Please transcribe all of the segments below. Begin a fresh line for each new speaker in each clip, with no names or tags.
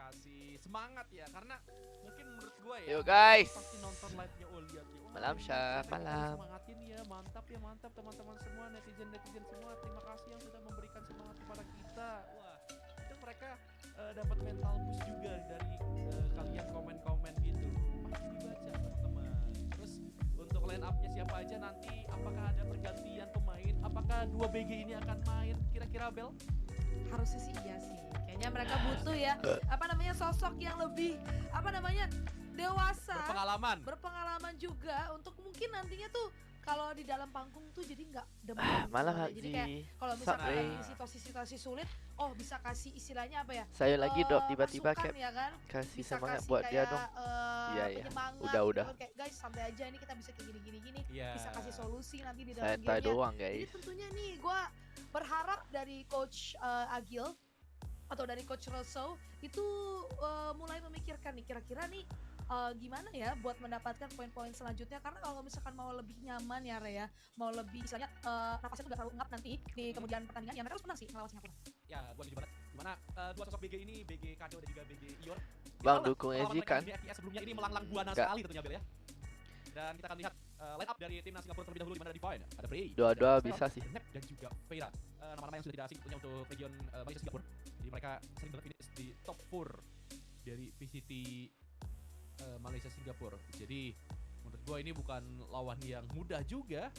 kasih semangat ya, karena mungkin menurut gue ya,
Yuk guys.
pasti nonton live-nya lihat ya.
Malam, Syah, malam.
Semangatin ya, mantap teman-teman semua, netizen semua. Terima kasih yang sudah memberikan semangat kepada kita. Wah, itu mereka dapat mental boost juga dari kalian komen-komen gitu. Pasti dibaca teman-teman. Terus untuk line up-nya siapa aja nanti, apakah ada pergantian pemain? Apakah 2 BG ini akan main? Kira-kira Bel?
Harusnya sih iya sih. Kayaknya mereka butuh ya sosok yang lebih dewasa, berpengalaman juga untuk mungkin nantinya tuh kalau di dalam panggung tuh jadi nggak demam.
Malah
Jadi kayak kalau misalkan lagi situasi situasi sulit, oh bisa kasih istilahnya apa ya?
Saya lagi drop tiba-tiba
masukan,
Cap.
ya kan?
Kasih
Bisa
semangat
kasih
buat dia
kayak,
dong. Iya.
penyemangat
Udah.
gitu kan, kayak guys santai aja, ini kita bisa kayak gini.
Iya.
Bisa kasih solusi nanti di dalam
Santai
gamenya.
doang
Jadi
guys.
tentunya nih gue berharap dari coach Agil atau dari coach Rosso itu mulai memikirkan nih kira-kira nih gimana ya buat mendapatkan poin-poin selanjutnya, karena kalau misalkan mau lebih nyaman ya Rea, mau lebih misalnya napasnya tuh gak terlalu ngap nanti di kemudian pertandingan, ya mereka harus menang sih melawan Singapura.
Ya, gue setuju banget. Dimana dua sosok BG ini, BG Kado dan juga BG Ior,
Bang dukung Eji kan?
Di FPS sebelumnya ini melanglang buana sekali tentunya Bel ya. Dan kita akan lihat line up dari timnas Singapura terlebih dahulu, di mana ada Divine, ada Frey,
Dua-dua bisa sih.
Nep dan juga Vera. Nama-nama yang sudah tidak asing tentunya untuk region Malaysia Singapura. Jadi mereka sering banget finish di top 4 dari VCT Malaysia Singapura. Jadi menurut gue ini bukan lawan yang mudah juga,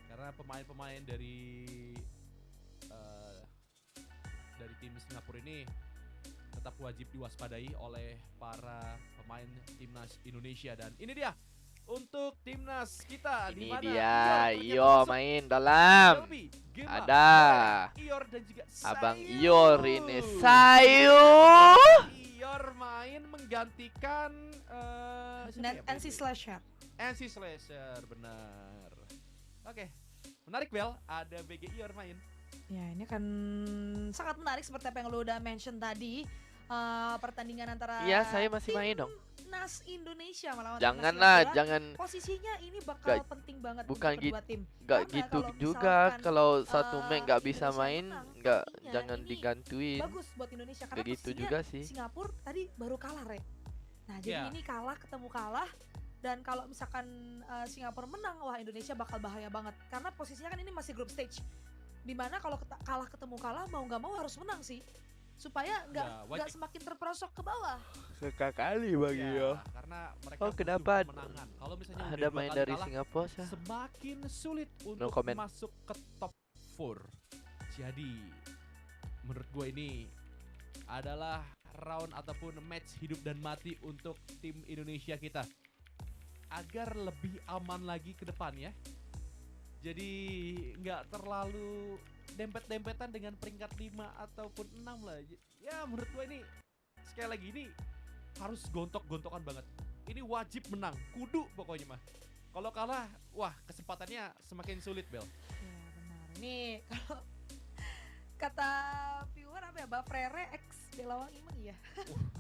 karena pemain-pemain dari tim Singapura ini tetap wajib diwaspadai oleh para pemain timnas Indonesia. Dan ini dia untuk timnas kita, di
Ini
mana
dia,
ternyata
Iyo
masuk
main dalam.
Shelby, Gemma,
Ada
Ior dan juga
Abang
Sayu.
Ior ini Sayu.
Ior main menggantikan
NC Slasher.
NC Slasher, benar. Oke, menarik Bel, ada BG Ior main.
Ya ini kan sangat menarik seperti apa yang lo udah mention tadi, pertandingan antara
Iya, saya masih main dong.
Timnas Indonesia melawan
Janganlah,
Timnas Singapura.
jangan.
Posisinya ini bakal penting banget
bukan
untuk kedua tim.
Gak
Karena
gitu
kalau
juga,
misalkan,
kalau satu match nggak bisa
Indonesia
main,
menang,
nggak
artinya
jangan
ini
digantuin.
Bagus buat Indonesia karena
Kayak gitu
posisinya
juga sih.
Singapura tadi baru kalah, Re. Nah, jadi
Yeah.
ini ketemu kalah. Dan kalau misalkan Singapura menang, wah Indonesia bakal bahaya banget. Karena posisinya kan ini masih group stage. Dimana kalau ketemu kalah mau nggak mau harus menang sih. Supaya nggak semakin terperosok ke bawah.
Sekali bagi
Ya, karena mereka
Oh,
butuh
kenapa
kemenangan. Kalau misalnya
ada
udah 2
main
kali
dari
kalah,
Singapura sih?
semakin sulit untuk
comment.
masuk ke top 4. Jadi menurut gue ini adalah round ataupun match hidup dan mati untuk tim Indonesia kita, agar lebih aman lagi ke depan ya. Jadi nggak terlalu dempet-dempetan dengan peringkat 5 ataupun 6 lah. Ya menurut gue ini sekali lagi ini harus gontok-gontokan banget. Ini wajib menang, kudu pokoknya mah. Kalau kalah, wah kesempatannya semakin sulit Bel.
Ya benar. Ini kalau kata viewer apa ya, Mbak Frere X Delawang Imeng ya.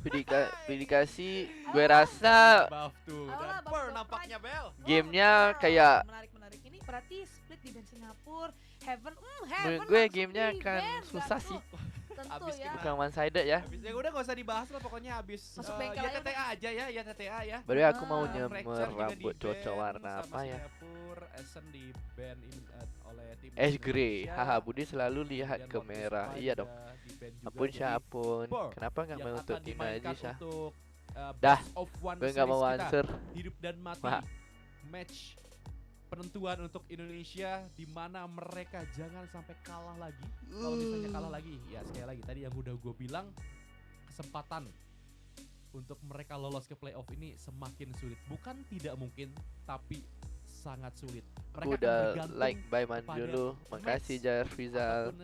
Dedikasi, gue rasa
Buff tuh
Alah,
dan
Buff
per
tuh,
nampaknya Bel.
gamenya
Wow,
kayak
menarik. Ini berarti split di band Singapura, Heaven
menurut gue
langsung
gamenya
di
akan
ban,
susah
tentu.
sih.
Tentu
Abis
ya.
kita-
Bukan one sided ya.
Habis ya udah nggak usah dibahas lah, pokoknya habis
Masuk bengkel aja
TTA aja ya, ya TTA ya.
Baru aku mau
Ah,
nyemer
Fracture juga
rambut
di-ban
cocok warna
sama
apa ya?
Singapura, Essen di ban oleh tim
Ash Grey.
Indonesia.
Haha, Budi selalu lihat
Kemudian
ke
Mortis
merah.
Spider
Iya dong.
di-ban juga.
Ampun
Jadi,
Syah, ampun.
Bor
Kenapa nggak
yang
main
akan
untuk Tina
dimainkan
aja Syah?
untuk
Dah,
best of one
gue nggak mau
series kita,
answer.
hidup dan mati
Wah.
match penentuan untuk Indonesia, di mana mereka jangan sampai kalah lagi. Kalau misalnya kalah lagi, ya sekali lagi tadi yang udah gue bilang, kesempatan untuk mereka lolos ke playoff ini semakin sulit. Bukan tidak mungkin, tapi sangat sulit.
Aku
Mereka akan
udah
bergantung
like by man
kepada
dulu. Makasih
match
Jar Rizal.
ataupun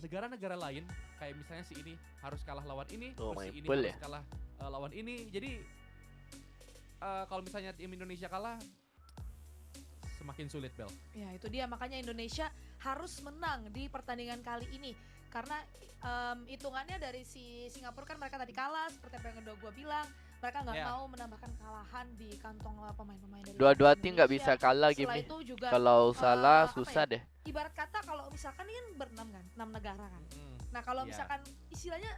negara-negara lain, kayak misalnya si ini harus kalah lawan ini,
Oh,
terus si
main
ini
pool
harus
ya?
kalah lawan ini. Jadi kalau misalnya tim Indonesia kalah, semakin sulit Bel.
Ya itu dia, makanya Indonesia harus menang di pertandingan kali ini. Karena hitungannya dari si Singapura kan mereka tadi kalah, seperti apa yang udah gue bilang. Mereka nggak
Ya.
mau menambahkan kekalahan di kantong pemain-pemain dari
Dua-dua
Indonesia.
tim nggak bisa kalah game
Setelah
ini.
itu juga
Kalau salah
apa
susah
ya,
deh.
ibarat kata kalau misalkan ini kan berenam kan, 6 negara kan.
Hmm.
Nah kalau
Ya.
misalkan istilahnya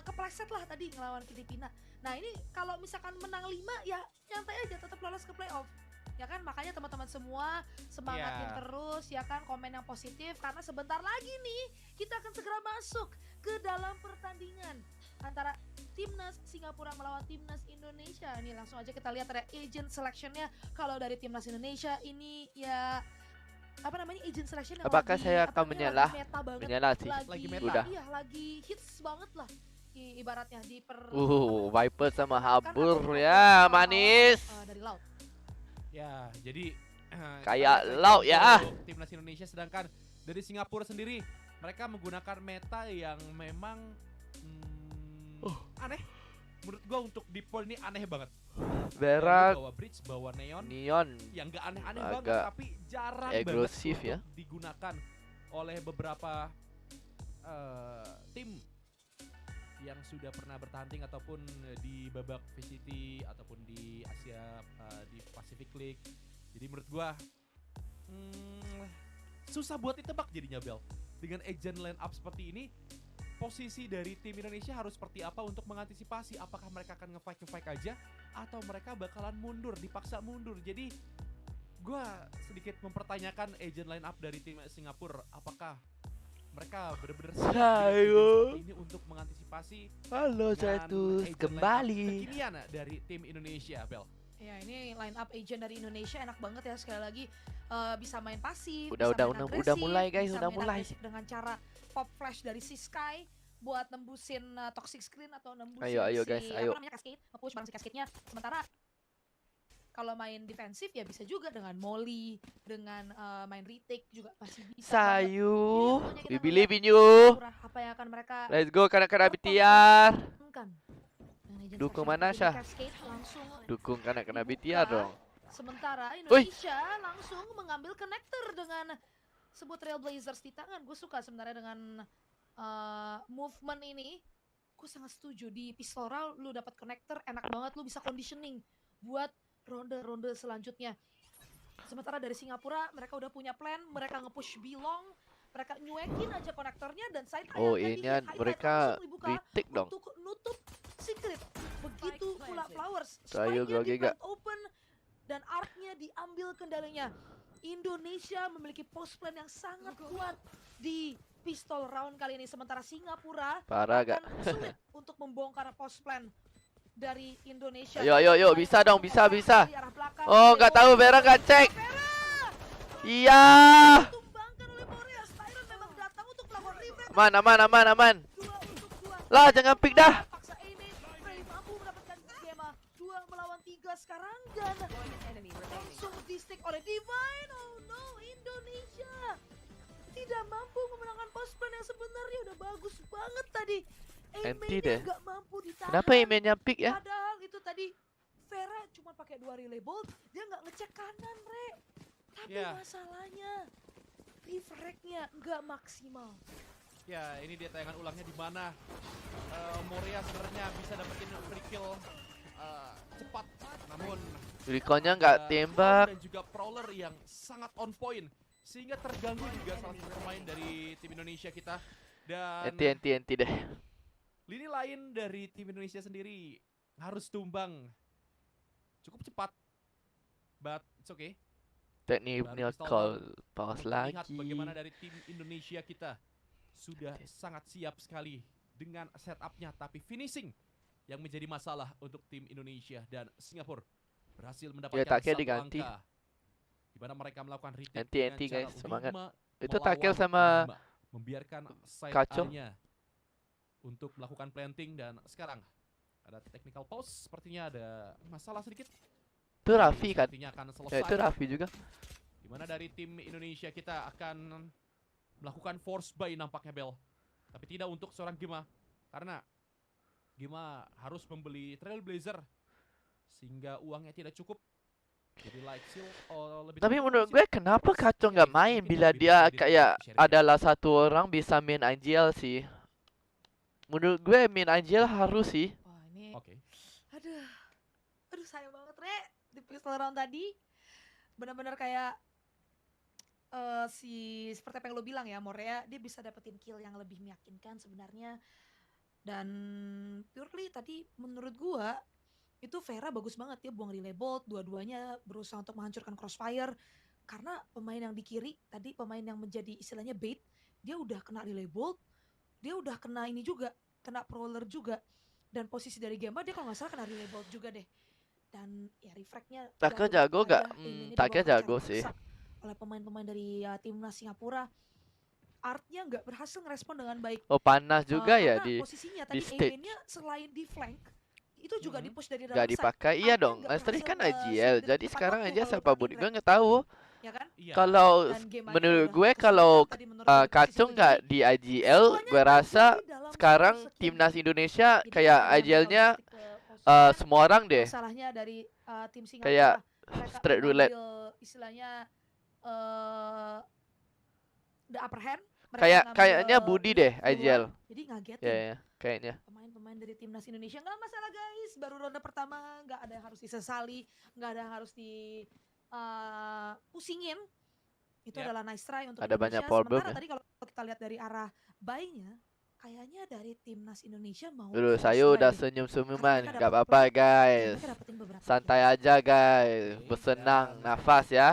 kepleset lah tadi ngelawan Filipina. Nah ini kalau misalkan menang 5 ya nyantai aja tetap lolos ke playoff. Ya kan, makanya teman-teman semua semangatin terus ya kan, komen yang positif karena sebentar lagi nih kita akan segera masuk ke dalam pertandingan antara Timnas Singapura melawan Timnas Indonesia. Ini langsung aja kita lihat ada agent selectionnya. Kalau dari Timnas Indonesia ini ya apa namanya, agent selection yang
Apakah
lagi,
saya
apa
akan
namanya,
menyalah?
lagi meta banget,
Menyalah sih.
Lagi meta.
Udah.
iya lagi hits banget lah ibaratnya di per
Viper sama
memenangkan
Habur
atau
ya,
awal-awal,
manis.
dari laut.
Ya, jadi
Kayak
kita lihat
laut
lagi
ya.
untuk Timnas Indonesia, sedangkan dari Singapura sendiri mereka menggunakan meta yang memang aneh. Menurut gua untuk di pool ini aneh banget.
Berak,
Bawa bridge, bawa neon,
neon,
yang gak aneh-aneh
agak
banget tapi jarang
agresif
banget
ya.
untuk digunakan oleh beberapa tim yang sudah pernah bertanding ataupun di babak VCT ataupun di Asia, di Pacific League. Jadi menurut gua susah buat ditebak jadinya, Bel. Dengan agent line up seperti ini, posisi dari tim Indonesia harus seperti apa untuk mengantisipasi? Apakah mereka akan nge-fight aja atau mereka bakalan mundur, dipaksa mundur? Jadi gua sedikit mempertanyakan agent line up dari tim Singapura. Apakah mereka benar-benar siap
Ayo.
ini untuk mengantisipasi
Halo
dengan
Jatus,
agent line up
kembali.
kekinian dari tim Indonesia, Bel?
Ya ini line up agent dari Indonesia enak banget ya, sekali lagi bisa main pasif,
Udah
bisa main agresif,
mulai guys,
bisa
udah
main
mulai.
agresif dengan cara pop flash dari si Sky buat nembusin toxic screen atau nembusin
Ayo,
si
guys, ayo.
apa namanya, cascade, nge-push bareng si cascade-nya. Sementara kalau main defensif ya bisa juga dengan molly, dengan main retake juga masih bisa banget.
Sayu,
Ini
we
pokoknya kita
believe in
ngeliat
you.
Singapura, apa yang akan mereka
Let's go kanak-kanak
pertontonkan.
BTR.
Dengan agent
Dukung
selection
mana,
seperti
Syah?
ini, Cascade langsung
Dukung kanak-kanak
dibuka.
BTR dong.
Sementara Indonesia langsung mengambil connector dengan sebuah Trailblazers di tangan. Gue suka sebenarnya dengan movement ini. Gue sangat setuju, di pistol round lu dapat connector enak banget, lu bisa conditioning buat ronde-ronde selanjutnya. Sementara dari Singapura mereka udah punya plan, mereka nge-push Bilong, mereka nyuekin aja konektornya dan side
Oh,
yang
ini
tadi
mereka
langsung dibuka
retake dong.
untuk nutup secret. Begitu pula Flowers,
Sayu,
spike-nya di
Grogega.
plant open dan arc-nya diambil kendalinya. Indonesia memiliki post plan yang sangat kuat di pistol round kali ini, sementara Singapura
Parah
akan
gak?
sulit untuk membongkar post plan dari Indonesia.
Ayo, bisa dong, bisa.
Dari arah belakang.
Oh, nggak tahu, Vera nggak cek. Iya.
Ditumbangkan oleh Moria. Styron memang datang untuk melakukan revive.
Aman.
2 untuk 2.
Lah, jangan pick dah.
Paksa ini, Ray mampu mendapatkan skema 2 melawan 3 sekarang dan langsung di-stick oleh Divine. Oh no, Indonesia tidak mampu memenangkan post plan yang sebenarnya udah bagus banget tadi.
Anti
Aimnya
deh.
nggak mampu ditahan.
Kenapa emailnya pick ya?
Padahal itu tadi Vera cuma pakai 2 relay bolt, dia nggak ngecek kanan, Re. Tapi masalahnya refrag-nya nggak maksimal.
Ya, ini dia tayangan ulangnya di mana Moria sebenarnya bisa dapetin free kill cepat, namun
Recon-nya nggak
ada
tembak.
dan juga Prowler yang sangat on point sehingga terganggu juga salah satu pemain dari tim Indonesia kita. Dan
Enti deh.
lini lain dari tim Indonesia sendiri harus tumbang cukup cepat, but it's okay.
Technical pass
Lihat
lagi.
bagaimana dari tim Indonesia kita sudah sangat siap sekali dengan setupnya, tapi finishing yang menjadi masalah untuk tim Indonesia. Dan Singapura berhasil mendapatkan
tackle
satu
diganti.
angka di mana mereka melakukan retake
Enti,
dengan cara
guys, semangat.
5
Itu
melawan
tackle sama
5, membiarkan side
Kacau.
A-nya untuk melakukan planting. Dan sekarang ada technical pause, sepertinya ada masalah sedikit.
Itu Raffi kan?
Sepertinya akan
Ya,
selesai.
itu Raffi juga.
Dimana dari tim Indonesia kita akan melakukan force buy nampaknya, Bel. Tapi tidak untuk seorang Gema, karena Gema harus membeli Trailblazer sehingga uangnya tidak cukup. Jadi like seal lebih.
Tapi menurut gue kenapa Kacau nggak main bila dia kayak adalah satu orang bisa main Angel sih. Menurut gue main Angel harus sih.
Wah ini,
Oke.
aduh sayang banget, Re, di pistol round tadi benar-benar kayak seperti apa yang lo bilang ya, Morea dia bisa dapetin kill yang lebih meyakinkan sebenarnya. Dan purely tadi menurut gua itu Vera bagus banget ya buang relay bolt, dua-duanya berusaha untuk menghancurkan crossfire karena pemain yang di kiri tadi pemain yang menjadi istilahnya bait, dia udah kena relay bolt, dia udah kena ini juga, kena prowler juga. Dan posisi dari Gemma dia kalau nggak salah kena relay bolt juga deh. Dan ya refragnya
Taka
jatuh
jago
cepat
gak?
aja, aim-nya
Taka
dibongkar secara
jago sih.
paksa oleh pemain-pemain dari timnas Singapura. Artnya nggak berhasil ngerespon dengan baik.
Oh panas juga ya
Karena
di
posisinya
di
tadi
stage.
aimnya selain di flank itu juga di push dari
Gak
dalam side.
dipakai. Iya
Artnya
dong.
nggak
Astrid
berhasil
kan
nge-swing
IGL.
di
Jadi
tepat
sekarang
waktu
aja
kalau lu
siapa budi
perhatiin
gue
rap,
nggak tahu.
ya kan?
Iya.
Kalau
Dan Gemma-nya
menurut
udah
gue
kesulitan
kalau
tadi menurut dari posisi
Kacung
itu.
nggak
Jadi
di IGL,
semuanya
gue rasa
terjadi dalam
sekarang
skor sekian
timnas
detik.
Indonesia
Jadi
kayak
dengan mereka udah
IGL-nya
stick ke posisinya,
semua orang deh.
masalahnya dari tim
Kayak
Singapura mereka
straight roulette.
mengambil istilahnya eh the upper hand. Mereka ngambil
Kayaknya Budi deh
lead
IGL.
duluan, jadi ngagetin
Ya, kayaknya.
pemain-pemain dari timnas Indonesia. Nggak masalah guys, baru ronde pertama, nggak ada yang harus disesali, nggak ada yang harus di pusingin. Itu
Yep.
adalah nice try untuk
Ada banyak
Indonesia.
problem
Sementara
ya.
tadi kalau kita lihat dari arah buy-nya, kayaknya dari timnas Indonesia mau
Dulu
force
saya
buy
udah
deh.
senyum-senyuman.
Karena mereka
Gak
dapat
apa-apa
play, dan
guys.
mereka dapetin beberapa
Santai
kill.
aja guys.
Oke,
Bersenang
dan-
nafas ya.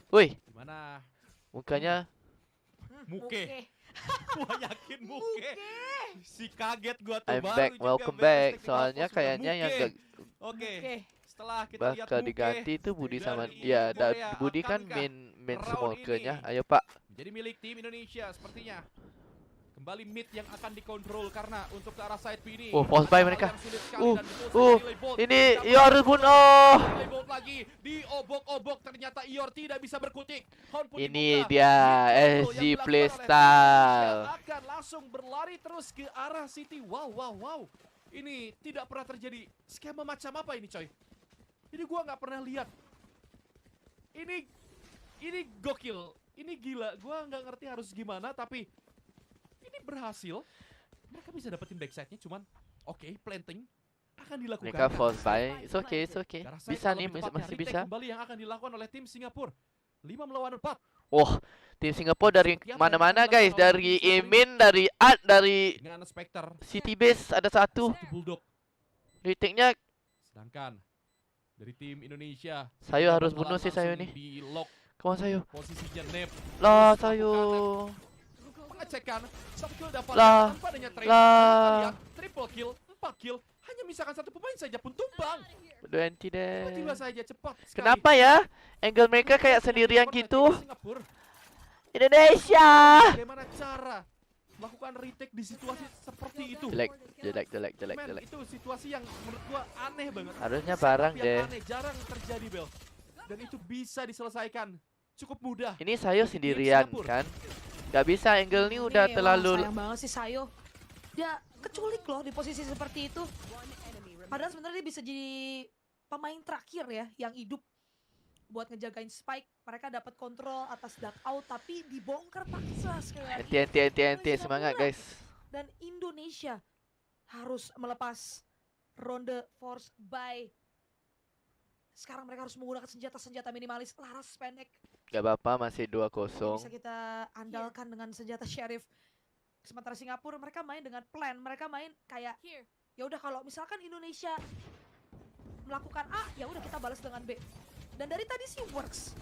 Wih,
Gimana?
mukanya
Muke. Gua yakin Muke. Si kaget gua tuh
I'm
baru
back,
juga
welcome
beres
back.
technical
Soalnya
pause udah
kayaknya yang
Muke.
gak
Oke.
Oke.
Setelah kita lihat
bakal
Muke
diganti itu Budi sama
dari
ya
Korea,
Budi kan
akankah
main
round
smokernya.
ini
Ayo Pak.
menjadi milik tim Indonesia sepertinya. Kembali mid yang akan dikontrol karena untuk ke arah side B ini.
Oh, false
ada
buy
hal
mereka.
yang sulit sekali dan betul sekali relay bolt.
Ini
Siapa
Ior
yang
bunuh.
relay bolt lagi diobok-obok, ternyata Ior tidak bisa berkutik. Horn pun
Ini
dibuka.
dia
Mid control yang
SG
dilakukan oleh tim
playstyle.
Indonesia akan langsung berlari terus ke arah City. Wow. Ini tidak pernah terjadi. Skema macam apa ini coy? Ini gua nggak pernah lihat. Ini gokil. Ini gila. Gua nggak ngerti harus gimana, tapi ini berhasil. Mereka bisa dapetin backside-nya, cuman oke, planting akan dilakukan.
Mereka false buy. It's okay.
Ke arah side,
Bisa
kalau
nih,
lebih tepatnya,
masih
retake
bisa.
kembali yang akan dilakukan oleh tim Singapura. 5 melawan 4.
Wah, tim Singapura dari
Seperti apa
mana-mana
yang akan
guys.
dilakukan oleh
Dari
tim Singapura
Emin, dari Art, dari
dengan Spectre,
City Base ada satu.
satu Bulldog.
Retake-nya
Sedangkan dari tim Indonesia,
Sayo
sudah
harus
bakalan
bunuh si Sayo
langsung
nih.
di lock
Come on Sayo.
posisinya Nep.
Lah
Terus
Sayo.
melakukan pengecekan, satu kill dapatkan
Lah.
tanpa adanya trade.
Lah.
Kita lihat triple kill, 4 kill, hanya misalkan satu pemain saja pun tumbang.
Udah anti deh.
Tiba-tiba saja cepat sekali.
Kenapa ya? Angle mereka kayak sendirian
Oleh tim
gitu.
Singapura.
Indonesia.
Bagaimana cara melakukan retake di situasi seperti itu?
Jelek.
Men, itu situasi yang menurut gua aneh banget.
Harusnya
Setup
barang
yang
deh.
aneh, jarang terjadi, Bel. Dan itu bisa diselesaikan cukup mudah.
Ini Sayo sendirian kan? Gak bisa, angle ini udah
Ini
terlalu.
emang sayang banget sih Sayo. Dia keculik loh di posisi seperti itu. Padahal sebenarnya dia bisa jadi pemain terakhir ya yang hidup buat ngejagain spike. Mereka dapat kontrol atas duck out tapi dibongkar paksa sekali lagi.
Anti, semangat guys.
Dan Indonesia harus melepas ronde force buy. Sekarang mereka harus menggunakan senjata-senjata minimalis laras pendek.
Gak apa-apa, masih 2-0.
Bisa kita andalkan dengan senjata sheriff. Sementara Singapura mereka main dengan plan, mereka main kayak ya udah kalau misalkan Indonesia melakukan A, ya udah kita balas dengan B. Dan dari tadi sih works.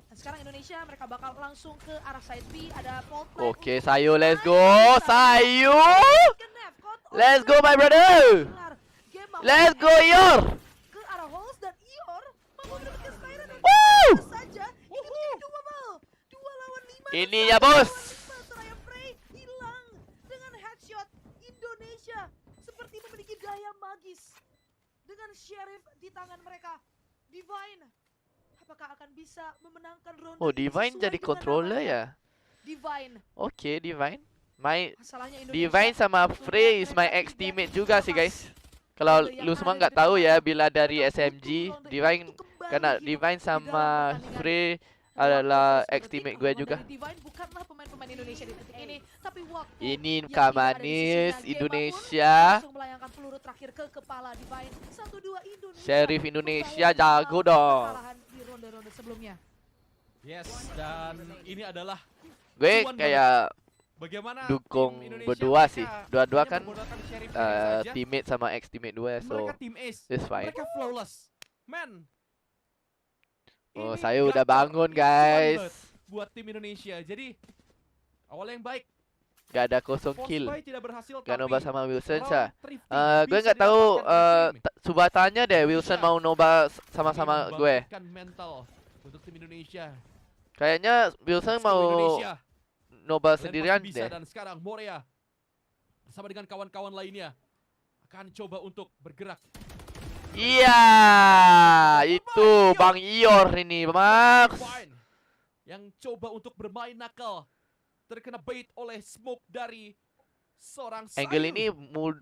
Dan sekarang Indonesia mereka bakal langsung ke arah side B, ada fault line.
Oke, Sayo, let's go. Sayo. Let's go my brother. Let's go Ior.
Ke arah holes dan Ior mau mendapatkan Siren dan
Woo!
saja ini menjadi doable. 2 lawan 5.
Ini ya bos.
Seraya Frey hilang dengan headshot. Indonesia seperti memiliki gaya magis dengan sheriff di tangan mereka. Divine apakah akan bisa memenangkan ronde
Oh,
ini
Divine
sesuai
jadi
dengan
controller
namanya?
ya?
Divine.
Oke, Divine. My
Masalahnya Indonesia
Divine sama
sudah
Frey is my
mereka
ex
tidak
teammate juga sih
lepas.
guys. Kalau
Ronde yang
lu semua
ada
nggak
di
tahu
depan,
ya, bila dari
mereka
SMG,
butuh ronde
Divine
itu kembali
karena
hidup
Divine
di dalam
sama
pertandingan.
Frey
Dan
adalah
waktu
ex
terus
teammate
berdetik,
gue
lawan
juga.
dari Divine bukanlah pemain-pemain Indonesia di detik ini, tapi waktu
Ini
yang
Kak
tidak ada di
Manis
sisinya. Gemma pun
Indonesia.
langsung melayangkan peluru terakhir ke kepala Divine. 1-2 Indonesia.
Sheriff Indonesia
membawa
jago
mental
dong.
kekalahan di ronde-ronde sebelumnya.
Yes, dan ini adalah
Gue
Cuan
kayak
Bagaimana
dukung
tim Indonesia?
berdua sih. Dua-dua
hanya
kan
menggunakan Sheriff saja.
teammate sama ex teammate dua, so
Mereka tim ace.
it's fine.
Mereka flawless. Man.
Oh,
Ini
saya udah
gacor,
bangun
ini cuan banget
guys.
buat tim Indonesia. Jadi awal yang baik.
Gak ada kosong
Force
kill.
buy tidak berhasil,
Gak
tapi
noba sama Wilson
round
sah.
thrifty
Gue
bisa
nggak tahu.
didapatkan oleh tim.
Coba tanya deh Wilson
Indonesia
mau noba
ingin
sama-sama gue.
membangkitkan mental untuk tim Indonesia.
Kayaknya Wilson
Let's go,
mau
Indonesia.
noba
Kalian
sendirian
pasti bisa,
deh.
dan sekarang Morea bersama dengan kawan-kawan lainnya akan coba untuk bergerak.
Iya, itu Bang Ior ini, Max.
Fine. Yang coba untuk bermain nakal, terkena bait oleh smoke dari seorang
Angle
Sayu.
ini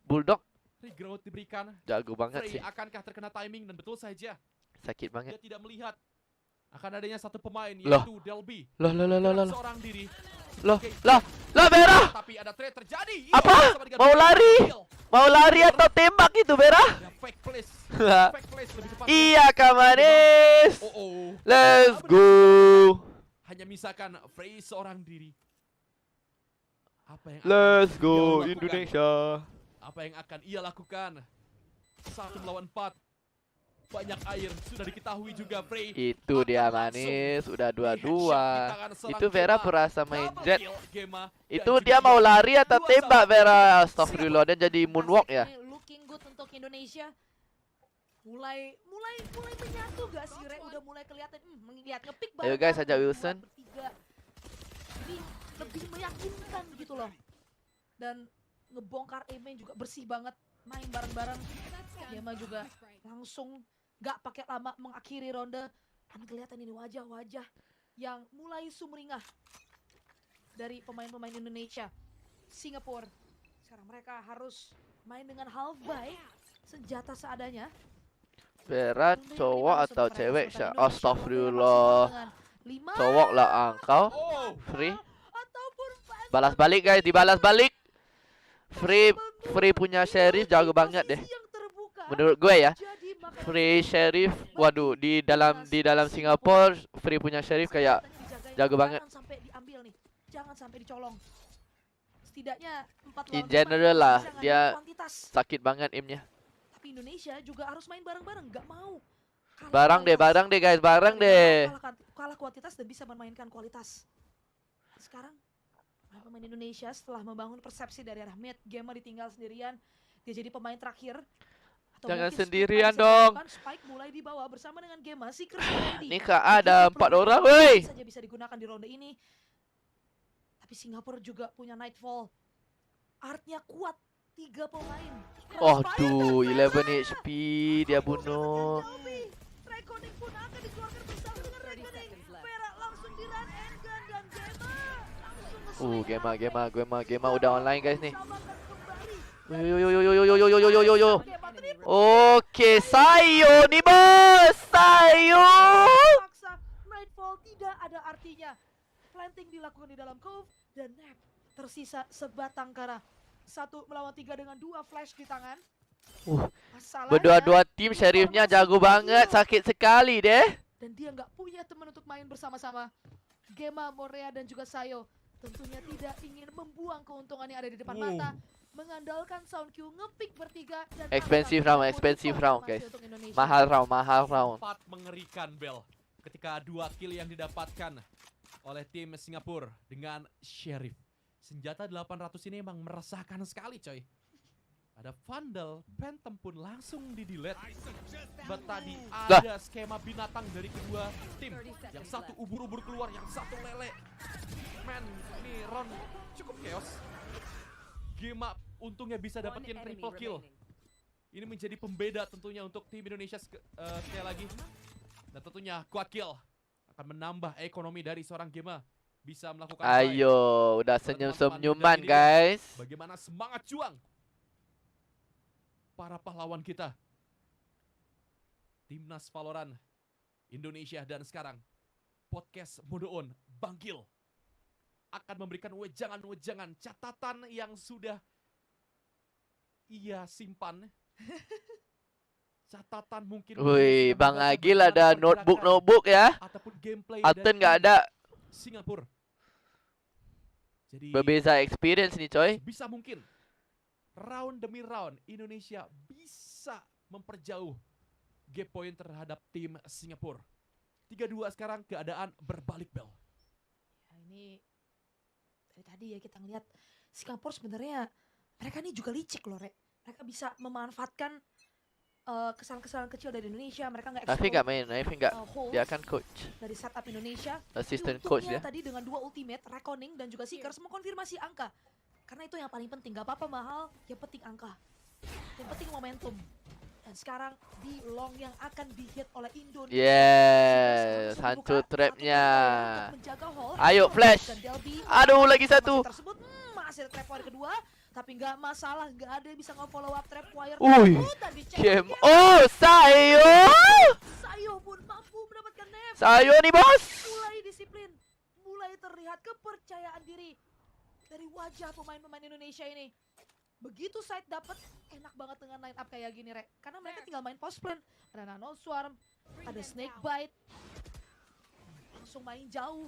Bulldog
Regrowth diberikan.
jago banget
Frey
sih.
akankah terkena timing, dan betul saja
Sakit banget.
dia tidak melihat akan adanya satu pemain,
Loh.
yaitu Delby.
Loh.
Bergerak seorang diri.
Loh,
Oke.
lah Bera.
Tapi ada trade terjadi.
Apa?
Sama dengan
Mau
Bera.
lari?
Kill.
Mau lari atau tembak itu, Bera?
Ya, fake place. Fake place lebih tepat.
Iya, Kamanis.
Oh.
Let's go.
Hanya misalkan Frey seorang diri. Apa yang
Let's
akan
go
ia lakukan?
Indonesia.
Apa yang akan ia lakukan? 1 melawan 4. Banyak air sudah diketahui juga Frey.
Itu dia
akan
manis, udah
langsung
2-2.
di tangan seorang
Itu Vera
Gema.
perasa main
Double
jet.
kill Gema.
Itu
Dan
dia
juga
mau lari atau
2-1.
tembak, Vera? Astagfirullah, dan jadi moonwalk ya.
Asik nih, looking good untuk Indonesia. Mulai menyatu gak sih, Re? Udah mulai kelihatan melihat ngepick
Ayo guys, ajak Wilson.
Bertiga. Jadi lebih meyakinkan gitu loh. Dan ngebongkar aimnya juga bersih banget, main bareng-bareng. Gema juga langsung gak pakai lama mengakhiri ronde. Dan kelihatan ini wajah-wajah yang mulai sumringah dari pemain-pemain Indonesia. Singapura, sekarang mereka harus main dengan half buy, senjata seadanya.
Vera cowok atau cewek?
Indonesia
Astagfirullah.
dengan 5
Cowok lah engkau.
Oh.
Free.
ataupun
Balas balik guys, dibalas balik. Free punya Sheriff jago banget deh.
yang terbuka.
Menurut gue ya.
Jadi makanya
Free Sheriff, waduh, di dalam Singapura Free punya Sheriff kayak
senjatanya dijagain.
jago banget.
Jangan sampai diambil nih. Jangan sampai dicolong. Setidaknya 4
In
lawan
general
5
lah,
bisa ngadepin
dia
kuantitas.
sakit banget aimnya.
Tapi Indonesia juga harus main bareng-bareng, nggak mau kalah
Barang deh
kualitas.
guys, barang deh.
Kalah kuantitas dan bisa memainkan kualitas. Sekarang pemain Indonesia setelah membangun persepsi dari arah mid, Gema ditinggal sendirian, dia jadi pemain terakhir. Atau
Jangan
mungkin
sendirian
Spike
dong.
Spike mulai dibawa bersama dengan Gema, Seekers ready.
Nih Kak, ada 4 orang, woi.
Saja bisa digunakan di ronde ini. Tapi Singapura juga punya Nightfall. Artnya kuat, 3 pemain.
Oh
Crossfire
tuh,
dan
11
Vera.
HP dia bunuh.
Reckoning pun akan dikeluarkan bersama dengan Reckoning. Vera langsung di run and gun dan Gema.
Gema udah online guys nih.
Samakan kembali.
Yo. Oke, Sayo nih bos. Sayo.
Paksa Nightfall tidak ada artinya. Planting dilakukan di dalam cove dan Nap tersisa sebatang kara. 1 melawan 3 dengan 2 flash di tangan. Masalahnya,
Berdua-dua tim Sheriffnya jago banget, sakit sekali deh.
dan dia nggak punya teman untuk main bersama-sama. Gema, Morea dan juga Sayo tentunya tidak ingin membuang keuntungan yang ada di depan mata. Mengandalkan sound Q, ngepick bertiga dan
Expensive
akan
round, expensive
menutup
round,
formasi
guys.
untuk Indonesia.
Mahal round.
Sempat mengerikan Bel ketika 2 kill yang didapatkan oleh tim Singapura dengan Sheriff. Senjata 800 ini emang meresahkan sekali coy. Ada Vandal, Phantom pun langsung di-delete. But tadi ada skema binatang dari kedua tim. Yang satu ubur-ubur keluar, yang satu lele. Man, ini round cukup chaos. Gema untungnya bisa dapetin triple kill. Ini menjadi pembeda tentunya untuk tim Indonesia sekali lagi. Dan tentunya quad kill akan menambah ekonomi dari seorang Gema. Bisa melakukan
Ayo, udah senyum-senyuman guys.
bagaimana semangat juang para pahlawan kita. Timnas Valorant Indonesia dan sekarang podcast Mode On Bangkil akan memberikan wejangan-wejangan catatan yang sudah ia simpan. Catatan mungkin.
Wih, Bang Agil ada notebook ya.
Ataupun gameplay
Aten
dari
nggak ada.
Singapura. Jadi
Berbeza experience nih coy.
bisa mungkin round demi round Indonesia bisa memperjauh gap point terhadap tim Singapura. 3-2 sekarang keadaan berbalik bel.
Ya, ini dari tadi ya kita ngeliat Singapura sebenarnya mereka ini juga licik loh, Rek. Mereka bisa memanfaatkan kesalahan-kesalahan kecil dari Indonesia. Mereka nggak
Nafi nggak main, Nafi nggak.
hold
Dia kan coach,
dari setup Indonesia.
assistant
Tapi
coach
untungnya
dia.
tadi dengan 2 ultimate, Reckoning dan juga Seekers mengkonfirmasi angka. Karena itu yang paling penting, gak apa-apa mahal, yang penting angka. Yang penting momentum. Dan sekarang di long yang akan di-hit oleh Indonesia.
Yes, hantu trapnya. Ayo flash. Aduh, lagi satu.
Tersebut, masih trap wire kedua. Tapi nggak masalah, nggak ada yang bisa nge-follow up trap wire.
Uy, game. Oh, Sayo.
Sayo pun mampu mendapatkan nef.
Sayo nih bos.
Mulai disiplin, mulai terlihat kepercayaan diri dari wajah pemain-pemain Indonesia ini. Begitu side dapat, enak banget dengan line up kayak gini, Rek. Karena mereka tinggal main post plan. Ada Nano Swarm, ada Snake Bite. Langsung main jauh.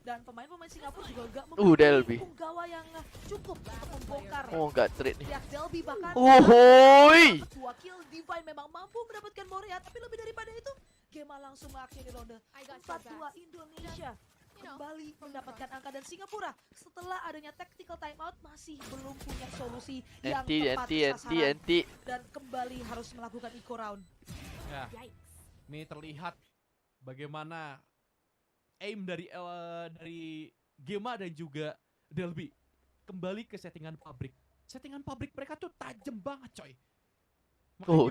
Dan pemain-pemain Singapura juga gak
Delby.
punggawa yang cukup untuk membongkar.
Oh, nggak trade nih.
Pihak Delby bahkan
Hoi.
2 kill. Divine memang mampu mendapatkan Moria, tapi lebih daripada itu Gema langsung mengakhiri ronde 4-2 Indonesia kembali mendapatkan angka. Dan Singapura setelah adanya tactical timeout masih belum punya solusi yang tepat sasaran dan kembali harus melakukan eco round.
Ya, ini terlihat bagaimana aim dari Gema dan juga Delby kembali ke settingan pabrik. Settingan pabrik mereka tuh tajam banget, coy.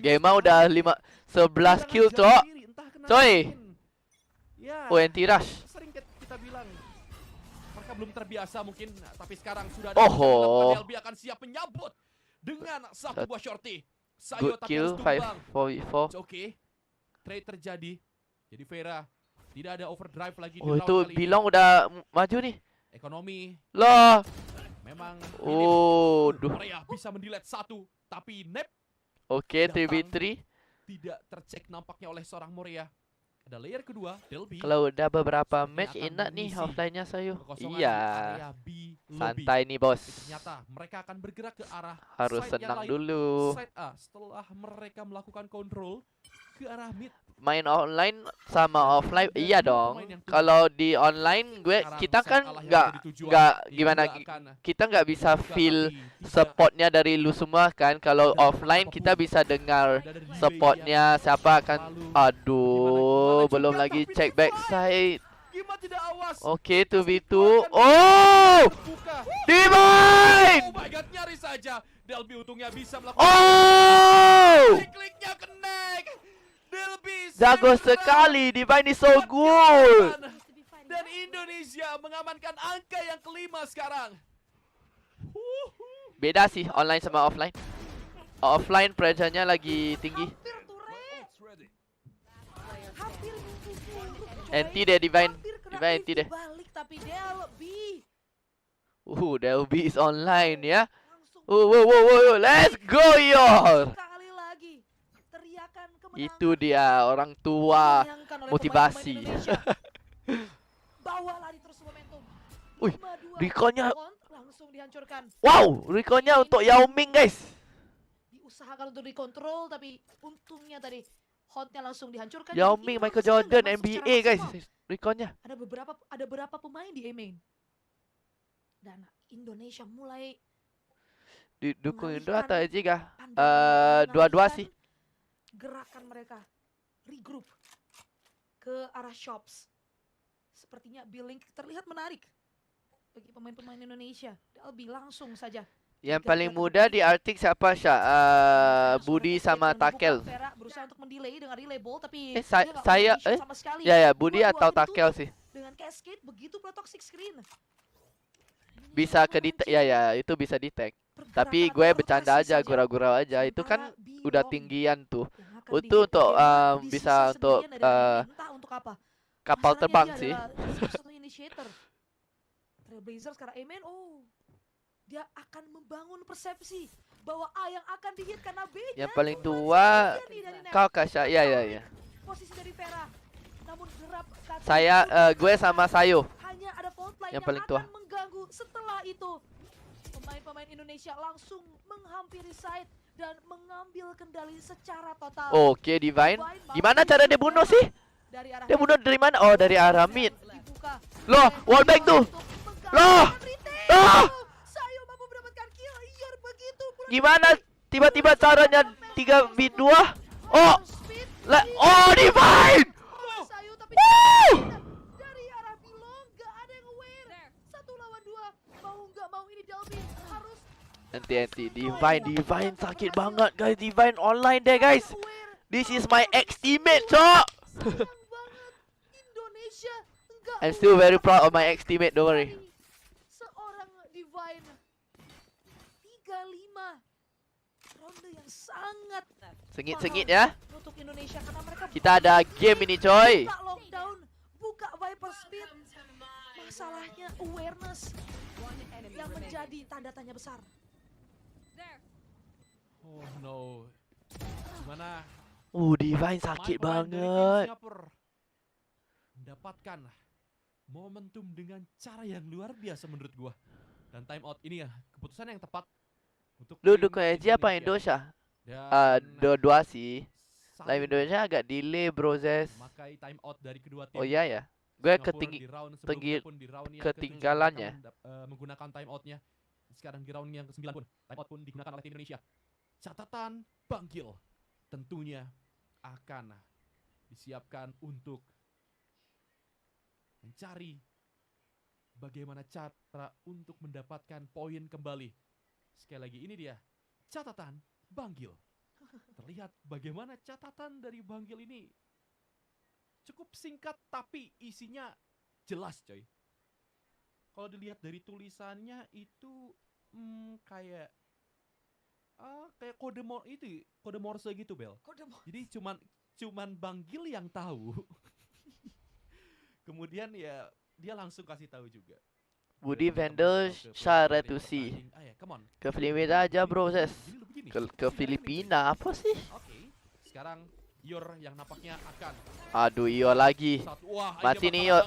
Gema udah 11 kill, cok. Coy.
Ya,
Oh, anti rush.
sering kita bilang mereka belum terbiasa mungkin, tapi sekarang sudah ada. Delby akan siap menyambut dengan satu buah shorty. Sayo
Good
tapi
kill,
harus tumbang.
5-4.
Oke. Trade terjadi. Jadi Vera tidak ada overdrive lagi di
Oh,
round
itu
kali ini.
Bilong udah maju nih.
Ekonomi
Loh.
memang
Duh.
Korea bisa mendelete satu, tapi Nep
Oke,
Datang.
3v3.
tidak tercek nampaknya oleh seorang Moria. Ada layer kedua, Delby.
Kalau udah beberapa
Sepertinya
match
akan
enak nih
mengisi
offline-nya Sayo.
kekosongan
Iya.
di area B lobby.
Santai nih, bos.
Tapi ternyata mereka akan bergerak ke arah
Harus
side yang
senang
lain,
dulu.
side A. Setelah mereka melakukan control ke arah mid.
Main online sama offline iya dong. Kalau di online kita kan kita nggak bisa feel supportnya dari lu semua kan. Kalau offline kita bisa dengar supportnya siapa akan. Aduh, belum lagi check backside. Oke, 2v2. Oh! Divine!
Oh my god, nyaris saja Delby untungnya bisa melakukan.
Oh!
Kliknya connect. Delby
Jago sekali, Divine is so good.
Dan Indonesia mengamankan angka yang kelima sekarang.
Beda sih online sama offline. Offline pressure-nya lagi tinggi.
Hampir
Anti deh Divine.
Hampir kena
Divine anti deh.
balik, tapi Delby
Delby is online ya.
langsung
Let's go yor.
sekali lagi teriakan kemenangan
Itu dia orang tua
dilayangkan oleh
motivasi.
pemain-pemain Indonesia. Bawa lari terus momentum.
Wih,
5-2
Rico-nya.
langsung dihancurkan.
Wow, Rico-nya untuk Yao Ming guys.
Diusahakan untuk dikontrol, tapi untungnya tadi Haunt-nya langsung dihancurkan.
Yao
Jadi
Ming,
ini
Michael
harusnya
Jordan,
nggak masuk
NBA
secara
guys.
maksimal.
Rico-nya.
Ada beberapa pemain di A-main. Dan Indonesia mulai
Dukung Indo atau
mengalihkan
Eji kah?
pandangan,
Dua-dua
mengalihkan
sih.
Gerakan mereka regroup ke arah shops. Sepertinya billing terlihat menarik bagi pemain-pemain Indonesia. Delby langsung saja.
Yang paling muda di Arctic siapa Syah? Budi sama Takel.
Vera berusaha untuk mendelay dengan relay ball, tapi
Saya
sama sekali.
ya Budi atau
Dua-duanya
Takel
ditutup
sih.
dengan cascade begitu pula toxic screen.
Bisa ke detect ya itu bisa detect. Tapi gue bercanda aja, gurau-gurau aja. Itu kan udah tinggian tuh. Itu untuk bisa untuk kapal terbang sih.
Trailblazer sekarang Amen, dia akan membangun persepsi bahwa A yang akan dihit karena B.
Yang paling tua kau Kasha, ya.
Posisi dari Vera. Namun derap
Saya gue sama Sayo.
hanya ada fault line
Yang paling tua.
akan mengganggu setelah Indonesia langsung menghampiri side dan mengambil kendali secara total.
Oke, Divine.
Divine
Gimana
mampu
cara dia bunuh
juga
sih?
dari arah
Dia
mid.
bunuh dari mana? Oh, dari arah mid.
Dibuka
Loh,
oleh
wallbang
Ior
tuh.
untuk menggantikan
Loh.
retake.
Ah.
Sayo mampu mendapatkan kill. Ior begitu pula
Gimana
retake.
tiba-tiba caranya 3v2? Oh,
Speed
oh, Divine.
oleh Sayo, tapi
Woo!
dari arah Bilong gak ada yang aware. 1 lawan 2. Mau nggak mau ini Delvin harus
Nanti Divine sakit banget guys. Divine online deh guys.
aware.
This is my ex teammate, cok.
Sayang banget Indonesia enggak
I'm still very proud of my ex teammate, don't worry.
seorang Divine 35 ronde yang sangat
Sengit-sengit
mahal
ya.
untuk Indonesia karena mereka
Kita ada game ini, coy.
buka lockdown, buka Viper Speed. Masalahnya awareness yang menjadi tanda tanya besar.
Oh no. Gimana?
Divine sakit
Pemain-pemain dari tim
banget.
Singapura mendapatkan momentum dengan cara yang luar biasa menurut gua. Dan time out ini ya keputusan yang tepat untuk
Duduk
tim
aja apa Indonesia?
Dan
Dua sih.
saling
Live Indonesia agak delay, bro, Zes.
memakai time out dari kedua tim.
Oh iya ya. Gue
Singapura di round sebelumnya pun di round yang
ketinggalannya.
ke-7 mereka menggunakan time outnya. Sekarang di round yang ke-9 pun time out pun digunakan oleh tim Indonesia. Catatan Bangkil tentunya akan disiapkan untuk mencari bagaimana cara untuk mendapatkan poin kembali. Sekali lagi ini dia catatan Bangkil. Terlihat bagaimana catatan dari Bangkil ini cukup singkat tapi isinya jelas, coy. Kalau dilihat dari tulisannya itu kayak kayak kode Morse gitu, Bel. Jadi cuman Bangkil yang tahu. Kemudian ya dia langsung kasih tahu juga.
Budi vendor syarat to see. Ke Filipina aja, bro, Zes. Ke Filipina apa sih?
Oke. Sekarang Ior yang nampaknya akan
Aduh, Iyo lagi.
Wah,
Mati
ini
nih, Ior.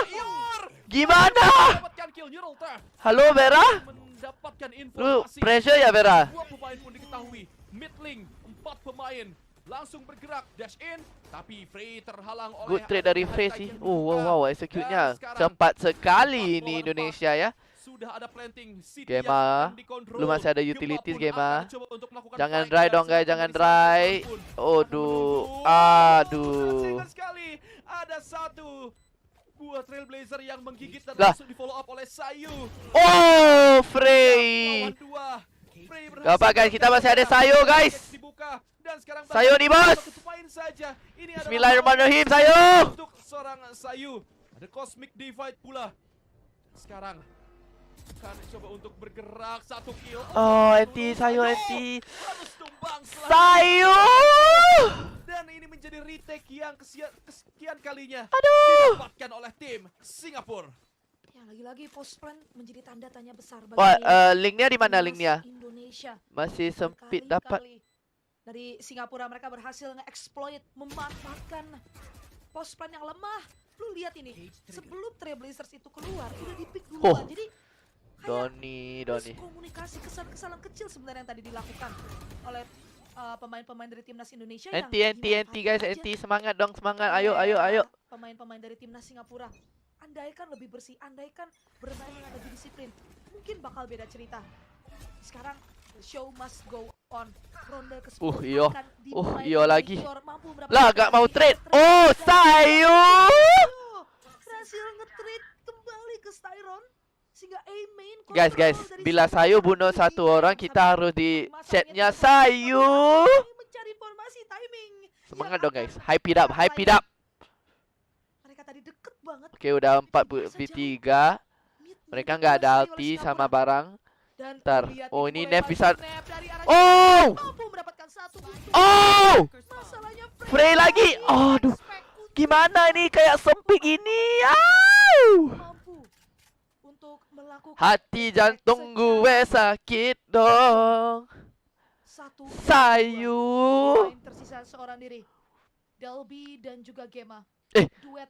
Ior
Gimana?
mendapatkan kill Neural Tech.
Halo, Vera?
Mendapatkan
Lu
informasi.
pressure ya, Vera?
Dua pemain pun diketahui. Mid lane 4 pemain langsung bergerak dash in, tapi Frey terhalang oleh
Good trade dari Frey sih. Wow, execute-nya
Dan sekarang
cepat sekali
4
nih
lawan
Indonesia ya.
Sudah ada planting City
Gema,
yang akan dikontrol.
lu masih ada
Gema
utilities,
pun
Gema.
akan coba untuk melakukan
Jangan
fight
dry
dan
dong, guys,
serangan
jangan
dari sana
dry.
pun.
Aduh,
Menunggu.
aduh.
Sangat sekali ada satu buah Trailblazer yang menggigit dan
Lah.
langsung di follow up oleh Sayu.
Oh, Frey.
Lawan 2. Frey berhasil
Gak apa, guys, kita masih ada Sayo, guys.
dibuka. Dan sekarang
Sayo nih, bos.
satu pemain saja. Ini adalah
Bismillahirrahmanirrahim, Sayo.
untuk seorang Sayu. Ada Cosmic Divide pula. Sekarang akan coba untuk bergerak satu kill.
Oh, NT, Sayo, NT.
Harus tumbang setelah
Sayo.
dan ini menjadi retake yang kesekian kalinya
Aduh.
didapatkan oleh tim Singapura.
Ya, lagi-lagi post plan menjadi tanda tanya besar bagi
Wah, linknya di mana
timnas
linknya?
Indonesia.
Masih sempit dapat.
Berkali-kali dari Singapura mereka berhasil nge-exploit, memanfaatkan post plan yang lemah. Lu lihat ini, sebelum Trailblazers itu keluar, udah di-pick duluan. Jadi kayak
Doni.
komunikasi kesalahan kecil sebenarnya yang tadi dilakukan oleh pemain-pemain dari timnas Indonesia
NT,
yang
NT guys,
dimanfaatkan
NT
aja
semangat dong, semangat.
oleh,
Ayo.
pemain-pemain dari timnas Singapura. Andaikan lebih bersih, andaikan bermain dengan lebih disiplin, mungkin bakal beda cerita. Sekarang the show must go on. Ronde ke-10
iyo.
akan dimulai
Iyo
dengan
lagi.
Ior mampu mendapatkan
Lah, gak mau trade.
trade
Oh,
dan
Sayo.
berhasil nge-trade kembali ke Styron sehingga A-main
Guys, bila Sayo bunuh satu orang, kita harus di chatnya Sayo.
mencari informasi timing.
Semangat
yang
dong,
akan
guys. Hype it up.
Mereka tadi deket banget.
Oke, udah 4v3. Mereka nggak ada ulti sama barang.
Dan
Ntar.
lihat
Oh,
ini
ini
mulai
Nev bisa.
maju Nev dari arah
Oh!
mampu mendapatkan satu boost.
Oh!
Masalahnya
Frey lagi. Aduh. Gimana nih kayak sempit gini? Au!
mampu untuk melakukan
Hati jantung gue sakit dong.
satu
Sayu.
pemain tersisa seorang diri. Delby dan juga Gema. Duet.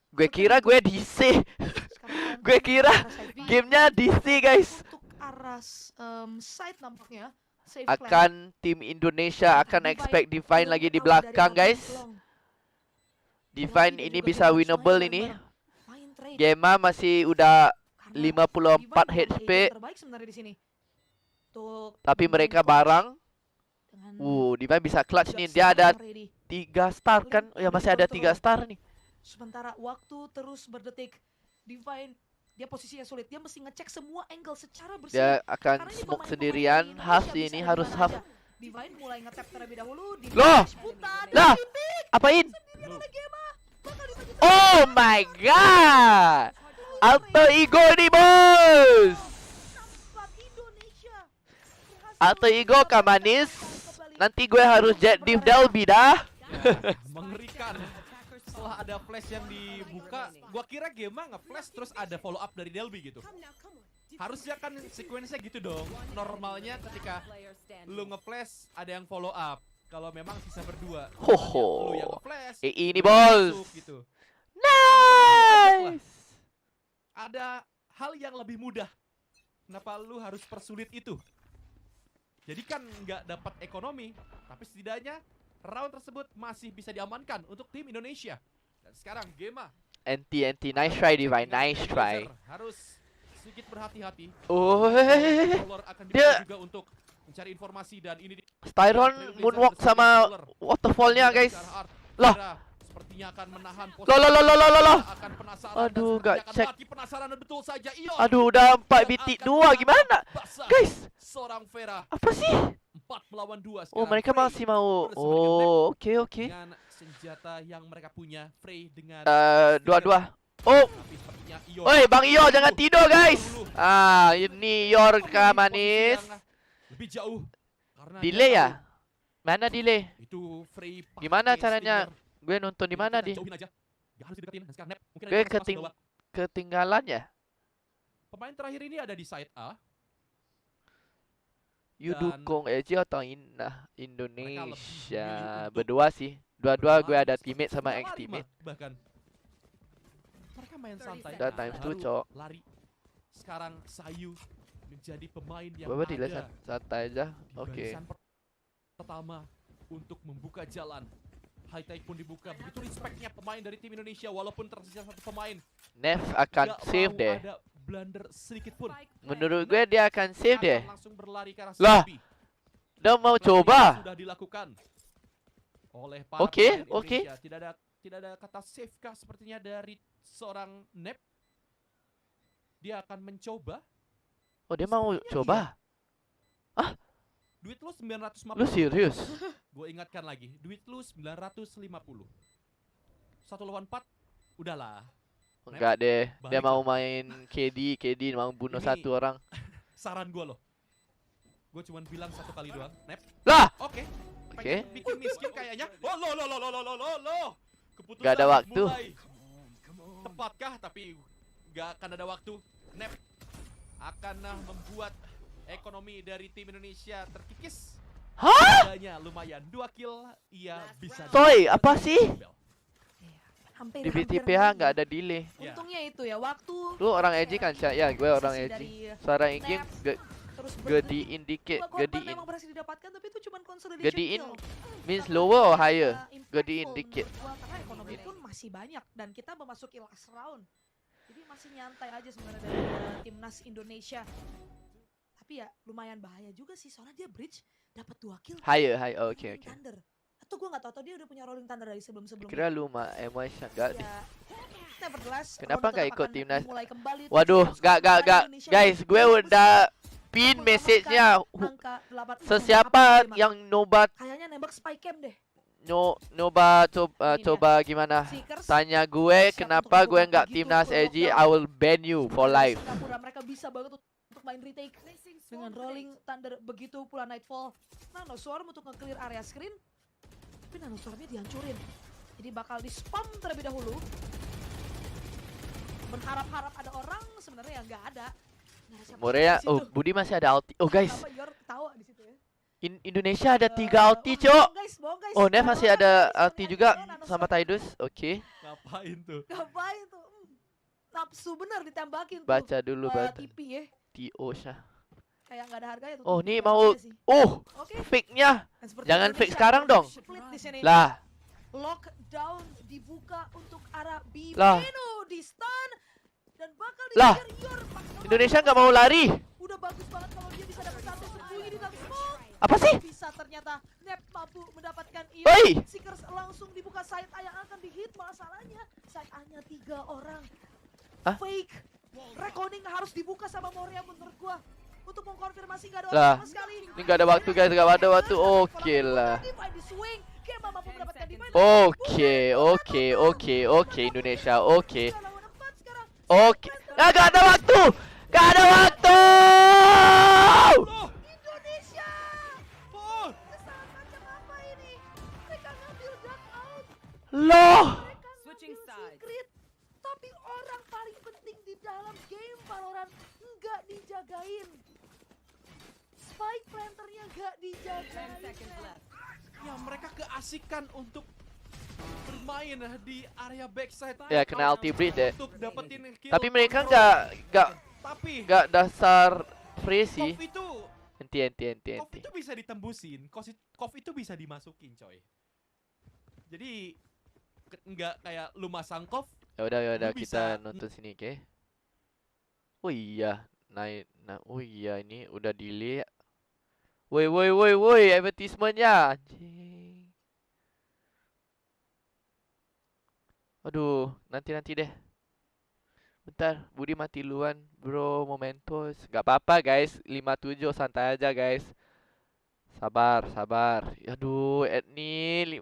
Gue kira gue DC.
Sekarang
Gue kira
arah side B
gamenya DC, guys.
untuk arah atas side nampaknya. Safe plan.
Akan tim Indonesia akan expect Divine lagi di belakang, guys. Divine ini bisa winnable ini. Gemma masih udah 54 HP.
Terbaik sebenarnya di sini.
Tapi mereka bareng. Divine bisa clutch nih. Dia ada 3 star kan? Oh ya, masih ada 3 star nih.
Sementara waktu terus berdetik. Divine, dia posisinya sulit. Dia mesti ngecek semua angle secara bersih.
Dia akan smoke sendirian. Half ini harus half.
Divine mulai nge-tap terlebih dahulu.
Loh! Lah! Apain? Oh my god! Alter Ego nih, bos! Alter Ego kan manis. Nanti gue harus jet div Delby dah.
Mengerikan. Setelah ada flash yang dibuka, gua kira Gemma nge-flash terus ada follow up dari Delby gitu. Harusnya kan sequence-nya gitu dong. Normalnya ketika lu nge-flash ada yang follow up. Kalau memang sisa berdua.
Hoho.
Lu yang nge-flash.
Ini bos.
Gitu.
Nice.
Ada hal yang lebih mudah. Kenapa lu harus persulit itu? Jadi kan nggak dapat ekonomi, tapi setidaknya round tersebut masih bisa diamankan untuk tim Indonesia. Dan sekarang Gemma
NT nice try Divine, nice try.
Harus sedikit berhati-hati.
Oh,
Akan
dia
juga untuk mencari informasi dan ini
Styron moonwalk sama waterfallnya, guys. Lah,
sepertinya akan menahan
posisi. Loh.
Akan penasaran.
Aduh, gak cek.
Penasaran betul saja.
Aduh, udah 4 bitik 2 gimana? Guys,
seorang Vera.
apa sih?
4 melawan 2 sekarang.
Oh, mereka masih mau. Oh, oke.
Dengan senjata yang mereka punya, Frey dengan
dua-dua. Oh. Oi, Bang Iyo jangan tidur, guys. Ini Yor manis.
Lebih jauh. Karena
delay ya? Mana delay?
Itu Frey.
Gimana caranya? Gue nonton di mana di? Gue ketinggalan ya?
Pemain terakhir ini ada di side A.
You dukung aja atau Indonesia? Berdua sih. Dua-dua gue ada teammate sama ex teammate.
Bahkan mereka main santai.
Udah times 2, cok.
Lari. Sekarang Sayu menjadi pemain yang
Bapak delay
ada
santai aja. Oke.
Pertama untuk membuka jalan. High tech pun dibuka. Begitu respectnya pemain dari tim Indonesia walaupun tersisa 1 pemain.
Nev akan save deh.
Ada blunder sedikit pun.
Menurut gue dia akan save deh.
Langsung berlari ke arah
lah. Dia mau coba.
Sudah dilakukan oleh para
Oke.
Tidak ada kata save kah sepertinya dari seorang Nep. Dia akan mencoba.
Oh, dia mau coba.
Iya. Duit lu 950.
Lu serius?
Gue ingatkan lagi, duit lu 950. 1 lawan 4, udahlah.
Enggak deh, dia mau main KD mau bunuh
Ini
1 orang.
Saran gue loh. Gue cuman bilang 1 kali doang, Nep.
Lah.
Oke. Bikin miskin kayaknya. Oh, lo. Keputusan
gak ada waktu.
Tepatkah? Tapi gak akan ada waktu. Nep akan membuat ekonomi dari tim Indonesia terkikis.
Hah?
Lumayan 2 kill, ia bisa.
Soy, apa sih?
Hampir,
Di BTPH nggak ada delay.
Untungnya itu ya waktu.
Lu orang edgy kan, Cak? Ya, gue orang edgy. Suara ingin gede indicate, gede in.
Memang berhasil didapatkan tapi itu cuma consolidation
Gede in
kill.
means lower or higher? Gede indicate.
Karena ekonomi pun masih banyak dan kita memasuki last round. Jadi masih nyantai aja sebenarnya dari timnas Indonesia. Tapi ya lumayan bahaya juga sih soalnya dia bridge dapat 2 kill.
Higher, oke.
Atau gue nggak tahu dia udah punya rolling thunder dari sebelum-sebelumnya.
Kira lu mah MY enggak deh. Kenapa
Kenapa
nggak ikut timnas? Waduh, gak. Guys, gue udah pin message-nya. Sesiapa yang nobat
kayaknya nembak spy cam deh.
coba gimana? Tanya gue kenapa gue nggak timnas EG, I will ban you for life.
Mereka bisa banget untuk main retake dengan rolling thunder, begitu pula nightfall. Nanoswarm untuk nge-clear area screen, tapi nanoswarmnya dihancurin. Jadi bakal di spam terlebih dahulu. Berharap-harap ada orang, sebenarnya ya nggak ada.
Morea, Budi masih ada ulti. Oh guys,
di situ ya.
Indonesia ada 3 ulti, Cok. Oh, Nev masih ada ulti juga sama Tidus. Oke.
Ngapain tuh?
Nafsu bener ditembakin tuh.
Baca dulu,
TP ya.
TO Syah.
kayak nggak ada harganya tuh.
Oh,
Tuh,
nih
nggak
mau
pakai sih. Oke.
fake-nya.
Dan seperti
Jangan
Indonesia
fake sekarang dong.
split di sini.
Lah,
Lockdown dibuka untuk arah
Lah.
Bimeno di stun dan bakal
Lah.
dikejar Yor.
Indonesia nggak mau lari.
Udah bagus banget kalau dia bisa dapat satu sembunyi di dalam smoke.
Apa sih?
Bisa ternyata Nep mampu mendapatkan
Oi.
Yor. Seekers langsung dibuka side A yang akan dihit. Masalahnya side A-nya 3 orang.
Hah?
Fake. Reckoning harus dibuka sama Moria menurut gua. Untuk mengkonfirmasi nggak ada
Lah.
orang sama sekali.
Ini nggak ada waktu guys, nggak ada waktu. Oke lah. Oke Indonesia, oke. Oke. Nggak ada waktu. Nggak ada waktu.
Indonesia. Kesalahan macam apa ini? Mereka ngambil duck out.
Loh.
Mereka ngambil secret. Tapi orang paling penting di dalam game Valorant nggak dijagain. Spike planternya nggak dijagain.
Ya mereka keasikan untuk bermain di area backside.
Ya kena ulti bridge deh.
Untuk dapetin kill.
Tapi mereka
Tapi
nggak dasar free sih.
Kov itu
Enti.
Kov itu bisa ditembusin. Kov itu bisa dimasukin, coy. Jadi nggak kayak lu masang Kov.
Ya udah
Lu
kita
bisa-
nonton sini, oke? Oh iya, oh iya ini udah delay. Woi, advertisementnya. Anjing. Aduh, nanti deh. Bentar, Budi mati duluan, bro. Momentos. Gak apa-apa, guys. 57 santai aja, guys. Sabar. Aduh, Edni.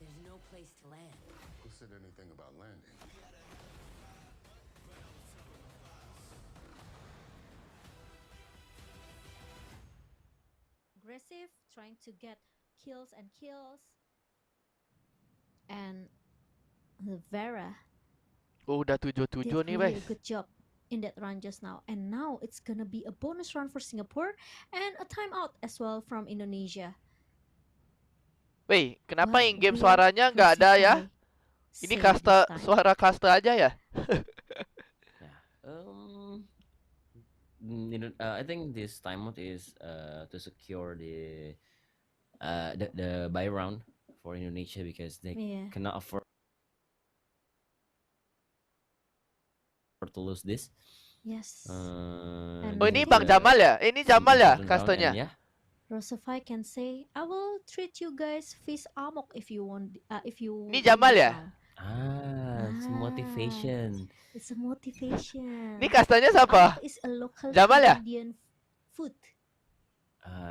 There's no place to land.
Who said anything about landing?
Aggressive, trying to get kills. And Vera
Oh, udah
did
77 nih,
really
guys.
a good job in that run just now. And now it's gonna be a bonus round for Singapore and a timeout as well from Indonesia.
Weh, kenapa
What
in-game
will
suaranya nggak ada ya?
Crucify
Ini
say
kasta
this time?
suara kasta aja ya?
I think this timeout is to secure the buy round for Indonesia because they
Yeah.
cannot afford to lose this.
Yes.
And
Oh, ini
Yeah.
Bang Jamal ya? Ini Jamal ya kastanya?
Yeah.
Rosify can say, "I will treat you guys feast amok if you want. If you."
Ini
win
Jamal
this
ya?
round."
It's
Ah.
motivation.
It's a motivation.
Ini kastanya siapa?
Amok is a local
Jamal ya?
Indian food.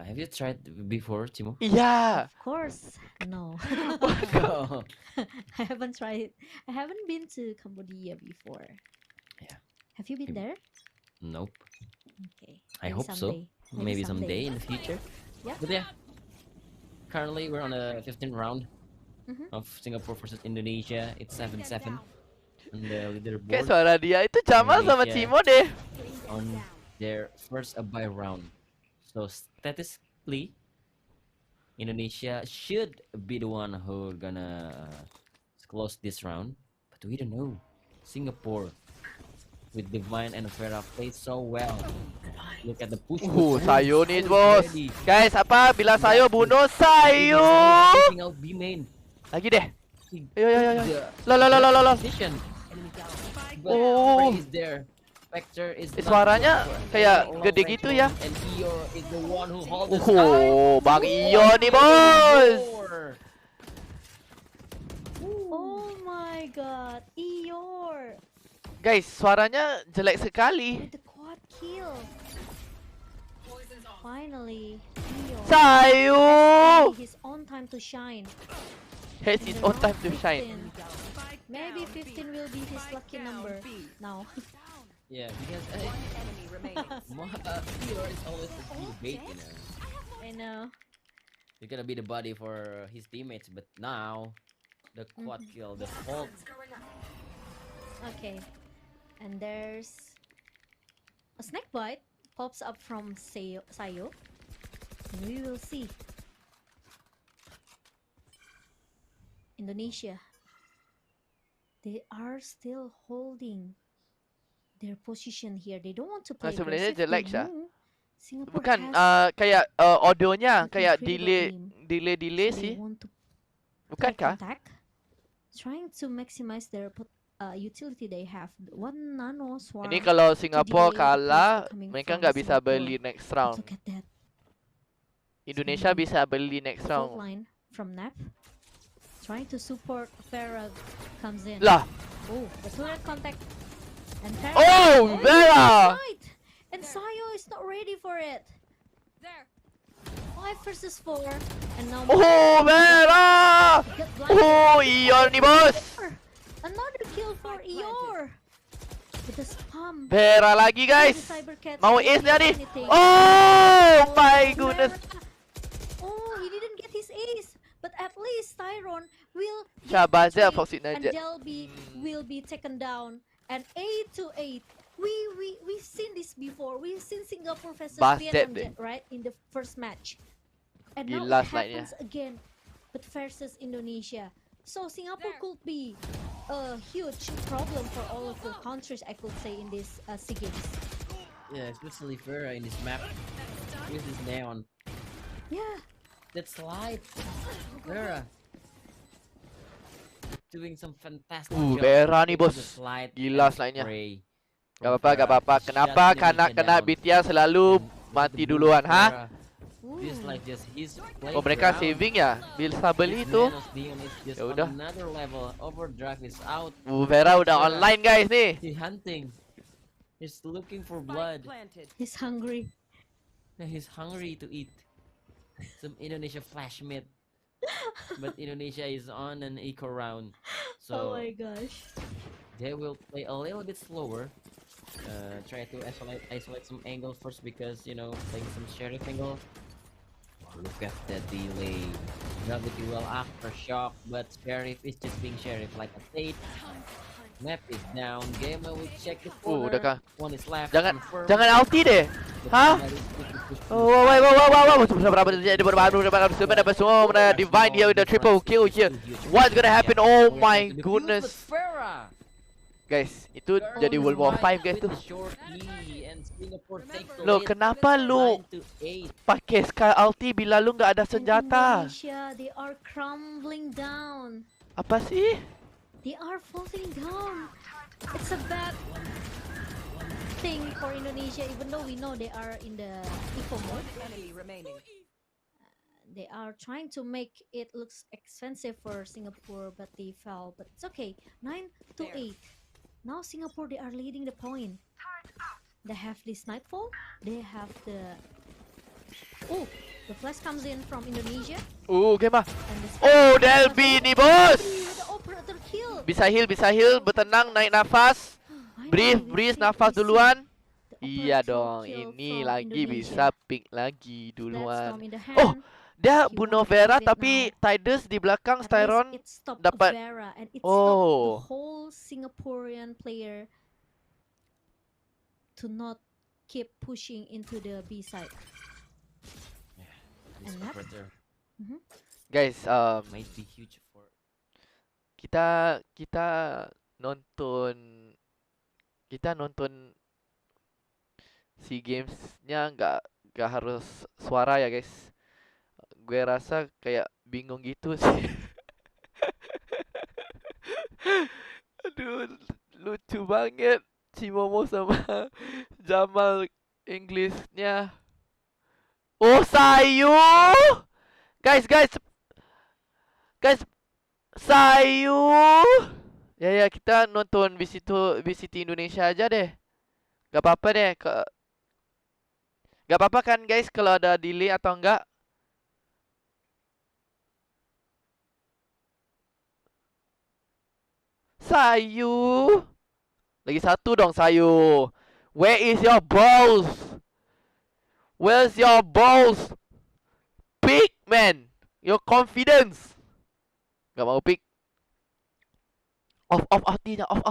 Have you tried before, Timo?
Iya.
Of course, no.
Oh.
I haven't tried. I haven't been to Cambodia before.
Yeah.
Have you been there?
Nope.
Okay.
I
maybe
hope so.
someday.
Maybe someday in the future.
Yeah.
But yeah. Currently we're on the 15th round
Mhm.
of Singapore versus Indonesia. It's 7-7 on the
Kayak
leaderboard
suara dia itu Jamal sama
Indonesia.
Cimo deh.
on their first buy round. So statistically, Indonesia should be the one who gonna close this round, but we don't know. Singapore with Divine and Vera played so well. Look at the push.
Sayo nih, bos. Guys, apa? Bila Sayo bunuh Sayo.
Taking out B main.
Lagi deh.
He
Ayo.
took
Lo.
position. But
Oh.
Frey is there. Vector is
Suaranya kayak
Long
gede
range
gitu
one,
ya.
And Iyo is the one who holds the
Bang Iyo nih, bos.
Oh my God, Eeyore
Guys, suaranya jelek sekali.
with the quad kill. Finally, Eeyore
Sayo.
getting his own time to shine.
Has his own time to shine.
15. Maybe 15 will be his lucky number now.
Yeah, because Iyo is always a debate, you know.
I know.
He's gonna be the body for his teammates, but now the quad kill, the hold.
Okay. And there's a snake bite pops up from Sayo. And we will see. Indonesia. They are still holding their position here. They don't want to
Ah,
play
sebenarnya
aggressive. They
jelek Syah.
know Singapore
Bukan
has
kayak audionya
an
kayak
incredible aim.
delay
So they
sih.
want to play
Bukankah?
contact, trying to maximize their utility they have. One nano swarm
Ini kalau
to
Singapura
delay the
kalah,
push coming
mereka
from
nggak bisa
Singapore.
beli next
But
round.
look at that.
Indonesia
Singapore.
bisa beli next
Fault
round.
line from Nap. Trying to support Farah comes in.
Lah.
Oh, the turret contact. And Farah.
Oh, Vera!
Right. And Sayo is not ready for it.
There.
5 versus 4. And now
Oh, Vera!
get blinded.
Oh, Ion nih bos.
Another kill for Eeyore. With the spam.
Vera lagi guys.
The Cybercat
Mau
didn't
ace
do
nih nih.
anything.
Oh my
Vera.
goodness.
Oh, he didn't get his ace. But at least Tyron will get
Syabas
the
dia
trade,
Foxy
and
Najat.
Delby will be taken down. And 8-8. We've seen this before. We've seen Singapore versus
Bastet
Vietnam
deh.
Jet, right, in the first match. And
Gila
now it
slide-nya.
happens again, but versus Indonesia. So Singapore could be a huge problem for all of the countries, I could say, in this SEA Games.
Yeah, especially Vera in this map. With this neon.
Yeah.
That's light. Vera. Doing some fantastic job.
Vera nih
taking
bos.
the slide
Gila
and
slide-nya.
spray
Gak
from
apa-apa, gak
Vera.
apa-apa.
Shut
Kenapa
Indonesia
kena
down.
BTR selalu
And look at
mati
the move
duluan,
of
ha?
Vera. Just like this, he's playing
Oh mereka
ground.
saving ya? Bisa beli
His
tuh.
Nanos Dion is just
Ya
on
udah.
another level. Overdrive is out.
Vera udah online guys nih.
He's hunting. He's looking for blood.
He's hungry.
He's hungry to eat some Indonesia flash meat. But Indonesia is on an eco round,
Oh
so
my gosh.
they will play a little bit slower. Try to isolate some angle first because playing some sheriff angle. Look at that delay. Gravity will aftershock, but sheriff is just being sheriff like a state. Map is down. Gamer will check the corner.
Udah kah?
One is left.
Jangan
confirm.
jangan ulti deh. Hah? Oh, wow. Divine here with the triple kill here. What's gonna happen? Oh my goodness. Guys, itu jadi World War 5 guys tuh. Lo kenapa lu pakai Sky ulti bila lu nggak ada
And
senjata?
Indonesia, they are crumbling down.
Apa sih?
They are falling down. It's a bad thing for Indonesia, even though we know they are in the eco mode. They are trying to make it looks expensive for Singapore, but they fell. But it's okay. 9-8. Now Singapore, they are leading the point. They have the snipefall. They have the the flash comes in from Indonesia.
Game ah.
And the
Oh, Delby nih bos.
the operator kill.
Bisa heal, bertenang, naik nafas.
Finally,
Breathe,
we
nafas
see
duluan.
the
Iya
operator
dong,
kill
ini
from
lagi
Indonesia.
bisa pick lagi
That's
duluan.
Tom in the
Oh,
hand.
dia
He
bunuh
wants to
Vera
leave it
tapi
now.
Tidus di belakang
At least
Styron
it stopped
dapat.
Vera and it stopped
Oh.
the whole Singaporean player to not keep pushing into the B side.
This
And that-
operator
Guys,
might be huge for.
kita nonton SEA Games-nya nggak harus suara ya guys. Gue rasa kayak bingung gitu sih. Aduh, lucu banget si Momo sama Jamal Englishnya. Oh, Sayu! Guys, Sayu! Ya, kita nonton VCT Indonesia aja deh. Gak apa-apa deh. Gak apa-apa kan guys kalau ada delay atau enggak? Sayu! Lagi satu dong Sayu. Where is your balls? Where's your balls? Pick man. Your confidence. Gak mau pick. Off ultinya. Off.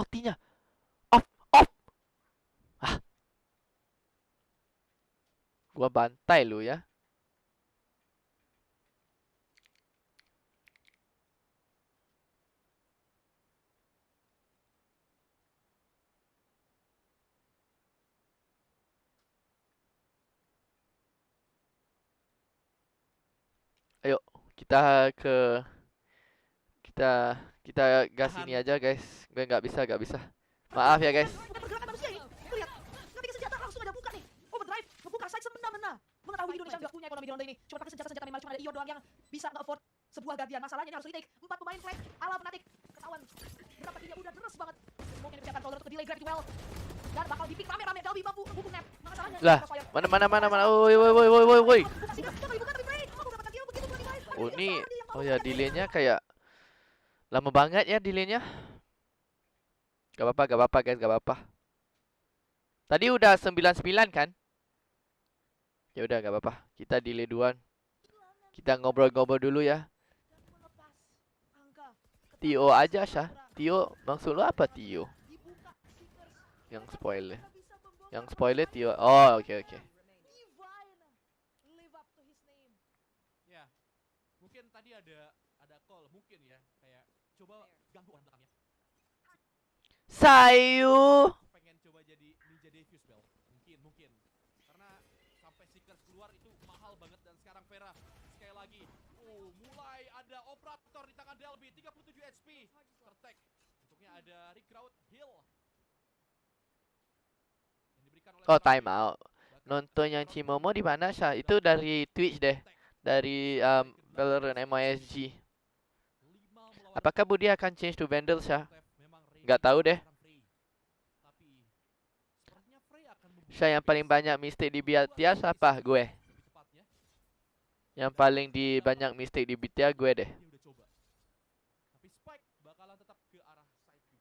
Gua bantai lu ya. kita ke kita gas
Tahan.
ini aja guys. Gue nggak bisa. Maaf ya guys.
Bukan pergerakan manusia ini. Lu lihat. Ngetik senjata langsung ada buka nih. Overdrive, ngebuka side semena-mena. Mengetahui Indonesia nggak punya ekonomi di ronde ini. Cuma pakai senjata-senjata minimal, cuma ada IO doang yang bisa nge-afford sebuah Guardian. Masalahnya ini harus retake. 4 pemain flag ala Fnatic. Ketahuan. Berapa dia udah deres banget. Mungkin dipecahkan kalau ke delay Gravity Well. Dan bakal dipick rame-rame. Dalby mampu ngebukung net. Masalahnya
Lah, mana. Woi.
Buka sih, tapi bukan tapi Frey. Mampu dapat kill begitu pula di guys.
Oh ini, oh ya delaynya kayak lama banget ya delaynya. Gak apa-apa guys, gak apa-apa. Tadi udah 99 kan? Ya udah gak apa-apa. Kita delay duluan. Kita ngobrol-ngobrol dulu ya. Tio aja Syah. Tio, maksud lu apa Tio? Yang spoiler. Yang spoiler Tio. Oh, oke.
Ya, mungkin tadi ada call, mungkin ya, kayak coba ganggu orang belakangnya.
Sayu.
Pengen coba jadi Ninja Defuse Bell, mungkin. Karena sampai Seekers keluar itu mahal banget dan sekarang Vera sekali lagi. Mulai ada operator di tangan Delby, 37 HP. Tertek. Untuknya ada Recruit Hill. Yang diberikan oleh
Oh,
Vera.
time out. Nonton yang Cimomo di mana Syah? Itu dari Twitch deh. Dari Valorant MYSG. Apakah Budi akan change to Vandal Syah? Nggak tahu deh. Syah yang paling banyak mistake di BTS apa? Gue. Yang paling banyak mistake di BTS gue deh.
Tapi Spike bakalan tetap ke arah side B.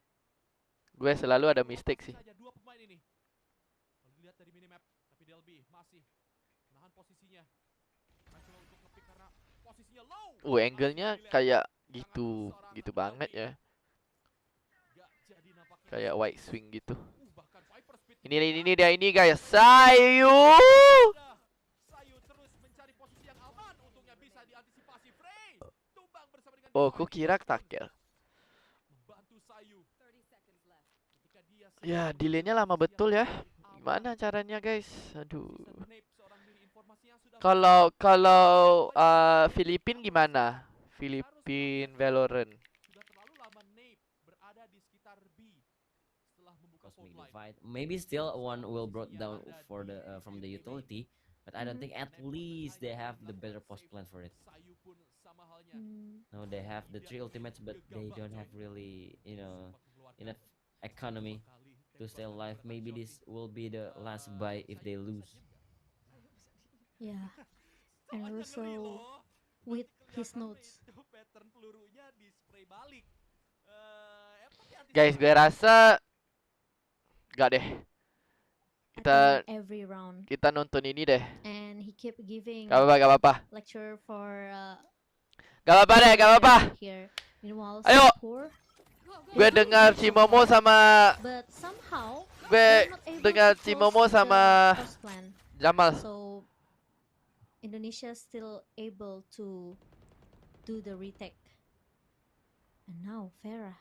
Gue selalu ada mistake sih.
Saja dua pemain ini. Kalau dilihat dari minimap, tapi Delby masih menahan posisinya. Mencoba untuk ngepick karena posisinya low.
Angle-nya kayak gitu banget ya.
Gak jadi nampaknya.
Kayak white swing gitu.
Bahkan Viper speed.
Ini dia ini guys. Sayu.
Sayu terus mencari posisi yang aman. Untungnya bisa diantisipasi Frey. Tumbang bersama dengan
Oh, ku kira tackle.
membantu Sayu. Ketika dia
Ya, delaynya lama betul ya. Gimana caranya guys? Aduh. Kalau Filipin gimana? Filipin Valorant.
sudah terlalu lama Nape berada di sekitar B setelah membuka
Cosmic
phone line.
divide. Maybe still one will brought down for the from the utility, but I don't think at least they have the better post plan for it.
Sayu pun sama halnya.
No, they have the 3 ultimates, but they don't have really, enough economy to stay alive. Maybe this will be the last buy if they lose.
Yeah. And also with his notes.
Pattern pelurunya di spray balik.
Guys, gue rasa gak deh.
I
Kita
think every round.
kita nonton ini deh.
And he kept giving
Gak apa-apa.
lecture for
Gak apa-apa.
here. Meanwhile,
Ayo.
Singapore,
Gue dengar Cimomo sama
but somehow
gue
they're not able
dengar
to
Cimomo
close
sama
the post plan.
Jamal.
So Indonesia still able to do the retake. And now Farah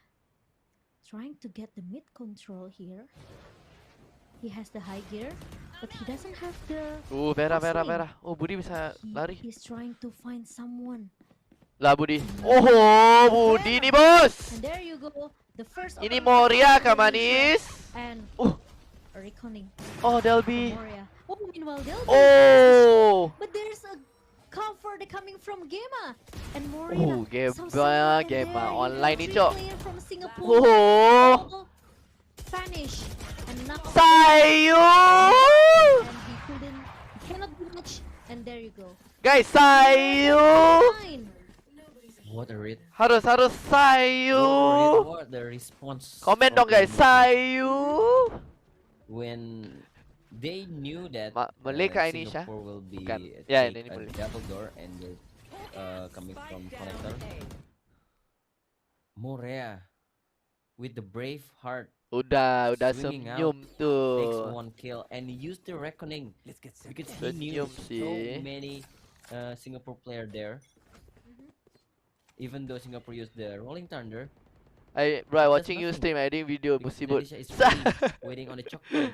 trying to get the mid control here. He has the high gear, but he doesn't have the
Vera.
crosswind.
Oh, Budi bisa lari.
He's trying to find someone.
Lah Budi. Oh, Budi nih, Bos.
And there you go. The first
Ini
opening
Moria
for
Kak
Indonesia.
Manis.
And
a
reckoning
Oh,
for
Delby.
Moria. Oh, meanwhile Delby.
Oh.
But there's a cover coming from Gema and Moria.
Gema,
someone in
Gema.
there, you
Online
know,
nih, Cok.
player from Singapore.
Oh.
Vanish. And now
Sayu.
and he cannot do much. And there you go.
Guys, Sayu.
Fine.
What a read!
Harus Sayu.
What the response?
Komen
of
dong guys,
the
Sayu.
when they knew that
Meleka ini, Syah?
Singapore will be
Bukan.
take
Ya, ini
a
boleh.
double door and they're coming from connector. Morea with the brave heart
Udah
Swinging
senyum
takes
tuh.
1 kill and use the reckoning because he knew
Senyum
so
sih.
many Singapore player there. Even though Singapore used the rolling thunder,
Bro, I
That's
watching you
nothing.
stream, editing video,
because
musibut.
Indonesia is really waiting on the choke point.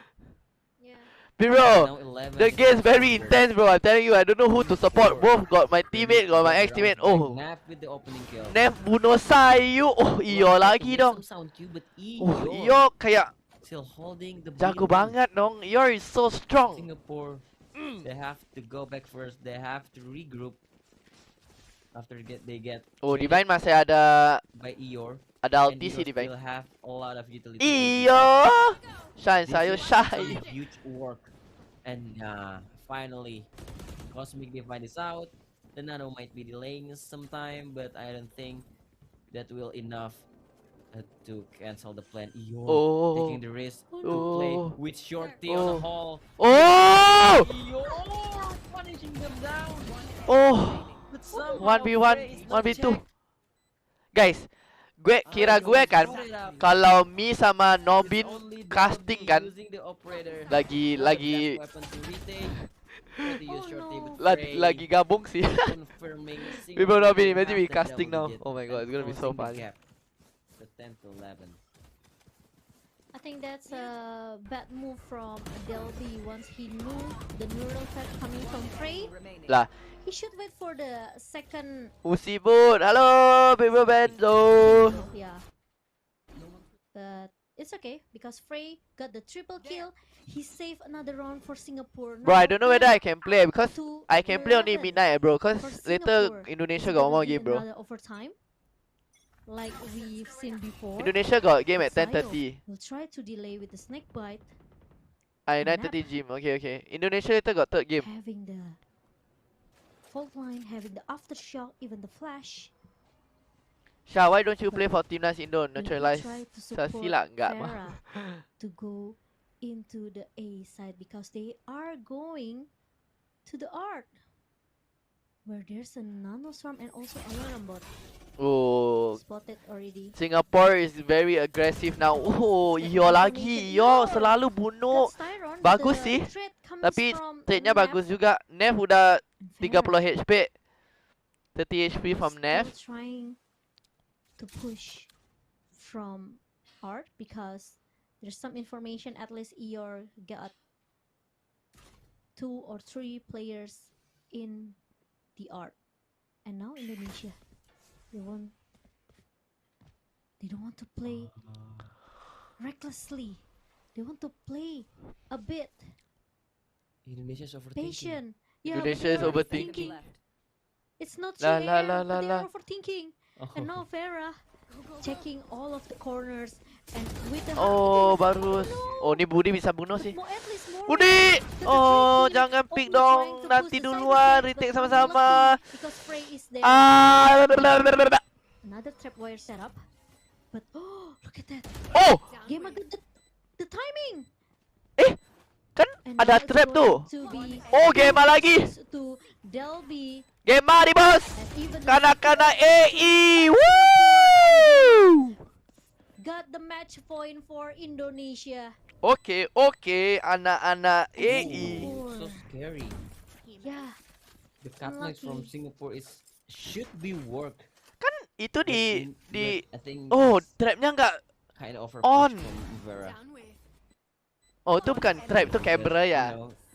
Yeah.
Bro,
Now 11
the game's very
seconds.
intense, bro. I'm telling you, I don't know who to support. Both got my teammate, got my ex-teammate. Oh,
Nap with the opening kill.
Nef bunuh Sayu. Oh, iyo lagi dong.
Some sound cue, but
Oh,
Iyo
iyo kayak
still holding the
jago
lead.
banget dong. Iyo is so strong.
Singapore, they have to go back first. They have to regroup after they get
Oh, di
traded
main masih ada
by Eeyore.
ada
And
ulti sih
Eeyore
di main.
still have a lot of utility.
Iyo. Shine
This
Sayu
is
Sayu.
some huge work. And finally, Cosmic Divine is out. The Nano might be delaying some time, but I don't think that will enough to cancel the plan. Eeyore
Oh.
taking the risk to play
Oh.
with Shorty on the
Oh.
hall.
Oh.
Eeyore punishing them down.
Oh.
But somehow
1v1,
Frey is not
1v2.
checked.
Guys, kira gue kan kalau Mi sama Nobin
Only
casting
Delby
kan
using the operator.
lagi
Not a
lagi
best weapon to retake. Try to use
Oh,
Shorty
no.
with Frey.
lagi gabung sih.
Confirming
People
Singapore
not being
will
imagine
have
we
the
casting
double
now.
digit
Oh my god,
and
it's gonna be so
closing the
funny.
gap to 10 to 11.
I think that's a bad move from Delby once he knew the neural threat coming from Frey.
Lah,
He should wait for the second.
Usibut. Halo, Bebo Benzo.
Yeah. But it's okay because Frey got the triple kill. He saved another round for Singapore.
Bro, I
Now
don't know whether I can play because
to
I can play only
11
midnight, bro. Cause
for
later
Singapore.
Indonesia
It's
got
gonna
one more
be
game, bro.
Another overtime, like we've seen before.
Indonesia got game at
Sayo
10:30.
will try to delay with the snake bite,
I
Nap.
9:30 gym. Okay, okay. Indonesia later got third game.
having the fault line, having the aftershock, even the flash.
Sha, why don't you play for Timnas Indo?
Will he
Neutralize.
try to
Sa
support
sila enggak mah.
Farah to go into the A side because they are going to the art where there's a nano swarm and also alarm bot
Oh,
spotted already.
Singapore is very aggressive now. Oh,
That
iyo lagi.
information,
Iyo
Eeyore.
selalu bunuh.
That's Tyron, but
Bagus
the
sih.
threat comes
Tapi
from
trade-nya
Nap
bagus juga. Nef udah
and
30
Farah.
HP. 30 HP from
Still
Nef.
trying to push from art because there's some information at least Eeyore got 2 or 3 players in the art. And now Indonesia, they don't want to play recklessly. They want to play a bit
Indonesia's overthinking.
patient. Yeah, but
Indonesia
they
is
are
overthinking.
It's not
La,
GM,
la, la,
but
la,
they
la.
are overthinking.
Oh.
And now Farah checking all of the corners and with the
Oh,
heart-
bagus.
no.
Oh, ni Budi bisa bunuh sih.
More, at least more
Budi!
but the
Oh,
Frey team
jangan pick
only trying
dong.
to
Nanti
push the side
duluan.
attack,
Retake
but now
sama-sama.
lucky because Frey is there.
Ah! blablabla.
Another trapwire setup. But oh, look at that.
Oh!
Game got the timing.
Eh, kan
And
ada
now it's
trap
going
tuh.
to be
Oh, Gemma lagi.
to Delby
Game mari, bos.
and even
Kanak-kanak AI. Woo!
got the match point for Indonesia.
Oke, oke. Anak-anak AI.
Ooh, so scary.
Yeah,
The cut noise from
Unlucky.
Singapore is should be work.
Kan itu
But
di
I think
Oh,
it's
trapnya nggak.
kind of
on.
overpush from Vera.
Oh, itu bukan trap, itu camera
But,
ya.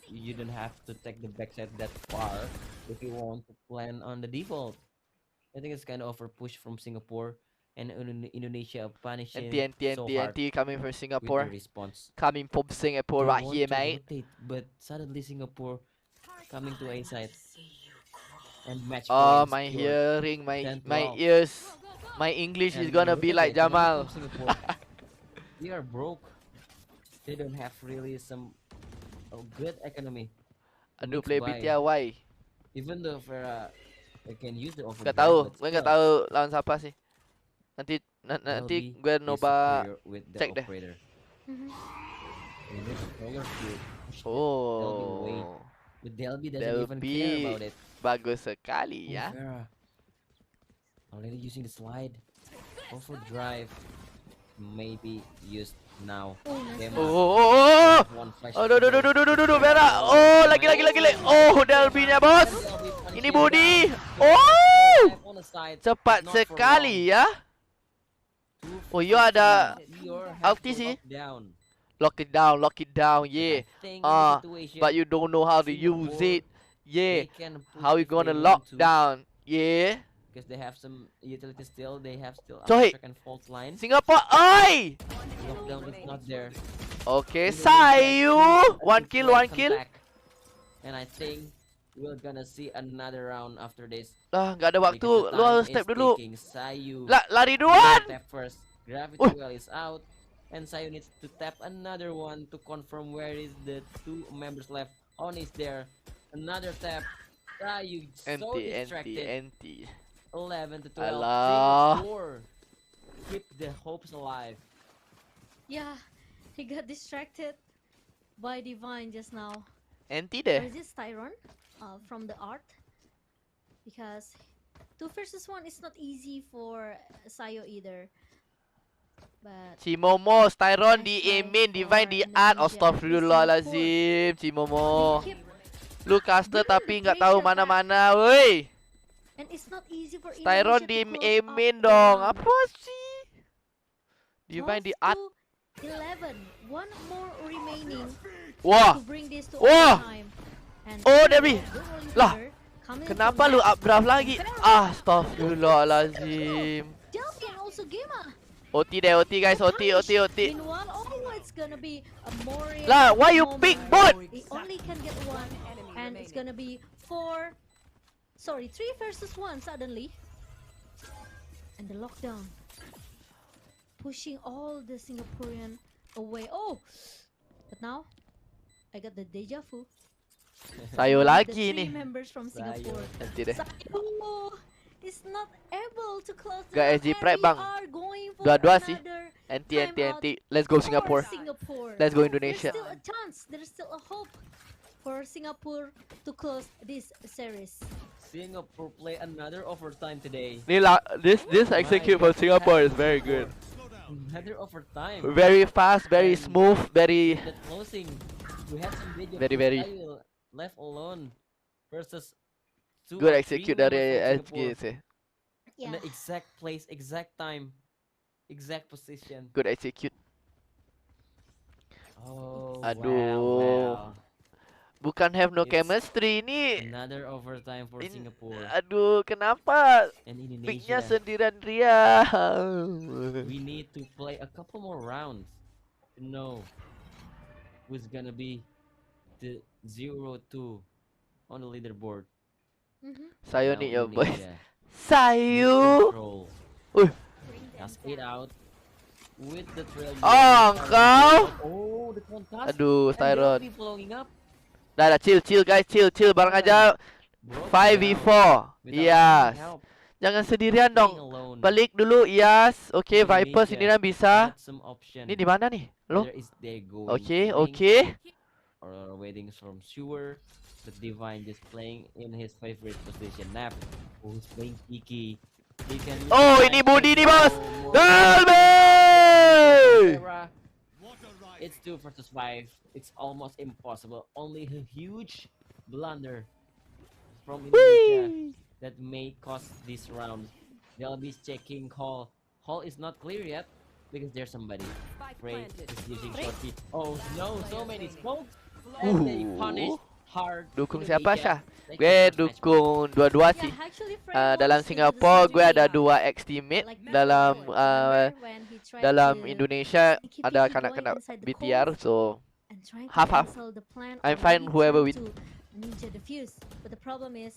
You don't have to take the backside that far if you want to plan on the default. I think it's kind of overpush from Singapore and Indonesia punishing so hard
Coming from
with
Singapore.
the response.
Coming from Singapore
They
right
want
here,
to
mate.
rotate, but suddenly Singapore coming to A side and match
Oh,
points
my
scored.
hearing,
10 to
my
12.
ears, my English is
And
gonna
look
be
at
like
the economy
Jamal.
from Singapore. They are broke. They don't have really some good economy. to
Aduh,
mix
play
by.
BTRY.
Even though Vera they can use the overdrive.
Gak tahu,
but
gue nggak
still,
tahu lawan siapa sih. Nanti nanti
Delby
gue
is
nyoba.
superior with the
cek deh.
operator.
Mhm.
We need stronger to push Delby away.
Oh,
But Delby doesn't even care
Delby
about it.
bagus sekali
Oh,
ya.
Vera already using the slide. Overdrive maybe used now.
Oh, nice.
Game
Oh,
one flash
aduh, aduh,
to
aduh,
go.
aduh, aduh, aduh, Vera. Oh, lagi. Oh, Delby-nya bos.
Delby punishing
Ini
him
Budi.
down.
Oh,
On the side,
cepat
not for
sekali
long.
ya. Oh, iya ada
Your
ulti
have to
sih.
lock down.
Lock it down, yeah.
I think in this situation,
But you don't know how to use
Singapore,
it, yeah.
they can push
How you
if they
gonna
want
lock
to,
down, yeah.
because they have some utility still. They have still
Sorry.
aftershock and fault line.
Singapore, oi!
Lockdown is not there.
Okay,
Indonesia
Sayu.
choose a
One kill,
two-point
one kill.
contact. And I think we're gonna see another round after this.
Nggak ada waktu.
Because the
Lu harus
time
step
is
dulu.
ticking. Sayu
Lari
needs to
duluan.
tap first. Gravity
Wih.
well is out. And Sayu needs to tap another one to confirm where is the two members left. On is there. Another tap. Sayu so distracted.
Anti.
11 to 12.
Alah.
Singapore. Keep the hopes alive.
Yeah, he got distracted by Divine just now.
Anti
Or
deh.
is this Tyron? From the art? Because 2 versus 1 is not easy for Sayo either. But
Cimomo, Styron
Nice
di
try
Emin, Divine di
for
Art.
Indonesia.
Astagfirullahalazim,
we
Cimomo.
keep,
Lu caster
Give him
tapi
the
nggak tahu
pressure, Kak.
mana-mana, woi.
and it's not easy for
Styron
Indonesia
di
to close up
Emin
the
dong.
round.
Apa sih? Divine di
12
Art.
to 11. One more remaining
Wah.
to bring this to
Wah.
overtime. And
Oh,
Theo,
Debbie.
the rolling
Lah,
finger, coming
Kenapa
from
lu
that.
updraft lagi?
Very
Astagfirullahalazim.
Delphi and also Gema.
OT deh, OT guys,
The
OT,
punish.
OT, OT.
Meanwhile, oh, it's gonna be a more.
Lah, why you pick bot?
He only can get one, and it's gonna be 3 versus 1 suddenly. And the lockdown, pushing all the Singaporean away. Oh, but now I got the deja vu.
Sayo
The
lagi
3
nih.
members from
Sayo.
Singapore.
Nanti deh.
Sayo is not able to close the
Gak
round,
SG
and
Pride,
we
Bang.
are going for
Dua-dua sih.
another
Anti.
timeout
Let's go
for
Singapore.
Singapore.
Let's go
There's
Indonesia.
still a chance. There's still a hope for Singapore to close this series.
Singapore play another overtime today.
This execute for Singapore is very good.
Another overtime.
Very fast, very
And
smooth, very.
The closing. We had some video.
Very.
Style left alone versus two
Good
or
execute
three
dari
members
SG
from Singapore.
sih.
In
Yeah.
the exact place, exact time, exact position.
Good execute.
Oh,
Aduh. Bukan have no
It's
chemistry ini.
Another overtime for Singapore
Aduh, kenapa
and
picknya
Indonesia.
sendirian dia?
We need to play a couple more rounds to know who's gonna be the 0-2 on the leaderboard.
Sayo
Now
nih ya boys.
Indonesia
Sayu.
control. Just it out with the trail.
Kau.
Oh, the contact.
Aduh, Styron.
And following up.
Dah, chill guys, chill bareng aja.
Broke
5v4.
down without
Yes.
any help,
Jangan sendirian
being
dong.
alone.
Balik dulu, yes. Oke,
Indonesia
Viper sendirian bisa.
had some option.
Ini di mana nih? Lo?
Whether is they going
Oke,
to
oke.
link or waiting from sewer. But Divine just playing in his favorite position. Nap, who's playing Kiki. He can
Oh, ini Budi nih, bos.
Oh,
Dalbe!
Sarah. It's 2 versus 5. It's almost impossible. Only a huge blunder from Indonesia that may cost this round. They'll be checking Hall. Hall is not clear yet because there's somebody. Frey is using shorty. Oh no, so many smokes. And they punish hard.
Dukung
Indonesia.
siapa, Syah?
They
Gue
can match
dukung dua-dua sih.
Yeah, actually, Frey
Dalam
was into the
Singapura gue
same
ada
area.
2 ex teammate.
Like
Dalam
before, remember when he tried
dalam
to
Indonesia
keep
ada
Kiki
kena
going inside the
BTR,
cove
so
and trying to
half.
cancel the plan
I'm
or
fine
maybe
whoever
trying
win.
to ninja defuse. But the problem is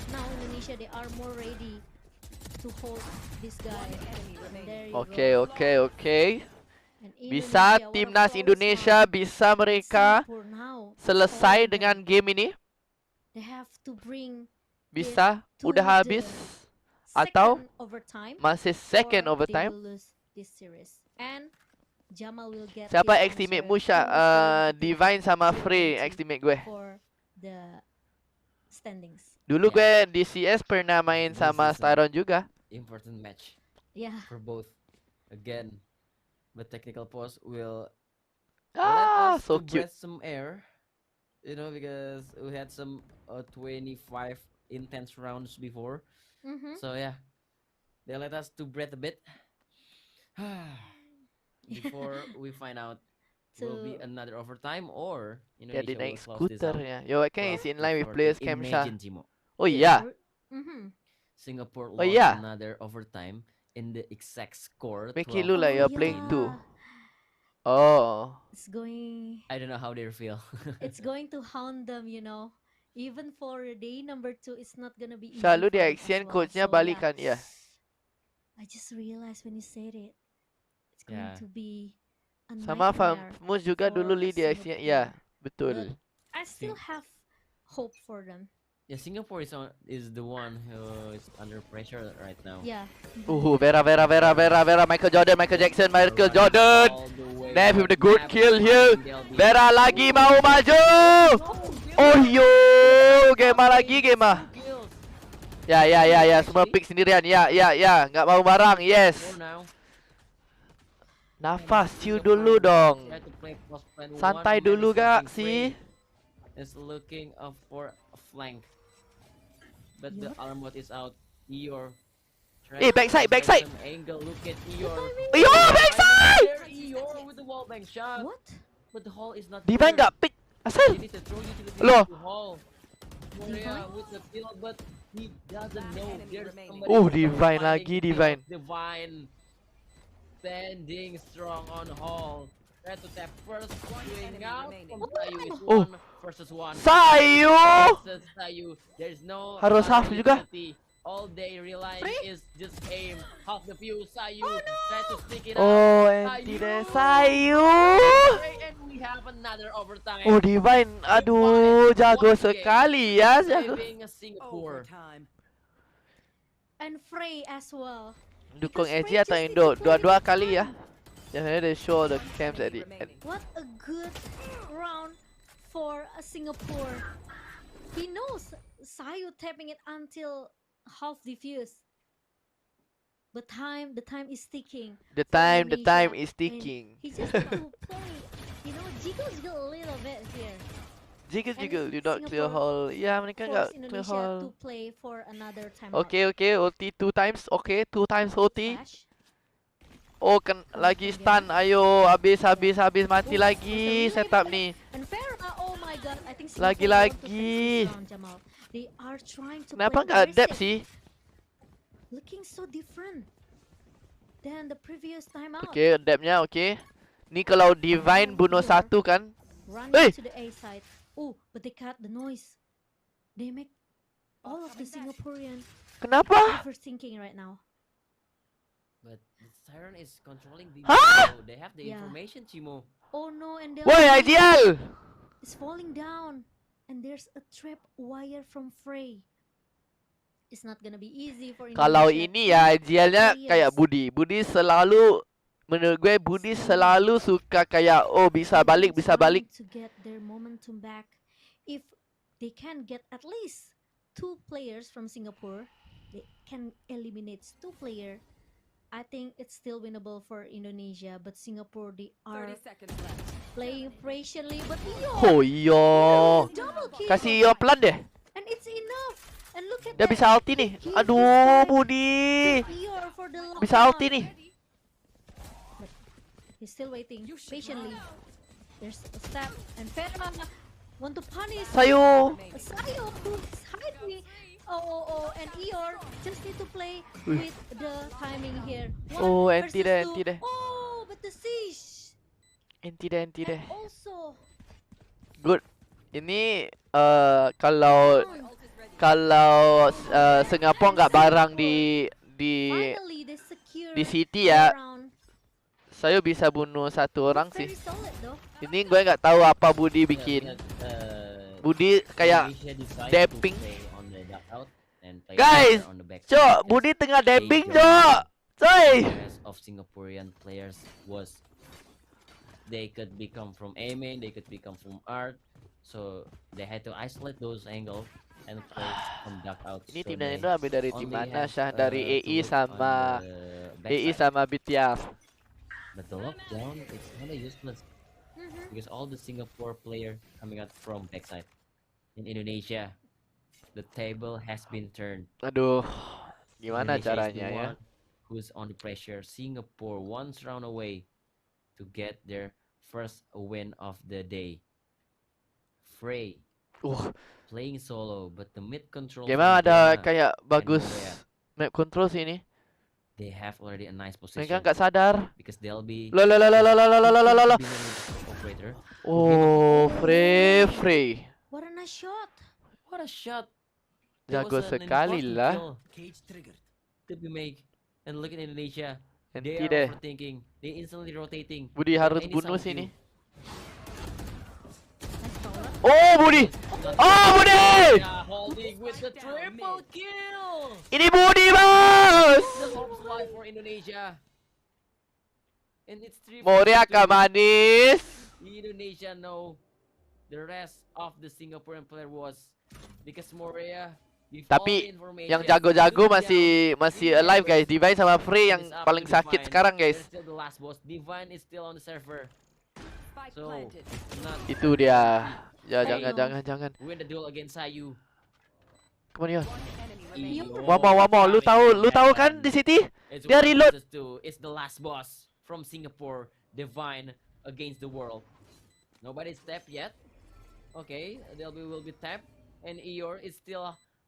now Indonesia they are more ready to hold this guy. And there you go.
Oke.
And
Bisa
Indonesia, what a
timnas
close
Indonesia,
round.
bisa mereka
Singapore now,
selesai
all
dengan
them,
game ini.
they have to bring
Bisa,
to
udah
the
habis atau
second overtime
masih second
or they
overtime.
will lose this series. And Jamal will get
Siapa
his
ex teammate
answer.
Musha?
He was going to
Divine sama
be
Frey,
0-2
ex teammate gue.
for the standings.
Dulu
Yeah.
gue di CS pernah main
This
sama
is a-
Styron juga.
Important match
Yeah.
for both. Again, the technical pause will
Ah,
let us
so
to
cute.
breathe some air. You know, because we had some 25 intense rounds before. So yeah, they let us to breathe a bit before we find out will be
to
another overtime or
Ya di
Indonesia will
naik
close this out.
scooter ya. Yo, I can
12
is in
to
line with
14.
players cam Sha.
Imagine, Timo.
Oh iya.
Singapore
Oh,
lost
yeah.
another overtime in the exact score
Make
12
it look like
to
you're
14.
playing too. Oh.
It's going.
I don't know how they feel.
It's going to hound them, you know. Even for day number 2, it's not gonna be easy
Selalu
for
dia
them as
action
well.
coachnya
So,
balik
yeah.
kan ya.
I just realized when you said it, it's going
Yeah.
to be a
Sama
nightmare
Famus juga dulu
for
Lee dia action. Ya, betul.
But I still have hope for them.
Yeah, Singapore is the one who is under pressure right now.
Yeah.
Vera, Michael Jackson, Michael Jordan.
All the way
Nev with the good
map
kill here.
they'll be-
Vera lagi mau maju. Oh yo, Gema lagi Gema.
Kills.
Ya, semua pick sendirian. Ya, nggak mau barang. Yes.
For now,
Nafas ciu dulu dong.
try to play post plan
Santai
1
dulu
minute
gak
setting
sih?
frame is looking for a flank, but the armor is out. Eeyore trying to
backside.
find some angle. Look at Eeyore.
Yo, backside.
There, Eeyore with the wallbang shot,
What?
but the hall is not
Divine
clear.
nggak pick.
They
Asal.
need to throw utility
Loh.
to hall. Moria with the kill, but he doesn't know there's somebody
Divine
finding
lagi,
kill.
Divine.
Divine standing strong on hall. Try to tap first, swing out from Sayu is
Oh.
1 versus 1.
Sayu.
Versus Sayu. There's no
Harus half juga.
utility. All they rely is just aim. Half the view, Sayu. Try to stick it
Oh,
out.
anti deh Sayu.
And we have another overtime.
Oh, Divine. Aduh, jago sekali ya. Jago.
Saving Singapore.
And Frey as well.
Dukung
Because
Eji
Frey
atau
just need
Indo?
to play
Dua-dua
with
kali ya.
time.
Jangan they show the cams at the end.
What a good round for Singapore. He knows Sayu tapping it until half diffuse. But the time is ticking.
The
for
time
Indonesia,
is
and
ticking.
He just need to play, jiggle a little bit here.
Jiggle, you don't clear
Singapore
hall. Ya, mereka nggak
Force
clear
Indonesia
hall.
to play for another timeout.
Okay, ulti 2 times. Okay, 2 times ulti.
Flash.
Oh, lagi stun. Ayo, habis mati
Ooh,
lagi
there's a
setup
replay.
nih.
And Farah, oh my god, I think
Lagi-lagi.
Singapore want to finish this round, Jamal. They are trying to
Kenapa
play
nggak adapt
aggressive,
sih?
looking so different than the previous timeout.
Okay, adaptnya okay. Ni kalau Divine bunuh
Here.
satu kan.
Running to the A side. Oh, but they cut the noise. They make all of the Singaporean
Kenapa?
overthinking right now.
But the Siren is controlling the
Huh?
so they have the
Yeah.
information, Chimo.
Oh no, and
Woi, Ajial.
is falling down, and there's a trap wire from Frey. It's not gonna be easy for
Kalau
Indonesia.
ini ya Ajialnya
players.
kayak Budi. Menurut gue Budi selalu suka kayak bisa balik.
Trying to get their momentum back. If they can get at least 2 players from Singapore, they can eliminate 2 players. I think it's still winnable for Indonesia, but Singapore they are playing patiently. But
Oh iya.
double kill,
Kasih yo pelan deh.
and it's enough. And look at
Dia
that.
bisa ulti nih.
Give
Aduh,
respect
Budi.
to Eeyore for the
Bisa
lockdown.
ulti nih.
But he's still waiting patiently. There's a step, and Farah want to punish
Sayu.
Sayo who's hiding. Oh, and Eeyore just need to play with the timing here.
Oh,
One
anti
versus
deh,
two.
anti deh.
Oh, but the siege.
Anti deh.
And also,
Good. Ini kalau Singapura nggak barang di
finally they secure
di City ya,
the round.
saya bisa bunuh satu orang sih.
Very solid though.
Ini gue nggak tahu apa Budi bikin. Budi kayak
Indonesia decide
dapping.
to play on the dugout and play
Guys,
on the back
Cok,
side
Budi
because
tengah dabbing,
they
Cok. Coy.
the rest of Singaporean players was they could become from A main, they could become from art, so they had to isolate those angles and play from dugout.
Ini
So
tim
they
Indo ambil dari tim
only
mana,
have,
Syah? Dari
to
EI
look
sama
on the
EI
backside.
sama BTR.
But the lockdown is kind of useless because all the Singapore player coming out from backside. In Indonesia, the table has been turned.
Aduh, gimana
Indonesia is the
caranya ya?
one who's on the pressure. Singapore 1 round away to get their first win of the day. Frey playing solo, but the mid control
Game
from
ada
Gemma
kayak bagus
Morea.
map control sih ini.
They have already a nice
Mereka
position
nggak sadar.
because they'll be
Lah lah lah lah lah lah lah lah lah lah lah.
operator.
Oh, Frey.
What a nice shot.
What a shot! That
Jago
was an
sekali
important
lah.
kill to be made. And look at Indonesia.
Nanti
They are
deh.
overthinking. They instantly rotating.
Budi
for
harus
any
bunuh
sound
sini.
cue.
Nice prowler.
Oh, Budi. Oh, Budi.
Yeah, holding with the triple kill.
Ini Budi, Bos.
The hope fly for Indonesia. And it's 3
Morea kah manis.
Indonesia know the rest of the Singaporean player was because Morea.
Tapi yang jago-jago masih alive guys. Divine sama Frey yang paling sakit sekarang guys.
Still the last boss. Divine is still on the server. So not
Itu dia. Ya
Hey,
jangan.
win the duel against Ayu.
Kemana ya?
Iyo.
Wamo. Lu tahu kan di City?
It's
Dia
1
reload.
versus 2. It's the last boss from Singapore. Divine against the world. Nobody's tapped yet. Okay, will be tapped, and Eeyore is still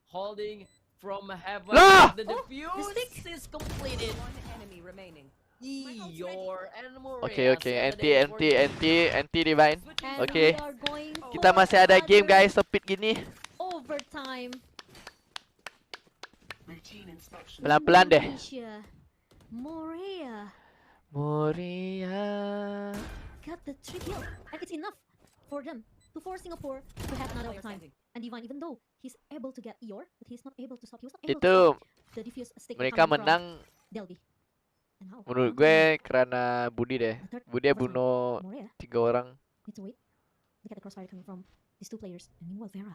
holding from heaven.
Lah!
The defuse is completed.
One enemy remaining.
Eeyore and Morea.
Oke. Anti Divine.
And
Okay.
we are going
Kita
for
masih ada game
another
guys, speed gini.
Overtime.
Pelan-pelan deh.
Indonesia.
Morea.
Got the 3 kill. And it's enough for them to force Singapore to have another
Player
time.
standing.
And Divine, even though he's able to get Eeyore, but he's not able to stop. He was not able to
Itu
stop the defuse stick
mereka
coming from
menang
Delby. And now,
menurut gue karena Budi deh.
the third
Budi
overtime.
bunuh
Morea
3 orang.
need to wait. Look at the crossfire coming from these 2 players. And meanwhile, Vera.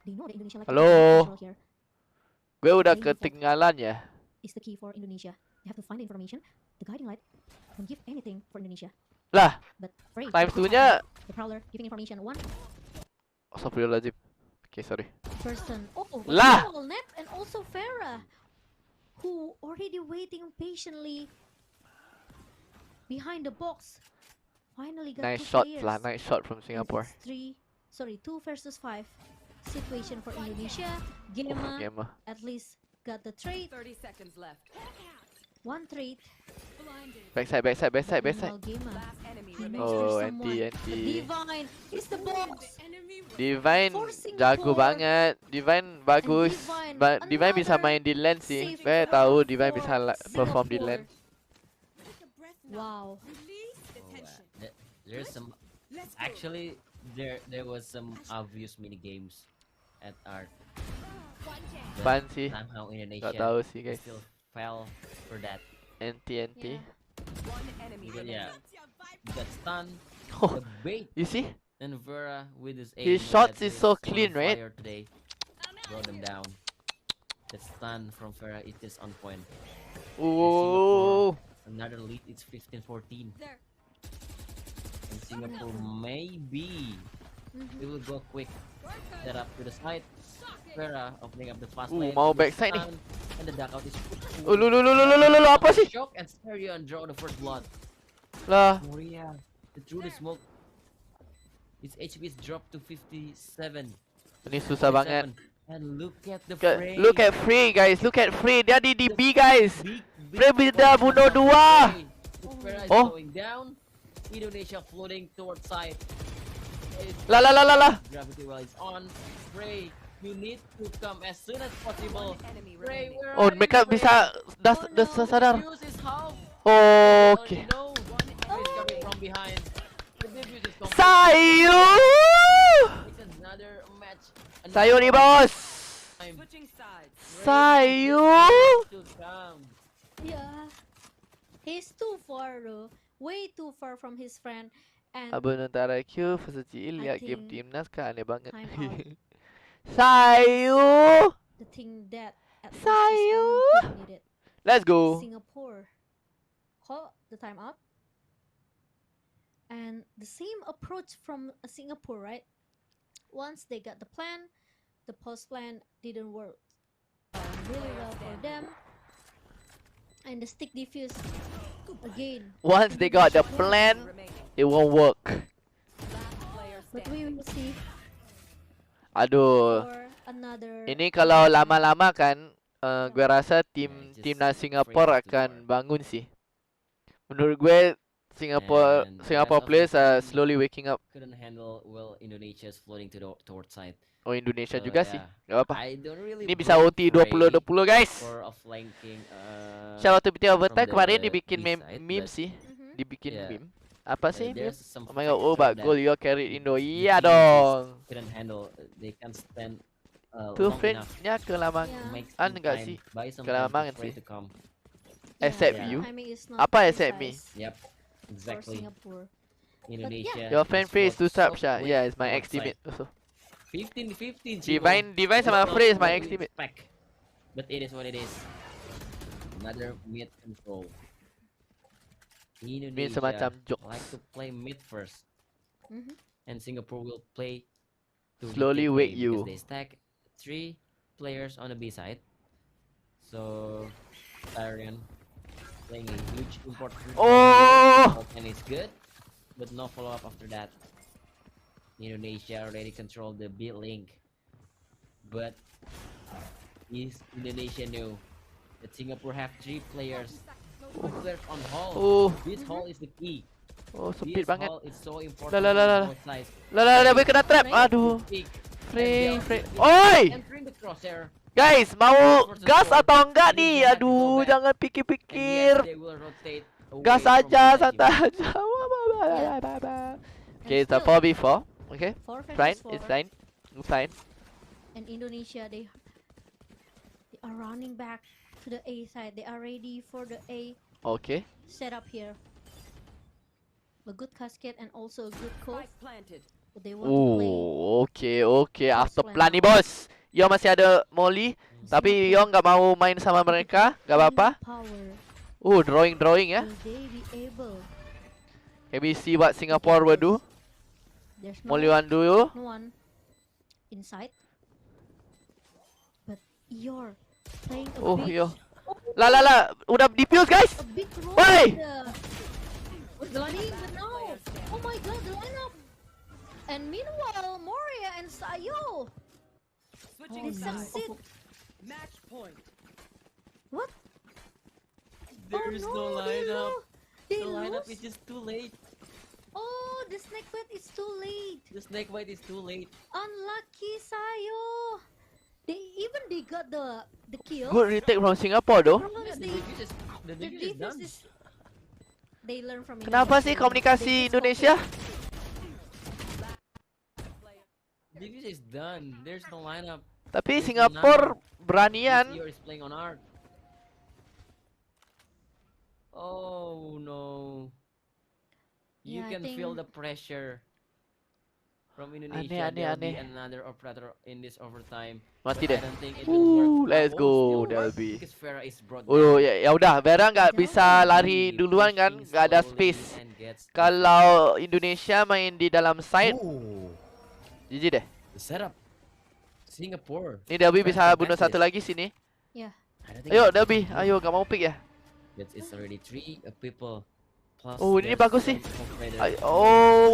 They know that Indonesia like
Halo.
control here
Gue udah
Playing defense.
ketinggalan ya.
is the key for Indonesia. They have to find the information. The guiding light can give anything for Indonesia.
Lah,
But Frey,
times 2-nya.
the prowler giving information. One
Astagfirullahaladzim. Oke, sorry.
person. Oh,
Lah!
wow, Nep and also Farah, who already waiting patiently behind the box. Finally got
Nice
2
shot
players.
lah, nice shot from
And
Singapore.
it's 2 versus 5 situation for Indonesia. Gemma
Game mah.
at least got the trade.
30 seconds left.
1 trade.
Backside.
Meanwhile, Gemma.
Last enemy
He
remaining.
knows
Oh,
there's someone. But
anti.
Divine is the box.
Divine
For
jago
Singapore.
banget. Divine bagus.
Divine,
Divine bisa
another
main di lane sih.
saving
Gue
throw
tahu Divine
for
bisa perform di
Singapore.
lane.
Wow.
There's some. Actually, there was some obvious mini games at art. But
Ban sih.
somehow
Gak
Indonesia
tahu sih guys.
still fell for that.
Anti.
Yeah.
One enemy
Yeah.
remaining.
Got stunned.
Oh,
The bait
you see?
and Vera with his aim.
His
with
shots
that
is so
hit
clean,
on
right?
fire Today. Brought them down. The stun from Vera it is on point.
Ooh.
Another lead, it's 15-14. And Singapore maybe it will go quick. Set up to the side. Vera opening up the fast lane.
Mau
with
backside nih.
stun, and the duck out is
Lu, apa sih?
shock and stereo and draw the first blood.
Lah,
Morea through the smoke. Its HP is dropped to 57.
ini susah banget.
57. And look at the frame.
Look at Free guys, look at Free. Dia di DB guys.
Big
Free bisa bunuh 2.
Vera is
Oh.
going down. Indonesia floating towards side.
Lah.
Gravity well is on. Frey, you need to come as soon as possible.
One enemy
Frey,
remaining.
where
Oh,
are you,
mereka
Frey?
bisa dah
Oh no,
sadar.
the defuse is half.
Oke.
No, one enemy is coming from behind. The defuse is complete.
Sayu.
It's another match.
Sayu nih bos.
Time.
Switching sides.
Sayu.
To come.
Yeah. He's too far though. Way too far from his friend. And
Abang antara Q versus Cil
I
lihat game
think
timnas kan aneh banget.
time out.
Sayu.
the thing that at least
Sayu.
this one team needed.
Let's go.
Singapore call the timeout. And the same approach from Singapore, right? Once they got the plan, the post plan didn't work really well for them. And the stick defuse again.
Once they got the
One
plan,
enemy remaining.
It won't work.
Last player
But we
standing.
will see
Aduh.
for another.
Ini kalau lama-lama kan, gue rasa
just
timnas
afraid
Singapura
to
akan
war.
bangun sih. Menurut gue Singapore
And the
Singapore
rest of the
players are
team
slowly waking up.
couldn't handle well Indonesia's floating to the toward side.
Oh, Indonesia
So
juga sih.
yeah,
Gak apa-apa.
I don't really
Ini bisa
blame
OT 20-20 guys.
for a flanking
Shout out to BT
from
Overtime kemarin
the
dibikin
B side,
meme
but
sih.
Mhm.
Dibikin
yeah,
meme. Apa sih meme?
there's some
Oh my god, oh
factor
bak
that
goal you carried Indo.
the
Iya
team
dong.
just couldn't handle. They can't stand
Tuh
long enough
frame-nya kelamaan.
to
Yeah.
make
Enggak
time,
sih.
buy some time
Kelamaan
for
sih.
it to come.
Except
Yeah.
you.
Timing is not
Apa except me?
precise
Yep,
for
exactly.
Singapore.
Indonesia.
Your fan
is
face to
so
sub shot.
quick
Yeah, it's my
toward
ex teammate
side.
also.
15-15.
Divine sama Frey is my ex teammate.
But it is what it is. Another mid control. Indonesia
semacam jokes.
like to play mid first,
Mhm.
and Singapore will play to
Slowly
retake
wake
A because
you.
they stack 3 players on the B side. So Tyrion playing a huge important role
Oh!
here, and it's good, but no follow up after that. Indonesia already controlled the B link, but Indonesia knew that Singapore have 3 players. 2 players on hall.
Oh,
This hall is the key.
oh
This
sempit banget.
hall is so important
Lah, lah, lah,
on
lah.
both sides.
Lah, boleh kena trap. Aduh.
Pick.
Frey,
And
Frey.
they'll be
Oi!
entering the crosshair.
Guys, mau
Versus
gas
four.
atau enggak
Ini
nih?
dia have to go
Aduh,
back.
jangan
And yes,
pikir-pikir.
they will rotate away
Gas
from
aja,
the
santai
team.
aja. Okay,
And
it's a
still,
4v4. Okay,
4
fine,
versus 4.
it's fine. It's fine.
And Indonesia, they are running back to the A side. They are ready for the A
Okay.
setup here. A good casket and also a good cove.
Spike planted.
But they want to play.
Oh, okay. After
plan
plan nih,
now.
bos. Yo masih ada Molly, tapi Yo nggak mau main sama mereka, nggak apa-apa.
Power.
Drawing ya.
Will they be able?
Can we see what Singapore will do?
There's
Molly want do you?
no one inside. But you're playing a
Oh,
big,
yo. Lah, udah defuse guys.
a big role.
Why?
With the running, but no. Oh my god, the lineup. And meanwhile, Moria and Sayo.
Switching
They
sides.
succeed.
Match point.
What?
There
Oh
is
no,
no
they
lineup.
lo- They
The lineup
lose?
is just too late.
Oh, the snake bite is too late.
The snake bite is too late.
Unlucky Sayo. They got the kill.
Good retake from Singapore though.
Problem is
The
they,
defuse is
the
done.
defense is they learn from
Kenapa
Indonesia.
sih
They
komunikasi
just
Indonesia?
Defuse is done. There's no lineup.
Tapi
There's
Singapore
none.
beranian.
This year is playing on art. Oh no. You
Yeah, I
can feel
think-
the pressure from Indonesia.
Aneh.
There'll be another operator in this overtime.
Mati
But I
deh.
don't think it will work.
Let's
Oh,
go,
still
there'll
work
be.
because Farah is brought
Oh
down.
ya udah, Vera nggak
Jangan.
bisa lari
He
duluan kan,
pushing
nggak ada
slowly
space.
and gets the
Kalau Indonesia main di dalam side,
Oh,
GG deh.
the setup. Singapore.
Ini Delby
Fresh
bisa
from
bunuh satu
Texas.
lagi sini.
Yeah.
I don't think
Ayo
it's
Delby,
easy.
ayo nggak mau pick ya?
It's already 3 people. Plus
Oh, ini
there's
bagus sih.
some operator.
Oh,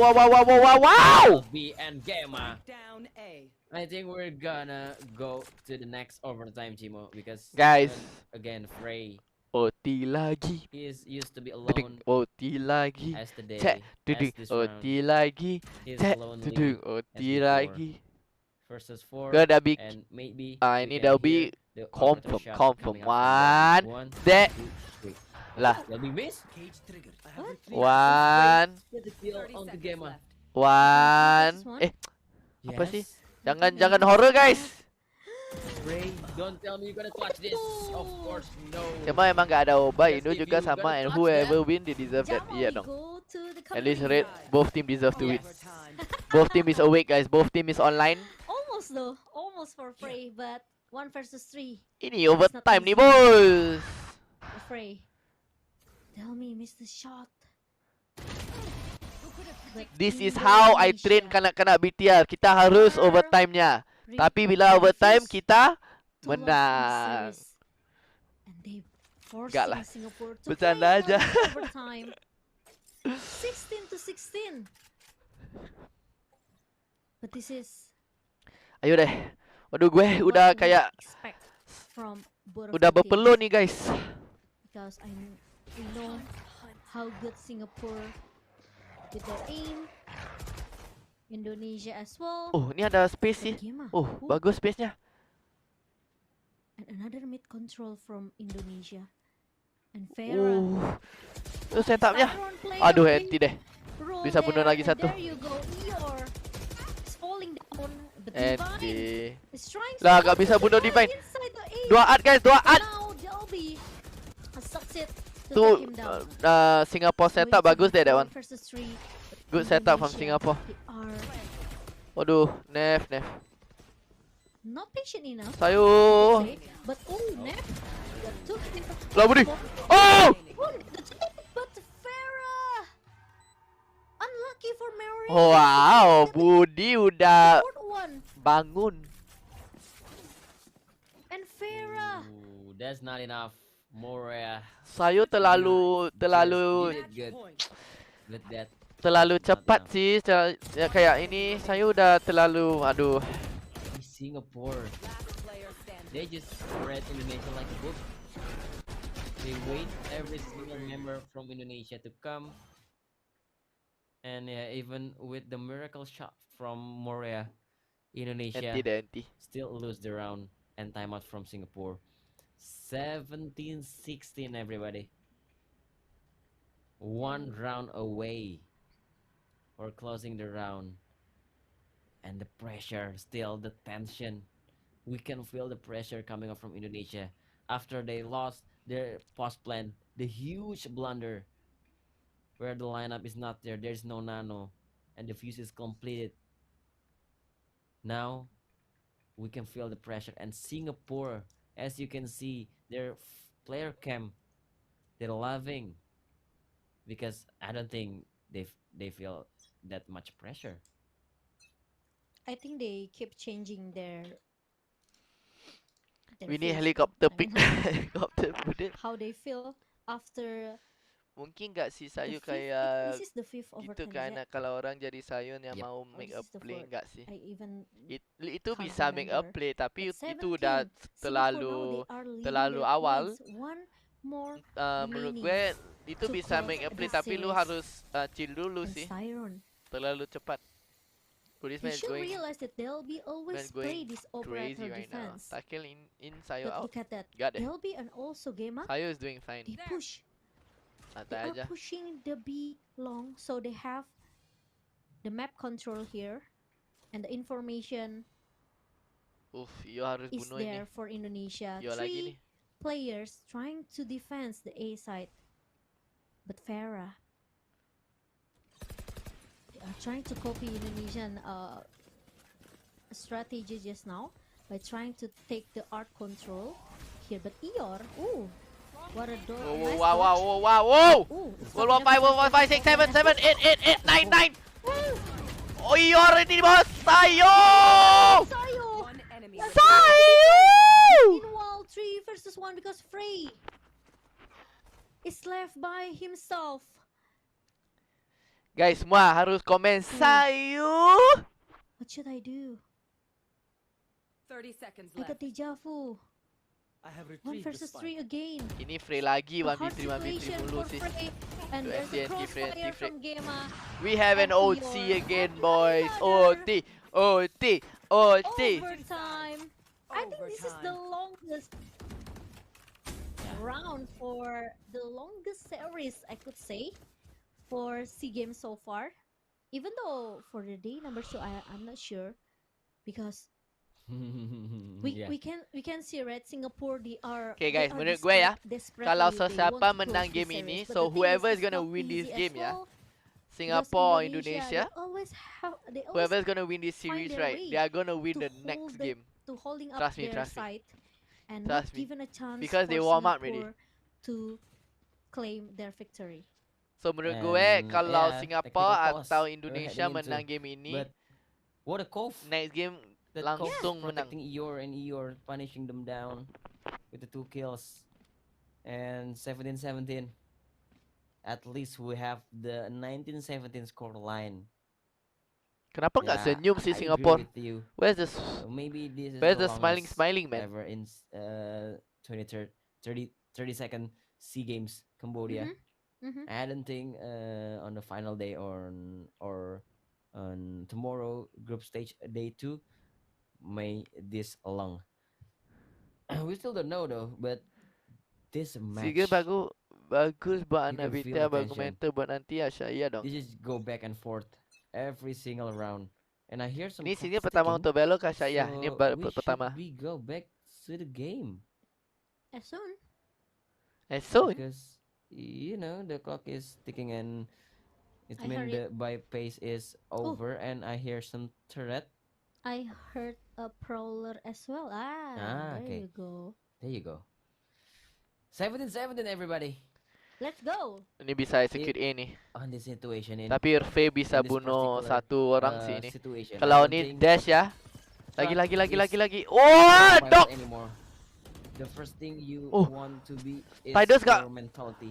wow.
B and Gamma.
Down A.
I think we're gonna go to the next overtime, Chimo, because
Guys.
again, Frey
OT lagi.
he is used to be
Dudung,
alone
OT lagi.
as today.
Cek,
as
dudung,
this round.
OT lagi.
He's
Cek,
lonely
dudung,
as
OT
before.
lagi.
Versus 4
Gue udah big.
and maybe
Ini
we can
Delby
hear the
confirm,
operator shot
confirm.
coming up from
One,
Delby.
dek.
2, 3.
Lah.
Delby miss.
One,
Get the kill
30
on the
seconds
Gamma.
left.
one.
One.
Apa sih?
Yes.
Jangan horror guys.
Frey, don't tell me you're gonna clutch this. Of course, no.
Cuma emang nggak ada obat.
Yes,
Indo
if
juga
you
sama.
gonna
And
clutch
whoever
that.
win, they deserve that.
Jamal,
Iya
we
dong.
go to the
At least
community
red.
side.
Both team deserve to win.
Overtime.
Both team is awake guys. Both team is online.
Almost though, almost for Frey, but 1 versus 3.
Ini overtime nih
easy.
bos.
For Frey. Tell me, Mr. Shot. But
This is how I train
Indonesia
kanak-kanak BTR. Kita harus overtime-nya.
really
Tapi bila overtime
refuse
kita
to lost in
menang.
series. And they
Enggak lah.
forcing Singapore to
Bercanda
play
aja.
another overtime. 16 16-16. But this is
Ayo deh. Waduh, gue
what
udah
we
kayak
expect from both of
udah
the teams.
berpeluh nih guys.
Because we know how good Singapore with their aim. Indonesia as well.
Oh, ini ada space sih.
But Gema,
Oh, bagus space-nya.
and another mid control from Indonesia. And Farah.
Itu setupnya.
Siren play
Aduh,
a
anti
big
deh.
role
Bisa bunuh
there,
lagi
and
satu.
There you go, Eeyore is falling down. But Divine
Anti.
is trying
Lah,
to
gak bisa bunuh Divine.
inside the aim.
Dua art guys, dua art.
Now Delby succeed to
Tuh
take him down.
Singapore setup
Going to
bagus
be
deh that
4
one.
versus 3,
Good setup from
Indonesia,
Singapore.
they are
Waduh, Nef.
not patient enough.
Sayu.
I would say, but Nef got two kills.
Lah, Budi. Oh!
But Farah unlucky for Mary.
Wow, Budi udah
Fourth one.
bangun.
And Farah.
Ooh, that's not enough. More
Sayu terlalu
did it
Match
good
point.
with that.
terlalu cepat
enough.
sih. Ya, kayak ini Sayu udah terlalu aduh.
Singapore,
Last player standing.
they just read Indonesia like a book. They wait every single member from Indonesia to come. And yeah, even with the miracle shot from Morea, Indonesia
Anti deh, anti.
still lose the round and timeout from Singapore. 17-16 everybody. One round away for closing the round. And the pressure, still the tension. We can feel the pressure coming up from Indonesia after they lost their post plan, the huge blunder where the lineup is not there, there's no nano, and the fuse is completed. Now we can feel the pressure, and Singapore, as you can see, their player cam, they're loving because I don't think they feel that much pressure.
I think they keep changing their
We need
face,
helicopter
I
pick.
mean,
Helicopter Budi.
how they feel after
Mungkin gak sih Sayu
the fifth.
kayak
This is the fifth
gitu
overtime.
karena kalau orang jadi Sayun yang
Yep.
mau
Or
make
this
a
is the
play
fourth.
enggak sih?
I even
Itu
can't
bisa make a
remember.
play tapi
But
itu udah
17. Singapore now
terlalu
they are leading
terlalu
their
awal.
points. One more
Menurut
remaining
gue itu
to
bisa
close
make a play
the
tapi lu
series.
harus chill dulu
and
sih.
Siren.
Terlalu cepat.
You
Burisman is
should
going
realize that they'll be always
going
play this
crazy
operator
right now.
defense.
Tackle in Sayu
But
out.
look at that.
Got it.
They'll be and also Gema.
Sayu is doing fine.
They push. They
Santai
are
aja.
pushing the B long, so they have the map control here, and the information
Yo harus
is
bunuh
there
ini.
for Indonesia.
Yo lagi nih.
3 players trying to defend the A side, but Farah, they are trying to copy Indonesian strategy just now by trying to take the art control here. But Eeyore, ooh, what a door!
Wow,
nice
wow, wow,
dodge.
wow, wow, wow!
Ooh, it's
World War
stopping
5, World War 5, 6, 7, 7, 8, 8, 8, 9, 9! Oh, iya already bos! Sayo!
Sayo!
One enemy.
Sayo!
Meanwhile, 3 versus 1 because Frey is left by himself.
Guys, semua harus komen Sayo!
What should I do?
30 seconds
I got
left.
deja vu.
I have
1 versus 3 again.
Ini Frey lagi,
A
1v3,
hard
1v3
situation
mulu
for
sih.
Frey. And
Tuh,
there's a
anti-Frey,
crossfire
anti-Frey.
from Gema.
We have an
And
OT
Eeyore.
again,
And
boys.
another
OT, OT, OT.
Overtime. I think this is the longest round for the longest series, I could say, for SEA Games so far. Even though for the day number 2, I'm not sure because
Yeah.
we can see right Singapore they are.
Okay,
they
guys,
are
menurut gue ya,
desperately,
kalau
they want
siapa
to
menang
close
game
this
ini,
series. But
so
the thing
whoever is
it's
gonna
not
win this
easy as
game ya,
well, because
Singapore,
Indonesia,
Indonesia,
they always
whoever's gonna win this
find
series,
their
right,
way
they are gonna win
to
the next
hold the-
game.
to holding up
Trust me,
their
trust me.
side and
Trust
not
me.
given a chance
Because
for
they warm up already.
Singapore to claim their victory.
So menurut
And,
gue, kalau
yeah,
Singapore
technical pause
atau
we're
Indonesia
heading into.
menang game ini,
But what a cove!
next game
That
langsung
Cove
menang.
protecting Eeyore and Eeyore punishing them down with the 2 kills and 17-17. at least we have the 1917 score line.
Kenapa nggak
Yeah,
senyum
I
sih
agree
Singapore?
with you.
Where's the
Maybe this is
Where's
the
the smiling
longest
man?
ever in 30-second SEA Games Cambodia. I don't think on the final day or on tomorrow group stage day 2 may this long. We still don't know though, but this
Sige
match
bagus buat
you
anak
can feel
beta,
the
bagus
tension.
mental buat nanti ya saya dong.
This just go back and forth every single round. And I hear some
Ini
clock
sini pertama
ticking,
untuk Belo kah saya? Ini
so we
pertama.
should we go back to the game
As soon.
Soon.
because you know the clock is ticking and it
I
means
heard
the buy pace is over and I hear some turret.
I heard a prowler as well. There
Okay.
you go.
There you go. 17-17 everybody.
Let's go.
Ini bisa execute ini.
On this situation in
Tapi Irve bisa
in this
bunuh
particular,
satu orang sih ini.
situation, I
Kalau
don't
ini
think
dash ya.
truck
Lagi.
is
Oh,
required
dok.
anymore. The first thing you
Oh.
want to be is
Tidus
your
nggak?
mentality.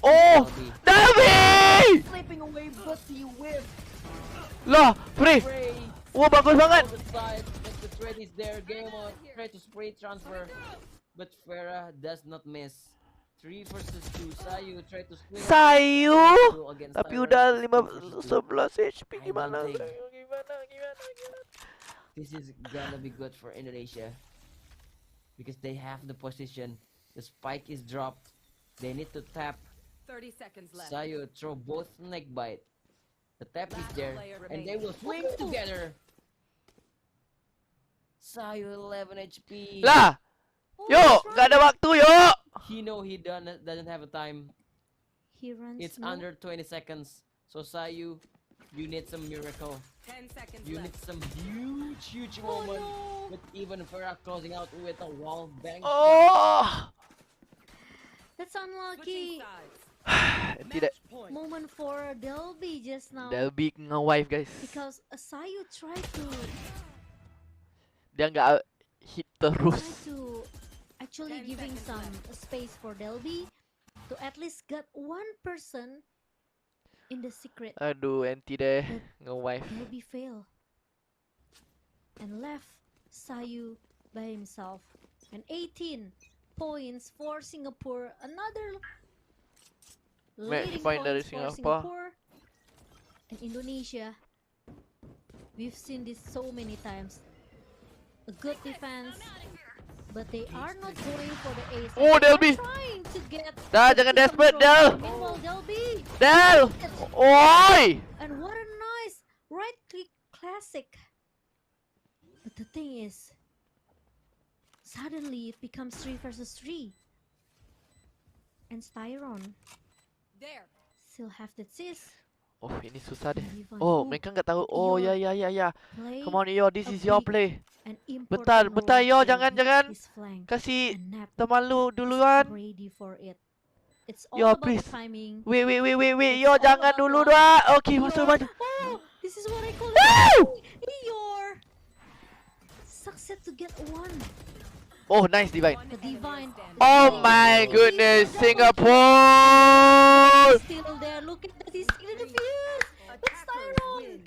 Oh,
Mentality.
Davi!
Slipping away, but he whipped.
Lah, free.
Spray
Wah, bagus banget.
on the side, but the threat is there. Game on, try to spray transfer, but Farah does not miss. 3 versus 2. Sayu try to split.
Sayu.
Against
Tapi
Tyron,
udah
2 versus 2.
11 HP
I
gimana?
don't think
Gimana?
this is gonna be good for Indonesia because they have the position. The spike is dropped. They need to tap.
30 seconds left.
Sayu throw both neck bite. The tap is
Last
there,
player
and they will swing together. Sayu 11 HP.
Lah,
Oh,
yuk,
that's
nggak ada
right.
waktu yuk.
He know he doesn't have a time.
He runs.
It's
no.
under 20 seconds. So Sayu, you need some miracle.
10 seconds
You need
left.
some huge
Oh
moment.
no.
With even Farah closing out with a wall bang.
Oh,
That's
Switching
unlucky.
sides.
tidak.
Moment for Delby just now.
Delby nge-wife guys.
Because Sayu tried to
Dia nggak hit terus.
actually
10
giving
seconds
some space for Delby to at least get one person in the secret.
Aduh, anti deh nge-wife.
Delby failed and left Sayu by himself. And 18 points for Singapore. Another
Match
leading
point dari
points for
Singapore.
And Indonesia. We've seen this so many times. A good defense, but they are not going for the ace.
Oh,
They are
Delby.
trying to get
Dah,
the
jangan
kill
desperate,
control.
Del.
Meanwhile, Delby.
Del, oi.
And what a nice right click classic. But the thing is, suddenly it becomes 3 versus 3. And Styron
There.
still have the sis.
Oh, ini susah deh.
Even
Oh,
who
mereka nggak tahu. Oh, ya.
play
Come on, Yo, this
a
is your
big
play.
an
Bentar,
important
bentar,
role
Yo,
to
jangan.
his flank.
Kasih
And Nap
teman lu
is
duluan.
ready for it. It's all
Yo,
about
please.
the timing.
Wait.
It's
Yo,
all
jangan
about
dulu
luck.
doa. Oke, masuk
Eeyore.
maju.
Oh, this is what I call
Woo!
it. Eeyore succeed to get one.
Oh, nice divine.
One
The
enemy
divine.
standing.
Oh
Oh,
my
Eeyore
goodness,
double
Singapore.
Still there. Look at that. He's in the field. But Styron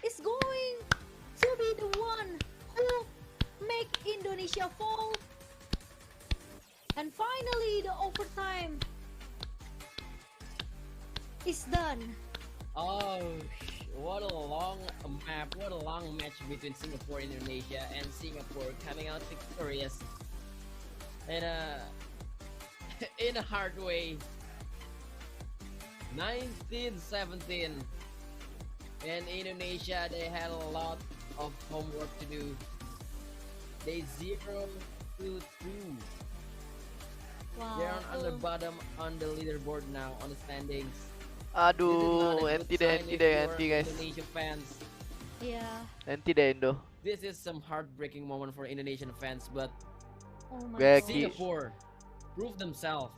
is going to be the one who make Indonesia fall. And finally, the overtime is done.
Oh, what a long map, what a long match between Singapore and Indonesia, and Singapore coming out victorious in a in a hard way. 19-17. And Indonesia, they had a lot of homework to do. They 0-2.
Wow.
They're on the bottom on the leaderboard now on the standings.
Aduh,
This is not a
anti
good
deh,
sign
anti
if
deh,
you're
anti guys.
Indonesia fans.
Yeah.
Anti deh Indo.
This is some heartbreaking moment for Indonesian fans, but
Oh my
Gue
god.
Singapore prove themselves.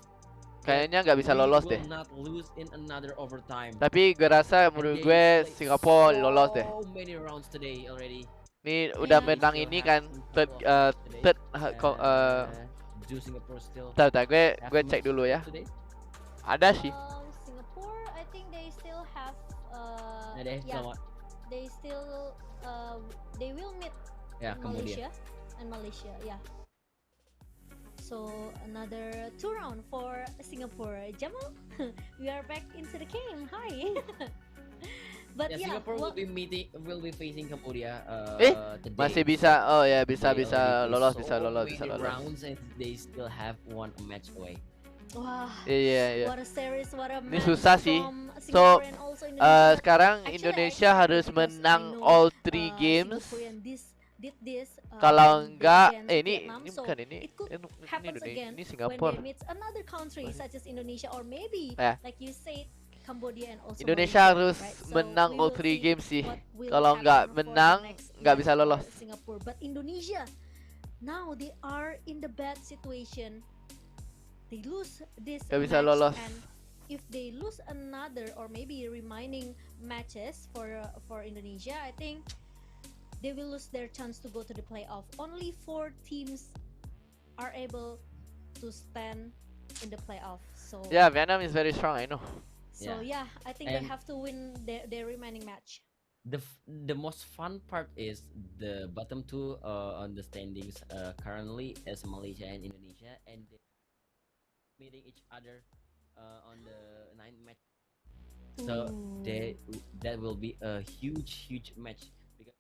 Kayaknya nggak bisa
We
lolos
will
deh.
not lose in another overtime.
Tapi gue rasa
And
menurut
they
gue
played
Singapore lolos deh.
So many rounds today already.
Nih udah
Yeah.
menang
Still
ini
have
kan
some
third
couple of games today.
third
Do Singapore still
Bentar, gue
have
gue
to
cek
lose
dulu ya.
today?
Ada sih.
Singapore have
Nah, they
yeah,
still want,
they still they will meet
yeah, Cambodia.
Malaysia, yeah. So another 2 round for Singapore. Jamal, we are back into the game. Hi. But
Yeah,
yeah,
Singapore will be facing Cambodia today.
Masih bisa. Oh ya, bisa
They already
lolos,
played
bisa
so
lolos,
many
bisa lolos.
rounds and they still have one match away.
wah,
Iya.
what a series, what a
Ini
match
susah sih.
from
So,
Singapore and also Indonesia. But
sekarang
actually, I
Indonesia
expect
harus
because I
menang
know,
all 3 games.
Singaporean did this
Kalau
when they
enggak,
against Vietnam,
ini
so
bukan ini.
it could
Ini
happens again
ini
when
Singapura.
they meet another country such as Indonesia or maybe
Ya.
like you said Cambodia and also
Indonesia
Malaysia,
harus
right? So
menang
we
all
will
3
see
games sih.
what will
Kalau
happen
enggak
for the
menang,
next
enggak
match
bisa
for
lolos.
Singapore, but Indonesia now they are in the bad situation. They lose this
Nggak bisa
match,
lolos.
and if they lose another or maybe remaining matches for Indonesia, I think they will lose their chance to go to the playoff. Only 4 teams are able to stand in the playoff. So
Yeah, Vietnam is very strong, I know.
yeah, I think they
And-
have to win their remaining match.
The most fun part is the bottom two on the standings currently is Malaysia and Indonesia, and they meeting each other on the 9th match. So
Ooh.
that will be a huge match because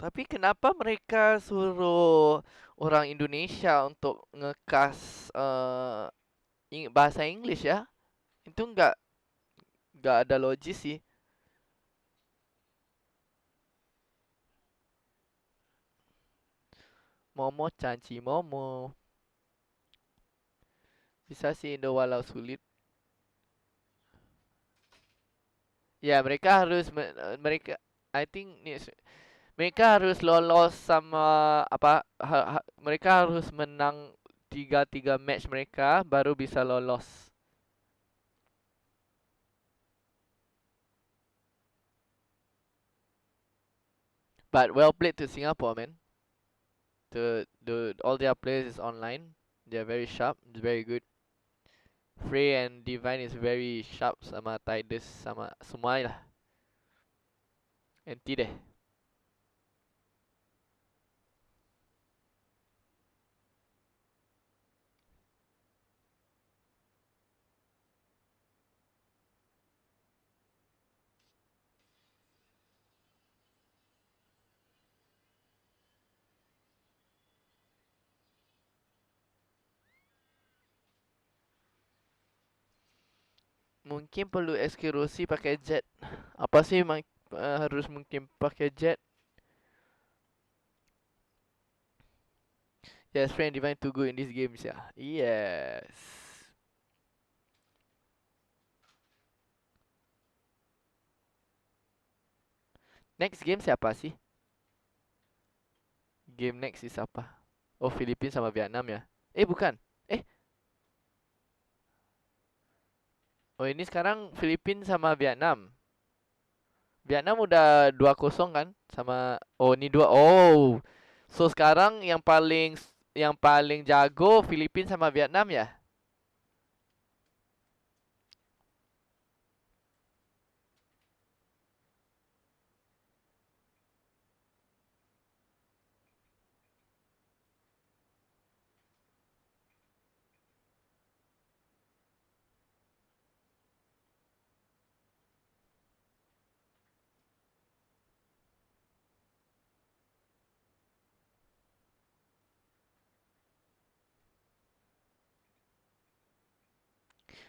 Tapi kenapa mereka suruh orang Indonesia untuk ngekas bahasa English ya? Itu nggak ada logis sih. Momo canci Momo. Bisa sih Indo walau sulit. Ya, mereka I think mereka harus lolos sama apa mereka harus menang 3 match mereka baru bisa lolos. But well played to Singapore, man. All their players is online. They're very sharp, very good. Frey and Divine is very sharp sama Tidus sama semua lah. Anti deh. Mungkin perlu eksekusi pakai jet. Apa sih harus mungkin pakai jet? Yes, friend Divine too good in these games ya. Yes. Next game siapa sih? Game next is apa? Oh, Filipina sama Vietnam ya. Bukan. Oh, ini sekarang Filipina sama Vietnam. Vietnam udah 2-0 kan sama ini 2. Oh. So sekarang yang paling jago Filipina sama Vietnam ya?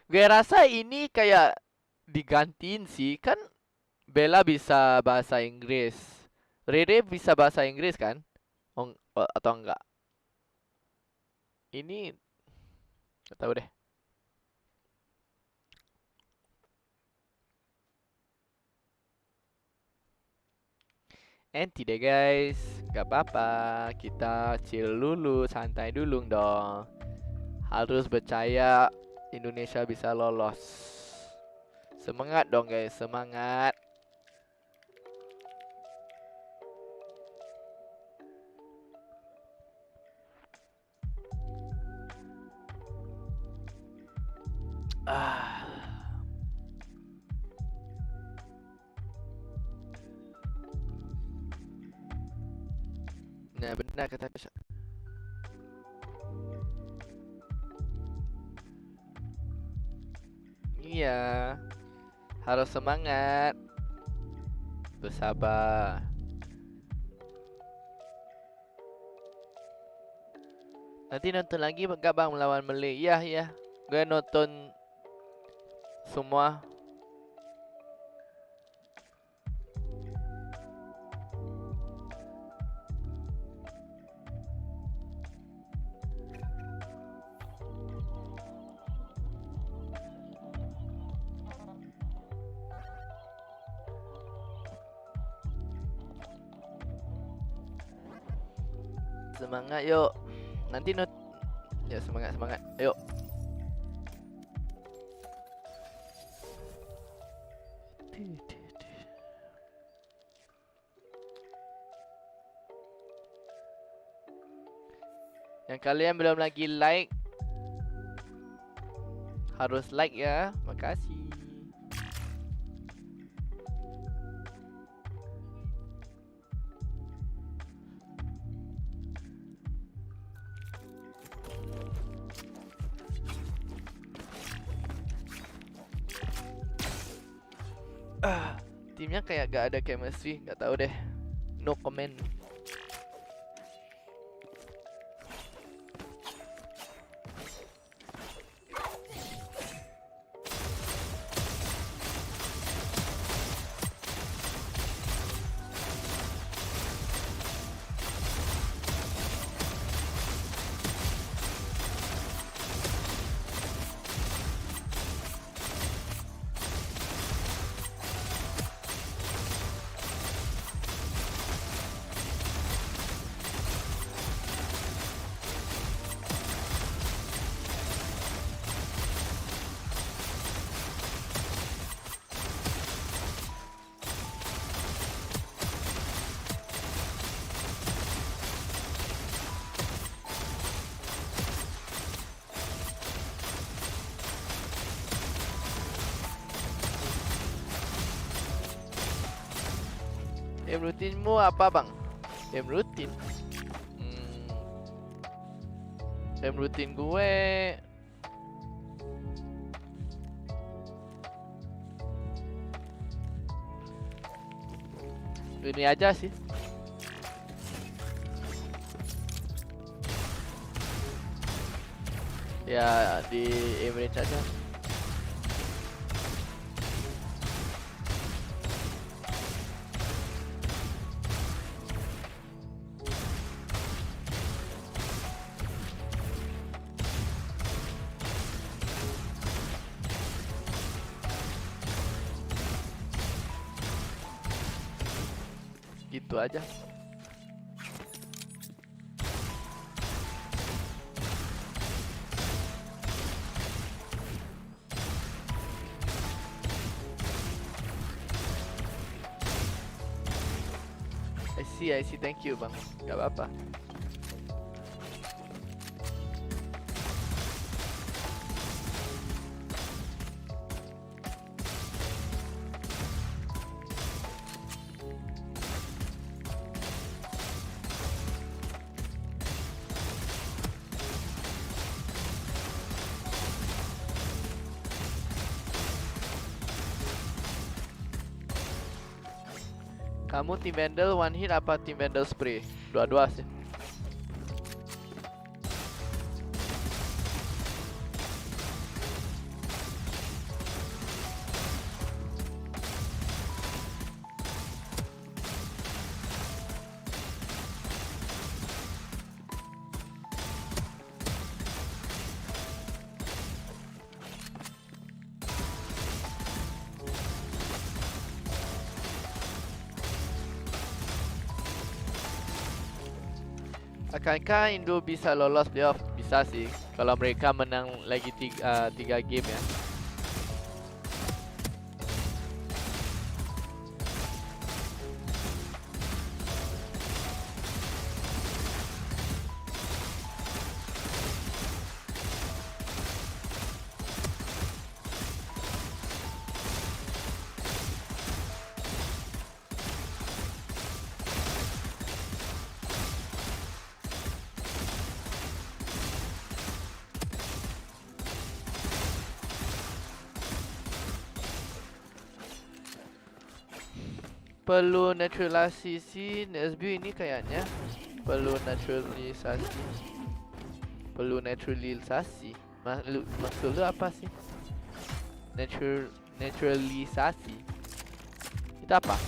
Gue rasa ini kayak digantiin sih. Kan Bella bisa bahasa Inggris. Rere bisa bahasa Inggris kan? Atau enggak? Ini nggak tahu deh. Anti deh guys, gak apa-apa. Kita chill dulu, santai dulu dong. Harus percaya Indonesia bisa lolos. Semangat dong guys, semangat. Ah. Nah, benar kata Syah. Iya, harus semangat, bersabar. Nanti nonton lagi enggak bang melawan Malay? Ya, ya. Gue nonton semua. Semangat yuk. Nanti ya semangat semangat. Yuk. Yang kalian belum lagi like, harus like ya. Makasih. Timnya kayak gak ada chemistry, gak tahu deh. No comment. Rutinmu apa bang? Rutin. Rutin gue ini aja sih. Ya di average aja. Gitu aja. I see, thank you bang. Gak apa-apa. Kamu tim Vandal one hit apa tim Vandal spray? Dua-dua sih. Akankah Indo bisa lolos playoff? Bisa sih, kalau mereka menang lagi 3 game ya. Perlu naturalisasi SB ini kayaknya. Perlu naturalisasi. Perlu naturalisasi. Maksud lu apa sih? Naturalisasi. Itu apa?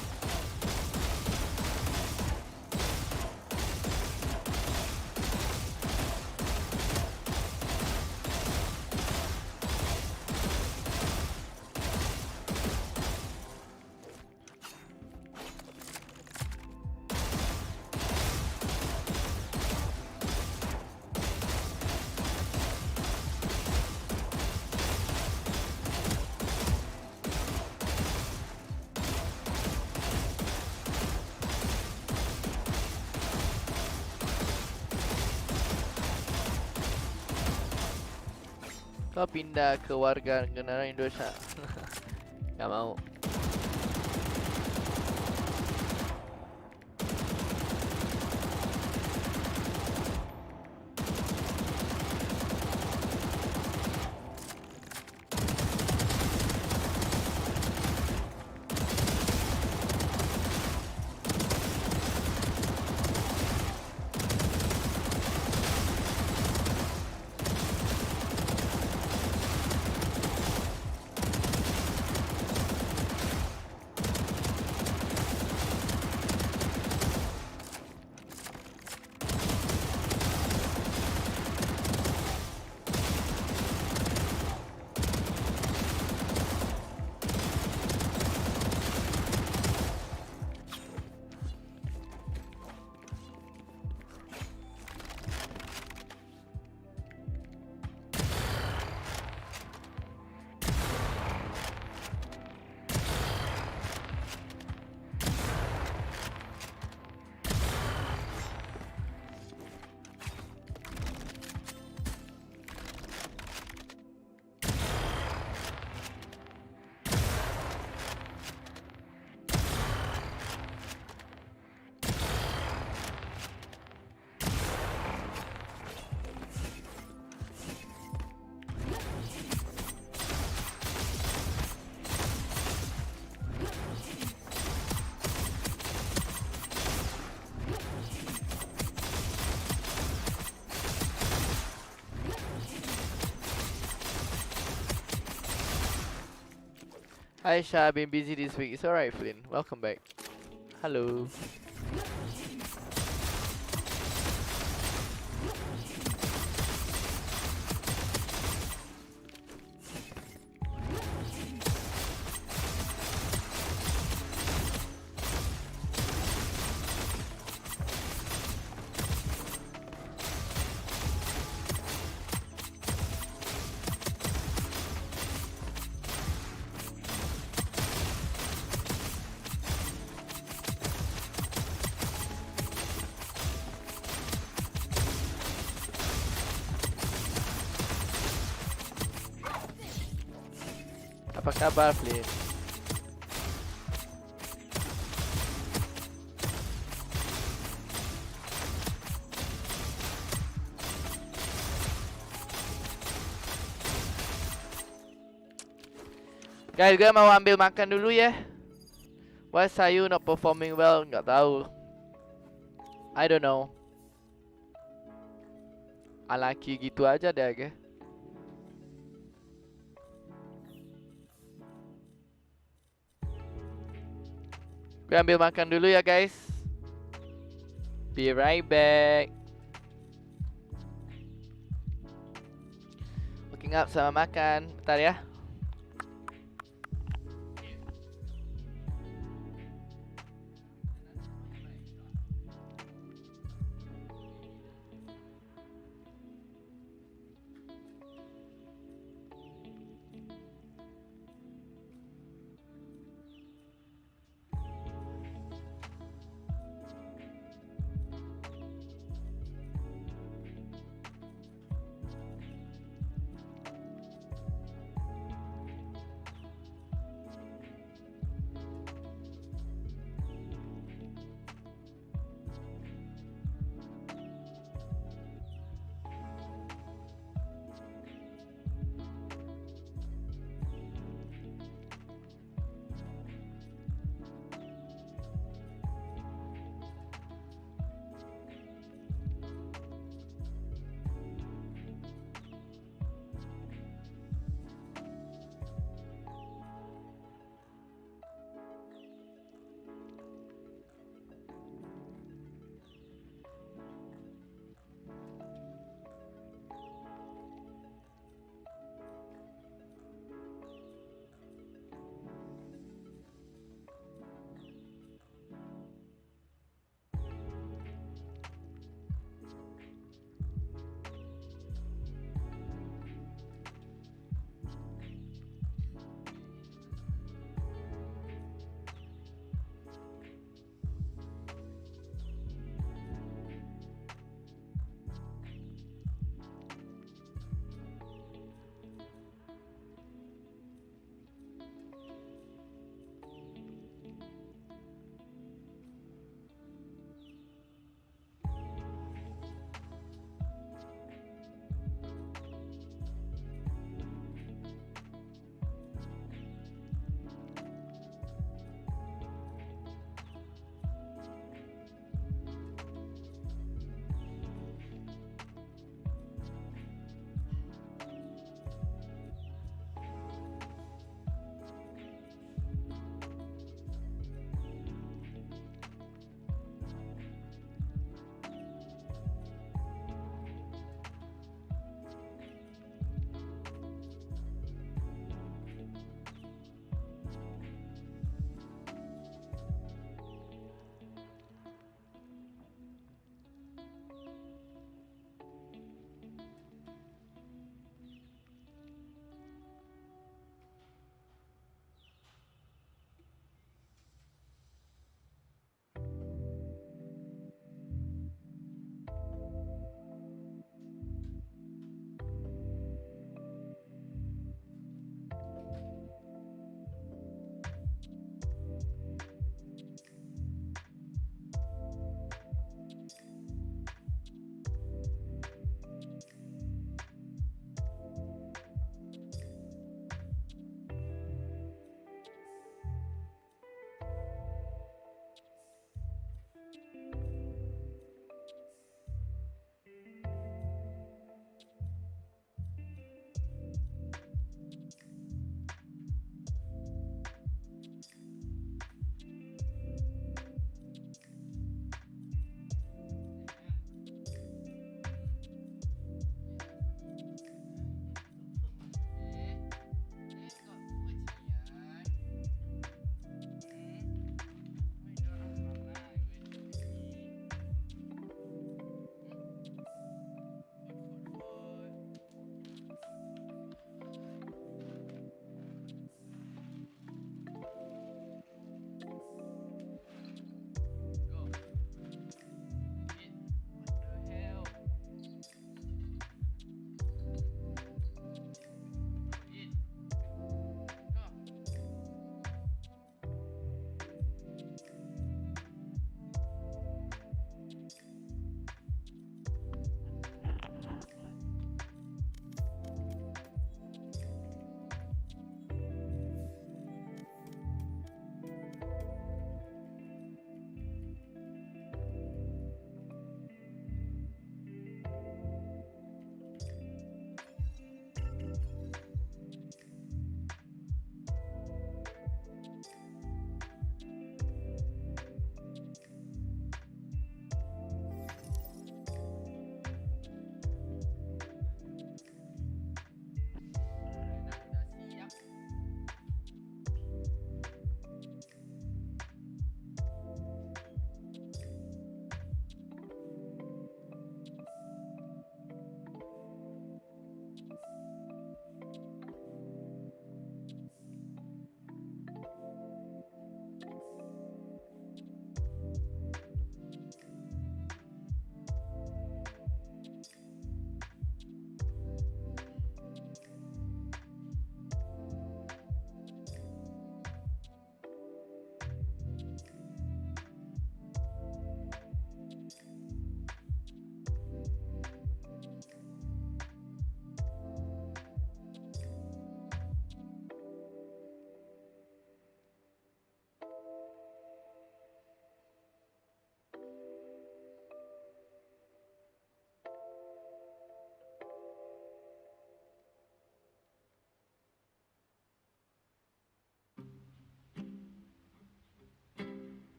Kau pindah ke warga negara Indonesia. Gak mau. Aisha, I've been busy this week. It's alright, Flynn. Welcome back. Hello. Apa kabar, Flynn? Guys, gue mau ambil makan dulu ya. Why are you not performing well? Nggak tahu. I don't know. Alaki gitu aja deh, guys. Gue ambil makan dulu ya guys. Be right back. Waking up sama makan. Bentar ya.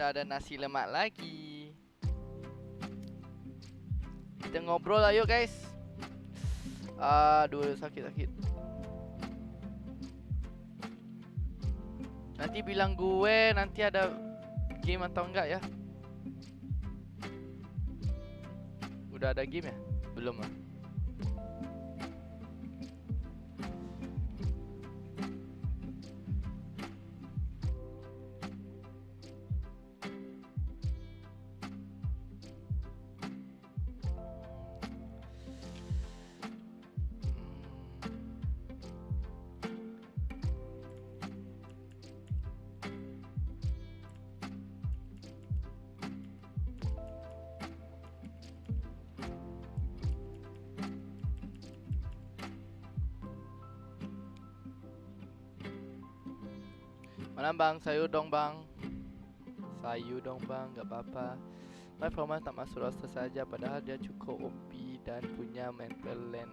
Kita ada nasi lemak lagi. Kita ngobrol lah yuk guys. Aduh sakit. Nanti bilang gue nanti ada game atau enggak ya. Udah ada game ya? Belum lah. Mana bang? Sayur dong bang. Sayur dong bang, gak apa-apa. My performance tak masuk roster saja, padahal dia cukup OP dan punya mental land.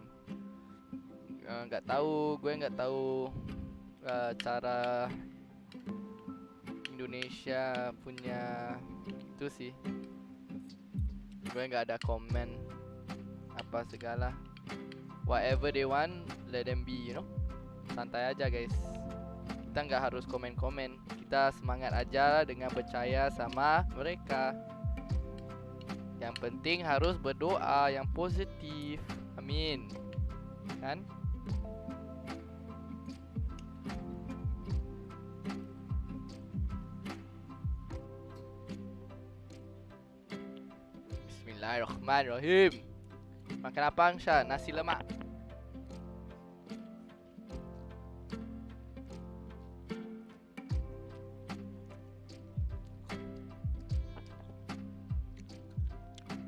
Gak tahu, gue gak tahu cara Indonesia punya itu sih. Gue gak ada komen apa segala. Whatever they want, let them be, you know. Santai aja guys. Kita nggak harus komen-komen. Kita semangat aja dengan percaya sama mereka. Yang penting harus berdoa yang positif. Amin. Kan? Bismillahirrahmanirrahim. Makan apa Angsha? Nasi lemak.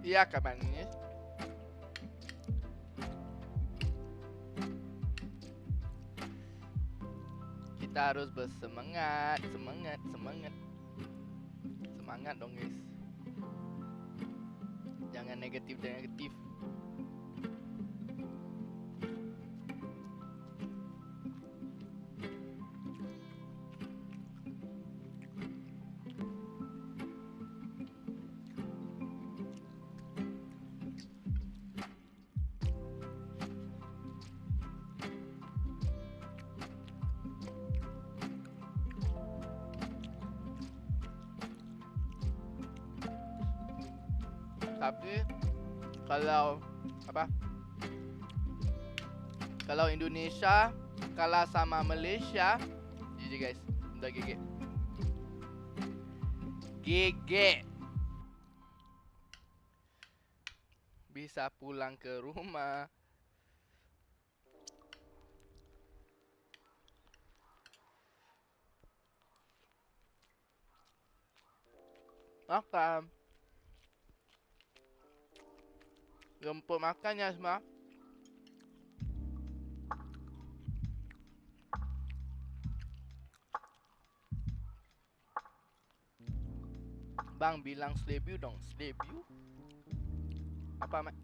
Iya kapan ini? Kita harus bersemangat, semangat dong guys. Jangan negatif. Tapi kalau kalau Indonesia kalah sama Malaysia, GG guys, udah GG. Bisa pulang ke rumah. Makan. Jemput makannya semua. Bang bilang slebu dong. Slebu? Apa mak?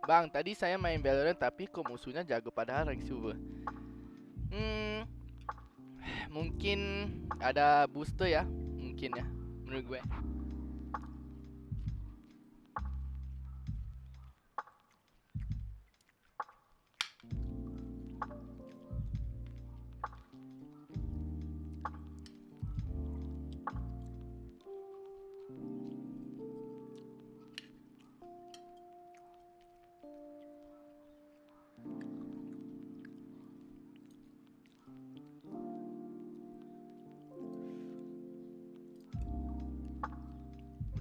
Bang, tadi saya main Valorant tapi kok musuhnya jago padahal rank silver. Mungkin ada booster ya, mungkin ya, menurut gue.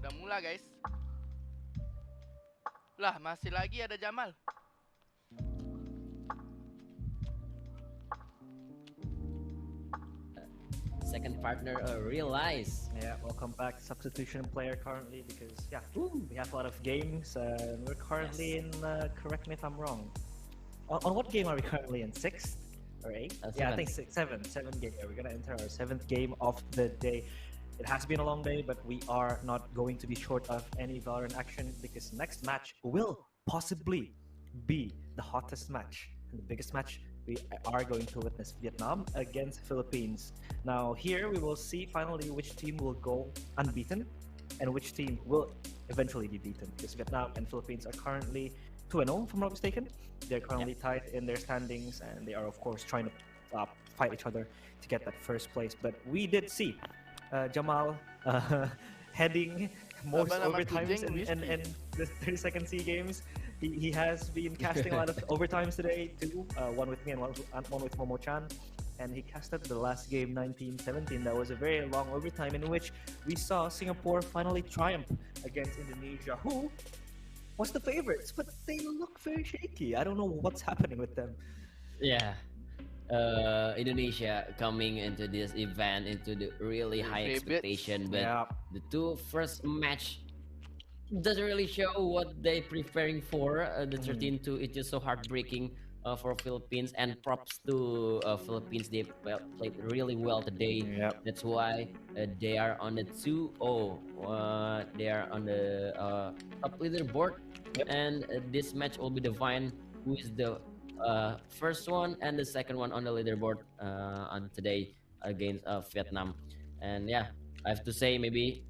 Udah mulai guys. Lah, masih lagi ada Jamal.
Second partner realize.
Yeah, welcome back. Substitution player currently because we have a lot of games. We're currently in. Correct me if I'm wrong. On what game are we currently in? Sixth or eighth? Yeah, I think seven game. Yeah, we're gonna enter our seventh game of the day. It has been a long day, but we are not going to be short of any Valorant action because next match will possibly be the hottest match and the biggest match we are going to witness: Vietnam against Philippines. Now here we will see finally which team will go unbeaten and which team will eventually be beaten, because Vietnam and Philippines are currently 2-0 if I'm not mistaken. They're currently tied in their standings and they are of course trying to fight each other to get that first place. But we did see Jamal heading most overtimes in the 32nd SEA Games. He has been casting a lot of overtimes today too, one with me and one with Momo-chan. And he casted the last game 1917. That was a very long overtime in which we saw Singapore finally triumph against Indonesia, who was the favorites, but they look very shaky. I don't know what's happening with them.
Yeah. Indonesia coming into this event into the really high expectation, but the two first match doesn't really show what they preparing for. The 13-2, it is so heartbreaking for Philippines, and props to Philippines. They played really well today. That's why they are on the 2-0. They are on the top leaderboard, and this match will be defined who is the first one and the second one on the leaderboard on today against Vietnam. And yeah, I have to say maybe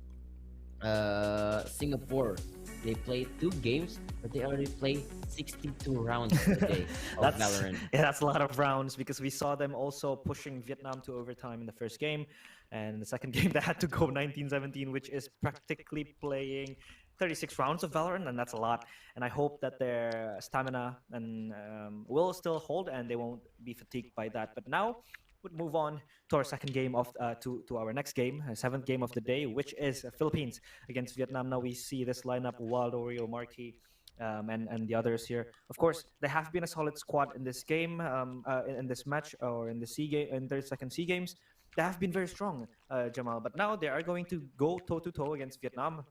Singapore, they played 2 games, but they already played 62 rounds today of Valorant.
Yeah, that's a lot of rounds because we saw them also pushing Vietnam to overtime in the first game, and the second game they had to go 1917, which is practically playing 36 rounds of Valorant, and that's a lot. And I hope that their stamina and will still hold and they won't be fatigued by that. But now would move on to our second game of to our next game, seventh game of the day, which is Philippines against Vietnam. Now we see this lineup: Wild Oreo, Marquee, and the others here. Of course, they have been a solid squad in this game, in this match, or in the SEA game, in their second SEA Games. They have been very strong, Jamal. But now they are going to go toe to toe against Vietnam,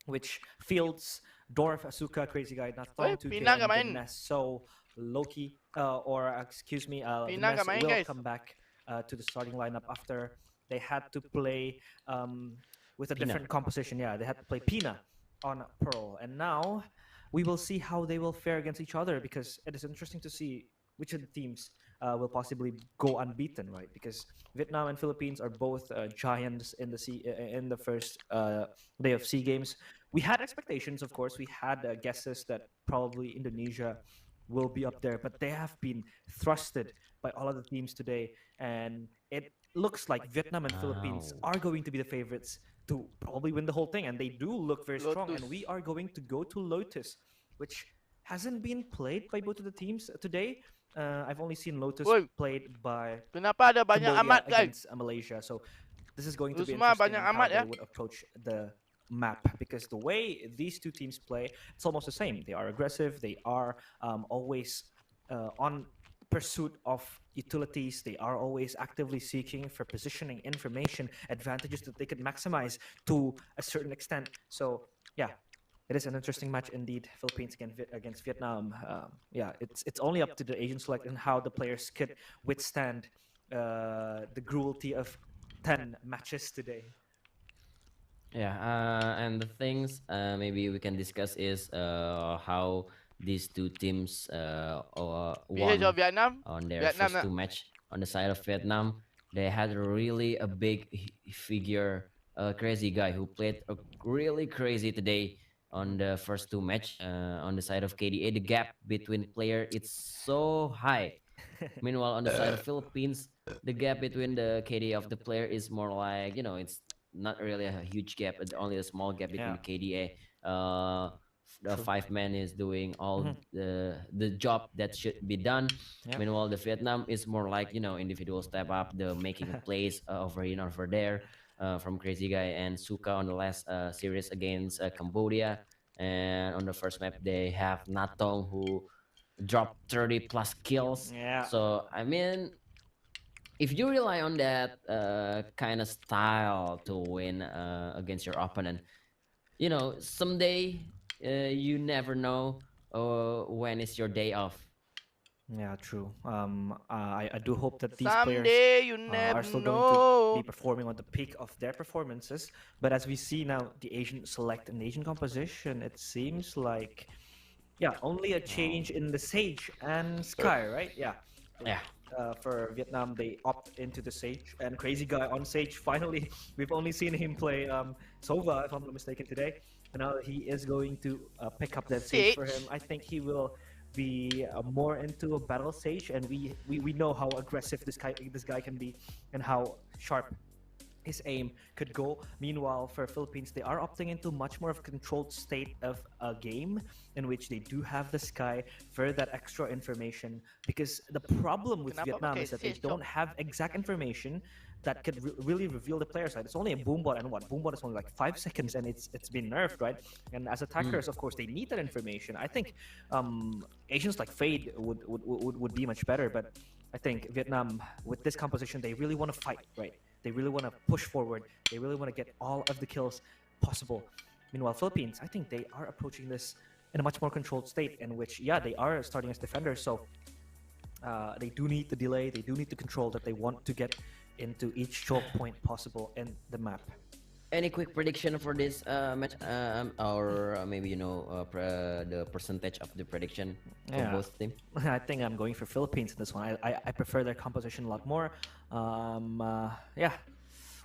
which fields Dorf, Asuka, Crazy Guy, Nathong, 2K, and Vanessa. So Loki, or excuse me, Vanessa will come back to the starting lineup after they had to play with a different composition. Yeah, they had to play Pina on Pearl. And now we will see how they will fare against each other, because it is interesting to see which of the teams will possibly go unbeaten, right? Because Vietnam and Philippines are both giants in the first day of SEA Games. We had expectations, of course. We had guesses that probably Indonesia will be up there, but they have been thrusted by all of the teams today, and it looks like Vietnam and Philippines are going to be the favorites to probably win the whole thing, and they do look very strong. And we are going to go to Lotus, which hasn't been played by both of the teams today. I've only seen Lotus played by Cambodia against Malaysia, so this is going to be interesting how they would approach the map, because the way these two teams play, it's almost the same. They are aggressive. They are always on pursuit of utilities. They are always actively seeking for positioning, information, advantages that they could maximize to a certain extent. So yeah, it is an interesting match indeed. Philippines against Vietnam. Yeah, it's only up to the Asian select and how the players could withstand the cruelty of 10 matches today.
Yeah, and the things maybe we can discuss is how these two teams
PH
won
of Vietnam.
on their
Vietnam
first two match. On the side of Vietnam, they had really a big figure, a crazy guy who played really crazy today on the first two match. On the side of KDA, the gap between player it's so high. Meanwhile, on the side of Philippines, the gap between the KDA of the player is more like, you know, it's not really a huge gap, it's only a small gap between
Yeah.
the KDA. The
True.
5 man is doing all
Mhm.
the job that should be done.
Yep.
Meanwhile, the Vietnam is more like, you know, individual step up, the making plays over here and over there, from Crazy Guy and Suka on the last series against Cambodia. And on the first map, they have Natong who dropped 30 plus kills.
Yeah.
So I mean, if you rely on that kind of style to win against your opponent, you know, someday you never know when is your day off.
Yeah, true. I do hope that these players
Someday you never
are still going to
know.
be performing on the peak of their performances. But as we see now, the Asian select and Asian composition, it seems like, yeah, only a change in the Sage and Sky, right? Yeah.
Yeah.
For Vietnam, they opt into the Sage, and Crazy Guy on Sage. Finally, we've only seen him play Sova, if I'm not mistaken, today. And now he is going to pick up that Sage for him.
Sage.
I think he will be more into a battle Sage, and we know how aggressive this guy can be, and how sharp his aim could go. Meanwhile, for Philippines, they are opting into much more of a controlled state of a game in which they do have the Sky for that extra information. Because the problem with
Kenapa
Vietnam
pakai
is that they
Sage,
don't
Cok?
have exact information that could really reveal the player side. It's only a boombot, and what boombot is only like 5 seconds, and it's been nerfed, right? And as attackers, of course, they need that information. I think Asians like Fade would be much better, but I think Vietnam, with this composition, they really want to fight, right? They really want to push forward. They really want to get all of the kills possible. Meanwhile, Philippines, I think they are approaching this in a much more controlled state, in which, yeah, they are starting as defenders, so they do need the delay, they do need the control that they want to get into each choke point possible in the map.
Any quick prediction for this match, or maybe, you know, the percentage of the prediction for
Yeah.
both teams?
I think I'm going for Philippines in this one. I prefer their composition a lot more. Yeah,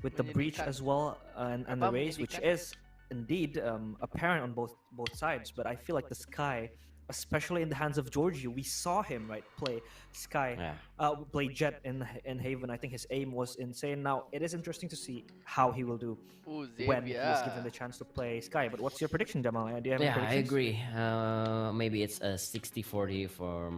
with the breach as well, and the race, which is indeed apparent on both sides. But I feel like the Sky, especially in the hands of Giorgio, we saw him play Sky, play Jet in Haven. I think his aim was insane. Now it is interesting to see how he will do
Ooh,
when he is given the
Xavier.
chance to play Sky. But what's your prediction, Jamal? Do you have any
Yeah, I
predictions?
agree. Maybe it's a 60-40 for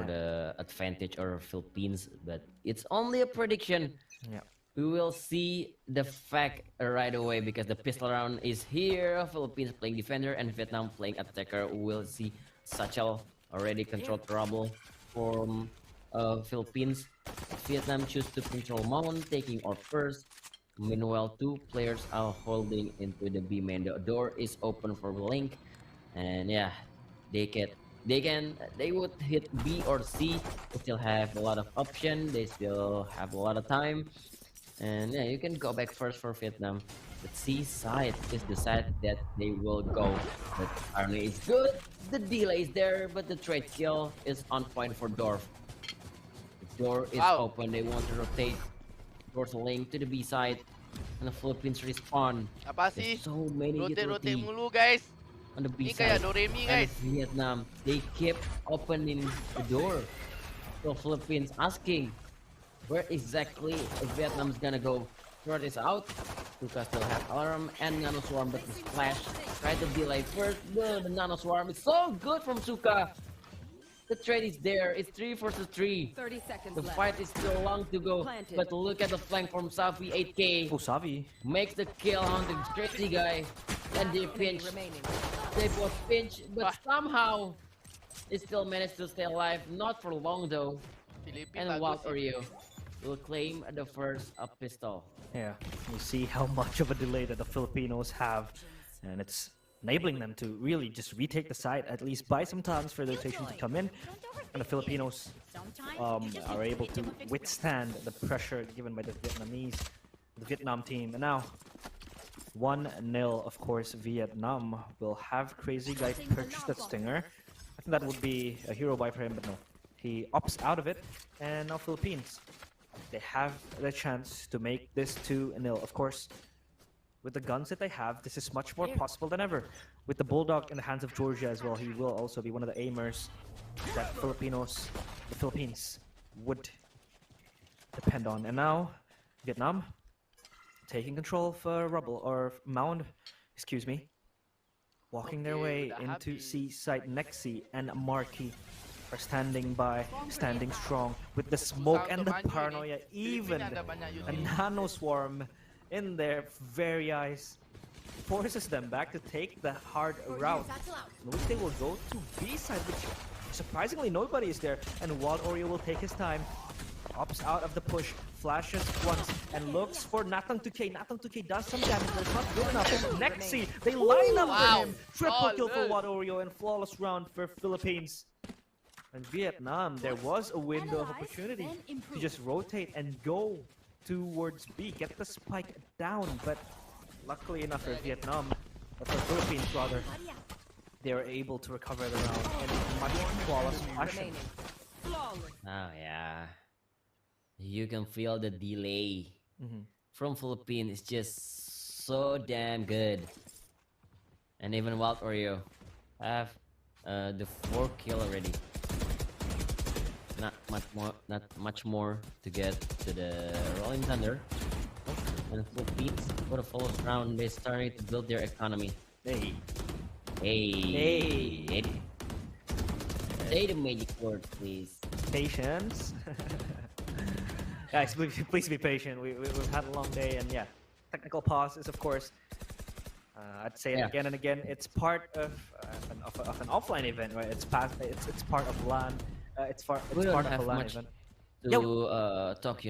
the advantage or Philippines, but it's only a prediction.
Yeah.
We will see the fact right away because the pistol round is here. Philippines playing defender and Vietnam playing attacker. We will see Satchel already control trouble from Philippines. Vietnam choose to control Mount, taking orb first. Meanwhile, two players are holding into the B main. The door is open for Link, and yeah, they would hit B or C. They still have a lot of option. They still have a lot of time, and yeah, you can go back first for Vietnam. The C side is the side that they will go. The army is good. The delay is there, but the trade kill is on point for Dorf. The door is
Wow.
open. They want to rotate towards Link to the B side, and the Philippines respawn.
Apa sih?
There's so many
Rotate
utility
mulu guys.
on the B
Ini kayak
side.
Doremi
And
guys.
Vietnam, they keep opening the door. So Philippines asking, where exactly Vietnam's gonna go? Short is out. Suka still have alarm and nano swarm, but the splash try to delay first. The nano swarm is so good from Suka. The trade is there. It's 3 versus 3.
30 seconds
The
left.
fight is still long to go.
Planted.
But look at the flank from Safi 8K.
Oh, Savi.
Makes the kill on the crazy guy. And they
Enemy
pinch.
remaining.
They both pinch, but
Ah.
somehow they still managed to stay alive. Not for long though.
Philippines
And
bagus
Wild
sih.
Oreo will claim the first pistol.
Yeah, you see how much of a delay that the Filipinos have, and it's enabling them to really just retake the side, at least buy some time for the rotation to come in, and the Filipinos are able to withstand the pressure given by the Vietnam team. And now, 1-0, of course, Vietnam will have Crazy Guy purchase that Stinger. I think that would be a hero buy for him, but no. He opts out of it, and now Philippines. They have the chance to make this 2-0. Of course, with the guns that they have, this is much more possible than ever. With the Bulldog in the hands of Georgia as well, he will also be one of the aimers that the Philippines would depend on. And now, Vietnam taking control of Rubble, or Mound, excuse me, walking their way into C site. Nexi and Marky are standing by, standing strong with the smoke and the paranoia, even a nano swarm in their very eyes forces them back to take the hard route, in which they will go to B side, which surprisingly nobody is there, and Wild Oreo will take his time, opts out of the push, flashes once, and looks for Natang 2K. Natang 2K does some damage, but it's not good enough. Nexi, they line up for him. Triple kill for Wild Oreo and flawless round for Philippines. And Vietnam, there was a window of opportunity to just rotate and go towards B, get the spike down, but luckily enough for Vietnam, or for Philippines rather, they were able to recover the round in much flawless fashion.
Oh yeah, you can feel the delay from Philippines. It's just so damn good, and even Wild Oreo have the 4 kill already. Not much more to get to the Rolling Thunder. And Philippines, for the follow round, they started to build their economy. Hey. Say the magic word, please.
Patience. Guys, please be patient. We've had a long day, and yeah, technical pauses, of course. I'd say it again and again. It's part of an offline event, right? It's part of LAN. It's part of a LAN event.
To talk,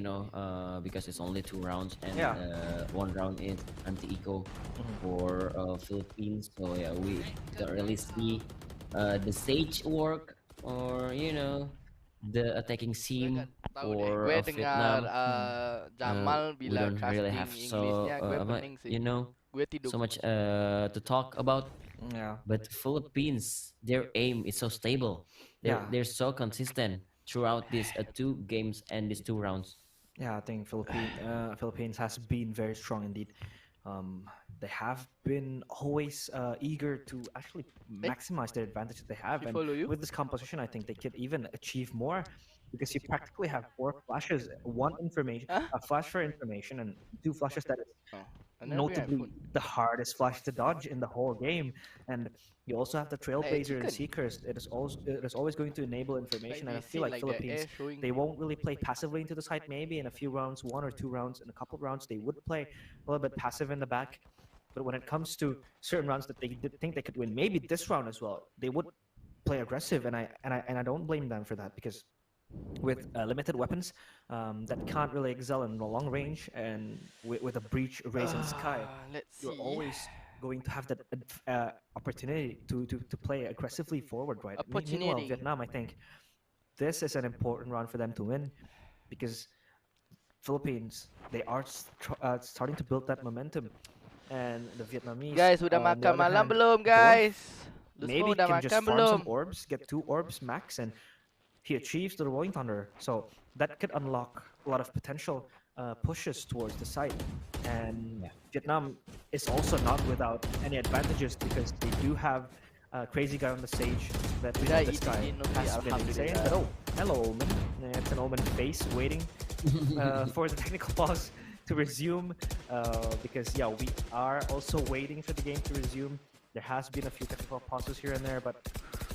because it's only 2 rounds, and 1 round is anti-eco for Philippines. So yeah, we don't really see the Sage work, or the attacking scene for
gue
Vietnam.
dengar Jamal
We
bilang
don't really
casting
have
Inggrisnya gue pening sih. Gue tidur.
so much to talk about.
Yeah.
But Philippines, their aim is so stable. They're so consistent throughout these 2 games and these 2 rounds.
Yeah, I think Philippines has been very strong indeed. They have been always eager to actually maximize their advantage that they have, and with this composition, I think they could even achieve more, because you practically have 4 flashes, a flash for information, and 2 flashes that is notably the hardest flash to dodge in the whole game. And you also have the Trailblazer and Seekers. It is always going to enable information, and I feel like Philippines, they won't really play passively into the site. Maybe in a few rounds, 1 or 2 rounds, in a couple of rounds, they would play a little bit passive in the back. But when it comes to certain rounds that they did think they could win, maybe this round as well, they would play aggressive, and I don't blame them for that, because with limited weapons that can't really excel in the long range, and with a breach, raise, and sky, you're always going to have that opportunity to play aggressively forward, right? Meanwhile, Vietnam, I think this is an important round for them to win, because Philippines, they are starting to build that momentum, and the Vietnamese,
guys, udah makan malam belum, guys?
Maybe can just farm some orbs, get 2 orbs max, and he achieves the Rolling Thunder. So that could unlock a lot of potential pushes towards the site. And Vietnam is also not without any advantages, because they do have a crazy guy on the stage that this guy has been saying that, oh, hello, Omen. It's an Omen face waiting for the technical pause to resume, because we are also waiting for the game to resume. There has been a few technical pauses here and there, but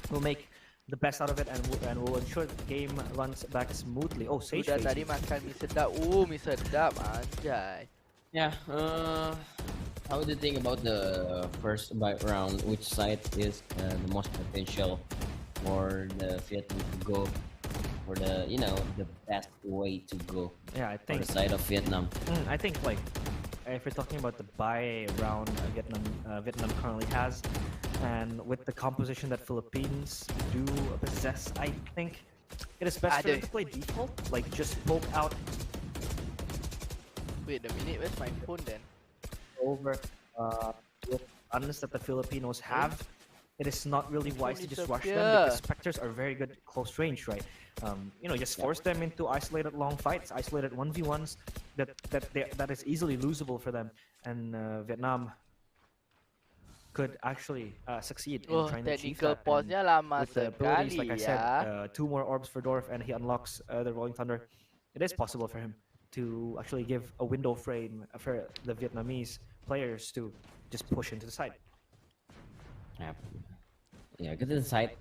we'll make the best out of it, and we'll ensure the game runs back smoothly. Oh, Sage
udah tadi makan mie sedap. Mie sedap, anjay.
Yeah, how do you think about the first bite round? Which side is the most potential for the Vietnam to go for the the best way to go?
Yeah, I think
on the side of Vietnam.
I think, like, if we're talking about the buy round Vietnam currently has, and with the composition that Philippines do possess, I think it is best for them to play default, like just poke out.
Wait a minute, where's my phone then?
Over with guns that the Filipinos have, it is not really wise to just rush them
disappear.
because Spectres are very good close range, right? You know, just force them into isolated long fights, isolated 1v1s that is easily losable for them. And Vietnam could actually succeed in
Oh,
trying to achieve
technical
that. And
pause-nya lama
with the abilities, like I
sekali
said,
ya.
2 more orbs for Dorf, and he unlocks the Rolling Thunder. It is possible for him to actually give a window frame for the Vietnamese players to just push into the side.
Yeah, yeah, good insight.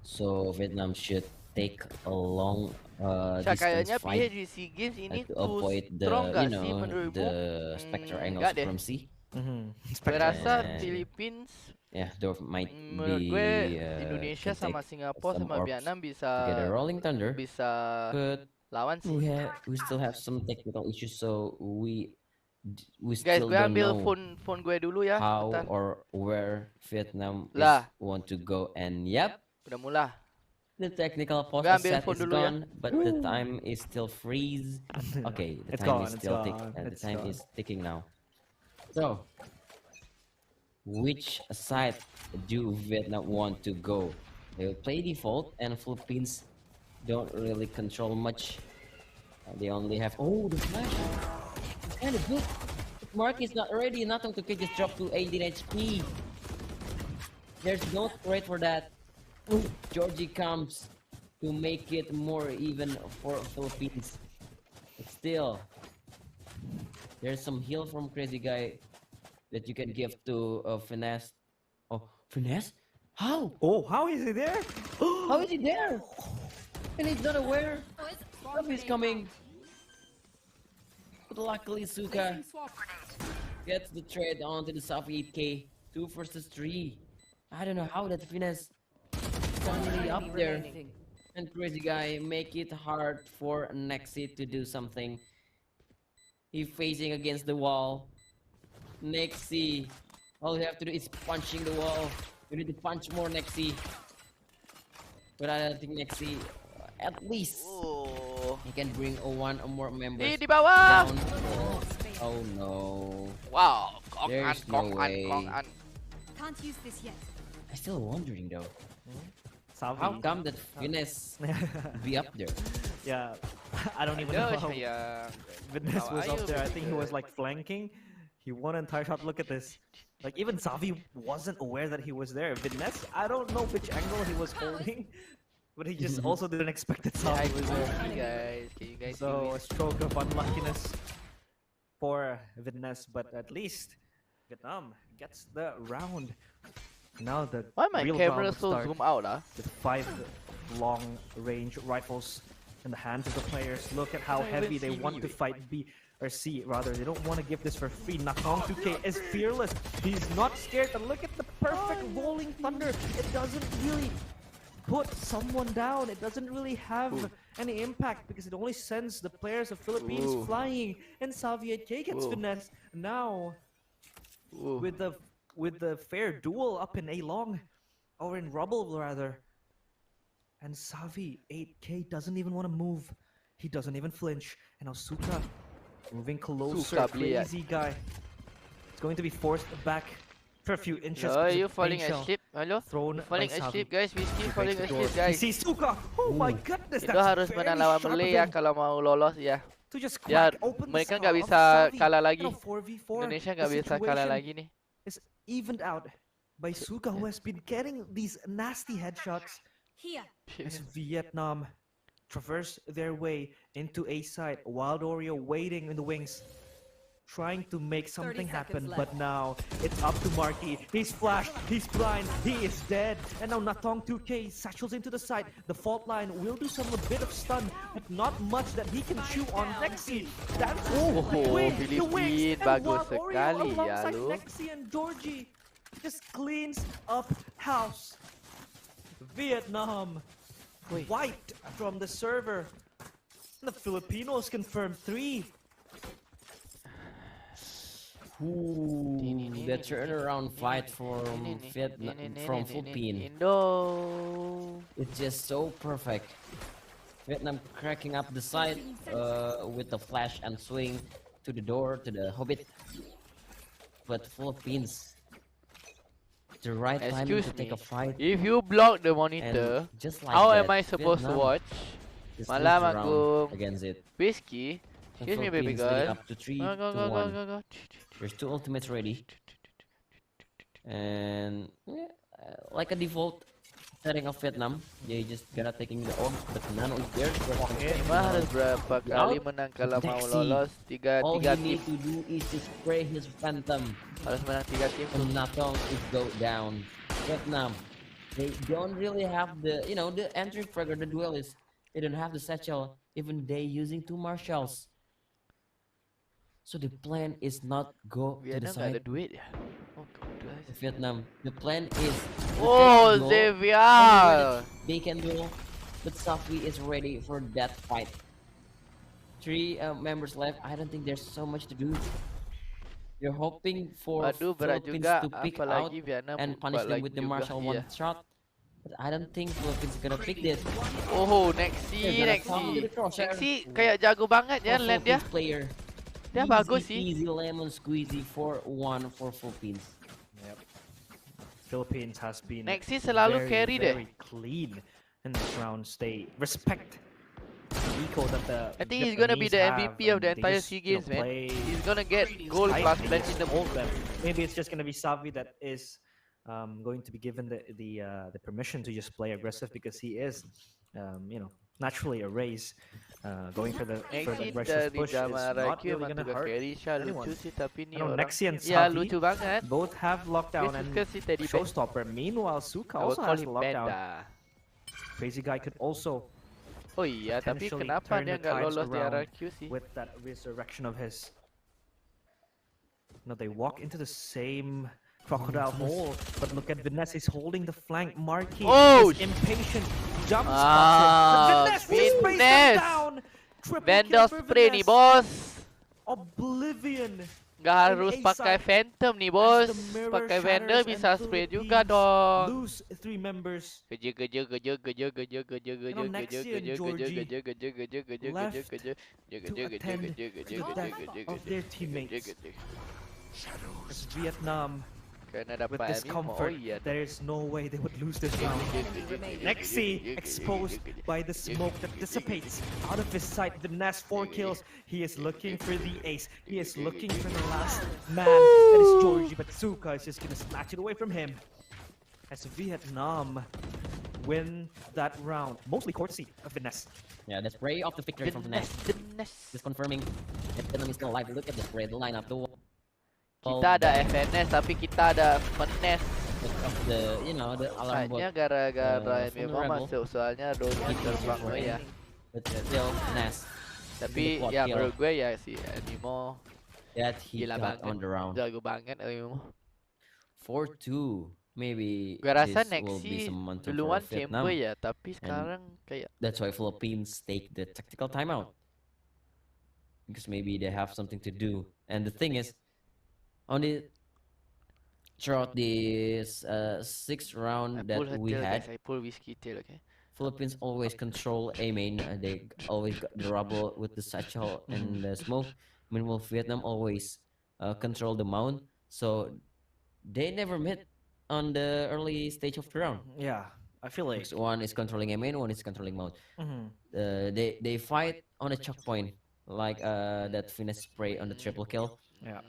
So Vietnam should take a long
Cak,
distance
kayaknya
fight
PHGC Games ini
to
too
avoid
strong
the
gak sih menurutmu?
the Spectre angle
Enggak deh.
supremacy.
Gue rasa
And
Philippines,
yeah, Dorf might
menurut
be
gue Indonesia
can
sama
take
Singapura
some
sama
orbs
Vietnam
to get a Rolling Thunder,
bisa
but
lawan sih.
we still have some technical issues, so we
Guys,
still
gue
don't
ambil
know
phone gue dulu ya.
how
Bentar.
or where Vietnam
Lah.
want to go. And yep,
Udah mulai.
the technical pause
Gue ambil
set
phone
is
dulu ya.
gone, but the time is still freeze. Okay, the
It's
time
gone,
is
it's
still
gone,
the
it's
time
gone.
is ticking now. So, which side do Vietnam want to go? They will play default, and Philippines don't really control much. They only have the flash. It's kind of good. Mark is not ready. Nothing to just drop to 18 HP. There's no threat for that. Georgie comes to make it more even for Philippines. But still, there's some heal from Crazy Guy that you can give to Finesse. Oh, Finesse? How?
Oh, how is he there?
How is he there? And he's not aware. He's coming. But luckily, Suka gets the trade onto the South 8K. 2 versus 3. I don't know how that Finesse suddenly up there. And Crazy Guy make it hard for Nexi to do something. He's facing against the wall. Nexi, all you have to do is punching the wall. You need to punch more Nexi. But I don't think Nexi, at least, he can bring one or more members
Di bawah.
down. Oh no.
Wow,
There's no way.
Kong-an.
Can't use this yet.
I'm still wondering though.
Savi.
How come that Finesse be up there?
Yeah, I don't even know how Viness was up there. I think he was like flanking. He won an entire shot. Look at this. Like even Savi wasn't aware that he was there. Viness, I don't know which angle he was holding, but he just also didn't expect that Savi was there.
Guys, can you guys
So
see
a stroke of unluckiness for Viness, but at least Vietnam gets the round. Now the
why my
real
camera
round
so
starts.
zoom out
With 5 long-range rifles in the hands of the players. Look at how
Don't
heavy
even
they
see
want
me,
to
wait.
fight B or C. Rather, they don't want to give this for free. Nakong 2K is fearless. He's not scared. And look at the perfect rolling thunder. It doesn't really put someone down. It doesn't really have any impact because it only sends the players of Philippines flying. And Xavier K gets finesse. Now, with the fair duel up in A long, or in rubble rather. And Savi 8K doesn't even want to move. He doesn't even flinch. And now Suka moving closer.
Suka lihat.
Crazy guy. It's going to be forced back for a few inches.
Are
because
you
of
falling
pain shell
asleep? Hello?
thrown
Falling
by Savi.
asleep guys, we keep
He
falling
breaks the door.
asleep
He
guys.
sees Suka. Oh my goodness,
Itu
that's
harus
very
menang lawan
sharp of
Malay ya
him
kalau mau lolos ya.
to just
Ya,
crack open the
mereka
skull
nggak
of
bisa
Savi.
kalah
And
lagi.
now 4v4,
Indonesia
the
nggak bisa kalah
situation
lagi nih.
is evened out by Suka, who has been getting these nasty headshots
Here.
as Vietnam traverse their way into A side. Wild Oreo waiting in the wings, trying to make something happen,
seconds
but
left.
now it's up to Marky. He's flashed, he's blind, he is dead, and now Natong 2K satchels into the side. The fault line will do some a bit of stun, but not much that he can chew on Nexi. That's the wing, the wings,
Philippines,
and
bagus
Wild Oreo
sekali ya
alongside
lu.
Nexi and Georgie just cleans up house. Vietnam wiped from the server. The Filipinos confirmed 3.
The turnaround fight from Vietnam, from Philippines.
Indo.
It's just so perfect. Vietnam cracking up the side with the flash and swing to the door, to the Hobbit. But Philippines the right timing
Excuse
to take
me.
a fight.
If you block the
And
monitor,
just like
how
that,
am I supposed to
Vietnam
watch?
just
Malam
lose the round
Agung.
against it.
Whiskey.
And
Excuse me, baby
Philippines leading
girl.
up to 3
Go, go,
to
go, go,
1.
go, go.
There's 2 ultimates ready. And yeah, like a default setting of Vietnam, they just gonna taking the orb, but Nano is there.
Cuma harus berapa kali menang kalau mau lolos? Tiga
All he
tiga
need
tim.
to do is to spray his phantom.
Harus menang 3 tim.
And Natong is go down. Vietnam, they don't really have the, you know, the entry fragger, the duelist. They don't have the satchel. Even they using 2 marshals. So the plan is not go to the
Vietnam nggak ada
side
duit ya? Oh, guys.
of Vietnam. The plan is to
Oh,
take a goal
Xavier.
anywhere that they can duel, but Safi is ready for that fight. 3 members left. I don't think there's so much to do. You're hoping for
Waduh, berat
Philippines
juga.
to pick out
Apalagi Vietnam
and
buat
punish them
lagi
with the
juga.
martial
Iya.
one shot. But I don't think Philippines gonna pick this.
Oh, Nexi, Nexi kayak jago banget ya land dia.
Player.
Dia bagus sih.
Easy lemon squeezy 4-1 for Philippines.
Yep. Philippines has been
Nexi selalu carry deh.
very clean in this rounds. They respect the eco that the
I think he's gonna be the
Vietnamese
MVP of
have,
the
and they
entire
just,
SEA
you know,
Games, man.
play
He's gonna get gold
tight,
plus
they
bench in
just
the
hold them. Maybe it's just gonna be Savi that is going to be given the permission to just play aggressive because he is, you know, naturally a raise. Going for the
Nexi
aggressive
dari
push is
Damara
not
Q
really
emang
gonna
juga
hurt
carry Shah
anyone.
lucu sih tapi ni
I know
orang.
Nexi and
Ya
Savi
lucu banget.
both have lockdown
Dia
and
suka sih teddy bear.
showstopper. Meanwhile, Suka
I would
also
call
has
him
lockdown.
Panda.
Crazy Guy could also
Oh iya, tapi
potentially
kenapa
turn
dia
the
nggak
tides
lolos di
around
RRQ sih?
with that resurrection of his. No, they walk into the same crocodile hole, but look at Vanessa. He's holding the flank. Marquis
Oh,
is impatient. Jump
Ah,
spots him. But Vanessa just sprays them
Vanessa.
down. Triple
Vandal
kill for
spray nih,
Vanessa.
bos.
Oblivion.
Nggak harus
A
pakai
side
Phantom nih,
as
bos.
the mirror
Pakai
shatters
Vandal
and
bisa spray juga
Philippines
dong.
Lose 3 members.
Geje geje geje geje geje geje geje
know, Nexi
geje
and
geje
Georgie
geje geje geje geje
left
geje geje geje
to
geje
attend
geje geje
to the
geje
death
geje
of
geje
their
geje
teammates.
geje.
As Vietnam,
Karena
with
dapat Emi, oh
discomfort,
iya.
there is no way they would lose this round. Nexi exposed by the smoke that dissipates out of his sight. The Ness 4 kills. He is looking for the ace. He is looking for the last man. That is Georgie, but Suka is just gonna snatch it away from him. As Vietnam win that round, mostly courtesy of the Ness.
Yeah, the spray of the victory from Finesse. Just confirming that Vietnam is still alive. Look at the spray, the lineup, the wall.
Kita ada FNS tapi kita ada Finesse.
Of the, you know, the alarm
Kayaknya
bot.
gara-gara Emi
vulnerable.
masuk soalnya Doni terbang gue ya.
But still, Nas.
Tapi
quad
ya
kill.
menurut gue ya si Animo
That he
gila
got
banget,
on the round.
jago banget Animo.
4-2. Maybe
Gue rasa
this will be
Nexi
some momentum
duluan
for Vietnam.
chamber ya, tapi sekarang kayak
That's why Philippines take the tactical timeout. Because maybe they have something to do. And the thing is, only throughout this 6th round
I pull
that
her
we
tail,
had,
guys. I pull whiskey tail, okay?
Philippines always control A main. They always got the rubble with the satchel and the smoke. Meanwhile, Vietnam always control the mount. So they never met on the early stage of the round.
Yeah, I feel like.
Because one is controlling A main, one is controlling mount.
Mhm.
They fight on a choke point, like that finesse spray on the triple kill.
Yeah.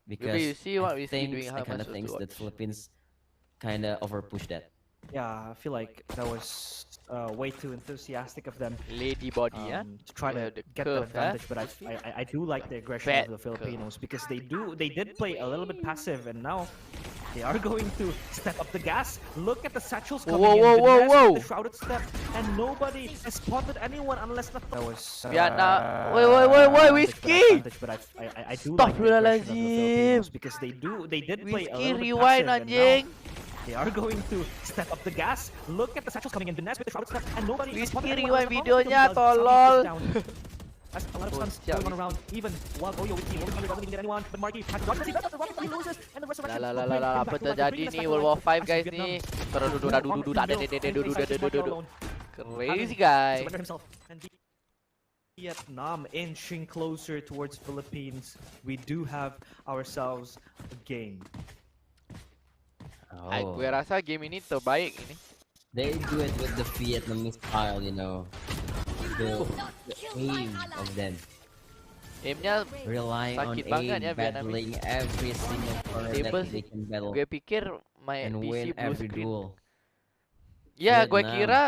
Because
you see what
I
Whiskey
think
doing, how
I kind
much
of
was
thinks
to
that
watch.
Philippines kind of overpushed that.
Yeah, I feel like that was way too enthusiastic of them
Lady body, ya?
to try to
The
get
curve,
that advantage. But I do like the aggression
Fat
of the Filipinos because they did play a little bit passive, and now they are going to step up the gas. Look at the satchels coming
Whoa,
in.
whoa, whoa,
Vanessa
whoa.
with the shrouded step, and nobody has spotted anyone unless that was.
Vietnam. Wait, Whiskey!
But I do like the aggression of the Filipinos because they did play a
Whiskey,
little bit
rewind,
passive, and now
anjing!
they are going to step up the gas. Look at the satchels coming in. Vanessa with the shrouded step, and nobody has spotted
Whiskey,
anyone
rewind
unless
videonya,
Savi is
tolol!
down. That's a lot of stunts
Bocah,
going on around. Even while Oyo with team doesn't even get anyone, but Marky has one. He loses, and the resurrection.
Apa terjadi nih World War 5 guys nih? Crazy guy.
And Vietnam inching closer towards Philippines. We do have ourselves a game.
Gue
Oh,
rasa game ini terbaik ini.
they do it with the Vietnamese style, you know, the aim of them,
Aimnya
relying on
sakit banget ya
aim, battling every single corner that
Stable
they
sih.
can battle
Gue pikir main
and
PC
win
blue
every
screen.
duel.
Ya, gue
Vietnam,
kira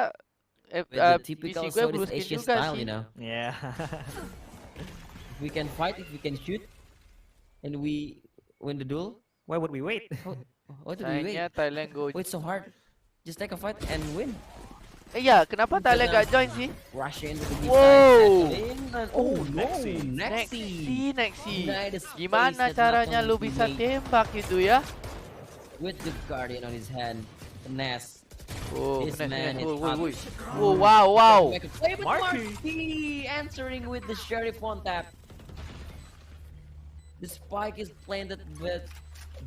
with the
PC
typical
gue blue
Southeast
screen
Asia
juga
style,
sih.
you know.
Yeah.
If we can fight, if we can shoot, and we win the duel,
Why would we wait?
what do we
Sayangnya
wait?
Thailand go.
Wait so hard? Just take a fight and win.
Iya, kenapa Thailand gak join sih?
Russia into the deep
Wow.
side, settle in, and
Oh,
no,
Nexi.
Nexi.
United States
Gimana
that
caranya
not
lu
only
bisa
made
tembak itu ya?
with the Guardian on his hand, finesse.
Oh,
This man is
woi.
hot.
Oh, wow.
Make a play, but
Marky.
Marky answering with the Sheriff on tap. The spike is planted, but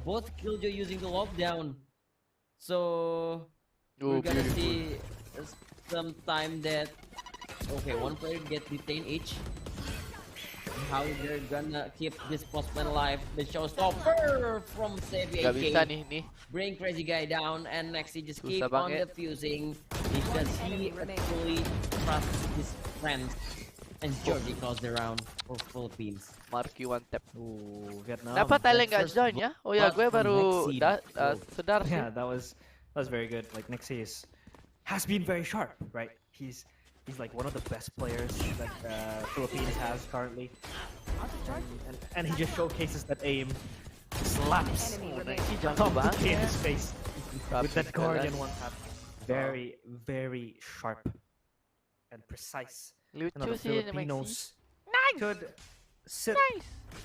both Killjoy using the lockdown. So
Oh,
we're gonna
beautiful.
see some time that one player get detained each. How they're gonna keep this post plan alive? The showstopper from Xavier
Gak bisa nih.
bring Crazy Guy down, and Nexi just
Susah
keep on
banget.
defusing because he actually trusts his friends. And Georgie calls the round for Philippines.
Marky one tap.
Ooh, Vietnam.
Kenapa Thailand
that
gak
first
join ya? Oh ya,
blood
gue
from
baru
Nexi.
sedar sih.
Yeah, that was very good. Like Nexi has been very sharp, right? He's like one of the best players that Philippines has currently, and he just showcases that aim, slaps
Nexi jago
Tom
banget.
in his face with that
Rapid
Guardian
balance.
one tap. Very sharp and precise. You know,
Lucu
the
sih Nexi.
Filipinos
Nice.
could sit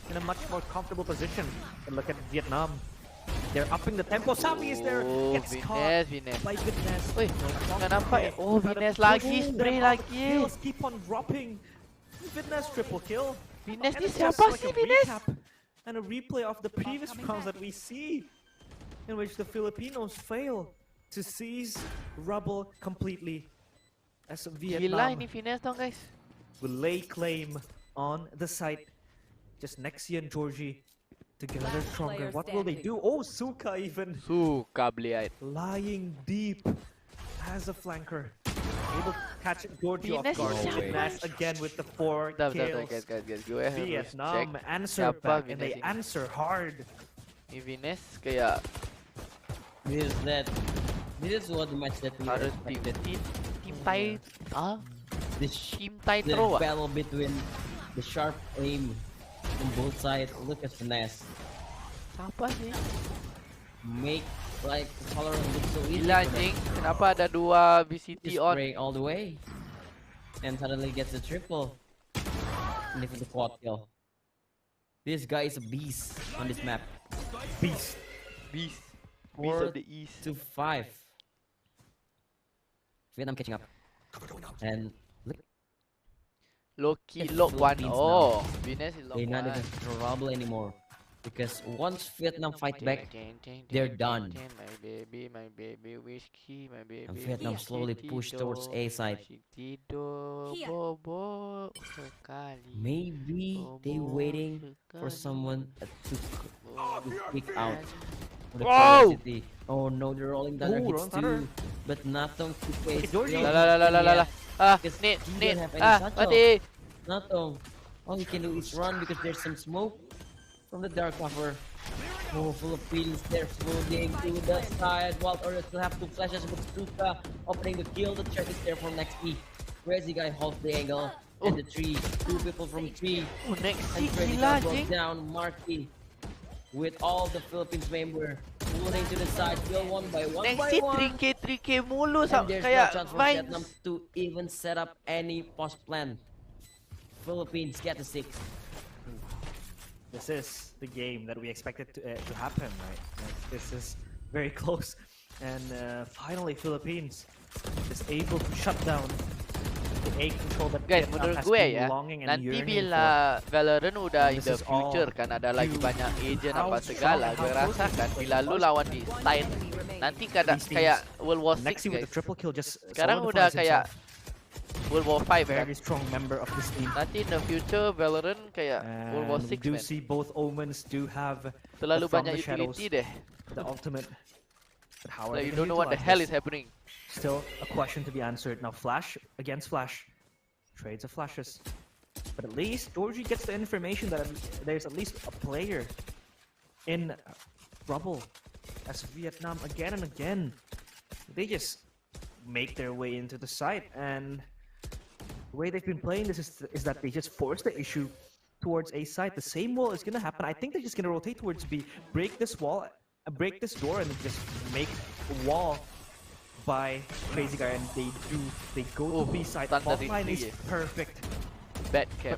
in a much more comfortable position. And look at Vietnam. They're upping the tempo. Savi is there.
Oh,
Gets caught
Vines.
by Goodness.
Wih, nggak nampak ya? Oh, Vines lagi, spray lagi.
Kills keep on dropping. Goodness triple kill.
Vines
And
ni
it's just
siapa
like
sih
a
Vines?
recap and a replay of the previous rounds that we see, in which the Filipinos fail to seize rubble completely, as
Gila
Vietnam
ini Vines dong guys.
will lay claim on the site. Just Nexi and Georgie together stronger. What will they do? Oh, Suka even
Suka beli
lying deep as a flanker. Able to catch Georgie off
Venus
guard.
siapa?
Venus again with the 4
Bentar,
kills.
guys. Gue harus cek
Vietnam answer
siapa
back,
Venus
and they
ini.
answer hard.
Ini Vines kayak
This is what the match that we
harus
expected.
tim Thai
This
tim Thai
the
throw
battle between the sharp aim from both sides. Look at finesse.
Siapa sih?
Make like Valorant look so easy.
Gila
for them.
anjing, kenapa ada dua VCT
Just
on?
spraying all the way, and suddenly gets a triple. And it's a quad kill. This guy is a beast on this map.
Beast.
Beast. Beast
4
of the East.
to 5. Vietnam catching up. And look,
Loki
It's
lock one.
Philippines
Oh, Vines is lock
they're not
one.
even trouble anymore. Because once Vietnam fight back, they're done.
My baby whiskey, my baby.
and Vietnam slowly push towards A side.
Masih tidur,
Here.
bobo sekali.
Maybe they
Bobo
waiting for
sekali,
someone to
bobo
kick out
sekali.
for the
Wow!
City. Oh no, they're rolling thunder
Ooh,
hits
rolling thunder.
too, but nothing to face.
Georgie.
La.
Because
Nit,
he
nit.
don't have any satchel.
Mati.
Nothing. All he can do is run because there's some smoke from the dark cover. Oh, Philippines, they're moving to the side. While Oreo still have 2 flashes with Stuka opening the kill. The check is there from Nexi. Crazy guy holds the angle. And the 2 people from 3.
Nexi
And Crazy
gila
guy brought
anjing.
down Marky with all the Philippines member pulling to the side. Kill one by one.
Nexi 3K mulu
And there's no
kayak
chance for
Vines.
Vietnam to even set up any post plan. Philippines get the 6.
This is the game that we expected to happen, right? Like, this is very close, and finally Philippines is able to shut down the A control that
Guys,
Vietnam
menurut
has
gue
been
ya,
longing and
nanti
yearning
bila Valorant udah
And
in
this
the
is all
future kan ada lagi
due
banyak agent
how
apa
strong
segala,
and
gue
how
rasa
close
kan
it is
bila lu
first.
lawan di Stein, nanti
These
kayak
teams.
World War
for.
6
Nexi with
guys.
the triple kill just
Sekarang udah
solidifies
kayak
himself
World War 5 kan.
very strong member of this team.
Nanti in the future Valorant kayak World War
And we
6
do
man.
see both omens do have
Terlalu
from
banyak
the shadows.
utility deh.
the ultimate. But how are
Like
they
you
gonna
don't know what the
utilize
hell
this?
is happening.
Still a question to be answered. Now Flash against Flash. Trades of flashes. But at least Georgie gets the information that there's at least a player in trouble. As Vietnam again and again, they just make their way into the site, and the way they've been playing this is that they just force the issue towards A side. The same wall is gonna happen. I think they're just gonna rotate towards B, break this wall, break this door, and just make a wall by Crazy Guy, and they do. They go to B side.
Thunder
Bot line is
Ring,
perfect.
Bad cap.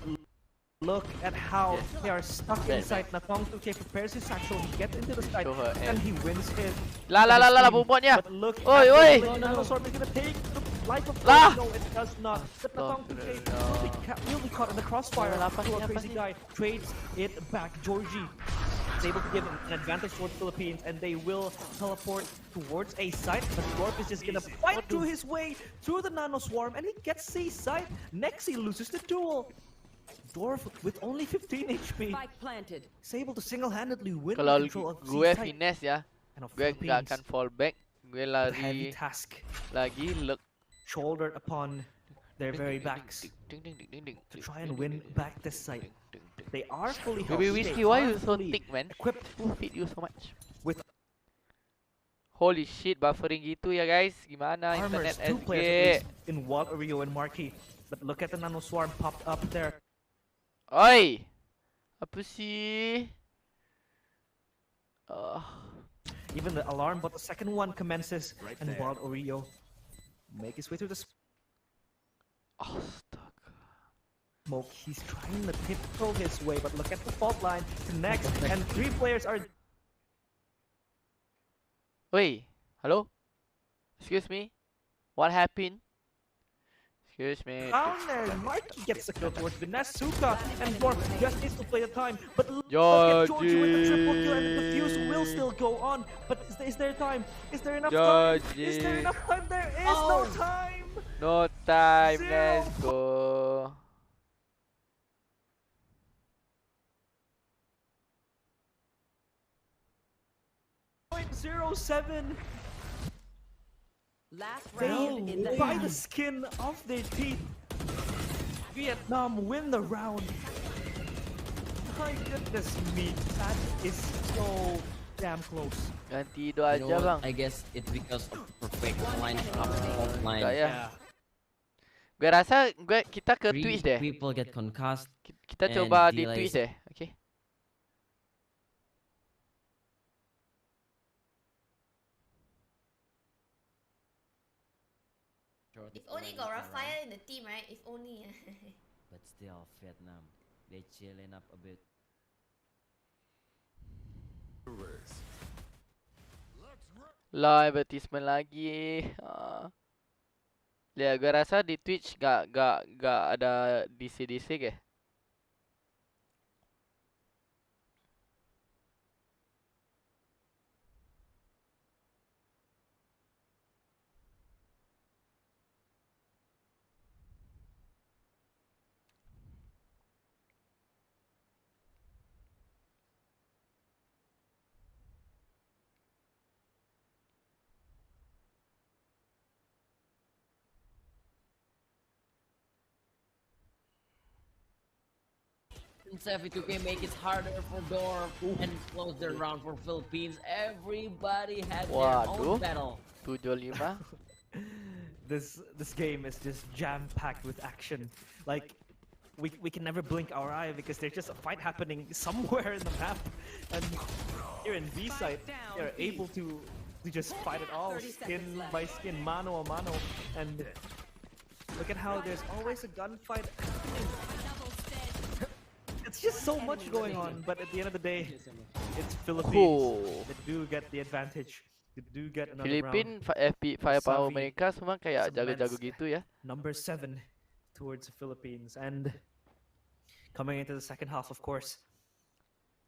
Look at how
Yes.
they are stuck
Bad,
inside. Nakong 2K prepares his actual. He gets into the side
Show her
and he wins it.
La la
with
la
his
la la
team.
bobotnya.
But look
Oi,
at
oi.
the Nanoswarm is gonna take the life of
Lah.
No, it does not. But Nakong 2K will be caught in the crossfire.
Apa
To
ni,
a
apa
Crazy
ni?
Guy trades it back. Georgie is able to give an advantage towards Philippines, and they will teleport towards A site. But Dwarf is just gonna fight through his way through the Nanoswarm, and he gets C site. Next, he loses the duel. Dwarf with only 15 HP
Spike planted.
is able to single-handedly win
Kalau
control of
gue
C-side
finesse ya,
and of
gue nggak
Philippines.
akan fall back. Gue
The heavy
lari
task
lagi look.
shouldered upon their very backs to try and win back this site. They are fully healthy.
Baby
they
Whiskey, why
are
you so
fully
thick, man?
equipped
Who feed you so much?
with
Holy shit, buffering gitu ya guys. Gimana
armors.
internet
Two
SG?
players at least in Wall, Rio, and Marquee. But look at the Nanoswarm popped up there.
Oi, apa sih?
Even the alarm, but the second one commences, and Wild Oreo make his way through the
Astaga.
smoke. He's trying to tiptoe his way, but look at the fault line. Connects, and three players are
Wait, hello? Excuse me? What happened? Excuse me.
down there. Mikey gets the kill towards Vinasuka, and Dwarf just needs to play the time. But look at Georgie with the triple kill, and the defuse will still go on. But is there time? Is there enough time? Is there enough time? There is no time.
No time,
Zero.
let's go.
.07.
Last
They,
round in the
by the skin of their teeth, Vietnam win the round. My goodness me, that is so damn close.
Ganti itu
You
aja
know what?
bang.
I guess it's because of perfect line up offline.
Enggak ya. Gue rasa kita ke
Three
Twitch deh.
people get concussed.
Kita
and
coba di
delays.
Twitch deh, oke?
If only got Raphael in the team, right? If only.
But still, Vietnam, they chilling up a bit.
Lah advertisement lagi. Ya, gue rasa di Twitch gak ada DC ke?
Since 2K make it harder for Dorf and close their round for Philippines, everybody had their
Waduh.
own battle.
75.
This game is just jam-packed with action. Like, we can never blink our eye because there's just a fight happening somewhere in the map. And here in B side, they're able to just fight it all, skin by skin, mano a mano. And look at how there's always a gunfight happening. It's just so much going on, but at the end of the day, it's Philippines that do get the advantage. They do get another
Filipin
round.
FP firepower
Savi
mereka semua kayak jago-jago
cements
gitu ya.
Number 7 towards the Philippines, and coming into the second half, of course,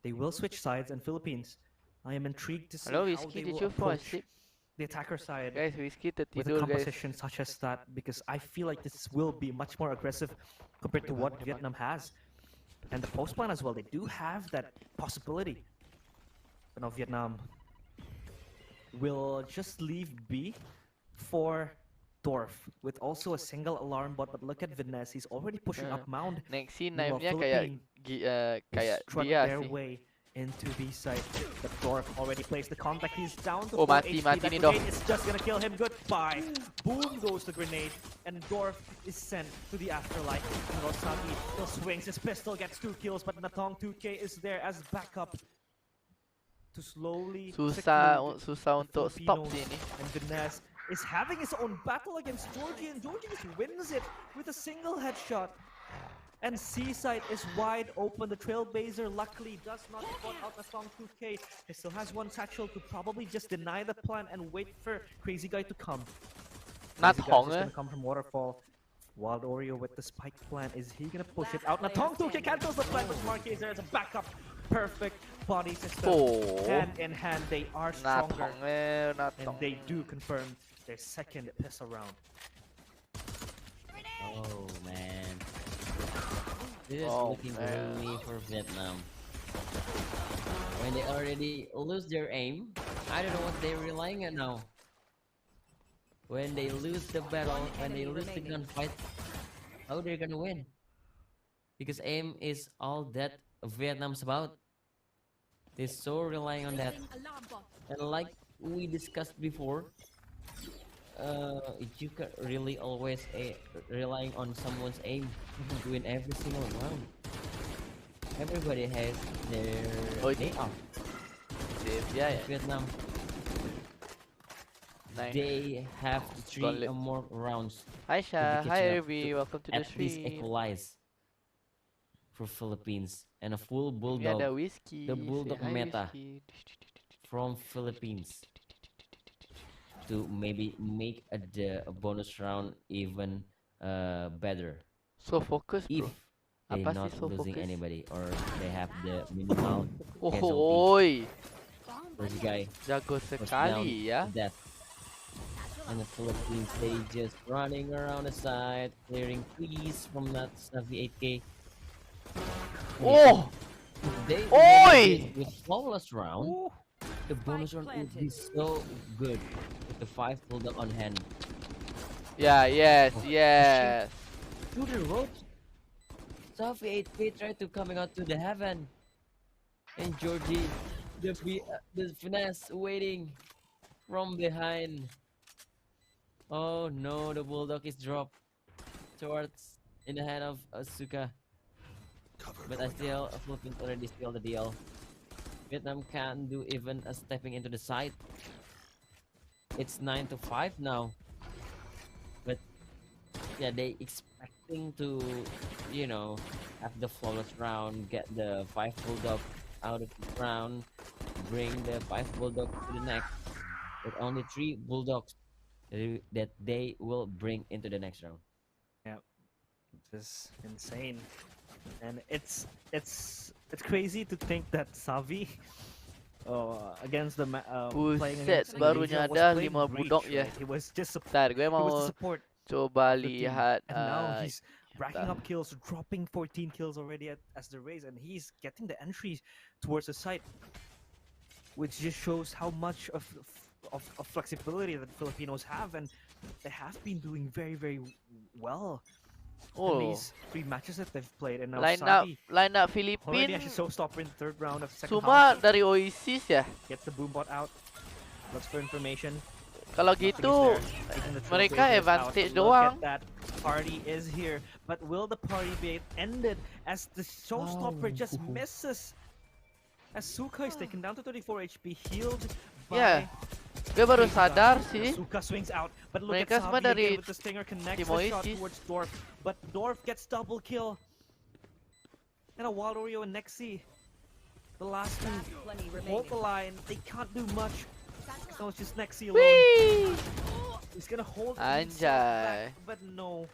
they will switch sides. And Philippines, I am intrigued to see
Hello
how
Whiskey,
they
did
will
you fall
approach
asleep?
the attacker side
Guys, Whiskey
with a
tertidur guys.
composition such as that, because I feel like this will be much more aggressive compared to what Vietnam has. And the post plan as well, they do have that possibility. But now Vietnam will just leave B for Dwarf with also a single alarm bot. But look at Viness, he's already pushing up mound.
Nexi
Meanwhile,
knife-nya kayak
Philippine
kayak
struck
dia
their
sih.
way into B side. But Dwarf already placed the contact. He's down to
Oh,
4
mati,
HP.
mati
That
ni Dwarf.
grenade is just gonna kill him. Goodbye. Boom goes the grenade, and Dwarf is sent to the afterlife. And Rosati still swings his pistol, gets 2 kills, but Natong 2K is there as backup to slowly seclude
Susah
the
untuk stop
Filipinos.
sih ini.
And Viness is having his own battle against Georgie, and Georgie just wins it with a single headshot. And Seaside is wide open. The Trailblazer luckily does not spot out the Song 2K. He still has one satchel to probably just deny the plan and wait for Crazy Guy to come.
Not
Crazy Guy's
Hong,
just gonna come from Waterfall. Wild Oreo with the spike plan. Is he gonna push it out? Natong 2K cancels the plan, but Marquez there as a backup. Perfect body system.
Oh.
Hand in hand, they are stronger. And
Natong.
they do confirm their second pistol round.
Oh man. This is
Oh,
looking
man.
gloomy for Vietnam. When they already lose their aim, I don't know what they're relying on now. When they lose the battle, when they lose the gunfight, how they're gonna win? Because aim is all that Vietnam's about. They're so relying on that.
Alarm bot.
And like we discussed before, you can really always relying on someone's aim to win every single round. Everybody has their day off.
Save dia ya.
Vietnam,
Nice.
they have
Gone
3
late.
or more rounds
Hi
to
Sha,
be
hi
catching up
Irvi,
to
welcome to the
at least
stream.
equalize for Philippines, and a full
Ini ada
bulldog
whiskey.
the
say
bulldog
hi,
meta.
whiskey.
from Philippines to maybe make the bonus round even better
So focus
if
bro.
they
Apa
not
sih so
losing
focus?
anybody or they have the minimal
Oh,
casualty.
oi,
This guy
jago
was down
sekali ya.
to death. And the Philippines, they just running around the side, clearing trees from that Snavi 8K.
Oh,
They
Oi!
with flawless round, the bonus round would be so good with the 5 bulldog on hand.
yeah, yes,
Oh,
yes.
To the ropes. Snavi 8K tried to coming out to the heaven. And Georgie, the finesse waiting from behind. Oh no, the bulldog is dropped towards in the hand of Asuka. But I still, Philippines already sealed the deal. Vietnam can't do even a stepping into the side. It's 9-5 now. But yeah, they expecting to, you know, have the flawless round, get the 5 bulldog out of the round, bring the 5 bulldog to the next. With only 3 bulldogs that they will bring into the next round.
This is insane, and it's crazy to think that Savi against the playing
Buset,
against
baru
Indonesia was
nyadar
playing
5
Breach,
budak ya.
right? He was just
Bentar, gue
he was
mau
the support
coba
of the team,
lihat.
and now he's racking
bentar.
up kills, dropping 14 kills already as the race, and he's getting the entries towards the site, which just shows how much of flexibility that Filipinos have, and they have been doing very well in
Oh,
these 3 matches that they've played, and now
line
Savi
up
already
Filipin.
actually showstopper in the 3rd round of second
Cuma
half.
dari Oasis ya.
Gets the boombot out. Looks for information.
Kalau
Nothing is
gitu,
there. Taking the
mereka
Trailblazers out.
advantage
Look
doang.
at that. Party is here, but will the party be ended as the showstopper just misses? As Suka is taken down to 34 HP, healed by
Ya, gue baru
Crazy
sadar
Guy.
sih.
Suka swings out, but look
Mereka
at
semua
Savi
dari
again with the stinger, connects
tim
the shot
Oasis.
towards Dorf, but Dorf gets double kill. And a Wild Oreo and Nexi, the last two, hold the line. They can't do much. So it's just Nexi alone.
Wih,
He's gonna hold himself
anjay.
back, but no.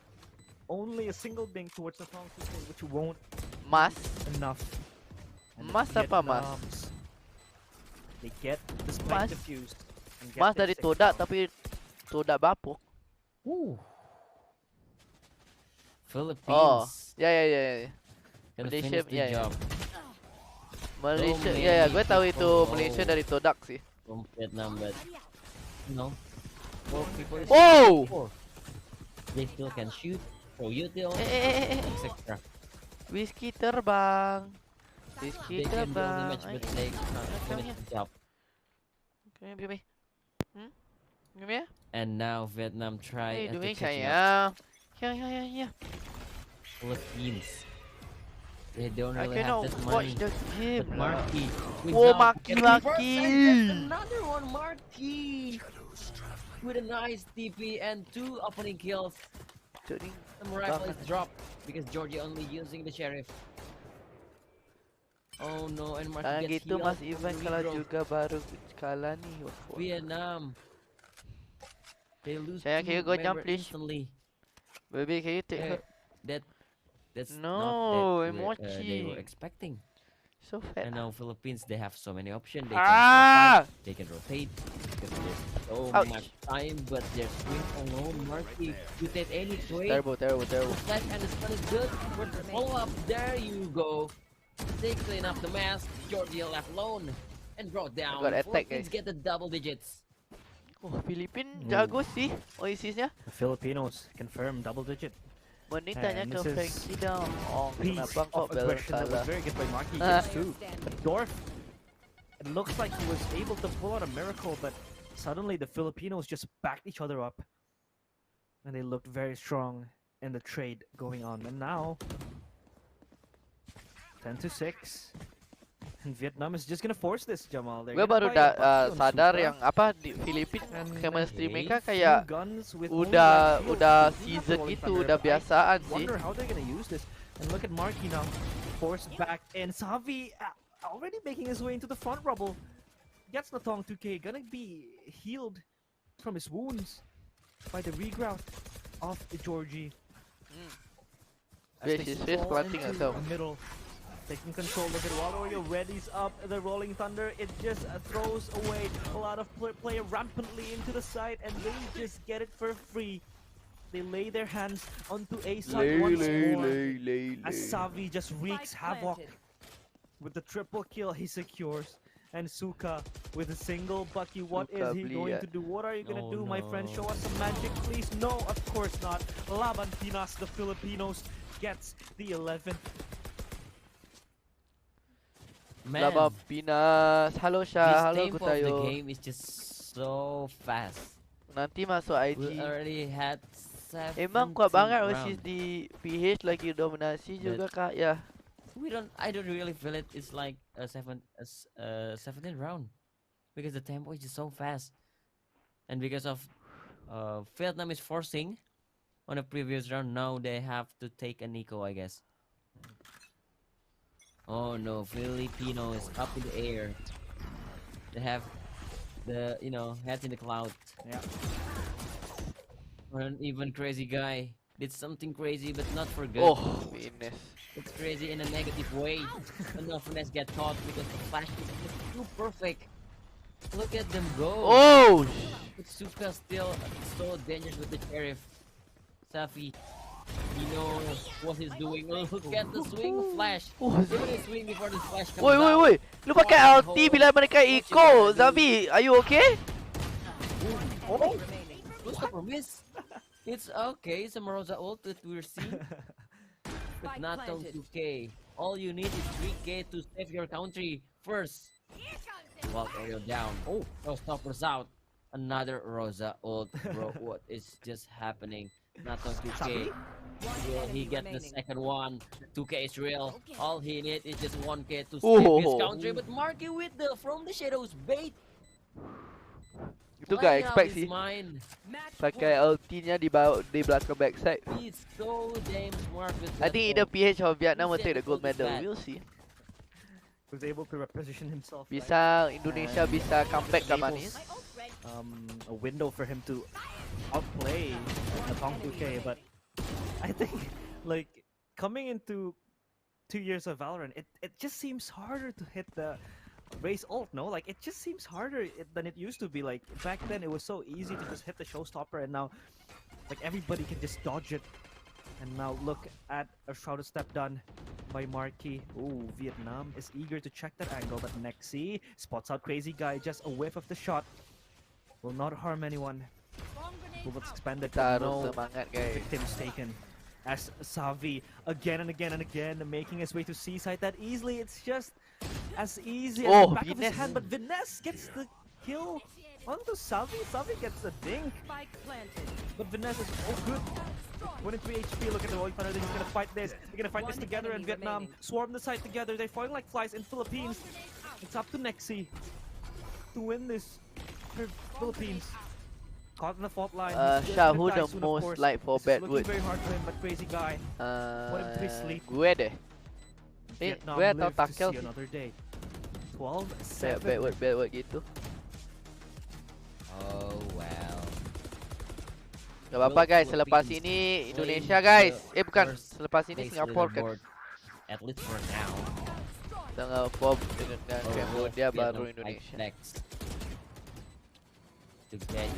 Only a single bing towards the Tong which won't
Mas,
enough. And the
Mas apa mas?
Vietnams, they get the
Mas.
spike defused. and get
Mas
their
dari
6th
Todak
round.
tapi Todak bapuk.
Philippines
Oh, ya.
can
Malaysia,
finish the
ya.
job.
Malaysia,
So
ya, gue tahu
many
itu
people.
Malaysia dari Todak sih.
from Vietnam, but no. More people.
Whoa!
They still can shoot, throw util, etc.
Whiskey terbang. Whiskey
They can build the
terbang.
match, but they can't finish the job.
Come here. Come here.
And now Vietnam
What
try
are you
to
doing,
catching up.
sayang? Here.
Philippines. They don't
I
really have
cannot
that
watch
money.
the game.
But Marky.
Whoa,
Marky.
Marky.
Another one, Marky. With a nice TP and 2 opening kills.
Turning.
The rifle is dropped because Georgie only using the sheriff. Oh no, and Marky gets
Gitu
healed
Mas
from
Ivan
the
kalau
redraw.
juga baru kalah nih.
Vietnam. They lose
Sayang, can you
2
go jump,
members
please?
instantly.
Baby, can you take her?
That's
No,
not
I'm
that they were
watching.
expecting.
So fat.
And now Philippines, they have so many options. They can rotate because there's so
Ouch.
much time, but they're swing alone. Marky, you take any trade.
Terrible.
The flash and the stun is good. For the follow up, there you go. They clean up the mess. Georgia left alone and brought down.
Got attack,
Philippines
guys.
get the double digits.
Oh, Filipin jago sih. Oasisnya.
The Filipinos confirm double digit.
Mending tanya
And
ke
this is
Frankie dong. Oh,
Piece
kenapa kok
of
Valorant
aggression that was
kalah?
very good by Marky
Ah.
too. But Dorf, it looks like he was able to pull out a miracle, but suddenly the Filipinos just backed each other up, and they looked very strong in the trade going on. And now, 10-6, and Vietnam is just gonna force this, Jamal. They're
Gue
gonna
baru
buy a bucky on
sadar
Suka,
yang apa di Filipin
and
chemistry mereka
few
kayak
guns with only
udah
one shield.
udah
They do have the
season
rolling
gitu,
thunder,
udah
but I
biasaan sih.
wonder how they're gonna use this. And look at Marky now, forced back, and Savi already making his way into the front rubble. Gets Natong 2K, gonna be healed from his wounds by the regrout of the Georgie. As they
She's
fall
planting
into
herself.
the middle, taking control of it. While Oreo readies up the rolling thunder, it just throws away a lot of player rampantly into the side, and they just get it for free. They lay their hands onto A side once more. As Savi just wreaks havoc with the triple kill he secures. And Suka with a single bucky. What is
Suka
he going to do? What are you gonna do, my friend? Show us some magic, please. No, of course not. Laban Pinas, the Filipinos, gets the 11th.
Man,
Laba Pinas. Halo
this
Syah, halo
tempo of the
Kutayo.
game is just so fast.
Nanti masuk
We
IG.
already had 7
Emang kuat banget
rounds.
Oasis di PH lagi dominasi juga kak ya.
I don't really feel it. It's like a 17th round because the tempo is just so fast, and because of Vietnam is forcing on the previous round. Now they have to take a Nico, I guess. Oh no, Filipino is up in the air. They have the heads in the cloud.
Yeah.
An even crazy guy did something crazy, but not for good.
Oh, Venus.
It's crazy in a negative way. And no finesse get caught because the flash is just too perfect. Look at them go.
Oh,
But Suka still so dangerous with the sheriff. Safi, he knows what he's doing. Oh, look at the swing flash.
Oh,
Even the swing before the flash comes
woi.
out.
Lu pakai ulti bila mereka eco. Zabi, are you okay?
Oh, what's the promise? It's okay. Some Rosa ult that we're seeing. But not on 2K. All you need is 3K to save your country first. While Ariel down. Oh, Stoppers out. Another Rosa ult. Bro, what is just happening? Not on 2K. Will he get the second one? 2K is real. All he needs is just 1K to save his country. But Marky with the From the Shadows bait.
Itu gak
Playing out
expect
his
sih.
mind.
Pakai ultinya di belakang backside.
He's so damn smart with
I
that
think either
ult.
PH or Vietnam will
He's
take the gold
able to
medal.
bat.
We'll see.
Was able to reposition himself. right?
Bisa Indonesia bisa comeback kat
Enables,
manis.
a window for him to outplay Natong 2K, but I think like coming into 2 years of Valorant, it just seems harder to hit the raise ult, no? Like it just seems harder than it used to be. Like back then it was so easy to just hit the showstopper, and now like everybody can just dodge it. And now look at a Shrouded Step done. by Marquis. Ooh, Vietnam is eager to check that angle, but Nexi spots out Crazy Guy. Just a whiff of the shot. Will not harm anyone. Bullets expanded, but
Taruh
no
semangat guys.
victims taken. As Savi again and again and again making his way to Seaside that easily. It's just as easy as the back of his hand, but Viness gets the kill onto Savi. Savi gets the dink. But Viness is all good. 23 HP, look at the Rolling Thunder, they're just gonna fight this. They're gonna fight this together, and Vietnam swarm the side together. They're falling like flies in Philippines. It's up to Nexi to win this for Philippines. Caught in the fault line.
Shah, who the most like for bad
looking
word?
very hard for him, but Crazy Guy. Put him to sleep.
Gue deh.
Vietnam
Gue atau
live to
Takel
see
sih?
another day. 12-7.
Bad word gitu.
Oh well.
Gak apa-apa guys, selepas ini Indonesia guys. Bukan, selepas ini Singapura kan.
At least for now.
Tengah form dengan Cambodia baru
Vietnam fight
Indonesia.
next to get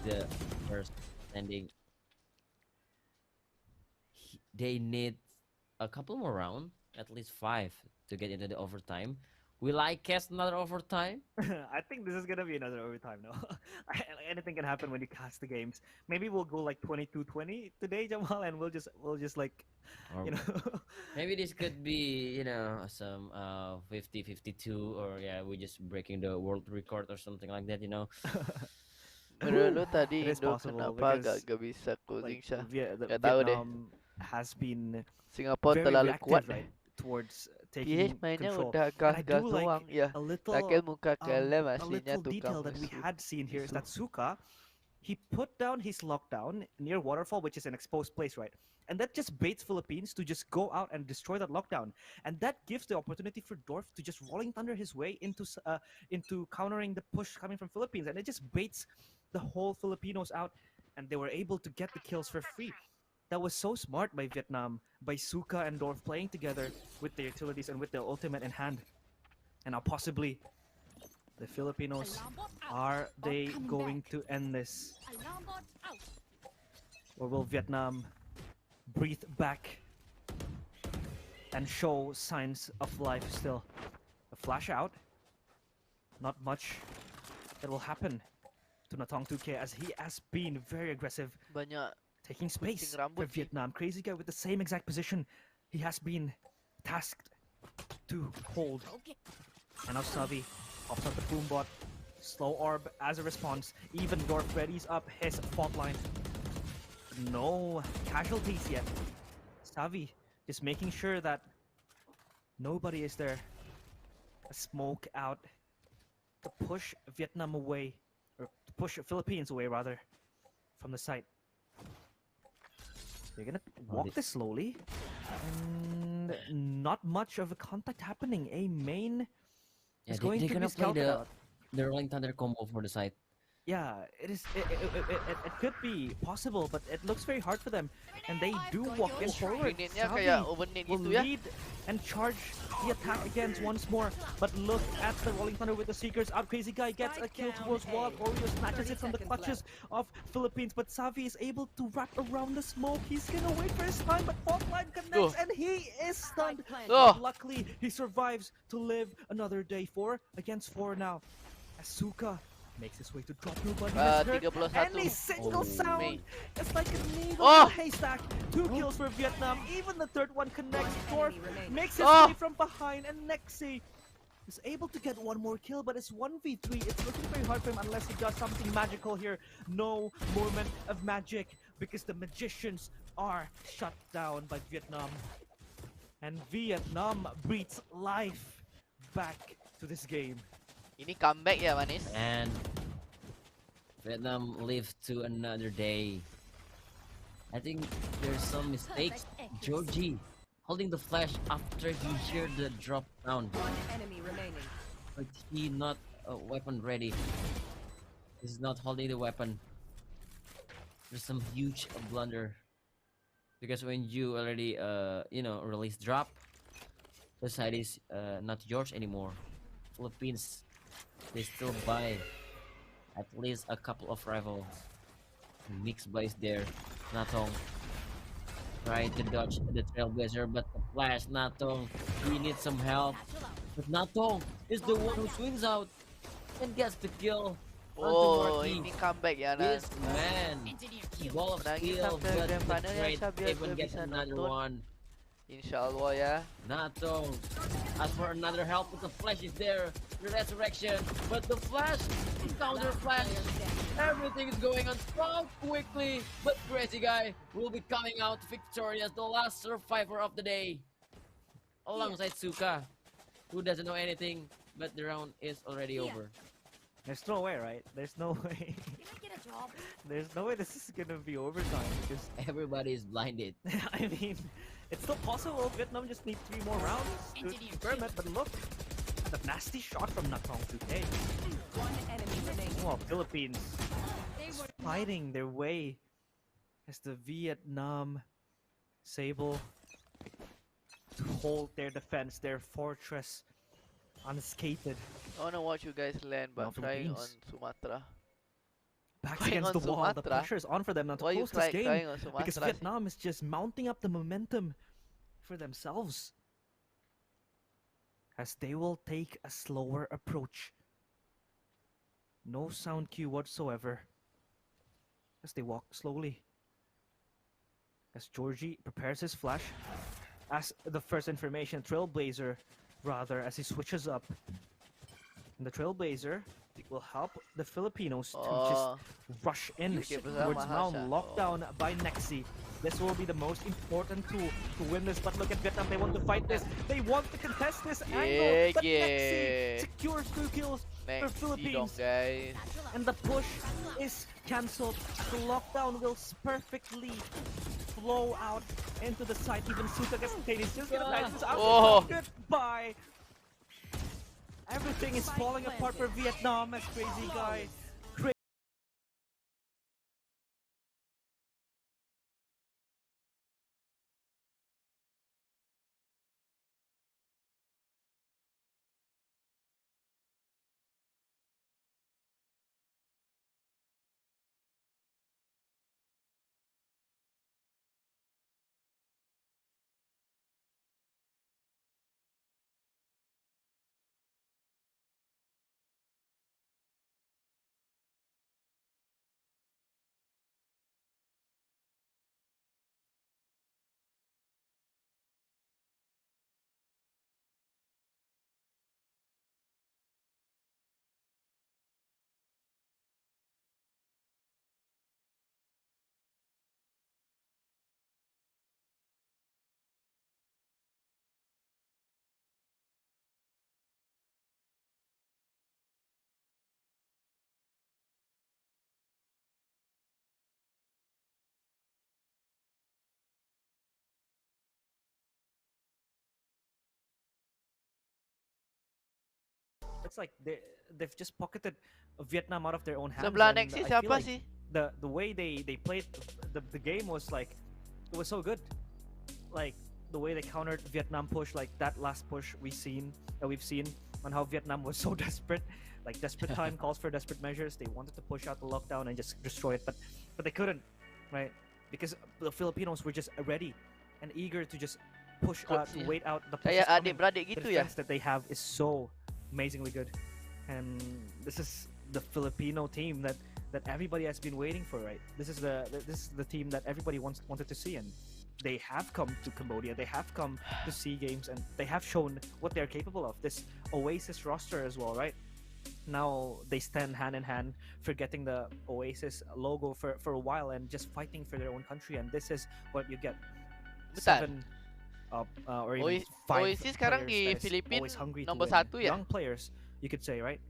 the first standing. They need a couple more rounds, at least 5, to get into the overtime. Will I cast another overtime?
I think this is gonna be another overtime now. Anything can happen when you cast the games. Maybe we'll go like 22-20 today, Jamal, and we'll just like,
Or
you know.
maybe this could be, you know, some 50-52, or yeah, we just breaking the world record or something like that, you know.
Menurut lu tadi
It is
Indo
possible
kenapa
because,
gak bisa closing
like,
Syah?
the
Gak tahu deh.
Vietnam has been
Singapura
very
terlalu
reactive,
kuat deh.
right, towards
PH
taking
mainnya
control.
udah
And I
gas-gas
do like
doang ya.
a little,
Takel muka kelem
a
aslinya
little detail
tukang
that we
musuh.
had seen here is that Suka, he put down his lockdown near Waterfall, which is an exposed place, right? And that just baits Philippines to just go out and destroy that lockdown. And that gives the opportunity for Dorf to just Rolling Thunder his way into countering the push coming from Philippines. And it just baits the whole Filipinos out. And they were able to get the kills for free. That was so smart by Vietnam, by Suka and Dorf playing together with their utilities and with their ultimate in hand. And now possibly the Filipinos, are they going to end this? Or will Vietnam breathe back and show signs of life still? A flash out, not much that will happen to Natong 2K, as he has been very aggressive,
Banyak
taking space
gunting rambut
for
sih.
Vietnam. Crazy Guy with the same exact position he has been tasked to hold. And now Savi pops out the boom bot. Slow orb as a response. Even Dorf readies up his fault line. No casualties yet. Savi just making sure that nobody is there. A smoke out to push Vietnam away, or to push Philippines away rather, from the site. They're gonna walk this slowly, and not much of a contact happening. A main is going
they're
to
gonna
be
play
scouted out.
the Rolling Thunder combo for the side.
Yeah, it is. It could be possible, but it looks very hard for them, and they do walk in forward.
Minitnya
Savi
kayak overnet
will
gitu ya.
lead and charge the attack against once more. But look at the Rolling Thunder with the Seekers out. Crazy Guy gets a kill towards Wall. Warrior snatches it from the clutches of Philippines, but Savi is able to wrap around the smoke. He's gonna wait for his time, but fault line connects, and he is stunned. Luckily, he survives to live another day. 4 against 4 now. Asuka makes his way to drop nobody.
31.
Any single sound, it's like a needle
Oh.
in a haystack. 2 kills for Vietnam. Even the third one connects. Dorf makes his
Oh.
way from behind, and Nexi is able to get one more kill, but it's 1v3. It's looking very hard for him unless he does something magical here. No moment of magic, because the magicians are shut down by Vietnam. And Vietnam breathes life back to this game.
Ini comeback ya manis.
And Vietnam live to another day. I think there's some mistakes. Georgie holding the flash after he heard the drop down. But he not weapon ready. He's not holding the weapon. There's some huge blunder. Because when you already release drop, the side is not yours anymore. Philippines, they still buy at least a couple of rivals. Mixed buys there. Natong Trying to dodge the Trailblazer, but the flash, Natong, he needs some help. But Natong is the one who swings out and gets the kill onto
Oh,
Marquis.
ini comeback ya Nan.
This man, ball of
Menangis
steel,
sampai
but
grand
the
final ya,
trade
Syah, biar
even
gue
gets
bisa
another
nonton.
one.
Insyaallah ya.
Natong asks for another help, but the flash is there. The resurrection, but the flash, counter flash. Everything is going on so quickly, but Crazy Guy will be coming out victorious, the last survivor of the day, alongside Suka, who doesn't know anything, but the round is already over.
There's no way, right? There's no way.
Can I get a job?
There's no way this is gonna be overtime because
Everybody is blinded.
I mean, it's still possible. Vietnam just need 3 more rounds to confirm it. But look, the nasty shot from Natong 2K.
One enemy remaining.
Oh, Philippines fighting their way as the Vietnam Sable to hold their defense, their fortress, unscathed.
I wanna watch you guys land, but
Now
I'm trying on
Philippines.
Sumatra.
Backs
Crying
against
on
the wall. The
Sumatra?
pressure is on for them now to
Why you
close this game
crying on Sumatra?
because Vietnam is just mounting up the momentum for themselves as they will take a slower approach. No sound cue whatsoever as they walk slowly. As Georgie prepares his flash, as the first information, Trailblazer rather, as he switches up. And the Trailblazer will help the Filipinos to
Oh,
just rush in
Okay,
towards
bersama
Mount.
Hasha.
Lockdown by Nexi. This will be the most important tool to win this. But look at Vietnam, they want to fight this. They want to contest this angle. But Nexi secures 2 kills for
next dong
Philippines.
guys.
And the push is cancelled. The lockdown will perfectly flow out into the side. Even Suka gets contained. He's just gonna dive this out.
Oh.
Goodbye. Everything is falling apart for Vietnam as Crazy Guy. It's like they've just pocketed Vietnam out of their own hands.
Sebelah
and
next
I feel
siapa
like
sih?
the way they played the game was like, it was so good. Like the way they countered Vietnam push, like that last push we've seen on how Vietnam was so desperate. Like desperate time calls for desperate measures. They wanted to push out the lockdown and just destroy it, but they couldn't, right? Because the Filipinos were just ready and eager to just push out, to
Coach-nya.
wait out the
Kayak
pushes coming.
adik-beradik
The
gitu ya.
defense that they have is so amazingly good, and this is the Filipino team that everybody has been waiting for, right? This is the team that everybody wanted to see, and they have come to Cambodia, they have come to SEA Games, and they have shown what they're capable of. This Oasis roster as well, right? Now they stand hand in hand, forgetting the Oasis logo for a while and just fighting for their own country, and this is what you get.
Bentar.
7 or even
Oasis
5
sekarang
players
di
that is
Filipina
always hungry to
nomor
win.
1 ya?
Young players, you could say, right?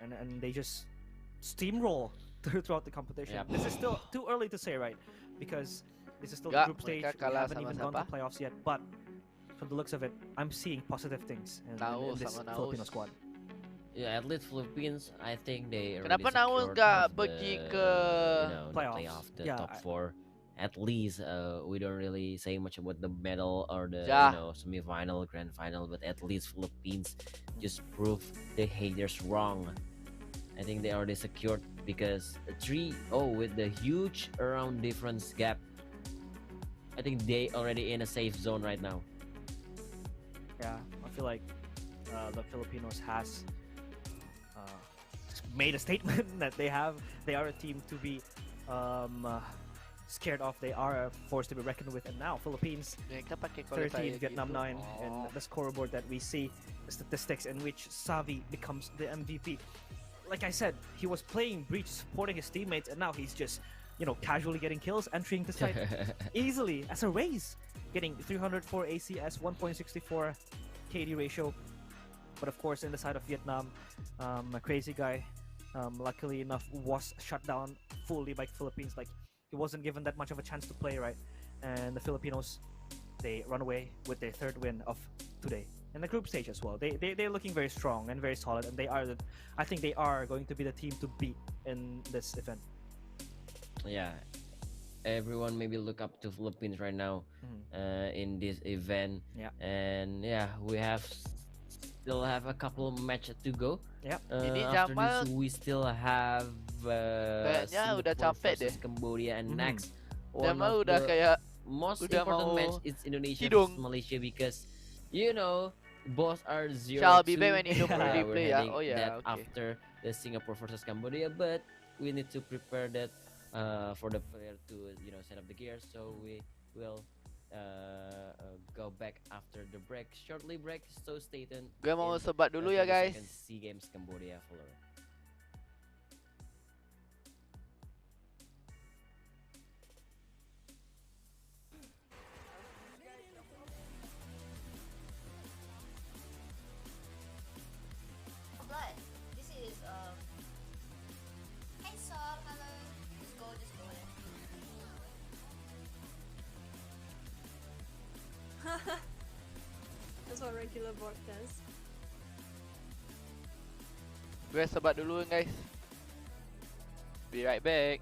And they just steamroll throughout the competition.
Yep.
This is still too early to say, right? Because this is still
Enggak,
the group stage.
mereka
We
kalah
haven't
sama
even gone to
siapa?
playoffs yet. But from the looks of it, I'm seeing positive things in
Naus
this
sama Naus.
Filipino squad.
Yeah, at least Philippines, I think they already
Kenapa Naus
secured
nggak
one of
pergi
the,
ke
the
Playoffs?
playoff, the
Yeah,
top 4. At least we don't really say much about the medal or the
Yeah.
semi-final, grand final, but at least Philippines just proved the haters wrong. I think they already secured because 3-0 with the huge around difference gap. I think they already in a safe zone right now.
Yeah, I feel like the Filipinos has made a statement that they are a team to be scared of. They are a force to be reckoned with. And now Philippines
Mereka pakai
13,
qualifier
Vietnam
gitu.
9, and the scoreboard that we see, the statistics in which Savi becomes the MVP. Like I said, he was playing Breach, supporting his teammates, and now he's just, casually getting kills, entering the site easily as a raise, getting 304 ACS, 1.64 KD ratio. But of course, in the side of Vietnam, a crazy guy, luckily enough, was shut down fully by Philippines. Like, he wasn't given that much of a chance to play, right? And the Filipinos, they run away with their third win of today. In the group stage as well. They're looking very strong and very solid, and I think they are going to be the team to beat in this event.
Yeah, everyone maybe look up to Philippines right now in this event.
Yeah.
And yeah, we still have a couple of matches to go.
Yep.
Ini
After
Jamal
this, we still have
kayaknya udah
Singapore
capek
versus Cambodia, and next one
Jamal
of
udah
the
kayak
most
udah
important
mau
match is Indonesia
hidung.
versus Malaysia, because both are 0-2.
Shall be back when Indo
Yeah,
we're
play ya.
heading
Oh yeah,
that
okay.
after the Singapore versus Cambodia, but we need to prepare that for the player to set up the gear. So we will go back after the break, shortly break. So stay tuned.
Gue mau
in,
sebat dulu ya
30
guys.
seconds, SEA Games Cambodia Valorant.
Blood. This is Hey Song, hello. Just go there.
That's what regular bot does.
Gue sebat dulu guys. Be right back.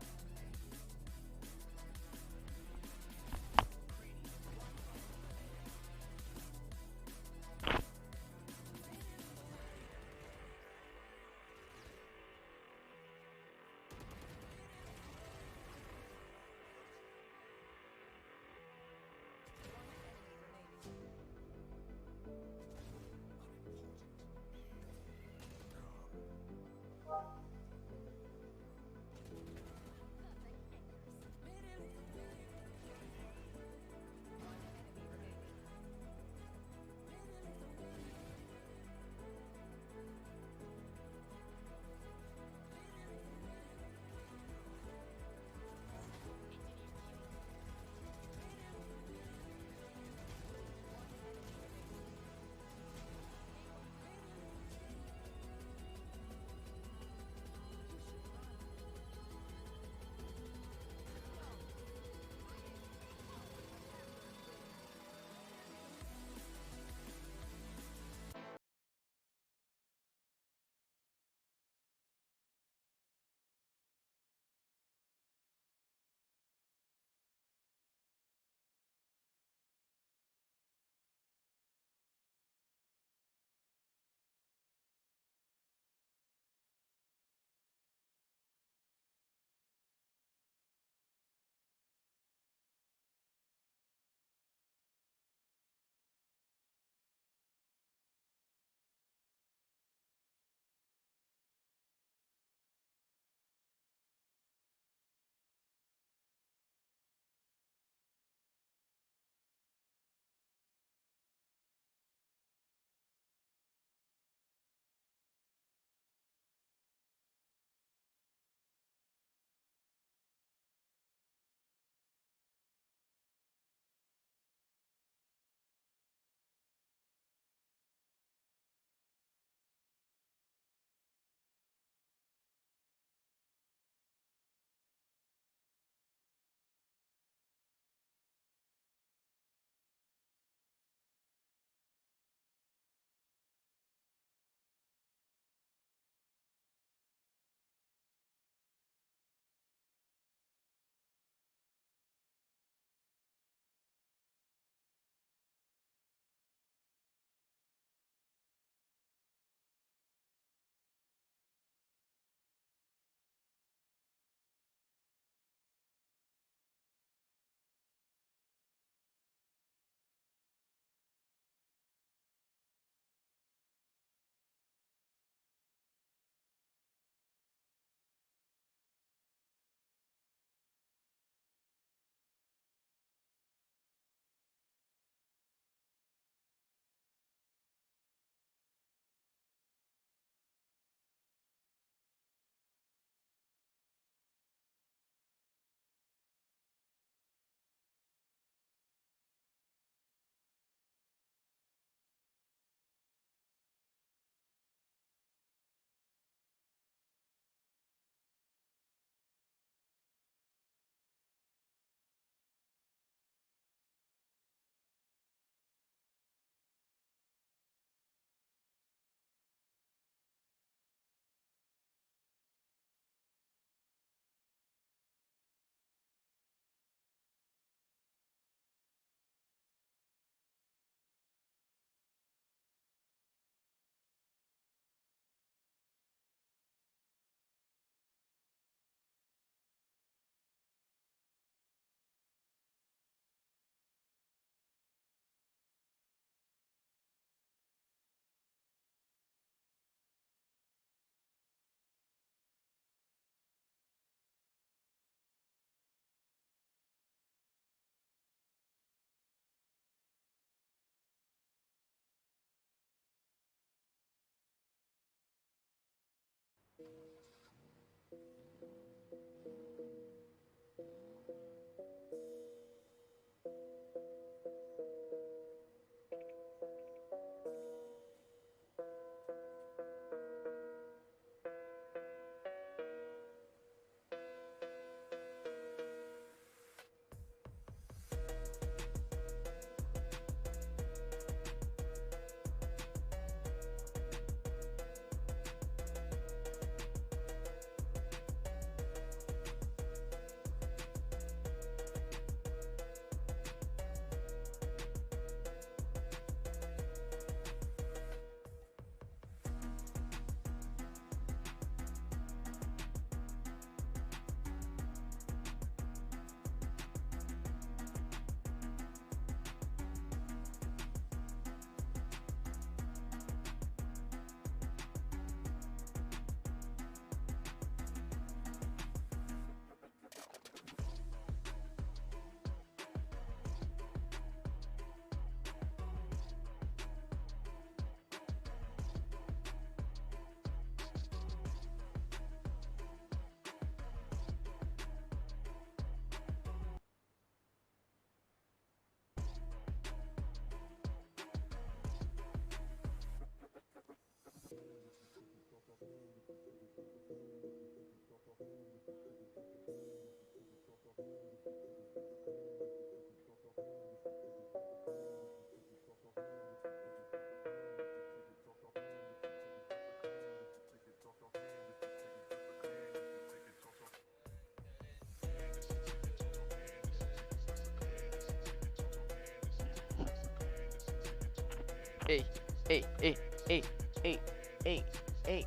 Hey, hey, hey, hey, hey, hey, hey.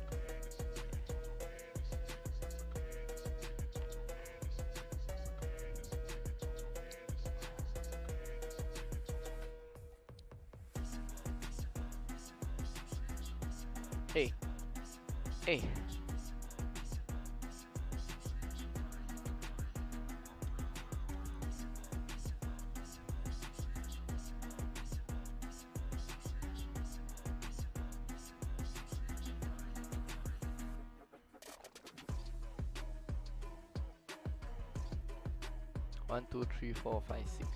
Hey, hey. One, two, three, four, five, six.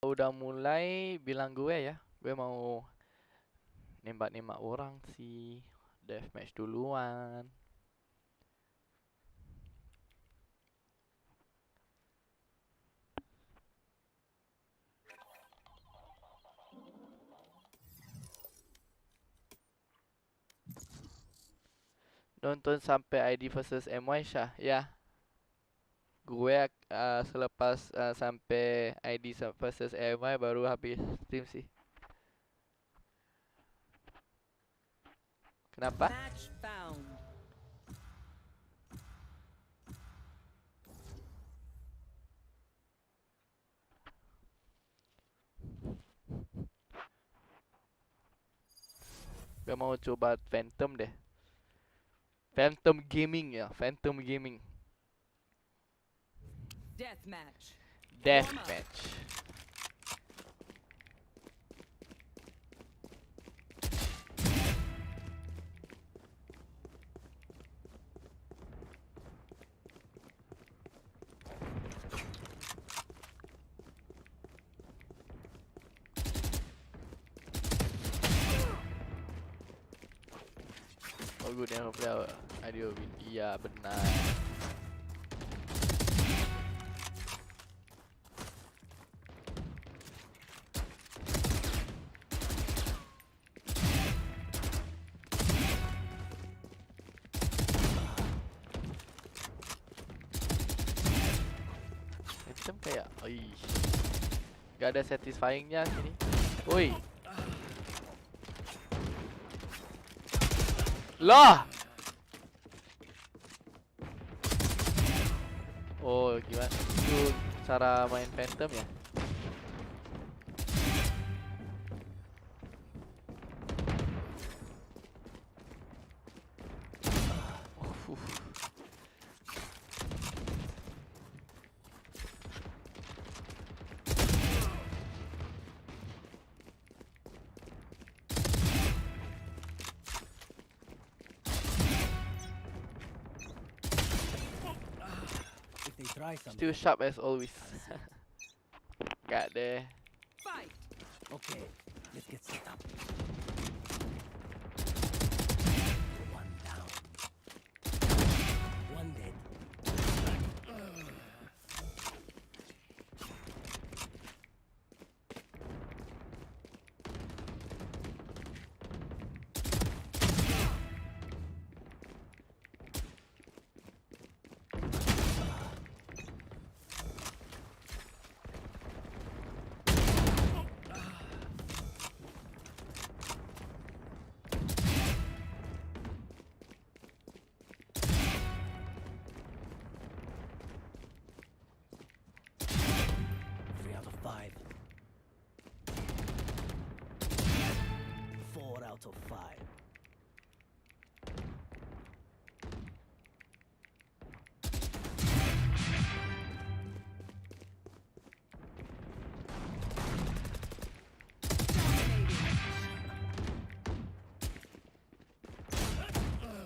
Udah mulai bilang gue ya, gue mau nembak-nembak orang sih. Deathmatch duluan. Nonton sampai ID versus MY Syah ya. Gue selepas sampai ID versus MY baru habis stream sih. Kenapa?
Match found.
Gue mau coba Phantom deh. Phantom Gaming ya, Phantom Gaming.
Deathmatch.
Deathmatch. Oh good yang play AYO win. Iya benar. Macam kayak, oi, gak ada satisfyingnya sini. Woi. Lah. Oh gimana? Itu cara main Phantom ya? Still sharp as always. Got there.
Fight.
Okay, let's get set up. One down. One dead.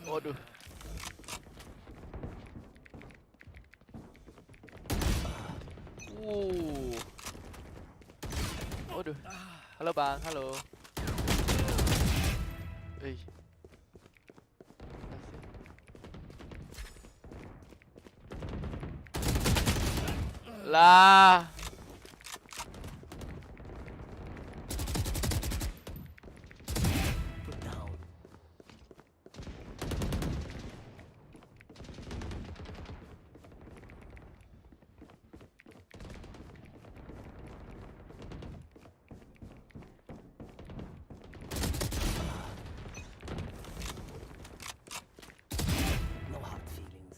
Waduh. Waduh. Halo bang, halo. Makasih. Lah.
Put down. No hard feelings.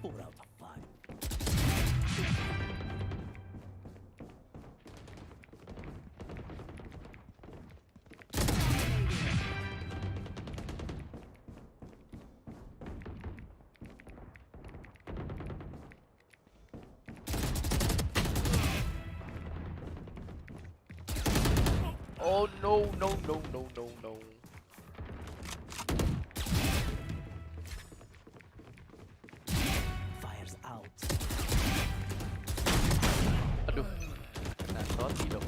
Four out of five.
Oh no no no no no no.
Fires out.
Aduh. Kena roti dong.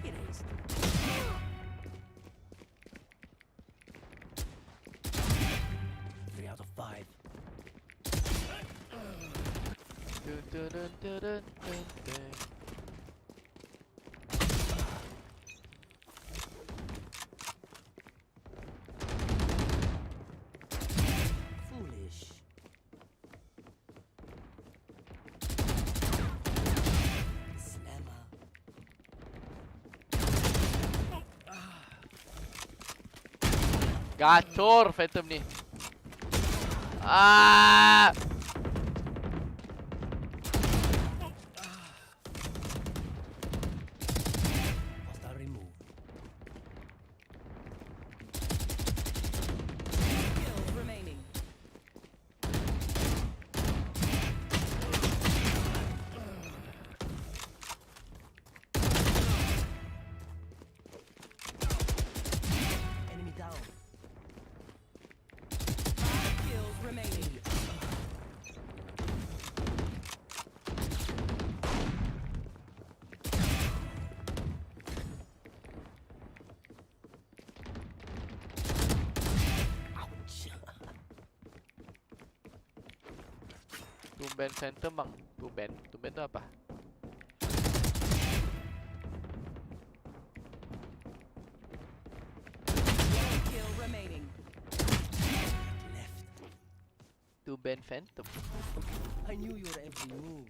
Erased. Three out of five.
Dun, dun, dun, dun, dun, dun, dun.
Foolish. Slammer.
Gacor Phantom nih. Ah.
Hostile removed.
Kills remaining.
Enemy down.
Kills remaining.
Ouch.
Tumben Phantom bang. Tumben. Tumben tu apa?
Kill remaining.
Left.
Tumben Phantom.
I knew your every move.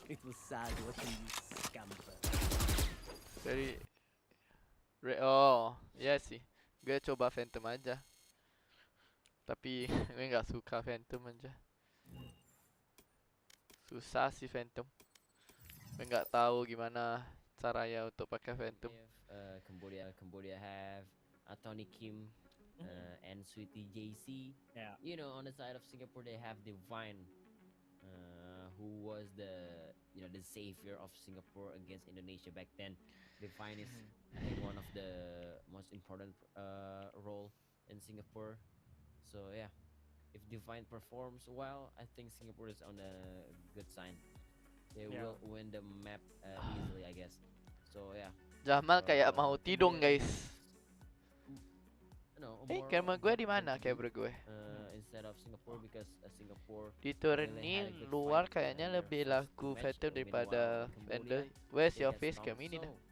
It was sad watching you scamper.
Very oh, ya sih. Gue coba Phantom aja. Tapi gue nggak suka Phantom aja. Susah sih Phantom. Gue nggak tahu gimana caranya untuk pakai Phantom.
Cambodia have Tony Kim and Sweetie JC.
Yeah.
You know, on the side of Singapore, they have Divine, who was the savior of Singapore against Indonesia back then. Divine is I think one of the most important role in Singapore. So yeah, if Divine performs well, I think Singapore is on a good sign. They
Yeah.
will win the map easily, I guess. So yeah.
Jamal kayak mau tidur guys.
No,
Eh, camera gue di mana camera gue?
Instead of Singapore because Singapore
Di
really
turnin
had a good
luar
fight
kayaknya
in their
lebih
first
laku
match.
Phantom daripada
Meanwhile,
Vendor.
Cambodia,
Where's
they
your
got
facecam
stomped.
ini dah?
So,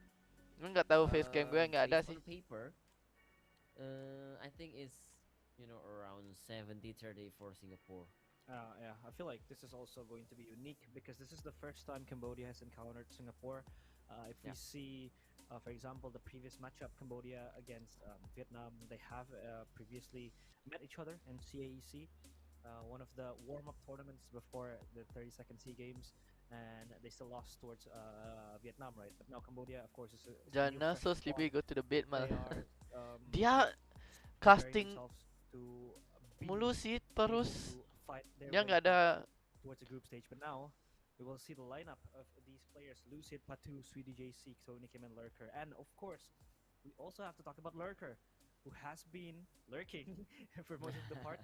Gue nggak tahu facecam gue nggak ada
based
sih.
on paper, I think it's around 70-30 for Singapore.
Yeah, I feel like this is also going to be unique because this is the first time Cambodia has encountered Singapore. If we
Yeah.
see, for example, the previous matchup, Cambodia against Vietnam, they have previously met each other in CAEC, one of the warm-up tournaments before the 32nd SEA Games, and they still lost towards Vietnam, right? But now Cambodia, of course, is a new
Jana
fresh
so
squad.
sleepy, go to the bed mal.
They are
Dia
preparing
casting
themselves to be
mulu sih
able
terus.
to fight their
Dia
way
nggak
back
ada.
towards the group stage. But now we will see the lineup of these players: Lucid, Patu, Sweetie JC, Tony Kim, and Lurker. And of course, we also have to talk about Lurker, who has been lurking for most of the part.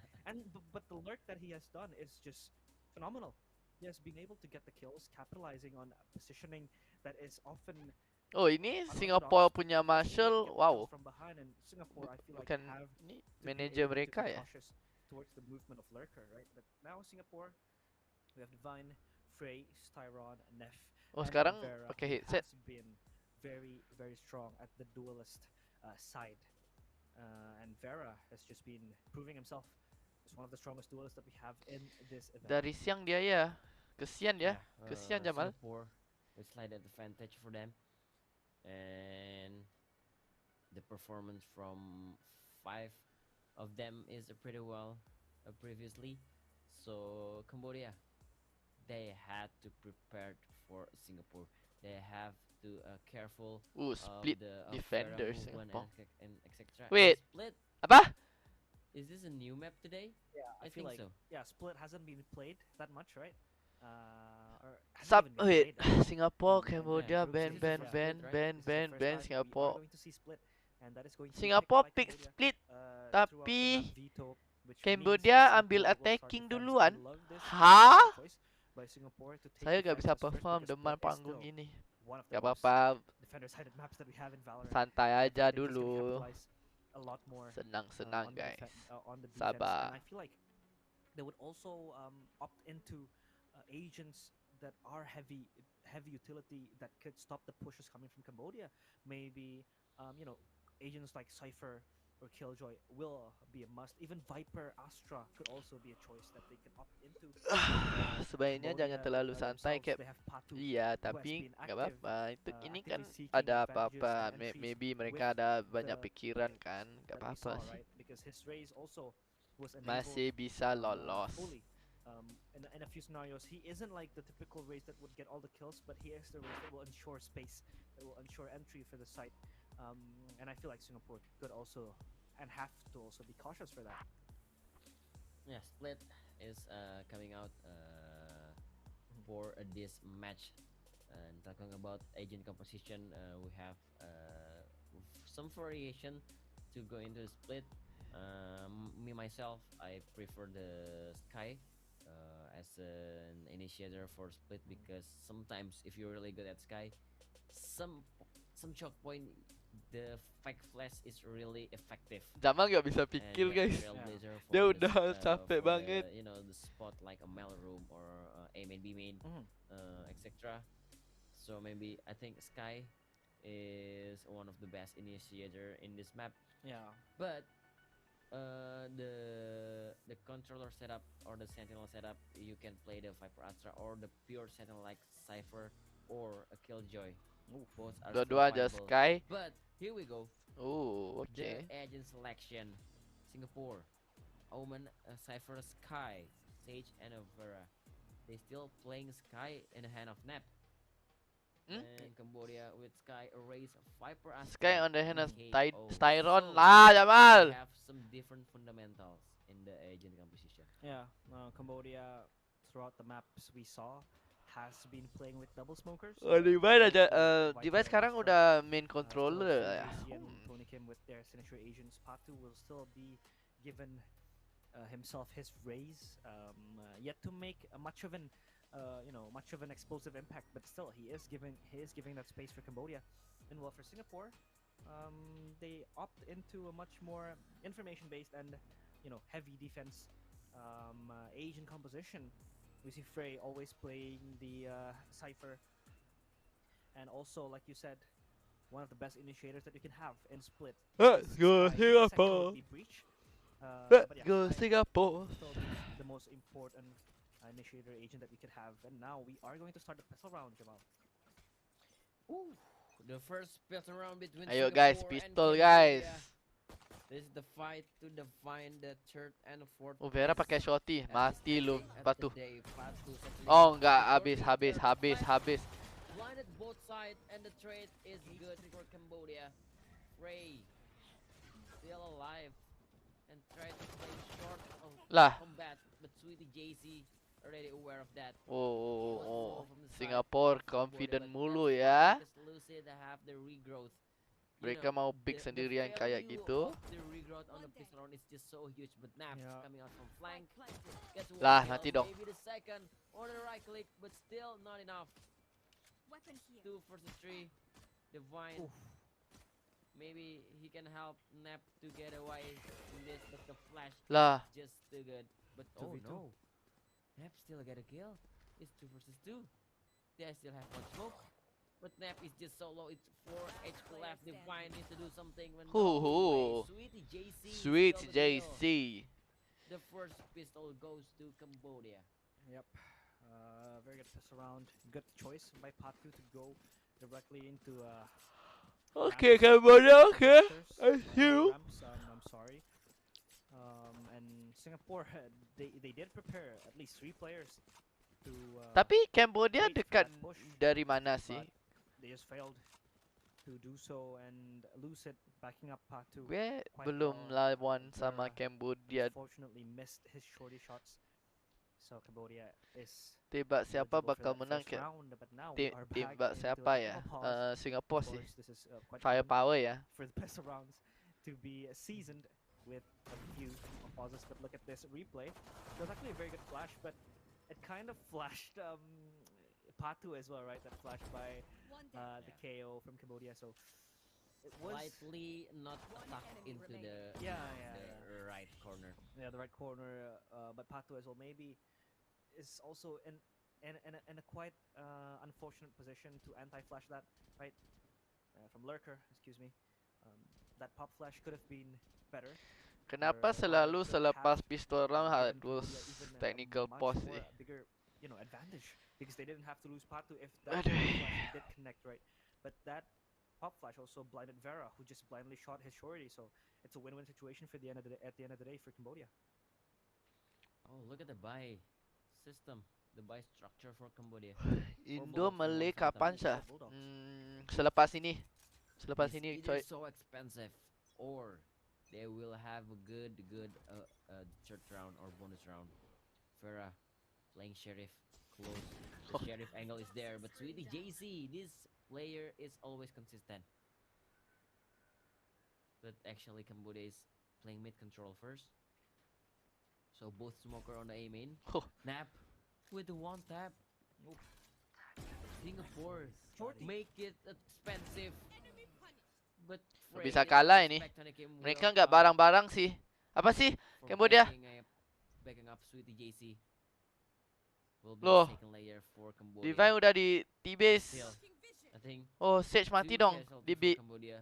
But the lurk that he has done is just phenomenal. He has been able to get the kills, capitalizing on positioning that is often
Oh, ini
unorthodox,
Singapore punya
but he's able to
marshal.
get the kills
Wow.
from behind. And Singapore, I feel like,
Bukan
have
ni
to be
manajer
able to
mereka
be
ya.
cautious towards the movement of Lurker, right? But now Singapore, we have Divine, Frey, Styron, Neff,
Oh,
and
sekarang
Vera,
pakai
who
headset.
has been very, very strong at the duelist side. And Vera has just been proving himself as one of the strongest duelists that we have in this event.
Dari siang dia ya. Kesian dia. Kesian Jamal.
Singapore, with slight advantage for them, and the performance from 5 of them is pretty well previously. So Cambodia, they had to prepare for Singapore. They have to careful
Ooh,
of
split
the
defender
Farah movement
Singapore.
and etc.
Wait.
Split.
Apa?
Is this a new map today?
Yeah,
I
feel
think
like
so.
yeah, Split hasn't been played that much, right? Or hasn't
Sub
even been
wait.
played at all
Singapore,
in the
Cambodia,
group
ban
stage.
ban
Yeah.
ban
right?
ban
This is the
ban
first
ban
time we are
Singapore.
going to see Split, and that is going to be
Singapore
picked by
pick
Cambodia,
split,
throughout the map
tapi
veto, which means
Cambodia
Singapore
ambil
will start
attacking
defense.
duluan.
I love this
Hah?
choice by Singapore to take
Saya gak
defense
bisa
as first
perform
because
depan
Split is
panggung
still
gini.
one of the
Gak
most
apa-apa.
defender-sided maps that we have in Valorant.
Santai
I
aja
think they're just gonna
dulu.
capitalize a lot more
Senang-senang guys.
on the defense, and
Sabar.
I feel like they would also opt into agents that are heavy utility that could stop the pushes coming from Cambodia. Maybe agents like Cypher or Killjoy will be a must. Even Viper, Astra could also be a choice that they can opt into.
Sebaiknya jangan terlalu santai
themselves,
Cap.
they have Patu,
Iya,
who has
tapi
been
nggak
active,
apa-apa. Itu ini kan
actively seeking
ada
advantages
apa-apa.
and entries
Maybe mereka
with
ada banyak
the
pikiran
players
kan. Nggak
that we
apa-apa
saw,
sih.
right? Because his raise also was
Masih
enabled
bisa lolos.
fully. In a few scenarios, he isn't like the typical race that would get all the kills, but he is the race that will ensure space, that will ensure entry for the site. And I feel like Singapore could also and have to also be cautious for that.
Yeah, Split is coming out for this match. And talking about agent composition, we have some variation to go into the Split. Me myself, I prefer the Sky as an initiator for Split because sometimes if you're really good at Sky, some choke point, the fake flash is really effective.
Jamal nggak bisa
And
pikir
you have
guys.
Trailblazer for
Dia
the
udah capek
for
banget.
the, the spot like a mail room or A main B main, etc. So maybe I think Sky is one of the best initiator in this map.
Yeah.
But the controller setup or the sentinel setup, you can play the Viper Astra or the pure sentinel like Cypher or a Killjoy. Both are still
Dua-dua aja
viable.
Sky.
But here we go.
Oh, okay.
The agent selection: Singapore, Omen, Cypher, Sky, Sage, and Vera. They still playing Sky in the hand of Nap. And Cambodia with Sky erase Viper Astra.
Sky on the hand of
KO.
Styron
So,
lah, Jamal.
we have some different fundamentals in the agent composition.
Yeah, Cambodia throughout the maps we saw has been playing with double smokers.
Oh, Divine aja.
Viper
Divine
and
sekarang
Astra.
udah main
Still
controller ya.
JC and Tony Kim with their signature agents. Patu will still be given himself his raise. Yet to make much of an explosive impact, but still he is giving that space for Cambodia. And well, for Singapore, they opt into a much more information-based and heavy defense Asian composition. We see Frey always playing the Cypher, and also, like you said, one of the best initiators that you can have in Split.
Let's go
Sky, second would
Singapore.
be Breach.
Let's
But yeah,
go
Sky
Singapore.
still the most important initiator agent that we could have. And now we are going to start the pistol round, Jamal.
Ooh, the first pistol round between
Ayo
Singapore
guys,
and
pistol
Cambodia.
guys.
This is the fight to define the third and fourth
Oh, Vera
place.
pakai shorty.
At
Mati
this
lu.
ending at
Patu.
the day, Patu settling
Oh,
for
enggak.
the
Habis,
shorty
habis,
third
habis,
place.
habis.
Blinded both sides and the trade is good for Cambodia. Frey still alive and try to play short of
Lah.
combat, but Sweetie JC already aware of that.
Oh. Singapore confident mulu ya.
Because Lucid have the regrowth.
Mereka mau pick sendirian kayak gitu.
The regrowth on the pistol round is just so huge, but Naps coming out from flank. Gets one
Lah,
kill,
mati dong.
Maybe the second or the right click, but still not enough.
Weapon here.
2 versus 3. Divine. Maybe he can help Nap to get away in this, but the flash
Lah.
is just too good. But oh
2v2.
no, Nap still get a kill. It's 2 versus 2. They still have one smoke. But Nap is just so low. It's 4 HP left. Divine needs to do something. When
Hoo.
Sweetie JC.
Sweet
still the kill.
JC.
The first pistol goes to Cambodia.
Yep. Very good pistol round. Good choice by Patu to go directly into
Okay, Cambodia. Okay. I see you.
I'm sorry. And Singapore, they did prepare at least 3 players to.
Tapi Cambodia
wait for
dekat
that push,
dari mana sih?
but they just failed to do so, and Lucid backing up Patu.
Gue
quite
belum
well.
lawan sama
Vera
Cambodia.
unfortunately missed his shorty shots. So Cambodia is
Tebak siapa
eligible for
bakal
that
menang
first
ke?
round, but now we are back
Tebak
into
siapa
a
ya?
pause.
Singapore
Of
sih.
course, this is quite common
Firepower ya.
for the pistol rounds to be seasoned with a few pauses. But look at this replay. It was actually a very good flash, but it kind of flashed Patu as well, right? That flash by the KO from Cambodia. So it was
Slightly not tucked into the the right corner.
the right corner, but Patu as well maybe is also in a quite unfortunate position to anti-flash that, right? From Lurker, excuse me. That pop flash could have been better.
Kenapa selalu selepas pistol round harus technical pause sih?
Bigger, advantage because they didn't have to lose Patu if that flash did connect, right? But that pop flash also blinded Vera, who just blindly shot his shorty. So it's a win-win situation for the end of the at the end of the day for Cambodia.
Oh, look at the buy system, the buy structure for Cambodia.
Indo
both
Malay
for one
kapan
sometimes.
sah? Selepas ini. Selepas
It's
ini
either
coy.
so expensive, or they will have a good third round or bonus round. Vera playing Sheriff close. The Sheriff angle is there, but Sweetie JC, this player is always consistent. But actually Cambodia is playing mid control first. So both smoker on the A main.
Oh.
Nap with the one tap. Oh. Singapore make it expensive. But
Bisa kalah ini. Mereka nggak barang-barang sih. Apa sih? Cambodia?
Backing up Sweetie JC. Will be
Loh.
the second layer for Cambodia.
Divine udah di T-base.
Still, I think
Oh, Sage mati dong. Di B.
Cambodia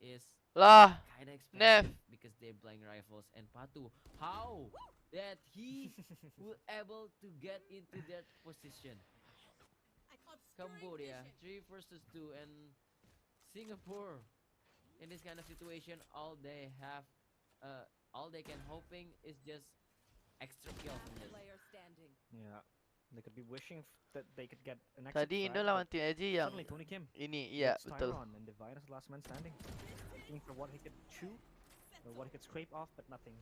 is
Lah.
kinda
Nef.
expensive because they're playing rifles. And Patu, how that he will able to get into that position? Cambodia 3 versus 2, and Singapore in this kind of situation, all they can hoping is just extra kill from this.
Player standing.
Yeah, they could be wishing that they could get an extra
Tadi Indo
frag,
lawan
but
tim AJ yang
suddenly Tony Kim
ini, iya
gets
betul.
Tyron, and Divine is the last man standing, looking for what he could chew or what he could scrape off, but nothing.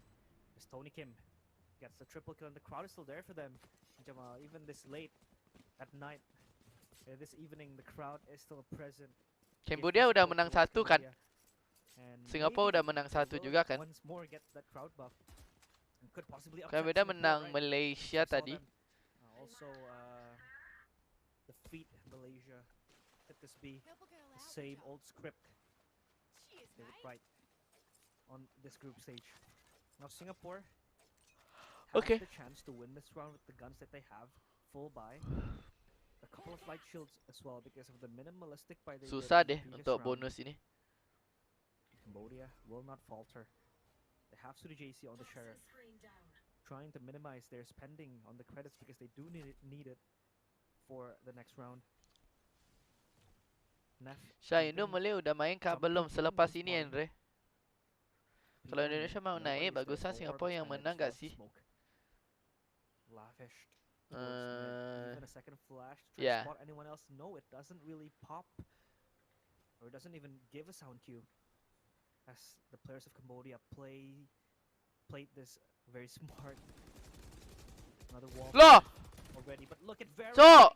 As Tony Kim gets the triple kill, and the crowd is still there for them. Jamal, even this late at night, this evening, the crowd is still present.
Cambodia udah menang satu kan?
And
Singapore
maybe
udah menang
they
satu
will
juga kan?
once more get that crowd buff. And could possibly upset
Cambodia
Singapore,
menang
right?
Malaysia
We saw
tadi.
them, also defeat Malaysia. Could this be the same old script they would write on this group stage? Now Singapore has
Okay.
the chance to win this round with the guns that they have, full buy, a couple of light shields as well because of the minimalistic buy they did
Susah
in the
deh
previous
untuk
round.
bonus ini.
Cambodia will not falter. They have Sudi JC on the Sheriff. trying to minimize their spending on the credits because they do need it for the next round. Nef
Syah Indo
even
Malay udah main kah
jumping
belum
in
selepas
this
ini
one.
Andre? Kalau
People
Indonesia
knew
mau
nobody
naik,
is there
bagusan
for
Singapura
orbs,
yang
and I
menang
just
gak
love
sih?
smoke. Lavished towards mid. Even a second flash to try to
Yeah.
spot anyone else. No, it doesn't really pop, or it doesn't even give a sound cue. As the players of Cambodia played this very smart. Another wall
Loh!
already, but look at Vera.
Cok!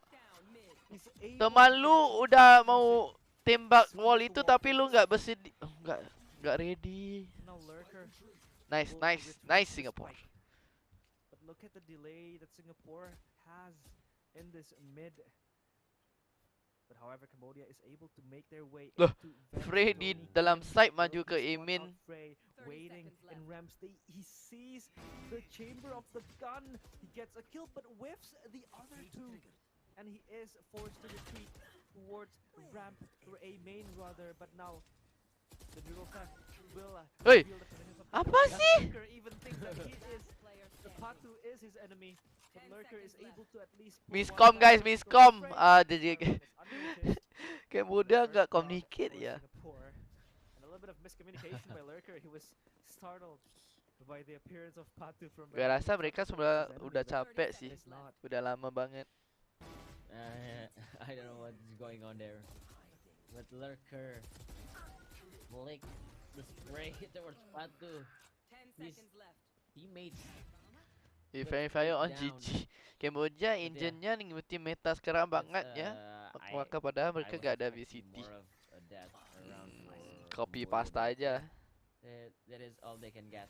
He's able
Teman
to
lu
get
udah
use
mau
it.
tembak
Soon
wall
as the
itu
wall
tapi lu
fits.
nggak bersedia, nggak ready.
Now Lurker
Nice,
will
nice,
retrieve
nice
the
Singapore.
spike. But look at the delay that Singapore has in this mid. But however, Cambodia is able to make their way
Loh,
into vent.
Frey di
Tony
dalam
Kim
site
will
maju
be
ke
spot
Emin.
out Frey,
30
waiting
seconds
in
left.
ramps. He sees the chamber of the gun. He gets a kill, but whiffs the other two. And he is forced to retreat towards ramp, or A main rather. But now the neural theft will
Hey,
reveal the finish of the
apa
job. And
sih?
Lurker even thinks that he is the Patu is his enemy. But
10
Lurker is
seconds
able to at least pull
Miscom
one
guys,
down. So
miscom.
Frey
Jadi
is unnoticed.
Cambodia
First
nggak
blood
communicate
for
ya.
Singapore. And a little bit of miscommunication by Lurker. He was startled by the appearance of Patu from
Gue rasa mereka sudah udah capek sih,
It's not.
udah lama banget.
I don't know what's going on there. But Lurker flick the spray towards Patu.
10
His
seconds left.
teammates.
Fire on
down.
GG. Cambodia
But
engine-nya ngikutin meta sekarang banget ya. Maka padahal mereka gak ada VCT. Copy pasta aja.
That is all they can get.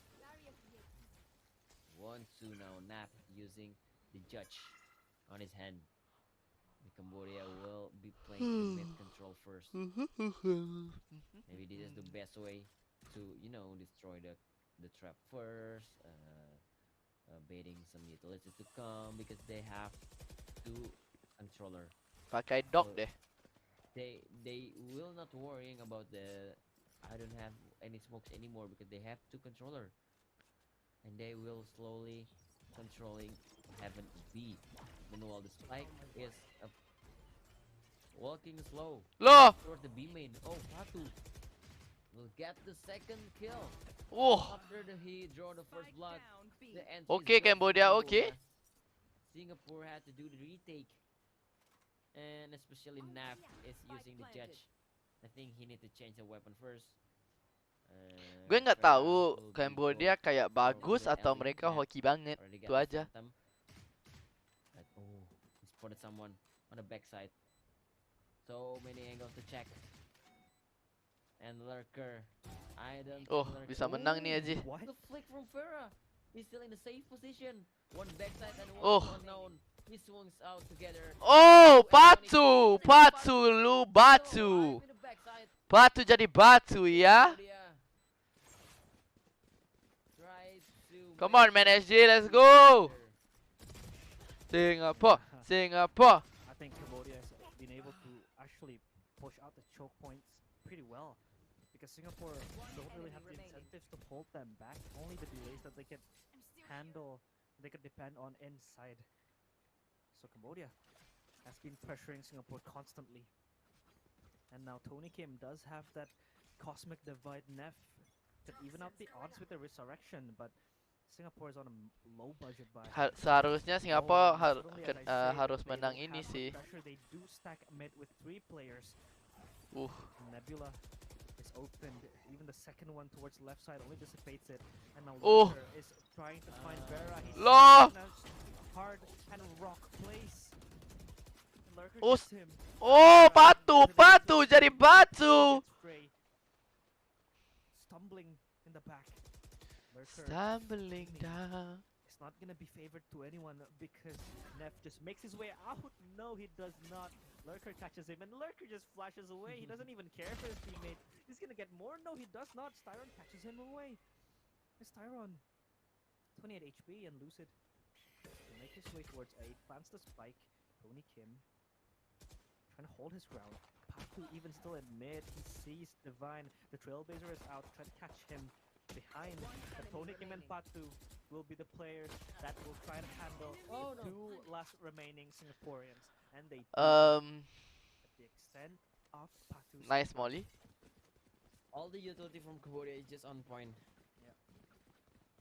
1-2 now. Nap using the judge on his hand. The Cambodia will be playing the mid control first. Maybe this is the best way to, destroy the trap first. Baiting some utilities to come because they have two controller.
Pakai dog
So,
deh.
They will not worrying about the I don't have any smokes anymore because they have two controller. And they will slowly controlling heaven B. Meanwhile the spike is walking slow
Loh.
toward the B main. Oh, Patu will get the second kill.
Wah.
After he draw the first blood, the entry is
Okay,
ready for
Cambodia, okay.
Singapore had to do the retake, and especially Naf is using the judge. I think he need to change the weapon first.
Gue nggak
Farah
tahu
will be
Cambodia
for
kayak bagus
the
atau
alley.
mereka
Naf
hoki banget.
already
Itu
got the
aja.
phantom. But, oh, he spotted someone on the backside. So many angles to check. And Lurker, I don't think
Oh,
Lurker.
bisa menang nih Aji.
What?
The flick from Farah. He's still in the safe position. One backside and one
Oh.
unknown. He swings out together.
Oh, Patu, lu batu.
In the backside.
Batu jadi batu ya.
Cambodia tried to
Come on, man, SG, let's go. Singapore, Singapore.
I think Cambodia has been able to actually push out the choke points pretty well. Because Singapore don't really have the incentives to hold them back. Only the delays that they can handle, they could depend on inside. So Cambodia has been pressuring Singapore constantly. And now Tony Kim does have that cosmic divide Nef to even out the odds with the resurrection, but Singapore is on a low budget buy.
Seharusnya Singapura
Suddenly, as I say,
harus
they
menang
don't
ini
have
sih.
the pressure. They do stack mid with 3 players. Nebula is opened. Even the second one towards the left side only dissipates it. And now Lurker is trying to find Vera. He's in a hard and rock place. And Lurker gets him.
Oh, batu jadi batu.
Stumbling in the back. Lurker
Stumbling down.
It's not gonna be favored to anyone because Nef just makes his way out. No, he does not. Lurker catches him and Lurker just flashes away. He doesn't even care for his teammate. He's gonna get more. No, he does not. Styron catches him away. It's Styron. 28 HP and Lucid. To make his way towards A. Plants the spike. Tony Kim trying to hold his ground. Patu even still in mid. He sees Divine. The Trailblazer is out. Trying to catch him. behind. But Tony Kim and Patu will be the players that will try to handle the two last remaining Singaporeans. And they do at the extent of Patu's
Nice Molly.
All the utility from Cambodia is just on point.
Yeah.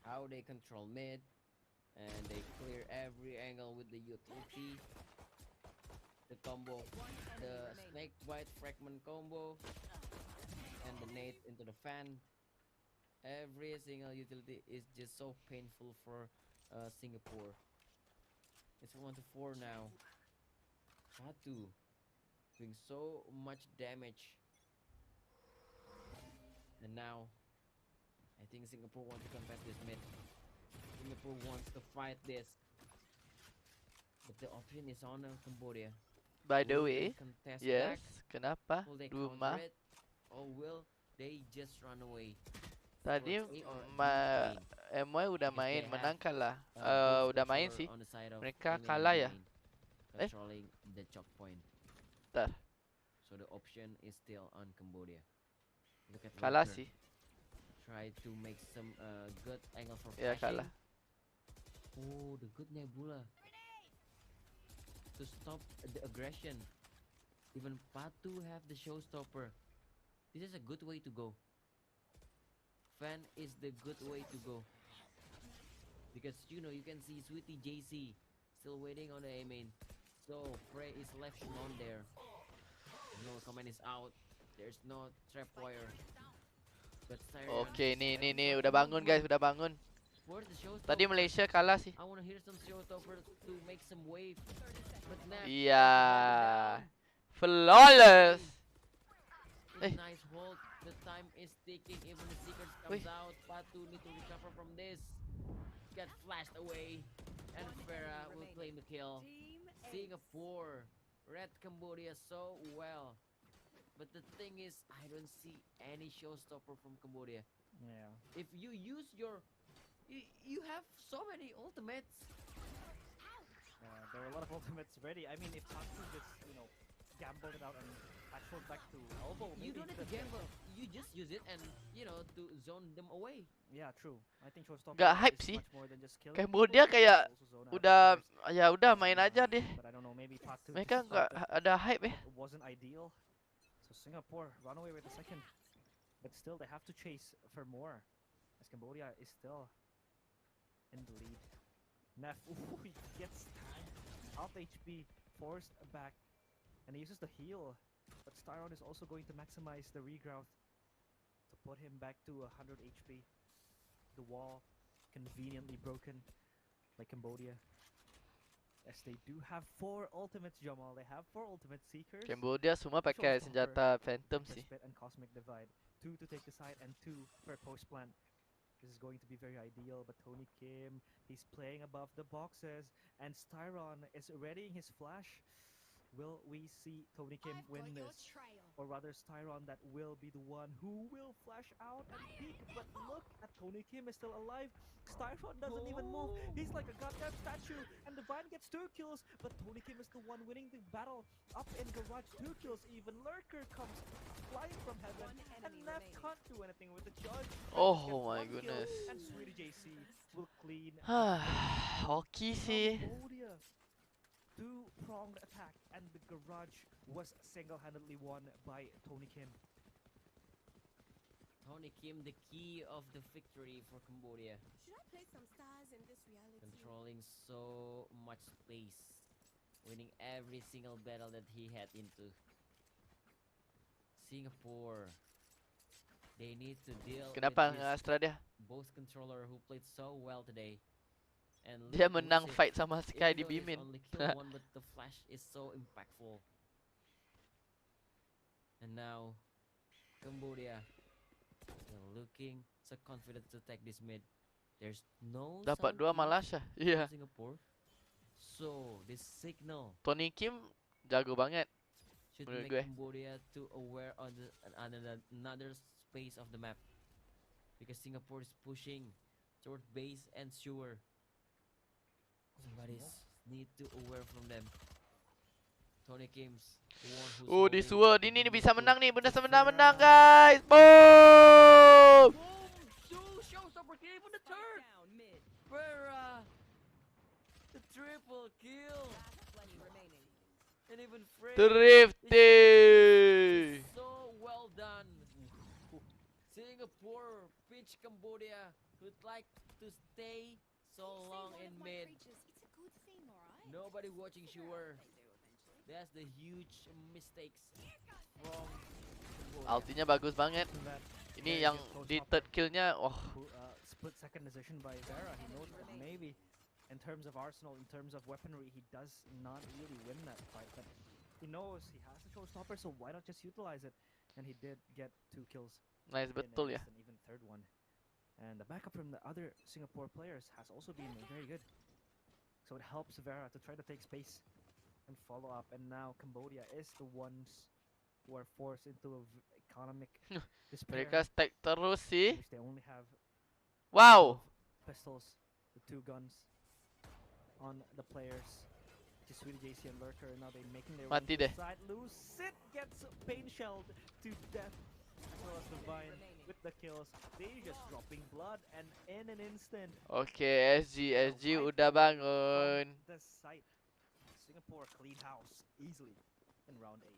How they control mid, and they clear every angle with the utility. The combo, the snake bite fragment combo, and the nade into the fan. Every single utility is just so painful for Singapore. It's 1-4 now. Patu doing so much damage. And now, I think Singapore wants to contest this mid. Singapore wants to fight this. But the option is on Cambodia.
By the
Will
way,
they contest
yes,
back?
kenapa?
Will they
Rumah
counter it? Or will they just run away?
tadi
towards A or B lane?
MY udah
Because
main
they
menang
have,
kalah.
both
Udah main
controller
sih.
on the side of
Mereka
A lane and
kalah
B
ya?
lane, controlling the choke point.
Bentar,
So the option is still on Cambodia. Look at
kalah
Lurker.
sih.
Try to make some good angle for
Ya
flashing.
kalah.
Oh, the good Nebula to stop the aggression. Even Patu have the showstopper. This is a good way to go. Fan is the good way to go. Because you know you can see Sweetie JC still waiting on the A main. So Frey is left alone there. No command is out. There's no trap wire. But Siren
Oke, nih udah bangun guys, udah bangun.
for the showstopper.
Tadi Malaysia kalah sih.
I wanna hear some showstopper to make some wave. But now
Iya. Flawless.
it's nice hold. The time is ticking. Even the secrets comes
Wih.
out. Patu need to recover from this. Get flashed away. And Farah will claim the kill. Singapore read Cambodia so well. But the thing is, I don't see any showstopper from Cambodia.
Yeah.
If you use your... You have so many ultimates.
There are a lot of ultimates ready. I mean, if Patu just, gambled it out and actual back to elbow,
You
maybe
don't need to gamble. You just use it and, to zone them away.
Yeah, true. I think showstopper
Gak hype
is
sih.
much more than just killing
Cambodia
people.
kayak
Also zone out
udah,
players.
ya udah main aja deh.
But I don't know, maybe Patu
Mereka
just
nggak
felt that
ada hype ya.
it wasn't ideal. So Singapore run away with the second. But still, they have to chase for more. As Cambodia is still in the lead. Neff, he gets tagged. Half HP, forced back. And he uses the heal. But Styron is also going to maximize the regrowth to put him back to 100 HP. The wall conveniently broken by Cambodia. As they do have 4 ultimates, Jamal. They have 4 ultimate seekers.
Cambodia semua pakai senjata Phantom sih.
Spit and Cosmic Divide. 2 to take the side and 2 for post plant. This is going to be very ideal, but Tony Kim, he's playing above the boxes, and Styron is readying his flash. Will we see Tony Kim win this? Or rather Styron that will be the one who will flash out and peek, but look at Tony Kim is still alive. Styron doesn't even move. He's like a goddamn statue, and Divine gets 2 kills, but Tony Kim is the one winning the battle. Up in garage, 2 kills even. Lurker comes flying from heaven, and Neff can't do anything with the judge.
Oh my goodness.
And Sweetie JC will clean.
Hoki sih.
Cambodia. 2-pronged attack, and the garage was single-handedly won by Tony Kim.
Tony Kim, the key of the victory for Cambodia.
Should I play some stars in this reality?
Controlling so much space. Winning every single battle that he had into. Singapore. They need to deal
Kenapa
with
Astra dia?
both controller who played so well today. And
Dia
look
menang
who's it.
fight sama Sky
Even
di
though there's
Bimin.
only kill one, but the flash is so impactful. And now Cambodia, they're looking so confident to take this mid. There's no
Dapat
sound
2
peak
Malaysia.
from
Iya.
Singapore. So this signal
Tony Kim jago banget.
should
Menurut
make
gue.
Cambodia to aware on the another space of the map, because Singapore is pushing toward base and sewer. Somebody need to aware from them. Tony Kim's the one who's
Oh, di
holding
Sword ini
the
bisa
mid
menang nih,
to
bisa
Farah.
menang guys. Boom!
Boom! So triple kill.
Plenty remaining.
And even Frey.
Thrifty.
So well done. Singapore, pitch Cambodia would like to stay so long in mid.
It's a good thing, alright?
Nobody watching sure. That's the huge mistakes from Cambodia.
Ultinya bagus banget.
That
Ini
very
yang
good close
di
top
third killnya, wah.
split second decision by Vera. He knows that maybe in terms of arsenal, in terms of weaponry, he does not really win that fight. But he knows he has the showstopper, so why not just utilize it? And he did get 2 kills.
Nice betul ya.
And even third one. And the backup from the other Singapore players has also been very good. So it helps Vera to try to take space and follow up. And now Cambodia is the ones who are forced into economic despair.
Mereka stack terus sih.
Which they only have
Wow.
pistols, the 2 guns on the players. Which is Sweetie JC and Lurker. Now they're making their way
Mati
to the
deh.
side. Lucid gets pain shelled to death. As well as Divine with the kills. They just dropping blood and in an instant.
Oke, SG udah bangun.
From the site. Singapore clean house easily in round 8.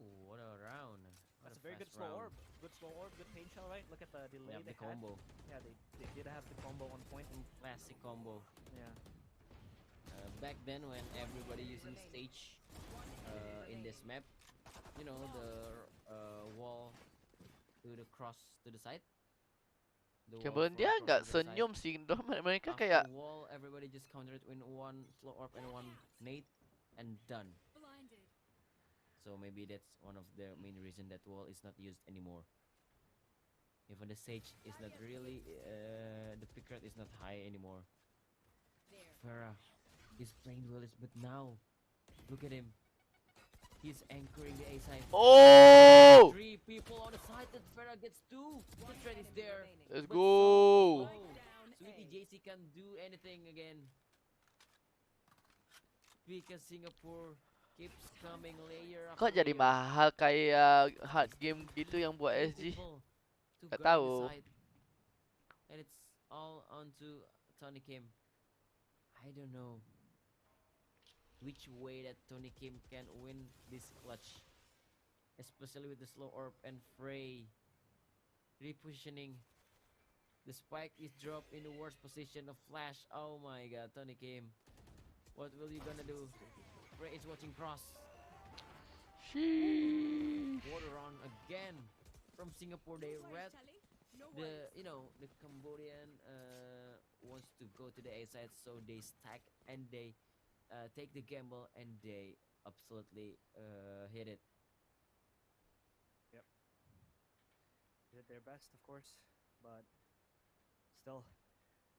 Ooh, what a round. What
That's a
a
very good
fast
slow
round.
orb. Good slow orb, good pain shell, right? Look at the delay
Yeah,
they
the combo.
had. Yeah, they did have the combo on point.
Classic combo.
Yeah.
Back then when everybody using stage in this map, you know, the wall to the cross to the side. The wall
Kemudian
from
dia
across
nggak
to the side.
senyum sih, mereka
After
kayak
wall, everybody just countered in one slow orb and one nade and done.
Blinded.
So maybe that's one of the main reason that wall is not used anymore. Even the sage is not really, the pick rate is not high anymore. Farah is playing duelist, but now look at him. He's anchoring the A side.
Oh!
3 people on the side, that Farah gets 2. The threat is there.
Let's
but
go.
so low. Sweetie JC can't do anything again. Because Singapore keeps coming layer after
Kok jadi
layer.
mahal kayak hard game gitu yang buat SG?
People to
Gak
guard the
tahu.
side. And it's all onto Tony Kim. I don't know which way that Tony Kim can win this clutch, especially with the slow orb and Frey repositioning. The spike is dropped in the worst position of Flash. Oh my god, Tony Kim, what will you gonna do? Frey is watching cross.
Sheesh.
Water on again from Singapore. They read the the Cambodian wants to go to the A side, so they stack and they take the gamble and they absolutely hit it.
Yep. Did their best, of course, but still,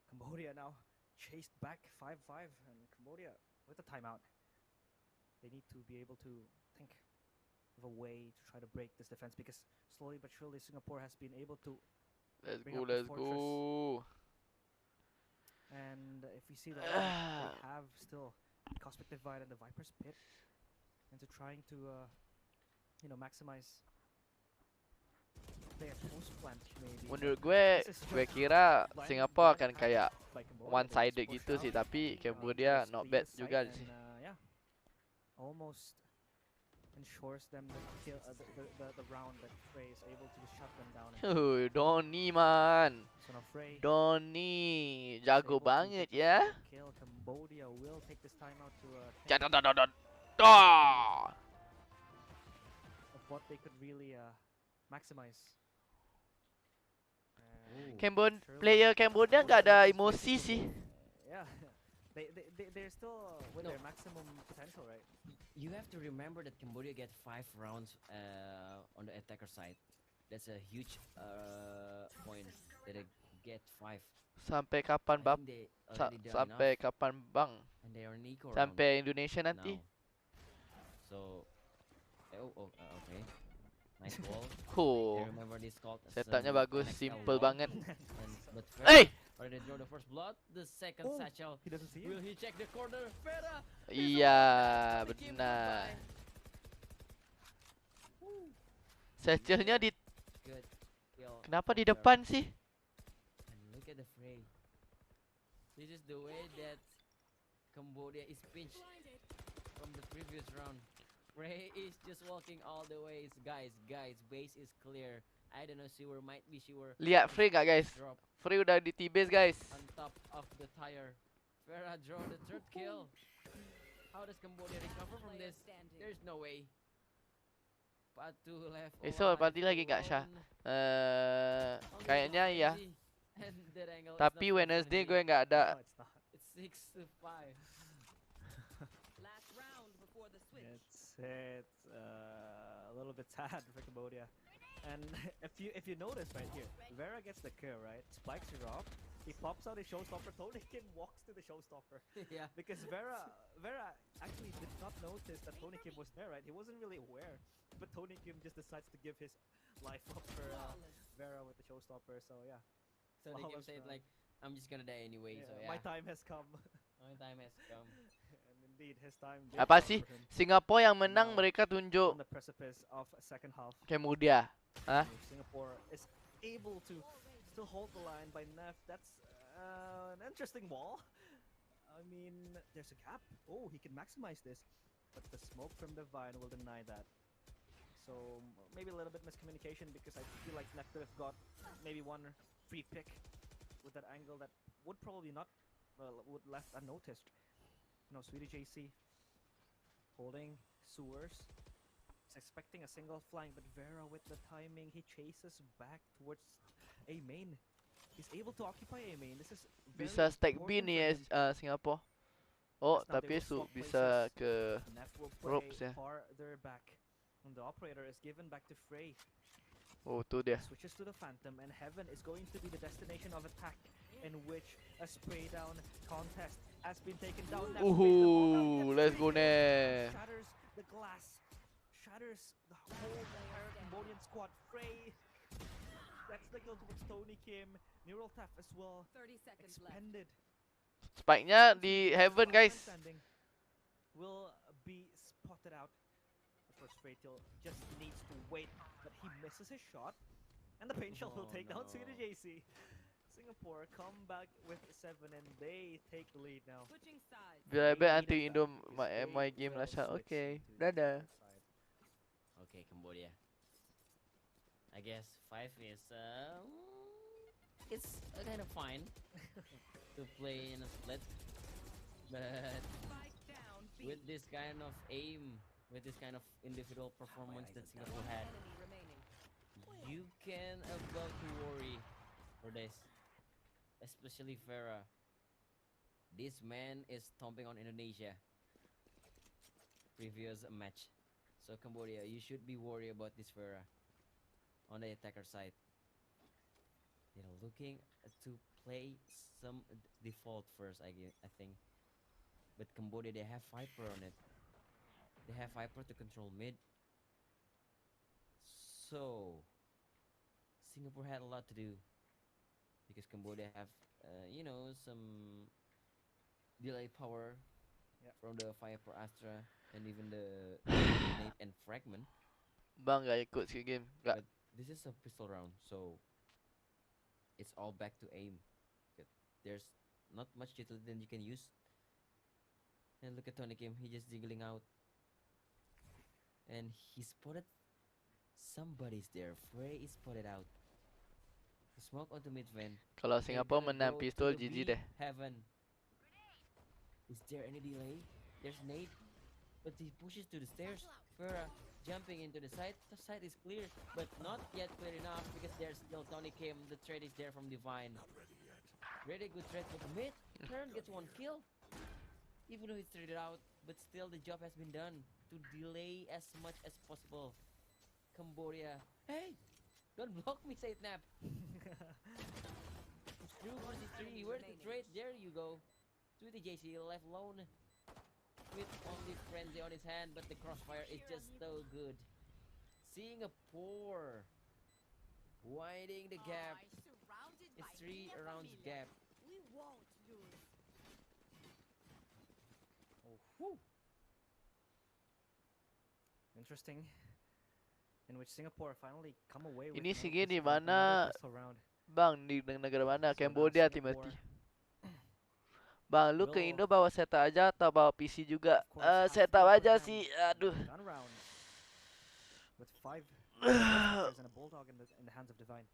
Cambodia now chased back 5-5, and Cambodia with a timeout. They need to be able to think of a way to try to break this defense, because slowly but surely Singapore has been able to
Let's
bring
go,
up the
let's
fortress.
go.
And if we see that they have still the Cosmic Divide and the Viper's Pit into trying to maximize their post plant maybe.
Menurut gue kira Singapore akan kayak one sided gitu sih, tapi Cambodia not bad juga sih.
Yeah, almost ensures them the kill, the round that Frey is able to shut them down.
Donny man,
So now Frey
Donny
is
jago
able to
banget
get
ya.
the kill. Cambodia will take this time out to think
Jadadadadad.
of what they could really maximize. And surely
Player Cambodia nggak ada emosi sih.
yeah, they're still with
No.
their maximum potential, right?
You have to remember that Cambodia get 5 rounds on the attacker side. That's a huge point that they get 5.
Sampai kapan
I
bab?
think they already done
Sampai
enough,
kapan bang?
and they are in eco round
Sampai Indonesia nanti.
now. So, okay, nice ball.
Huh.
I remember this called
Setupnya
some
bagus,
NXL
simple
ball.
banget.
But
Hey!
already draw the first blood. The second
Oh,
satchel.
he doesn't see it.
Will he check the corner? Vera.
Iya, benar. Satchelnya di
Good kill
kenapa
from
di
Vera.
depan sih?
And look at the Frey. This is the way that Cambodia is pinched
Blinded.
from the previous round. Frey is just walking all the ways. Guys, base is clear. I don't know, Sewer might be Sewer.
Lihat Free gak guys?
Drop
Free udah di T-base guys.
on top of the tire. Farah draw the third kill. How does Cambodia recover from
Player
this?
standing.
There's no way. Patu left.
Esok party lagi gak Syah? Kayaknya ya. Tapi Wednesday gue nggak ada.
No, it's not.
It's 6-5.
Last round before the switch.
It's a little bit sad for Cambodia. And if you notice right here, Vera gets the kill, right? Spikes her off. He pops out his showstopper. Tony Kim walks to the showstopper.
Yeah.
Because Vera actually did not notice that Tony Kim was there, right? He wasn't really aware. But Tony Kim just decides to give his life up for Vera with the showstopper. So yeah.
So they can
Flawless
say it
round.
like, I'm just gonna die anyway.
Yeah,
So yeah.
my time has come.
My time has come.
And indeed, his time did
Apa
come
sih?
for him.
Singapura yang menang
Now,
mereka tunjuk
on the precipice of second half.
Cambodia. Hah?
Singapore is able to still hold the line by Neff. That's an interesting wall. I mean, there's a gap. Oh, he can maximize this, but the smoke from the Vine will deny that. So maybe a little bit miscommunication because I feel like Neff could have got maybe one free pick with that angle that would probably not would left unnoticed. No, Sweetie JC holding Sewers. He's expecting a single flank, but Vera with the timing, he chases back towards A main. He's able to occupy A main. This is very
Bisa stack B
important
nih
for him.
Singapura. Oh,
Yes, now they
tapi
will swap
bisa
places.
ke
Neff will
ropes
play
ya.
farther back. And the operator is given back to Frey.
Oh, tu dia.
Switches to the Phantom, and Heaven is going to be the destination of attack, in which a spray down contest has been taken down. Neff plays the ball down,
Let's
gets
go
free kill,
ne.
shatters the glass, shatters the whole entire Cambodian squad. Frey, that's the kill towards Tony Kim. Neural Theft as well,
30 seconds left.
expended.
Spike-nya di Heaven guys.
Standing will be spotted out. Of course, Freytil just needs to wait, but he misses his shot, and the paint shell will
Oh,
take down
no.
Sweetie JC. Singapore come back with 7 and they take the lead now.
Switching sides.
Be right back
They
until
needed
Indo
that because
my
they
game
will
lah Syah.
switch
Okay.
into
Dadah.
their side.
Okay, Cambodia. I guess 5 is it's kind of fine to play in a split, but
Spike down. B.
with this kind of aim, with this kind of individual performance that Singapore had,
Enemy remaining.
you can about to worry for this, especially Farah. This man is stomping on Indonesia. Previous match, so Cambodia, you should be worried about this Farah on the attacker side. They're looking to play some default first, I think. But Cambodia, they have Viper on it. They have Viper to control mid. So Singapore had a lot to do because Cambodia have, some delay power from the Viper Astra and even the Nate and Fragment.
Bang gak ikut sikit game. Gak.
But this is a pistol round, so it's all back to aim. There's not much utility that you can use. And look at Tony Kim, he just jiggling out. And he spotted somebody's there. Frey is spotted out. The smoke onto mid van.
Kalau
They're
Singapura
gonna
menang
go to
pistol
the
GG
B
deh.
Heaven. Is there any delay? There's Nate, but he pushes to the stairs. Farah jumping into the side. The side is clear, but not yet clear enough because there's still Tony Kim. The trade is there from Divine. Really good trade for the mid. Turn gets 1 kill. Even though it's traded out, but still the job has been done to delay as much as possible. Cambodia. Hey! Don't block me, Saitnap. It's 2 versus 3. Where's the trade? There you go. Sweetie JC left alone with only Frenzy on his hand, but the crossfire is just so good. Singapore widening the gap. It's 3 rounds gap.
We won't lose.
Oh, whew. Interesting. In which Singapore finally come away with
Ini
another
segi di
pistol- another
mana?
pistol round.
Bang di negara mana?
So now
Cambodia
Singapore
Timothy. Bang, lu ke
Will,
Indo bawa setup aja atau bawa PC juga?
of course, have to
Setup
be upper
aja
hand
sih.
in the
Aduh.
gun round with 4 speakers and a bulldog in the hands of Divine.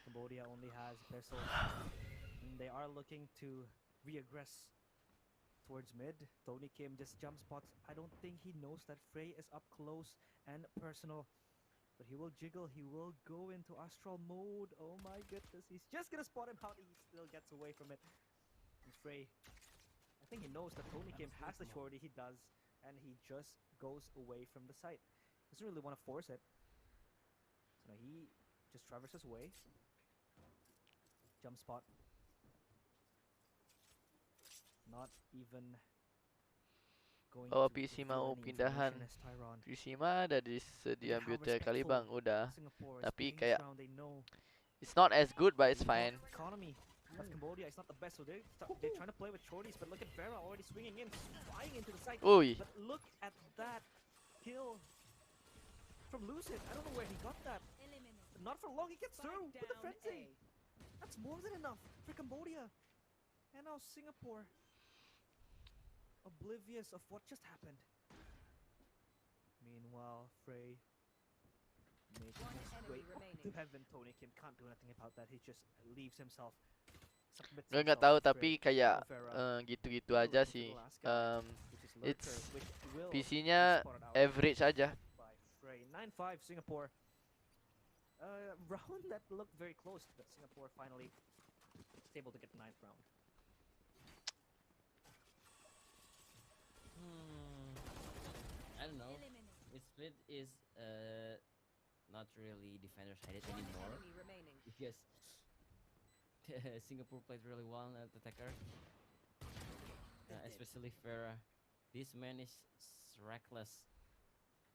Cambodia only has pistol, and they are looking to reaggress towards mid. Tony Kim just jump spots. I don't think he knows that Frey is up close and personal, but he will jiggle. He will go into astral mode. Oh my goodness, he's just gonna spot him out. He still gets away from it. And Frey, I think he knows that Tony Kim has the shorty. He does, and he just goes away from the site. Doesn't really want to force it. So now he just traverses away. Jump spot. Not even going
Oh,
to
PC
reveal
mau
any
pindahan.
information as Tyron.
PC mah ada disedia
Look at how
build kali
respectful
bang, udah.
Singapore is
Tapi
playing this
kayak
round. They know
it's not as good but it's
the
fine.
economy of Cambodia is not the best, so they're trying to play with shorties. But look at Vera already swinging in, flying into the site.
Ui.
But look at that kill from Lucid. I don't know where he got that. But not for long. He gets through with the frenzy. That's more than enough for Cambodia. And now Singapore, oblivious of what just happened. Meanwhile, Frey making his way up to heaven. Tony Kim can't do anything about that. He just leaves himself. Submits
Gue nggak
himself
tahu
to
tapi
Frey.
kayak
Vera
gitu-gitu
still
aja
looking for
sih.
the last guy, which is Lurker,
It's
which will
PC-nya
be spotted out
average aja.
by Frey. 9-5 Singapore. Round that looked very close, but Singapore finally is able to get the 9th round.
I don't know. Its split is not really defender sided anymore because Singapore played really well at attacker, especially Farah. This man is reckless.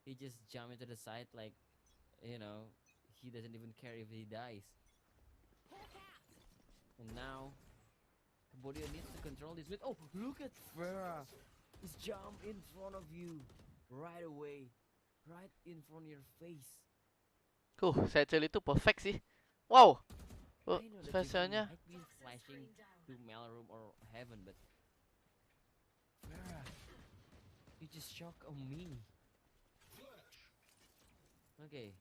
He just jump into the side like, you know, he doesn't even care if he dies. And now Cambodia needs to control this mid. Oh, look at Farah! He's jump in front of you right away, right in front of your face.
Satchel itu perfect sih. Wow. Oh,
I know that
spesialnya.
might be flashing to Maelroom or Heaven, but Farah, you just shock on me. Okay.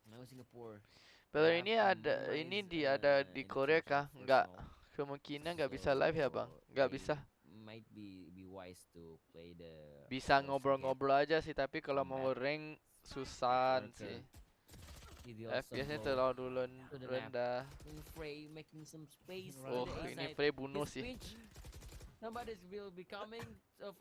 Now Singapore.
Pero
have
ini ada
Moonrise,
ini ada di
in the
Korea
first
kah?
round,
Nggak.
first round.
Kemungkinan nggak bisa live ya bang? Nggak
they
bisa.
Might be wise to play the.
Bisa
first
ngobrol-ngobrol aja sih, tapi kalau mau
combat.
rank susah sih.
Ideal
FPS-nya
sub-low
terlalu
to the map.
rendah.
And Frey making some space.
Oh,
to the A
ini
side.
Frey bunuh
His
sih.
pitch. Somebody will be coming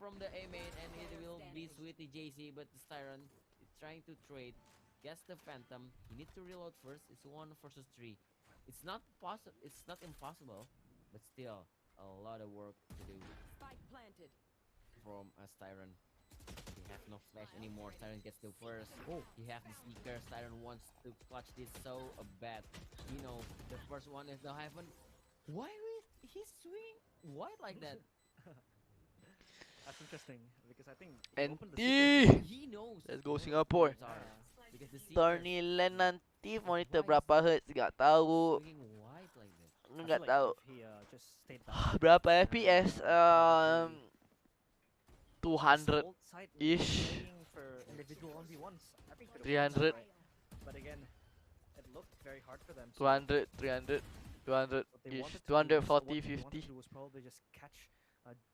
from the A main, and it will be Sweetie JC, but the Styron is trying to trade. Gets the Phantom. He needs to reload first. It's 1 versus 3. It's not possible. It's not impossible, but still a lot of work to do
Spike planted.
from a Styron. He have no flash anymore. Styron gets the first. Oh, he have the sneaker. Styron wants to clutch this so bad. You know, the first one is the Heaven. Why he's swinging wide like that?
That's interesting because I think he opened the
NT.
secret.
He knows.
Let's go
where the
Singapore.
players are. Because the
Tony Land nanti monitor berapa hertz nggak tahu.
swinging wide like that.
I feel
Nggak
like
tahu.
if he just stayed back,
Berapa FPS?
probably
200
Old side
ish.
playing for individual 1v1s. I think could've
300.
won that, right? But again, it looked very hard for them. so
200, 300, 200
what they
ish,
wanted to do was- or
240,
what they wanted
50.
to do was probably just catch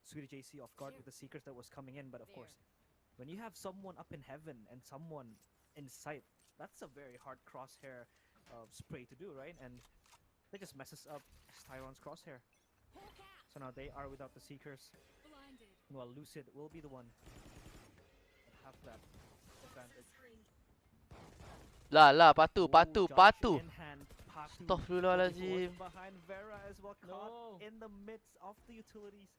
Sweetie JC off guard with the Seekers that was coming in. But of course, when you have someone up in heaven and someone in sight, that's a very hard crosshair spray to do, right? And that just messes up Tyron's crosshair. So now they are without the Seekers. Well, Lucid will be the one that have that advantage.
Lah,
Ooh,
patu, patu,
dodge
patu.
in hand, Patu
Astaghfirullahaladzim.
looking behind Vera as well, caught
No.
in the midst of the utilities.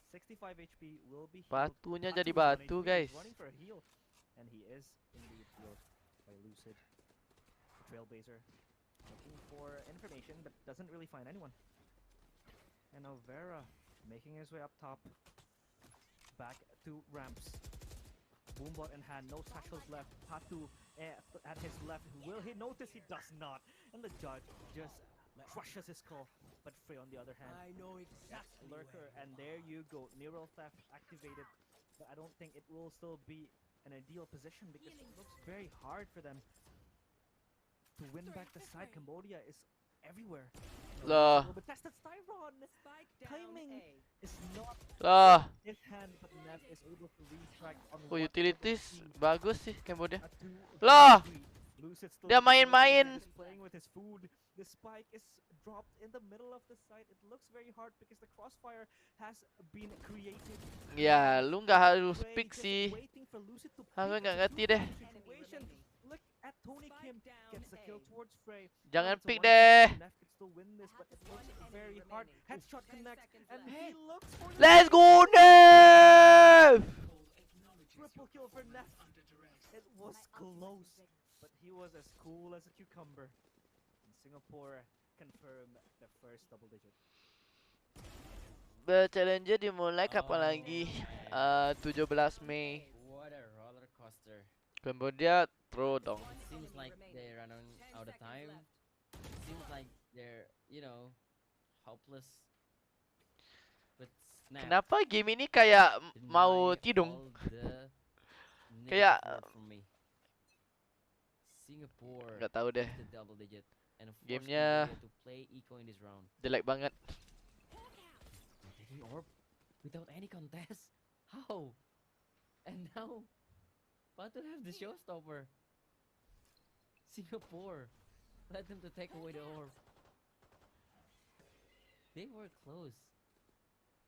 65 HP will be healed.
Batunya jadi
Patu is on
batu,
HP,
guys.
he's running for a heal, and he is indeed healed by Lucid. The Trailblazer looking for information, but doesn't really find anyone. And now Vera making his way up top, back to ramps. Boombot in hand, no satchels left. Patu at his left. Will he notice? He does not. And the judge just crushes his skull. But Frey on the other hand,
I know exactly
Lurker,
where
and there you go, neural theft activated. But I don't think it will still be an ideal position because it looks very hard for them to win back the side. Cambodia is everywhere. But that's Styron.
Spike down
Timing
A.
is not
Lah.
his hand, but Nev is able to retract on
Oh,
what
utilities
seems
bagus sih Cambodia.
a 2
Lah.
Lucid still
Dia
with the kill,
main-main.
just playing with his food. The spike is dropped in the middle of the site. It looks very hard because the crossfire has been created.
Ya, lu nggak harus
Frey
pick
just
sih.
waiting for Lucid to
Aku
pick
nggak
the
ngerti
2v2
deh.
situation. Look at Tony Kim gets the kill towards Frey.
Jangan
Now it's a
pick
1v2.
deh.
Nev could still win this, but it looks very hard. Headshot connects, and he looks for the
Let's go, Nev!
triple kill for Neff. It was close, but he was as cool as a cucumber. And Singapore confirmed the first double digit.
Challenger dimulai kapan lagi? 17 Mei.
What a roller coaster.
Cambodia throw dong.
Seems like they're running out of time. Seems like they're, hopeless. But snap.
Kenapa game ini kayak
Deny
mau tidung?
all the
Kayak
negative word from me. Singapore
nggak tahu deh.
is the double digit and forced
Gamenya
Cambodia to play eco in this round.
jelek banget.
Taking orb without any contest. How? And now Patu have the showstopper. Singapore let them to take away the orb. They were close,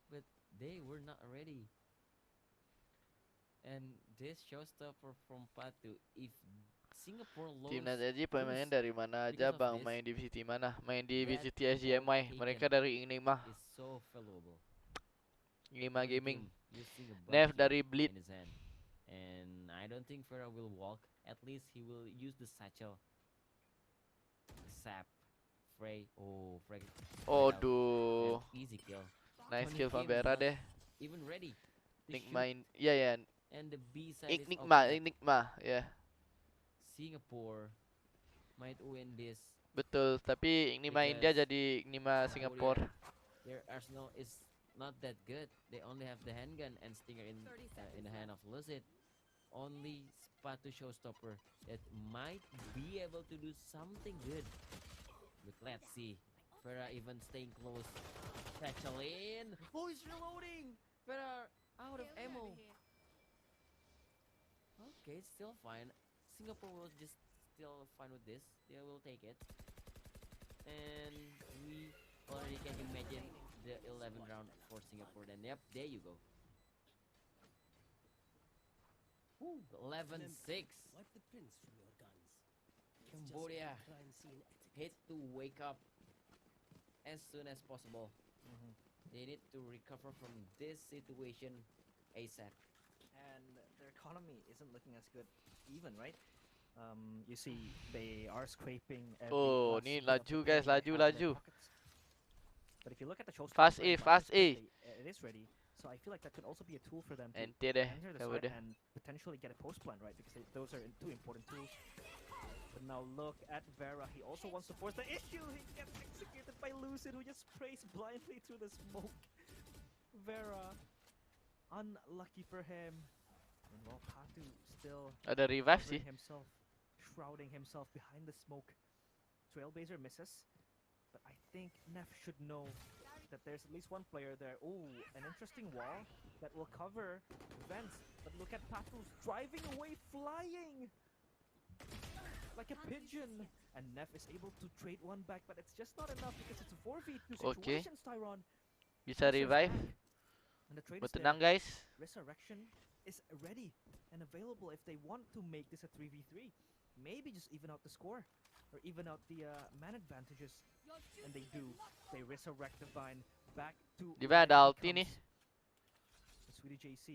but they were not ready. And this showstopper from Patu, if Singapore
Tim
loses,
Nazaji pemainnya dari mana aja
because of
bang?
this,
Main di VCT mana? Main di
that
VCT SGMY.
orb
Mereka
taken
dari Enigma.
is so valuable.
Enigma
Tony
Gaming.
Kim using a
Nev
butt
dari
kill
Bleed.
in his hand. And I don't think Farah will walk. At least he will use the satchel. Sap. Frey. Oh, Frey.
Aduh.
Easy kill.
Nice
Tony
kill from
Kim is
Vera
not
deh.
even ready to
Enigma
shoot.
iya ya.
And the B side is
Enigma,
open.
Enigma, ya.
Singapore might win this.
Betul, tapi Enigma India
Because
jadi Enigma Singapura.
Their arsenal is not that good. They only have the handgun and stinger in the hand of Lucid. Only Spatu showstopper that might be able to do something good. But let's see. Farah even staying close. Satchel in. Oh, he's reloading. Farah out of ammo. Okay, it's still fine. Singapore will just still fine with this. They will take it. And we already can imagine the 11th round for Singapore. Then, yep, there you go. 11-6.
Wipe the prints from your guns. It's just
Cambodia
like crime scene etiquette.
hate to wake up as soon as possible. They need to recover from this situation ASAP.
And their economy isn't looking as good even, right? You see, they are scraping every
Oh,
last
ni
bit of
laju
the
guys,
penny they have in their
laju.
pockets. But if you look at the showstopper,
Fast
and
A,
the
fast
Viper's
A.
pit, it is ready. So I feel like that could also be a tool for them to
Ente deh,
enter the site
Cambodia.
and potentially get a post plant, right? Because those are two important tools. But now look at Vera. He also wants to force the issue. He gets executed by Lucid, who just sprays blindly through the smoke. Vera, unlucky for him. And well, Patu still
Ada revive
covering
sih.
himself, shrouding himself behind the smoke. Trailblazer misses, but I think Neff should know that there's at least one player there. Oh, an interesting wall that will cover vents. But look at Patu's driving away, flying like a pigeon. And Neff is able to trade one back, but it's just not enough because it's a 4v2
Okay.
situation, Styron.
Bisa
Pressure's
revive.
back, and the trade
Buat
is there.
tenang guys.
Resurrection is ready and available if they want to make this a 3v3. Maybe just even out the score or even out the man advantages. And they do. They resurrect Divine back to
Di mana ada
life
ulti nih?
becomes. The Sweetie JC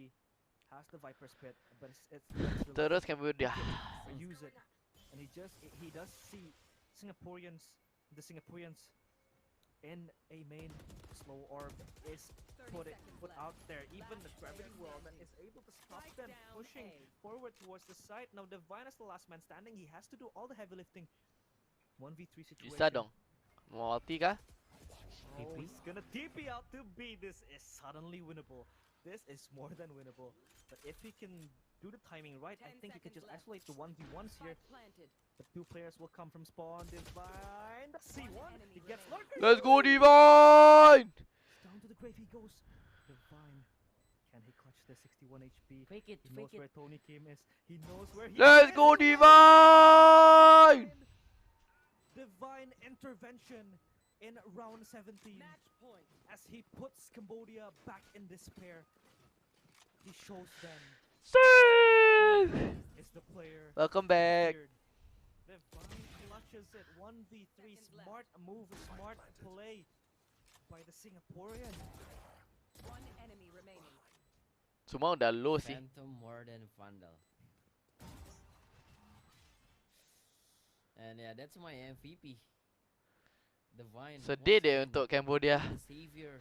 has the Viper's Pit, but it's the
Terus
lucky
Cambodia.
to use it. And he does see the Singaporeans in a main. Slow orb is put out there. Even the gravity world that is able to stop them pushing forward towards the side. Now Divine is the last man standing. He has to do all the heavy lifting. 1v3 situation.
Bisa dong. Mau ulti kah?
Oh,
TP?
he's gonna TP out to B. This is suddenly winnable. This is more than winnable. But if he can do the timing right, I
10
think he could just
seconds left.
isolate the 1v1s here.
Spike planted.
The two players will come from spawn. Divine, the C1.
enemy
He gets
remaining.
lurker.
Let's go Divine!
Down to the grave he goes. Divine. Can he clutch the 61 HP?
Fake it,
He knows
fake
where
it.
Tony Kim is. He knows where he
Let's
is.
go Divine!
Divine intervention in round 17
Match point.
as he puts Cambodia back in despair. He shows them
Save!
is the player.
Welcome back.
feared. Divine clutches it. 1v3.
Seconds left.
Smart move, smart play by the Singaporean.
One enemy remaining.
Semua udah low sih.
Phantom more than Vandal. And yeah, that's my MVP. Divine.
Sedih
once
deh
again,
untuk Cambodia.
the savior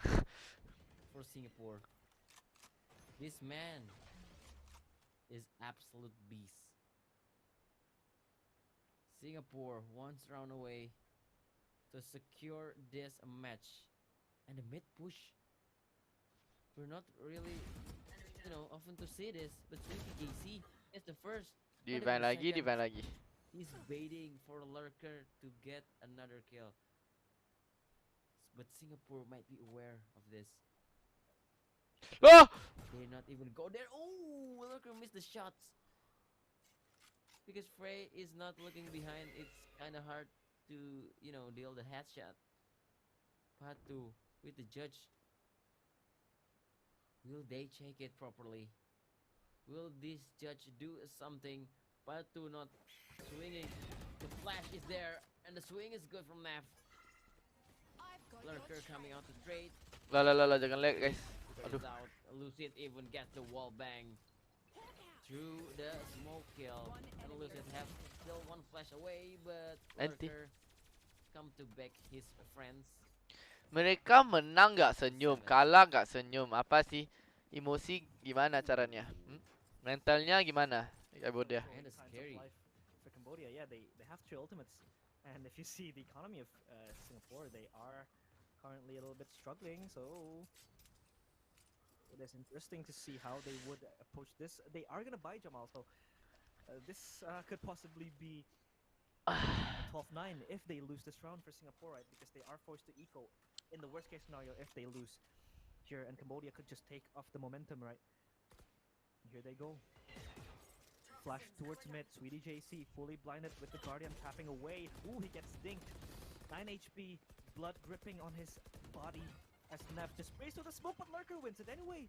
for Singapore. This man is absolute beast. Singapore one round away to secure this match. And the mid push. We're not really, often to see this, but JC is the first. not even
Divine
the
lagi,
second.
Divine lagi.
He's baiting for Lurker to get another kill. But Singapore might be aware of this.
Ah!
They not even go there. Oh, Lurker missed the shots. Because Frey is not looking behind, it's kind of hard to, deal the headshot. Patu with the judge. Will they check it properly? Will this judge do something? Patu not swinging. The flash is there, and the swing is good from Nav. Lurker coming out to trade.
Lah, jangan lag guys. Aduh.
Goes out. Lucid even gets the wall bang through the smoke kill. And Lucid have still one flash away, but
Anti.
Lurker come to back his friends.
Mereka menang gak senyum, kalah gak senyum. Apa sih? Emosi gimana caranya? Mentalnya gimana? Cambodia.
And it's
Signs of
scary.
life for Cambodia. Yeah, they have 3 ultimates. And if you see the economy of Singapore, they are currently a little bit struggling. So it is interesting to see how they would approach this. They are going to buy Jamal, so this could possibly be 12-9 if they lose this round for Singapore, right? Because they are forced to eco in the worst case scenario if they lose here, and Cambodia could just take off the momentum, right? Here they go. Flash towards mid. Sweetie JC fully blinded with the Guardian tapping away. Ooh, he gets dinked. 9 HP, blood dripping on his body as Nev just sprays through the smoke, but Lurker wins it anyway.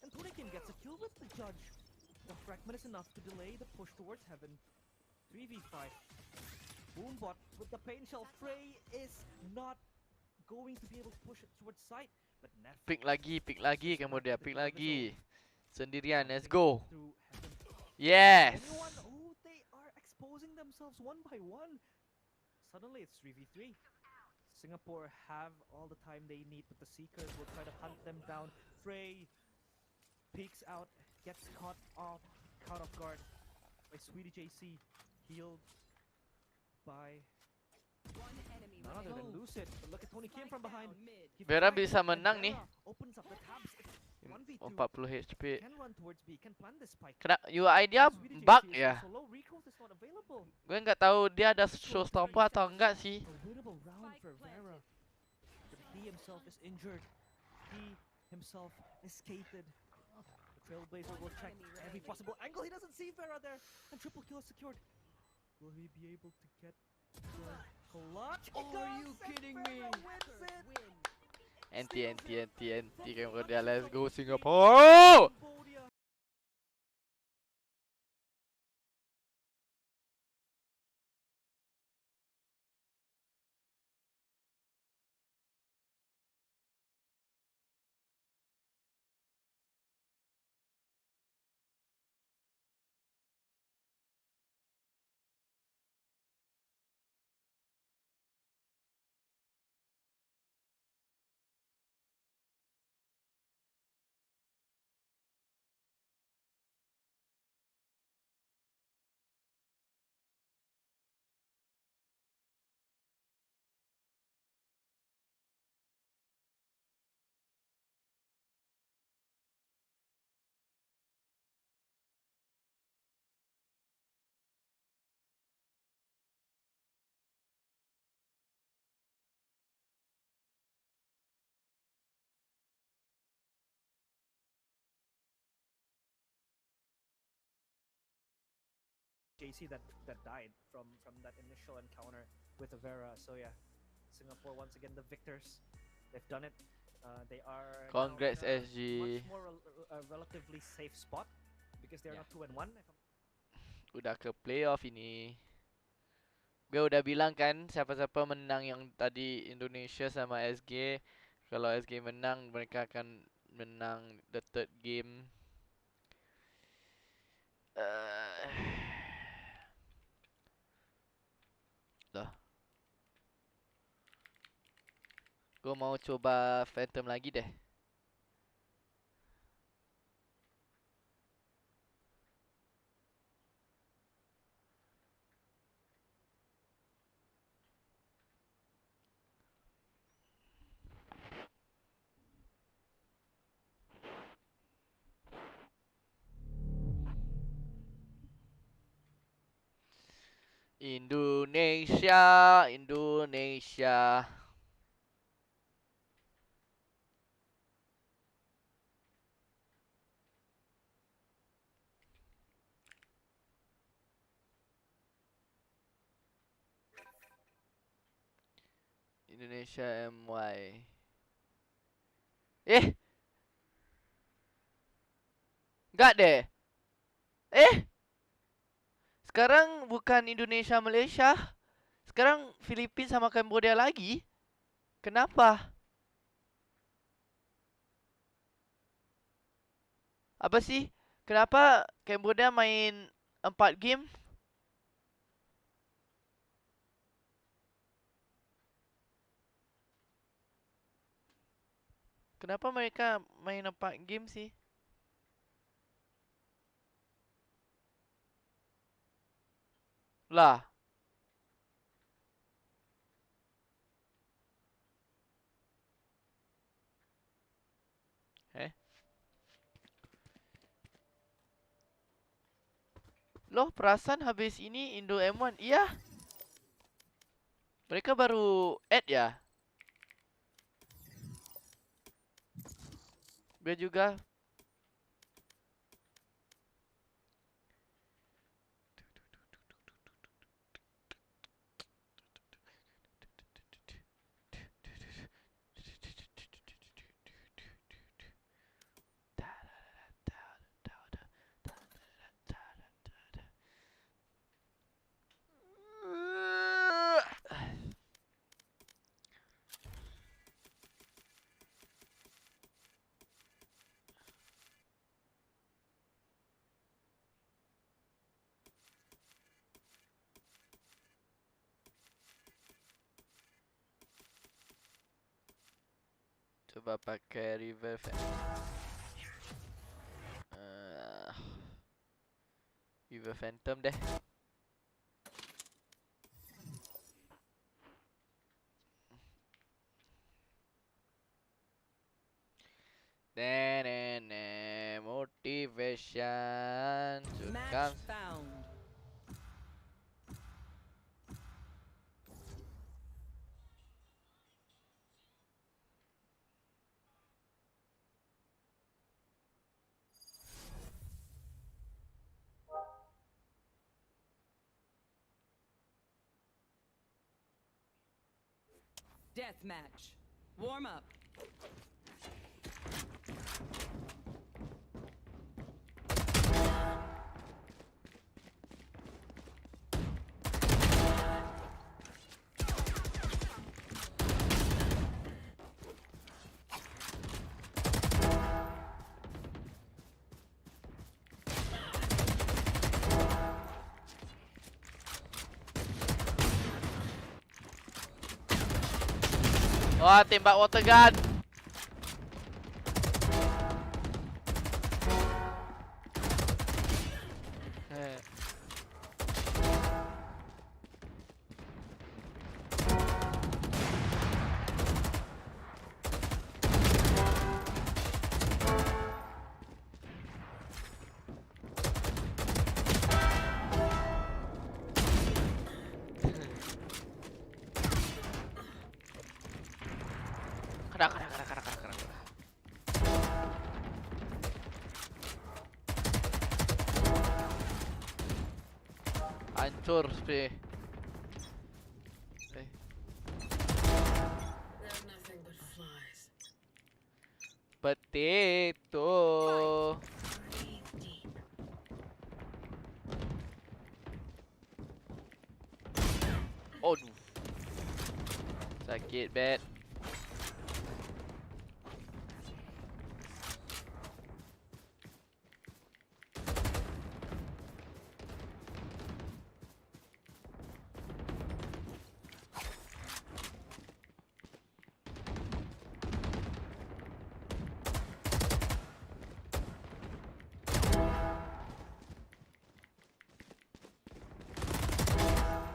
And Tony Kim gets a kill with the judge. The fragment is enough to delay the push towards heaven. 3v5. Boonbot with the pain shell. Frey is not going to be able to push it towards site. But Nev
Pick lagi Cambodia, pick lagi. Sendirian, let's go.
through heaven.
Yes.
Anyone? Oh, they are exposing themselves one by one. Suddenly it's 3v3. Singapore have all the time they need, but the Seekers will try to hunt them down. Frey peeks out, gets caught off guard by Sweetie JC, healed by
One enemy
none other than
remaining.
Lucid. But look at Tony Kim from behind.
Down mid.
He
Vera
finds
bisa
it, and
menang nih.
Vera opens up the tabs. It's 1v2.
40 HP.
Can run towards B, can plant the spike.
Kena UI dia
Sweetie
bug
JC is
ya.
also low, regrowth is not available.
Gue nggak tahu dia ada showstopper atau enggak sih.
A winnable round for Vera. But he himself is injured. He himself is skated. The Trailblazer will check every possible angle. He doesn't see Vera there. And triple kill is secured. Will he be able to get the clutch? He
Are
does,
you
and
kidding
Vera
me?
wins it.
Win.
NT Cambodia, let's go Singapore.
JC that died from that initial encounter with Avera. So yeah, Singapore once again the victors. They've done it. They are
Congrats,
now in a
SG.
much more relatively safe spot because they're
Yeah.
not 2-1.
Udah ke playoff ini. Gue udah bilang kan siapa-siapa menang yang tadi Indonesia sama SG. Kalau SG menang mereka akan menang the third game. Dah. Gue mau coba Phantom lagi deh. Indonesia, Indonesia. Indonesia MY. Enggak deh. Sekarang bukan Indonesia Malaysia. Sekarang Filipina sama Cambodia lagi. Kenapa? Apa sih? Kenapa Cambodia main 4 game? Kenapa mereka main 4 game sih? Lah. Loh, perasan habis ini Indo M1. Iya. Mereka baru add ya? Biar juga. Coba pakai River River Phantom deh. Motivation to
Match found. Deathmatch. Warm up.
Wah, tembak water gun. Kena. Hancur sih.
They're nothing but flies.
Potato.
Breathe deep.
Aduh. Sakit bet.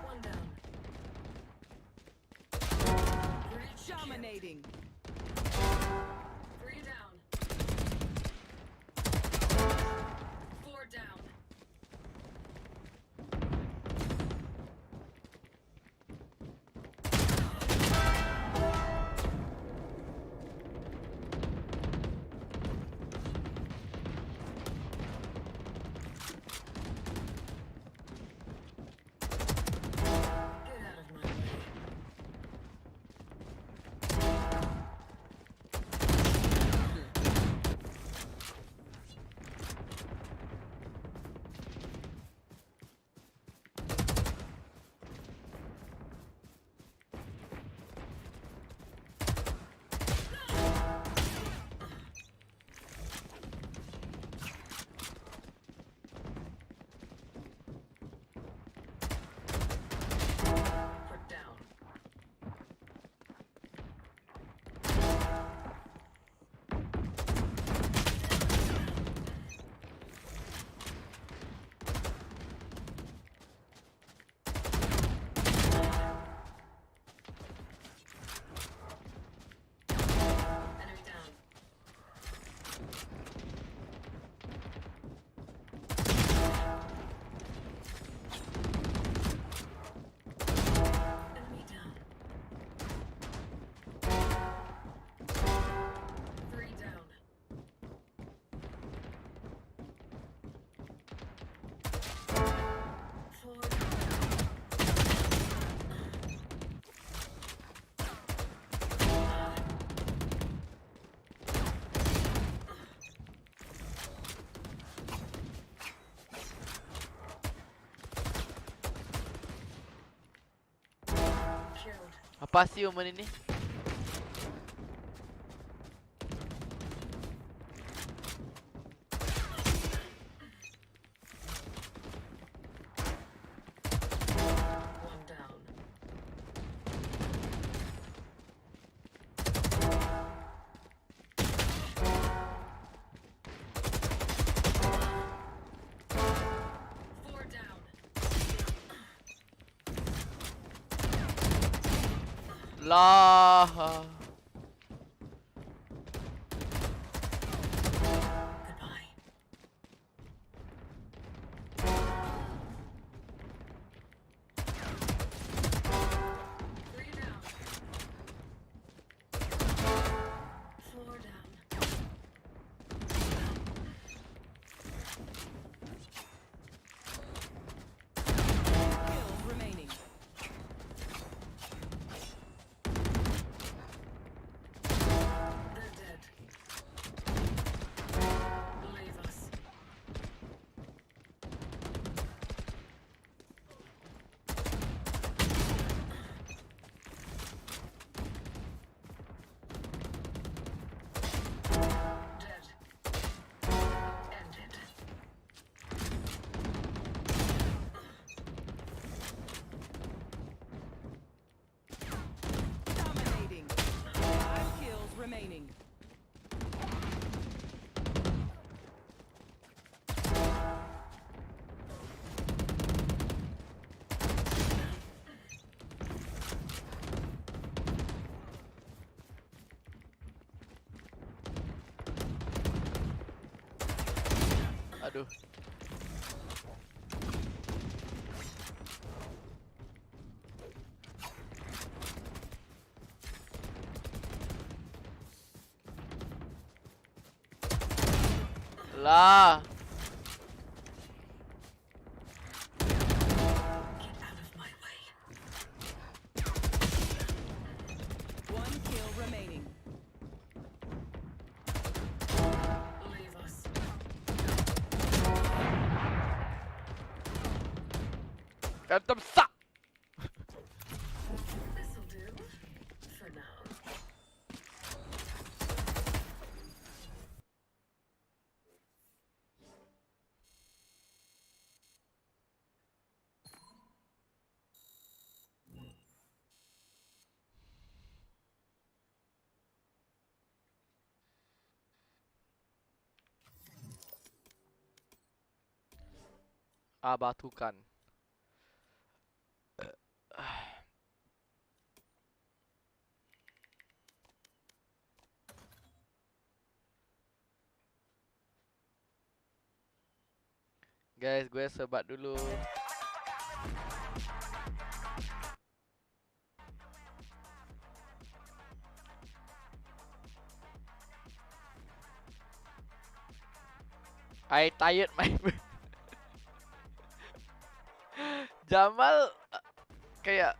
One down. Dominating. Three down. Four down. Get out of my way. Put down. Enemy down. Enemy down. Three down. Four killed.
Apa sih momen ini?
One down. Four down.
Lah.
Goodbye. Three down. Four down. Kills remaining. They're dead. Leave us. Dead. Ended. Dominating. 5 kills remaining.
Aduh. Lah. Phantom suck. Batukan. Guys, gue sebat dulu. I tired my Jamal kayak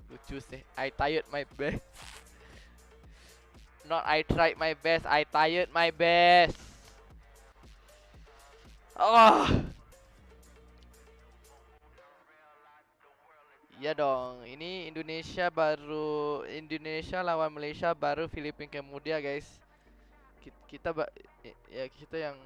lucu sih. I tired my best. Not I tried my best, I tired my best. Oh. Iya dong, ini Indonesia lawan Malaysia baru Filipina kemudian guys. Kita yang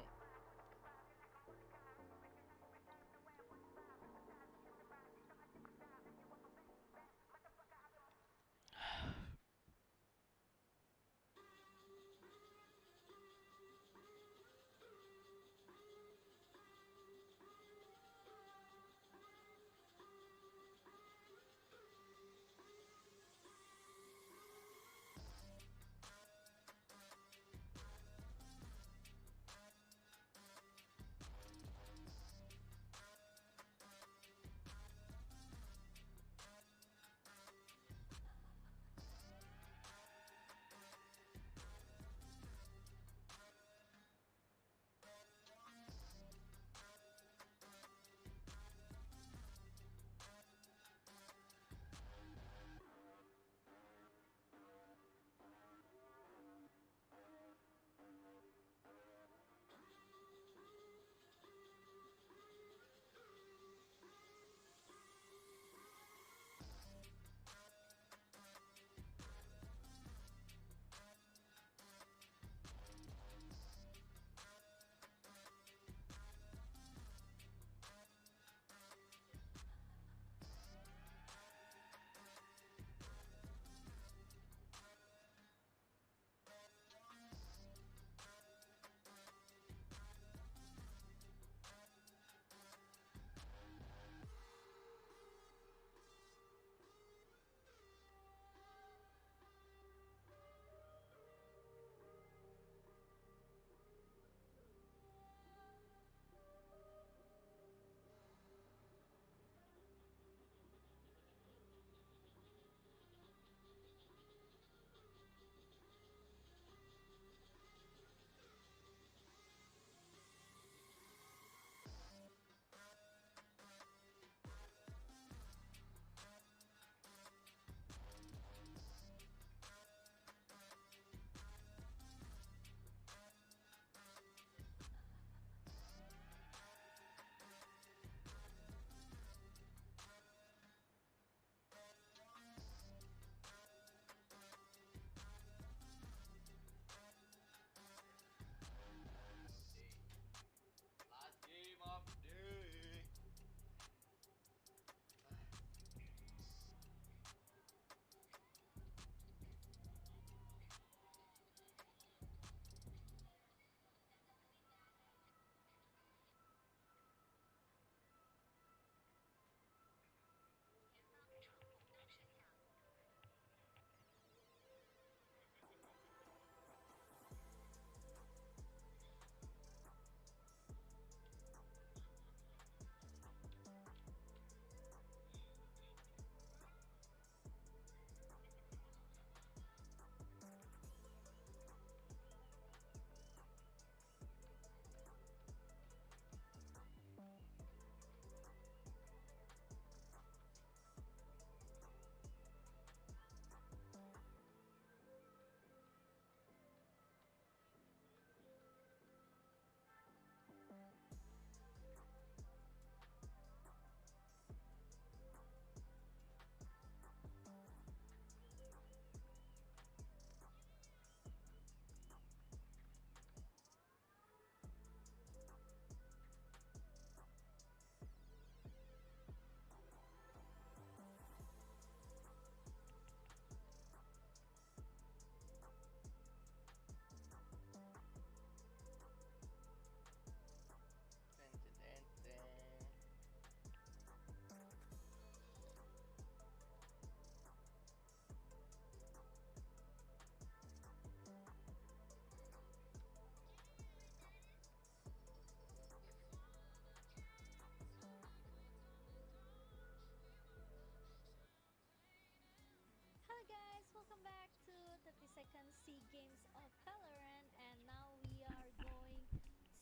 SEA Games of Valorant, and now we are going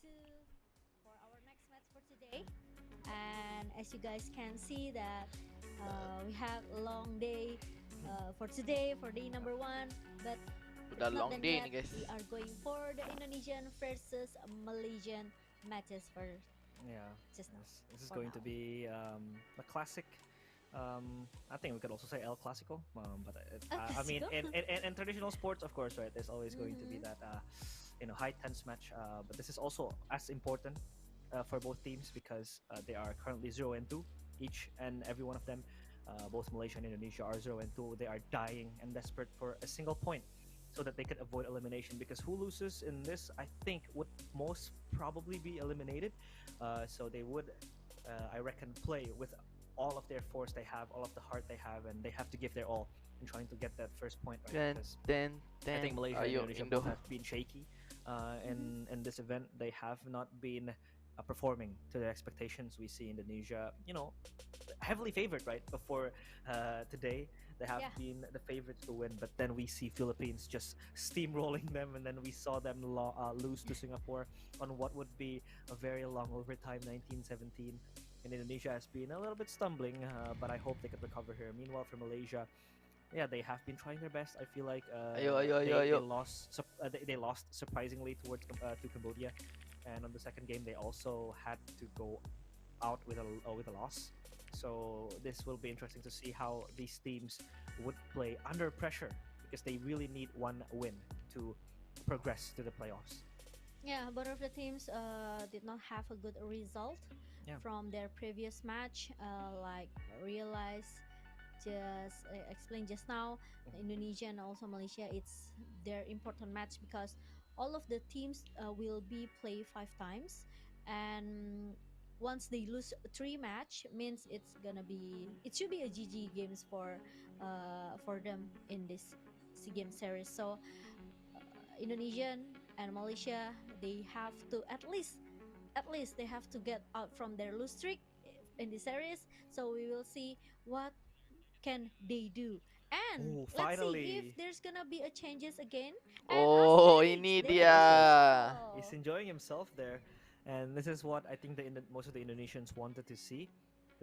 to for our next match for today. And as you guys can see that we have a long day for today for day number one, but
Udah
it's not
long
done
day
yet.
nih guys.
We are going for the Indonesian versus Malaysian matches for
Yeah,
just now.
this is
for
going to
now.
be a classic. I think we could also say El Clasico, but
El
I mean,
Clasico?
in traditional sports, of course, right? There's always going to be
Mhm.
that high tense match. But this is also as important for both teams because they are currently 0-2 each and every one of them. Both Malaysia and Indonesia are 0-2. They are dying and desperate for a single point so that they could avoid elimination. Because who loses in this, I think, would most probably be eliminated. So they would, I reckon, play with all of their force they have, all of the heart they have, and they have to give their all in trying to get that first point right.
Dan
Because
dan
I think
dan.
Malaysia and
Ayo
Indonesia
Indo.
both have been shaky in this event. They have not been performing to their expectations. We see Indonesia, heavily favored right before today. They have
Yeah.
been the favorites to win, but then we see Philippines just steamrolling them, and then we saw them lose to Singapore on what would be a very long overtime, 1917. And Indonesia has been a little bit stumbling, but I hope they could recover here. Meanwhile, for Malaysia, yeah, they have been trying their best. I feel like
Ayo ayo ayo
they
ayo.
lost they lost surprisingly to Cambodia, and on the second game they also had to go out with a loss. So this will be interesting to see how these teams would play under pressure because they really need one win to progress to the playoffs.
Yeah, both of the teams did not have a good result
Yeah.
from their previous match. Like realize just explained just now, Indonesia and also Malaysia, it's their important match because all of the teams will be play 5 times, and once they lose 3 match means it should be a GG games for them in this SEA Games series. So Indonesian and Malaysia, they have to at least they have to get out from their lose streak in the series. So we will see what can they do, and
Oh,
let's see if
finally.
there's gonna be a changes again. And
Oh,
Asterix,
ini
there you
dia.
He's
go.
enjoying himself there, and this is what I think most of the Indonesians wanted to see: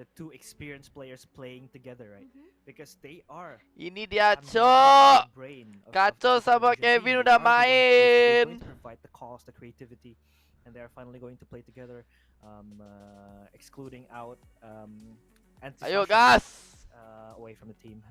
the two experienced players playing together, right?
Mhm.
Because they are
Ini dia,
I'm the
Cok.
brain
Kacau
of the
sama
Indonesian team.
Kevin
They
udah
are the ones who's going
main.
to provide the cause, the creativity, and they are finally going to play together, excluding out
Ayo
anti-social
gas.
away from the team.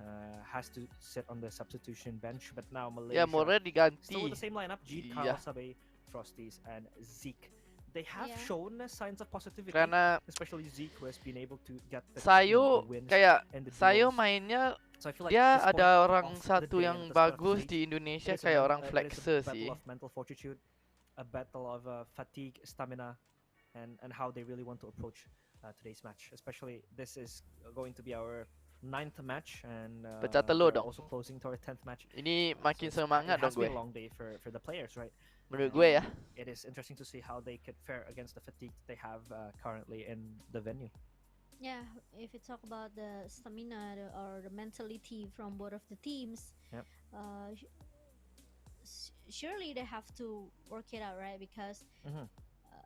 Has to sit on the substitution bench, but now
Ya
Malaysia
Murray
still with
diganti.
the same lineup: Jeet,
Iya.
Kyle Sabe, Frosties, and Zeke. They have
Yeah.
shown signs of positivity,
Karena
especially Zeke, who has been able to get the
Sayu
wins
kayak
and the
Sayu
duels.
mainnya
So I feel like
dia
at this point
ada orang
of the
satu
day
yang
and at this point of the
bagus
stage,
di
it
Indonesia
is
kayak orang
it is a
flexer
battle
sih.
of mental fortitude, a battle of fatigue, stamina, and how they really want to approach today's match. Especially this is going to be our 9th match, and
Pecah telur
we're
dong.
also closing to our 10th match.
Ini
So
makin semangat
it
dong
has been
gue.
a long day for the players, right?
Menurut gue ya.
It is interesting to see how they could fare against the fatigue they have currently in the venue.
Yeah, if you talk about the stamina or the mentality from both of the teams,
Yep.
uh, surely they have to work it out, right? Because
Mhm.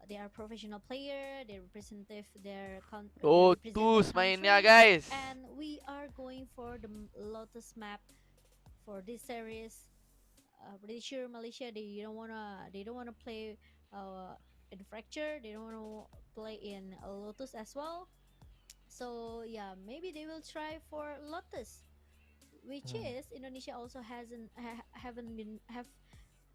they are professional player, they representative
Oh,
they represent
tuh
their
mainnya
country,
guys.
and we are going for the Lotus map for this series. Pretty sure Malaysia they don't wanna play in Fracture. They don't wanna play in Lotus as well. So yeah, maybe they will try for Lotus, which
Mm.
is Indonesia also haven't been have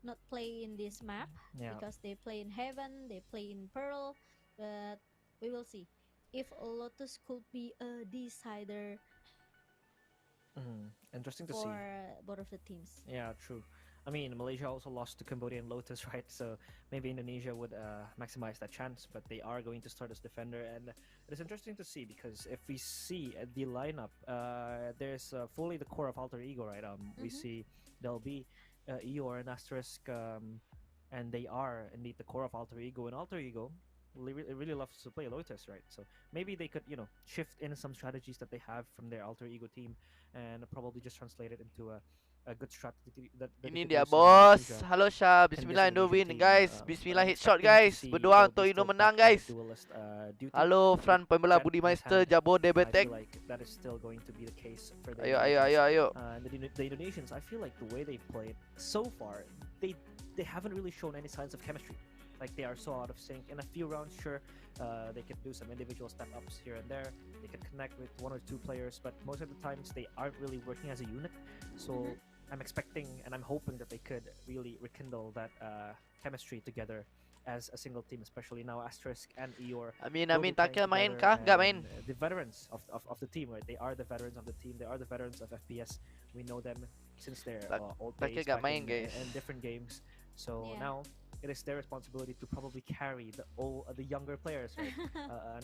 not play in this map
Yeah.
because they play in Heaven, they play in Pearl, but we will see if Lotus could be a decider
Interesting to
for
see.
both of the teams.
Yeah, true. I mean, Malaysia also lost to Cambodian Lotus, right? So maybe Indonesia would maximize that chance, but they are going to start as defender, and it is interesting to see because if we see the lineup, there's fully the core of Alter Ego, right? We
Mhm.
see there'll be Eeyore and Asterisk, and they are indeed the core of Alter Ego, and Alter Ego really loves to play Lotus, right? So maybe they could, shift in some strategies that they have from their Alter Ego team and probably just translate it into a a good strategy that they
Ini
could
dia
use,
bos.
Indonesia
Halo Syah,
in this
Bismillah Indo
Indonesian
win
team.
guys.
But
Bismillah
I'm
headshot
expecting to
guys.
see
Berdoa
Delby
untuk Indo
still
menang
back on the
guys.
duelist duty
Halo
with
Fran pembela
Jet
Budi
in his
Meister
hand.
Jabo
I
Debetek.
feel like that is still going to be the case for the
Ayo ayo ayo ayo.
And the Indonesians, I feel like the way they played so far, they haven't really shown any signs of chemistry. Like they are so out of sync. In a few rounds, sure, they could do some individual step ups here and there. They could connect with one or two players, but most of the times they aren't really working as a unit. So I'm expecting and I'm hoping that they could really rekindle that chemistry together as a single team, especially now Asterisk and Eeyore.
Amin
will be
amin. Takil
playing
main
together,
kah? Gak main.
and, the veterans of the team, right? They are the veterans of the team. They are the veterans of FPS. We know them since their old
Takil
days
gak
back
main
in
guys.
different games. So
Yeah.
now it is their responsibility to probably carry the younger players, right?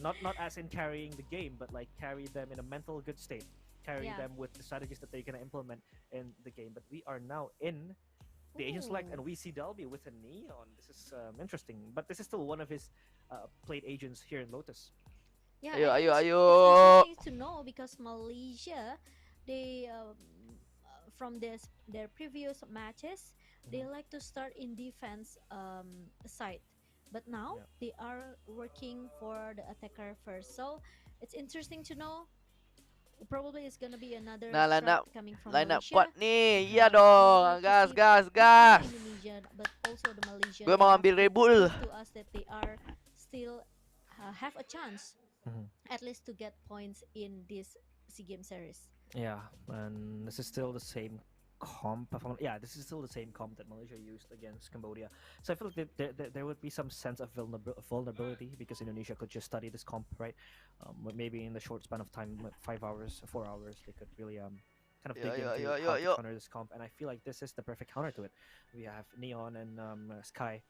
Not as in carrying the game, but like carry them in a mental good state, carry
Yeah.
them with the strategies that they're gonna implement in the game. But we are now in the Asian Select, and we see Delby with a Neon. This is interesting, but this is still one of his played agents here in Lotus.
Yeah,
Ayo,
and
ayo, ayo.
it's interesting to know because Malaysia, they from their previous matches, they like to start in defense side, but now they are working for the attacker first. So it's interesting to know. Probably it's gonna be another
Nah,
strat coming from
line up
Malaysia.
kuat nih. Iya
We would
dong.
like to
Gas
see
gas
not
gas.
only Indonesia but also the Malaysian.
Gue
they
mau
have
ambil
to
Red Bull.
prove to us that they are still have a chance at least to get points in this SEA Games series.
Yeah, and this is still the same comp. Yeah, this is still the same comp that Malaysia used against Cambodia. So I feel like there would be some sense of vulnerability because Indonesia could just study this comp, right? Maybe in the short span of time, 5 hours, 4 hours, they could really kind of dig into how to counter this comp. And I feel like this is the perfect counter to it. We have Neon and Sky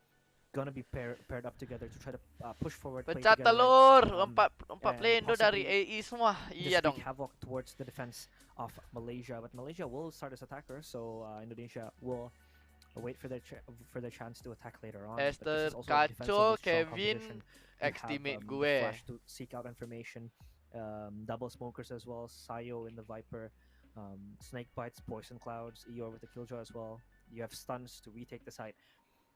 gonna be paired up together to try to push forward.
Pencet telur. Empat player Indo dari
possibly
AE semua. Iya
just
dong.
wreak havoc towards the defense of Malaysia, but Malaysia will start as attacker, so Indonesia will wait for their chance to attack later on. But
Esther,
this is also a
Kaco,
defensively strong
Kevin,
composition. You
ex-teammate
have,
gue.
Flash to seek out information, double smokers as well, Sayo in the Viper, snake bites, poison clouds, Eeyore with the killjoy as well. You have stuns to retake the site.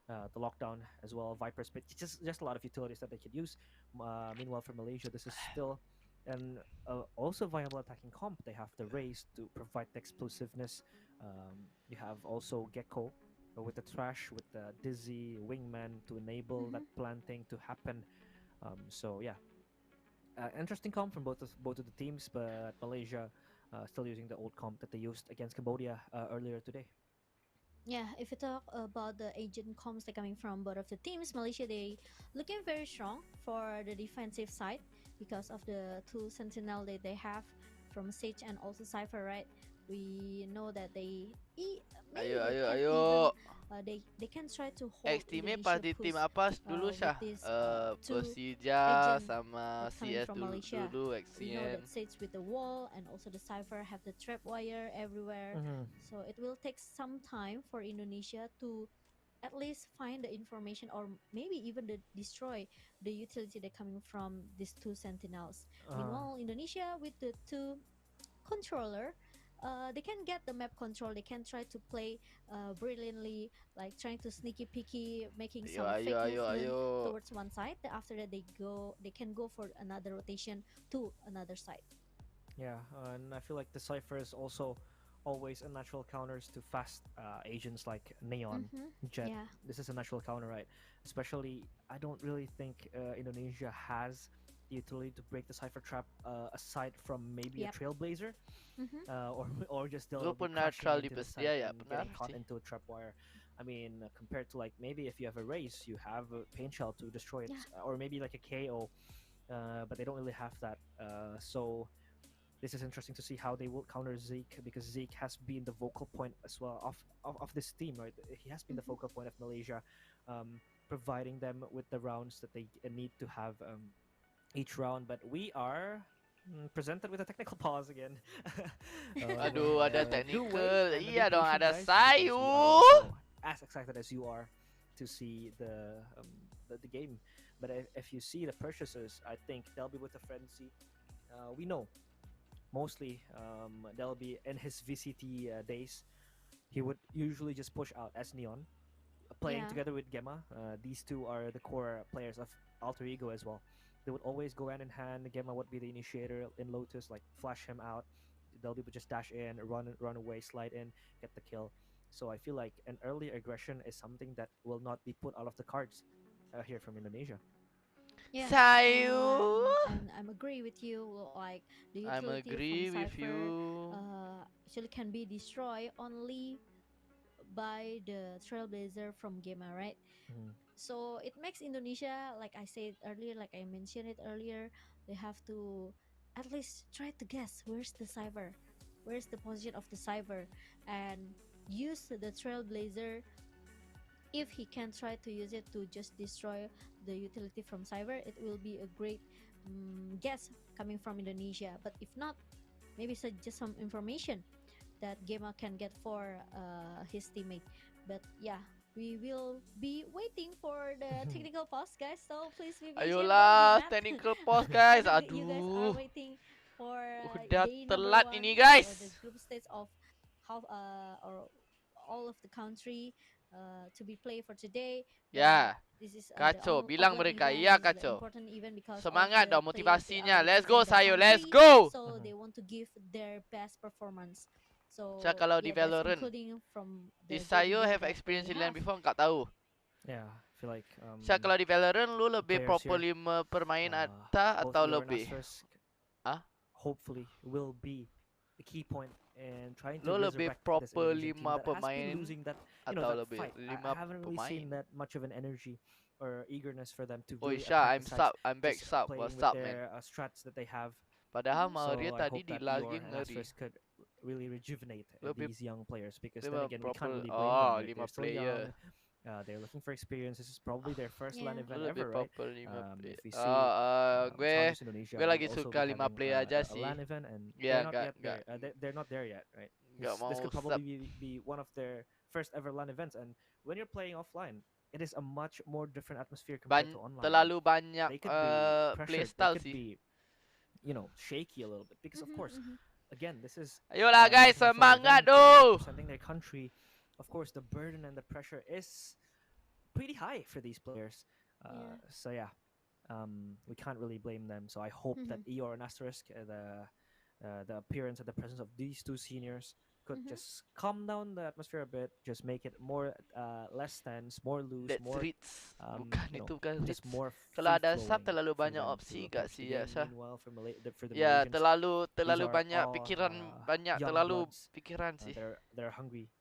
The lockdown as well, Viper spit, just a lot of utilities that they could use. Meanwhile, for Malaysia, this is still an also viable attacking comp. They have the raise to provide the explosiveness. You have also Gecko with the trash, with the Dizzy Wingman to enable that planting to happen. So yeah, interesting comp from both of the teams, but Malaysia still using the old comp that they used against Cambodia earlier today.
Yeah, if you talk about the agent comms that coming from both of the teams, Malaysia, they looking very strong for the defensive side because of the two sentinel that they have from Sage and also Cypher, right? We know that they maybe
Ayo,
they
ayo,
can
ayo.
even they can try to hold
Ex-teammate pas di tim apa dulu Syah? Persija sama CS
from Malaysia.
dulu
We know
Exien.
that Sage with the wall and also the Cypher have the trap wire everywhere. So it will take some time for Indonesia to at least find the information or maybe even destroy the utility that coming from these two sentinels. Meanwhile, Indonesia with the two controller, they can get the map control. They can try to play brilliantly, like trying to sneaky peeky, making some fake movement towards one side. Then after that, they can go for another rotation to another side.
Yeah, and I feel like the Cypher is also always a natural counters to fast agents like Neon, Jet.
Yeah.
This is a natural counter, right? Especially, I don't really think Indonesia has the utility to break the Cypher trap aside from maybe a Trailblazer, or just they'll be crashing into the site and getting caught into a trap wire. I mean, compared to like maybe if you have a race, you have a paint shell to destroy it, or maybe like a KO, but they don't really have that. So this is interesting to see how they will counter Zeke, because Zeke has been the vocal point as well of this team, right? He has been the focal point of Malaysia, providing them with the rounds that they need to have each round. But we are presented with a technical pause again.
Aduh, ada technical. Iya
Be
dong,
patient,
ada
guys, because we
Sayu.
are also as excited as you are to see the game. But if you see the purchasers, I think they'll be with the frenzy. We know mostly they'll be in his VCT days. he would usually just push out as Neon, playing
Yeah.
together with Gemma. These two are the core players of Alter Ego as well. They would always go hand in hand. Gemma would be the initiator in Lotus, like flash him out. They'll would just dash in, run away, slide in, get the kill. So I feel like an early aggression is something that will not be put out of the cards here from Indonesia.
Yeah,
Sayu.
I'm agree with you. Like the
I'm
utility from
agree with
Cypher,
you.
actually can be destroyed only by the Trailblazer from Gamma, right?
Mhm.
So it makes Indonesia, like I said earlier, like I mentioned it earlier, they have to at least try to guess where's the position of the cyber, and use the Trailblazer. If he can try to use it to just destroy the utility from cyber, it will be a great guess coming from Indonesia. But if not, maybe just some information that Gema can get for his teammate. But yeah, we will be waiting for the technical pause, guys. So please be patient. Don't be
Ayolah,
mad.
technical pause
I
guys.
know that you guys are
Aduh.
waiting for
Udah
day number
telat
one
ini
or the
guys.
group stage of half or all of the country to be played for today. But
Ya,
this is the
kacau. Bilang
offline
mereka,
event.
iya
This is the
kacau.
important event because of
Semangat
the
dong
players. They
motivasinya.
are
Let's go
represent their
Sayo, let's
country,
go.
so
Mhm.
they want to give their best performance.
Macam
So
kalau di
yeah, that's
Valorant,
including from
di
the great
Sayo
event
have
that they
experience in LAN
have.
before, enggak tahu.
Yeah, I feel like
Kalau di Valorant lu
the
lebih
players
pro
here,
5 per main
both
atau
Euro and
lebih?
Asterisk,
Ah?
hopefully will be the key point in trying to
Lu lebih
resurrect this
proper
Indonesian team
5
that has been
pemain
losing that
atau
that
lebih
fight. I
5
haven't really
pemain?
seen that much of an energy or eagerness for them to
Oh
really
Isha,
attack the
I'm
sites,
sub, I'm back
just
sub.
playing
What's
with
up man?
their strats that they have.
Padahal Maria
So I
tadi
hope
di
that
last
Eor
game
and
ngeri.
Asterisk could really rejuvenate
Lebih
these young players, because then
lebih
again we can't
proper.
really blame them,
Oh,
right?
5
They're still
player.
young. They're looking for experience. This is probably their first LAN
Yeah.
event
Lebih
ever, right?
proper 5
If
player.
we see
Gue
Autonomous Indonesia
gue
would
lagi
also
suka
be
5
having
player aja
a
sih.
LAN event, and
Ya,
they're not yet
enggak
there. They're not there yet, right?
enggak
This
mau
could
sub.
probably be one of their first ever LAN events, and when you're playing offline, it is a much more different atmosphere compared to online. Like,
Terlalu banyak
they could be pressured. They
playstyle
could
sih.
be, shaky a little bit, because of course, again, this is
Ayolah guys,
national flag
semangat
event,
tuh.
representing their country. Of course, the burden and the pressure is pretty high for these players.
Yeah.
So yeah, we can't really blame them. So I hope that Eor and Asterisk, the appearance and the presence of these two seniors could just calm down the atmosphere a bit, just make it more less tense, more loose,
That's
more
Ritz. Bukan itu kan
just
Ritz.
more
Kalau ada
free
sub
flowing
terlalu
for
banyak
them to
opsi gak
approach the
sih ya
game.
Syah?
Meanwhile, for the
Ya
Malaysians, these
terlalu
are
banyak
all
pikiran
young
terlalu
bloods.
pikiran sih.
They're hungry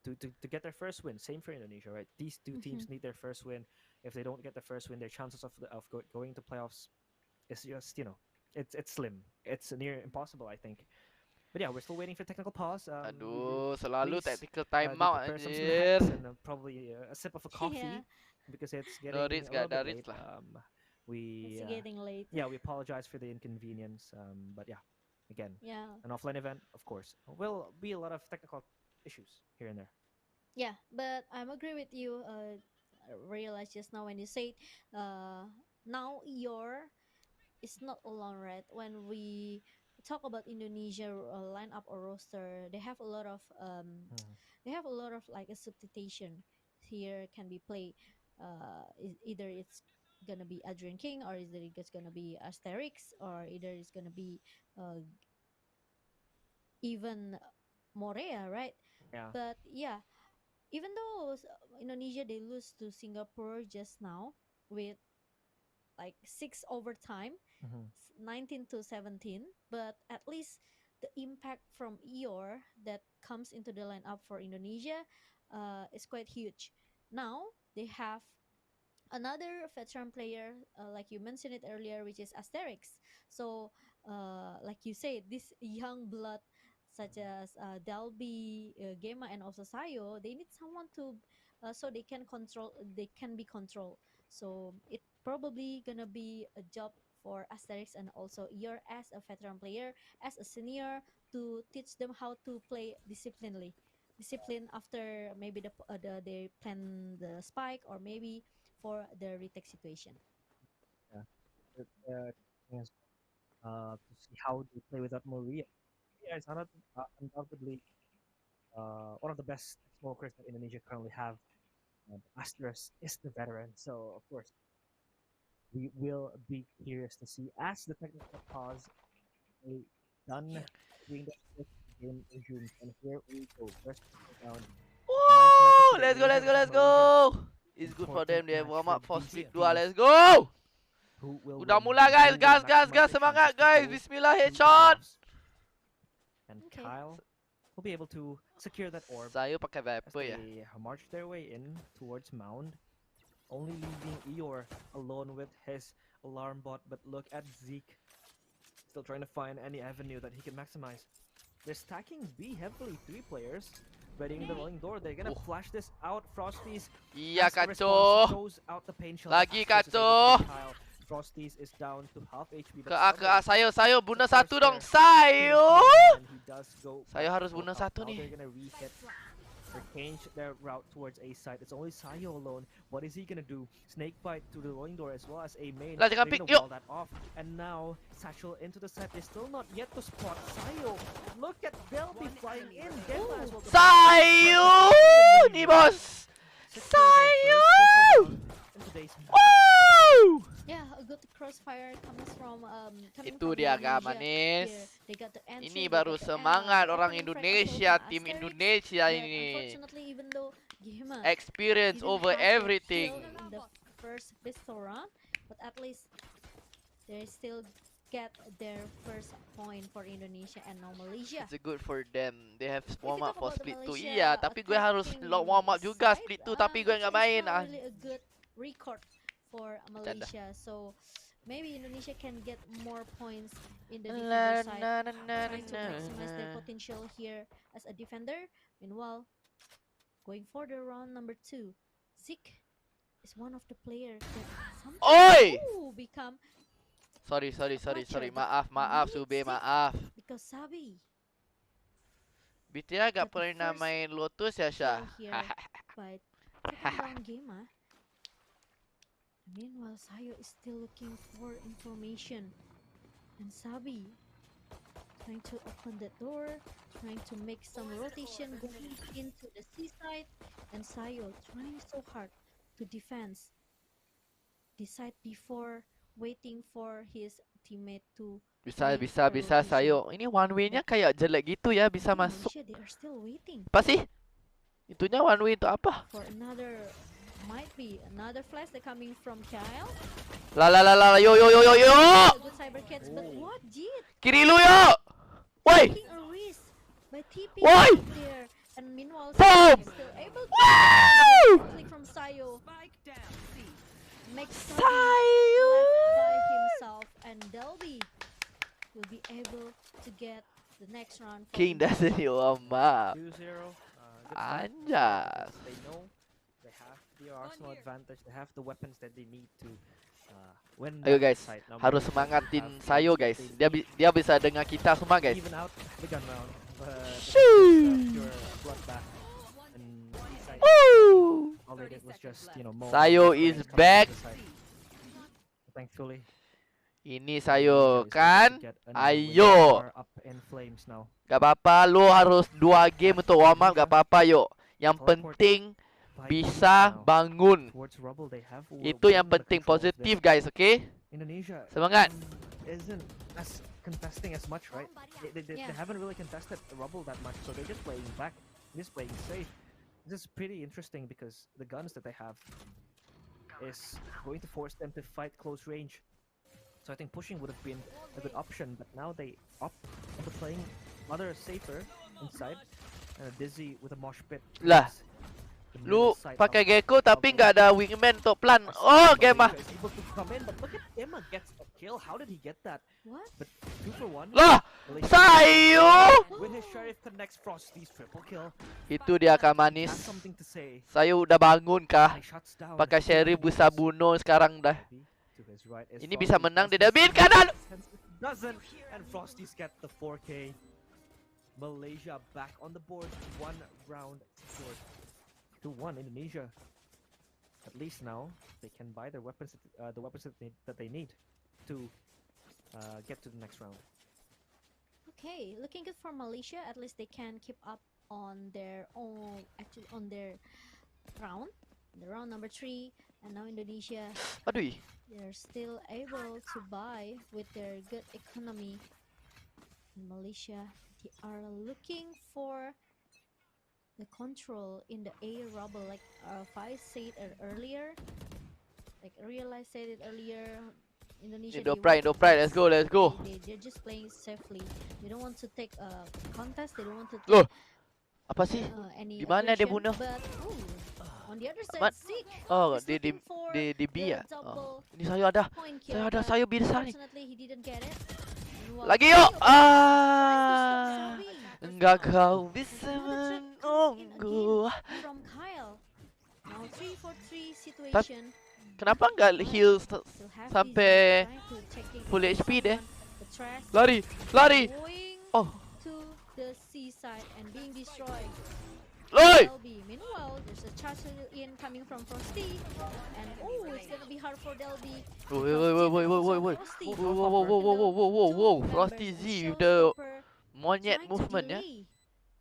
to get their first win. Same for Indonesia, right? These two teams need their first win. If they don't get the first win, their chances of going to playoffs is just it's slim. It's near impossible, I think. But yeah, we're still waiting for technical pause.
Aduh, selalu
Please,
tactical
do
timeout
prepare some
anjir.
snacks and probably a sip of a coffee,
Yeah.
because it's
No
getting
Ritz
a
gak
little
ada
bit
Ritz
late.
lah.
We
It's getting late.
yeah, we apologize for the inconvenience. But yeah, again,
Yeah.
an offline event, of course, will be a lot of technical issues here and there.
Yeah, but I'm agree with you. I realized just now when you said now it's not alone, right? When we talk about Indonesia lineup or roster, they have a lot of like a substitution here can be played. Either it's gonna be Adrian King, or either it's gonna be Asterix, or either it's gonna be even Morea, right?
Yeah.
But yeah, even though Indonesia they lose to Singapore just now with like 6 overtime, 19 to 17, but at least the impact from Eor that comes into the lineup for Indonesia is quite huge. Now they have another veteran player, like you mentioned it earlier, which is Asterix. So like you said, this young blood such as Dalby, Gema, and also Sayo, they need someone to so they can be controlled. So it probably gonna be a job for Asterix and also you're as a veteran player, as a senior, to teach them how to play discipline after maybe they plan the spike, or maybe for the retake situation.
Yeah. Thing is, to see how they play without Maria. Maria is undoubtedly one of the best smokers that Indonesia currently have. Asterisk is the veteran, so of course we will be curious to see as the technical pause is done. Doing the first game resumes, and here we go. First round. Nice matchup
Woo!
today.
Let's go, let's
Malaysia
go,
versus
let's
Malaysia.
go. It's good for them.
Important
They have
match
warm
for
up for
these
split 2.
teams.
Let's go.
Who will
Udah
win?
mula guys.
Will they
Gas, gas,
maximize
gas.
their
Semangat
chances to
guys.
go
Bismillah
to the
headshot.
playoffs? And
Okay.
Kyle will be able to secure that orb
Saya pakai
as
Viper ya.
they march their way in towards Mound, only leaving Eeyore alone with his alarm bot. But look at Zeke, still trying to find any avenue that he can maximize. They're stacking B heavily, 3 players. Readying the rolling door, they're gonna flash this out. Frosties
Iya
as a response,
kacau.
throws out the pain shell.
Lagi
Astros is able to
kacau.
get Kyle. Frosties is down to half HP.
Ke A, sayo bunuh
Of course,
satu dong.
there.
Sayo.
And he does go
Sayo
back
harus
for
bunuh
up.
satu
Now
nih.
they're gonna re-hit or change their route towards A side. It's only Sayo alone. What is he gonna do? Snake bite to the rolling door as well as A main.
Lah, jangan
They're
pick,
gonna
yuk.
wall that off. And now Satchel into the side. They're still not yet to spot Sayo. Look at Delby flying in. Gemma as well.
Sayo. Ni bos. Sayo.
In today's match.
Woo!
Yeah, a good crossfire comes from coming
Itu
from
dia agak
Indonesia
manis.
here. They got the entry,
Ini
they
baru
got the
semangat
the
orang
opening frag
Indonesia,
also
tim
Asterix,
Indonesia
but
ini.
unfortunately, even though Gema
Experience
didn't
over
have the
everything.
kill in the first pistol round, but at least they still get their first point for Indonesia and now Malaysia.
It's good for them. They have
If
warm
you
up
talk
for
about the
split 2.
Malaysia
Iya, tapi gue harus
attacking
warm up juga
side,
split 2, tapi gue nggak main.
it's not
Ah.
really a good record for Malaysia. So maybe Indonesia can get more points in the defender side, trying to maximize their potential here as a defender. Meanwhile, going for the round number 2, Zeke is one of the players that
Oi!
sometimes become
Sorry.
Clutcher,
Maaf,
but needs
Sube,
it
maaf.
because Sabi
BTR gak
got the
pernah
first
main Lotus ya, Syah?
kill here by taking down Gema. Meanwhile, Sayo is still looking for information, and Sabi trying to open the door, trying to make some rotation going into the seaside, and Sayo trying so hard to decide before waiting for his teammate to
Bisa,
make the rotation.
Sayo. Ini one way-nya kayak jelek gitu ya, bisa
I think
masuk.
Malaysia, they are still waiting
Apa sih? Itunya one way itu apa?
for another, might be another flash that coming from Kyle.
Lah, yo.
Good cyber kids, but what Jit
Kiri lu yo. Woi.
taking a risk by TP
Why?
out there, and meanwhile
Boom!
Sayo is still able to
Woo!
click from Sayo,
Spike down. C.
makes
Sayo.
left by himself, and Delby will be able to get the next round for
King doesn't warm up.
2-0. Good fight.
Anjas.
They know they have the arsenal advantage. They have the weapons that they need to win.
Ayo
that
guys,
fight. Now
harus
Malaysia
semangatin
have
Sayo
weapons
guys.
that they
Dia bisa dengar kita semua
need
guys.
even out the gun round. But
Shoo!
pure bloodbath. And Sayo,
Woo!
all they did was just mow
Sayo
all the
is
players coming
back.
to the side. Thankfully,
Ini
Malaysia
Sayo
is able to
kan?
get another win.
Ayo.
They are up in flames now.
Gak apa-apa, lu harus 2 game untuk warm up, gak apa-apa yuk. Yang penting bisa bangun.
Towards rubble, they have
Itu yang
won the
penting,
control of this.
positif guys, oke?
Indonesia
Semangat.
isn't as contesting as much, right? They
Yeah.
haven't really contested the rubble that much, so they're just playing back, just playing safe. This is pretty interesting because the guns that they have is going to force them to fight close range. So I think pushing would have been a good option, but now they opt into playing rather safer inside. And Dizzy with a mosh pit.
Lah,
leaves the
Lu
middle side
pakai
of
gecko tapi nggak ada wingman untuk plan. Oh, Gemma.
Malaysia is able to come in, but look at Emma gets a kill. How did he get that?
What?
But 2 for 1.
Lah,
Malaysia
Sayo.
When his Sheriff connects Frosty's triple kill,
Itu dia Kak Manis.
has something to say.
Sayo udah bangun kah?
He shuts down.
Pakai Sherry bisa bunuh sekarang dah.
To his right is
Ini bisa
Frosty.
menang
Does
dia
this
David kanan.
doesn't, and Frosty's get the 4K. Malaysia back on the board, 1 round short. 2-1 Indonesia. At least now they can buy their weapons, the weapons that they need to get to the next round.
Okay, looking good for Malaysia. At least they can keep up on their own, actually on their round, the round number 3, and now Indonesia,
Aduh.
they're still able to buy with their good economy. In Malaysia, they are looking for the control in the air rubble, like Fai said earlier. Like Realize said it earlier. Indonesia,
Indo
they
Pride,
want
Indo Pride, let's go, let's go.
they're just playing safely. They don't want to take a contest. They don't want to
Loh,
take
apa sih?
any
Di mana dia
aggression.
bunuh?
But on the other side,
Amat.
Zeke
Oh,
is looking for
di B
the
ya? Oh.
double
Ini saya ada.
point kill,
Saya ada,
but
saya biasa nih.
unfortunately he didn't get it. And
Lagi
Zabi
yuk.
tries to stop
Ah.
Zabi.
Enggak kau bisa
Another threat comes in
menunggu.
again from Kyle. Now 3-for-3 situation.
Kenapa enggak heal
Still have
sampai
Trying to checking
full
if
HP deh?
someone, the trash
Lari, lari.
going
Oh.
to the seaside and being destroyed.
Loi.
Delby. Meanwhile, there's a charge in coming from Frosty, and it's gonna be hard for Delby.
Woi, woi, woi, woi, woi, woi, woi. Whoa, whoa, whoa, whoa, whoa, whoa, whoa, whoa. Frosty Z with the monyet movement ya.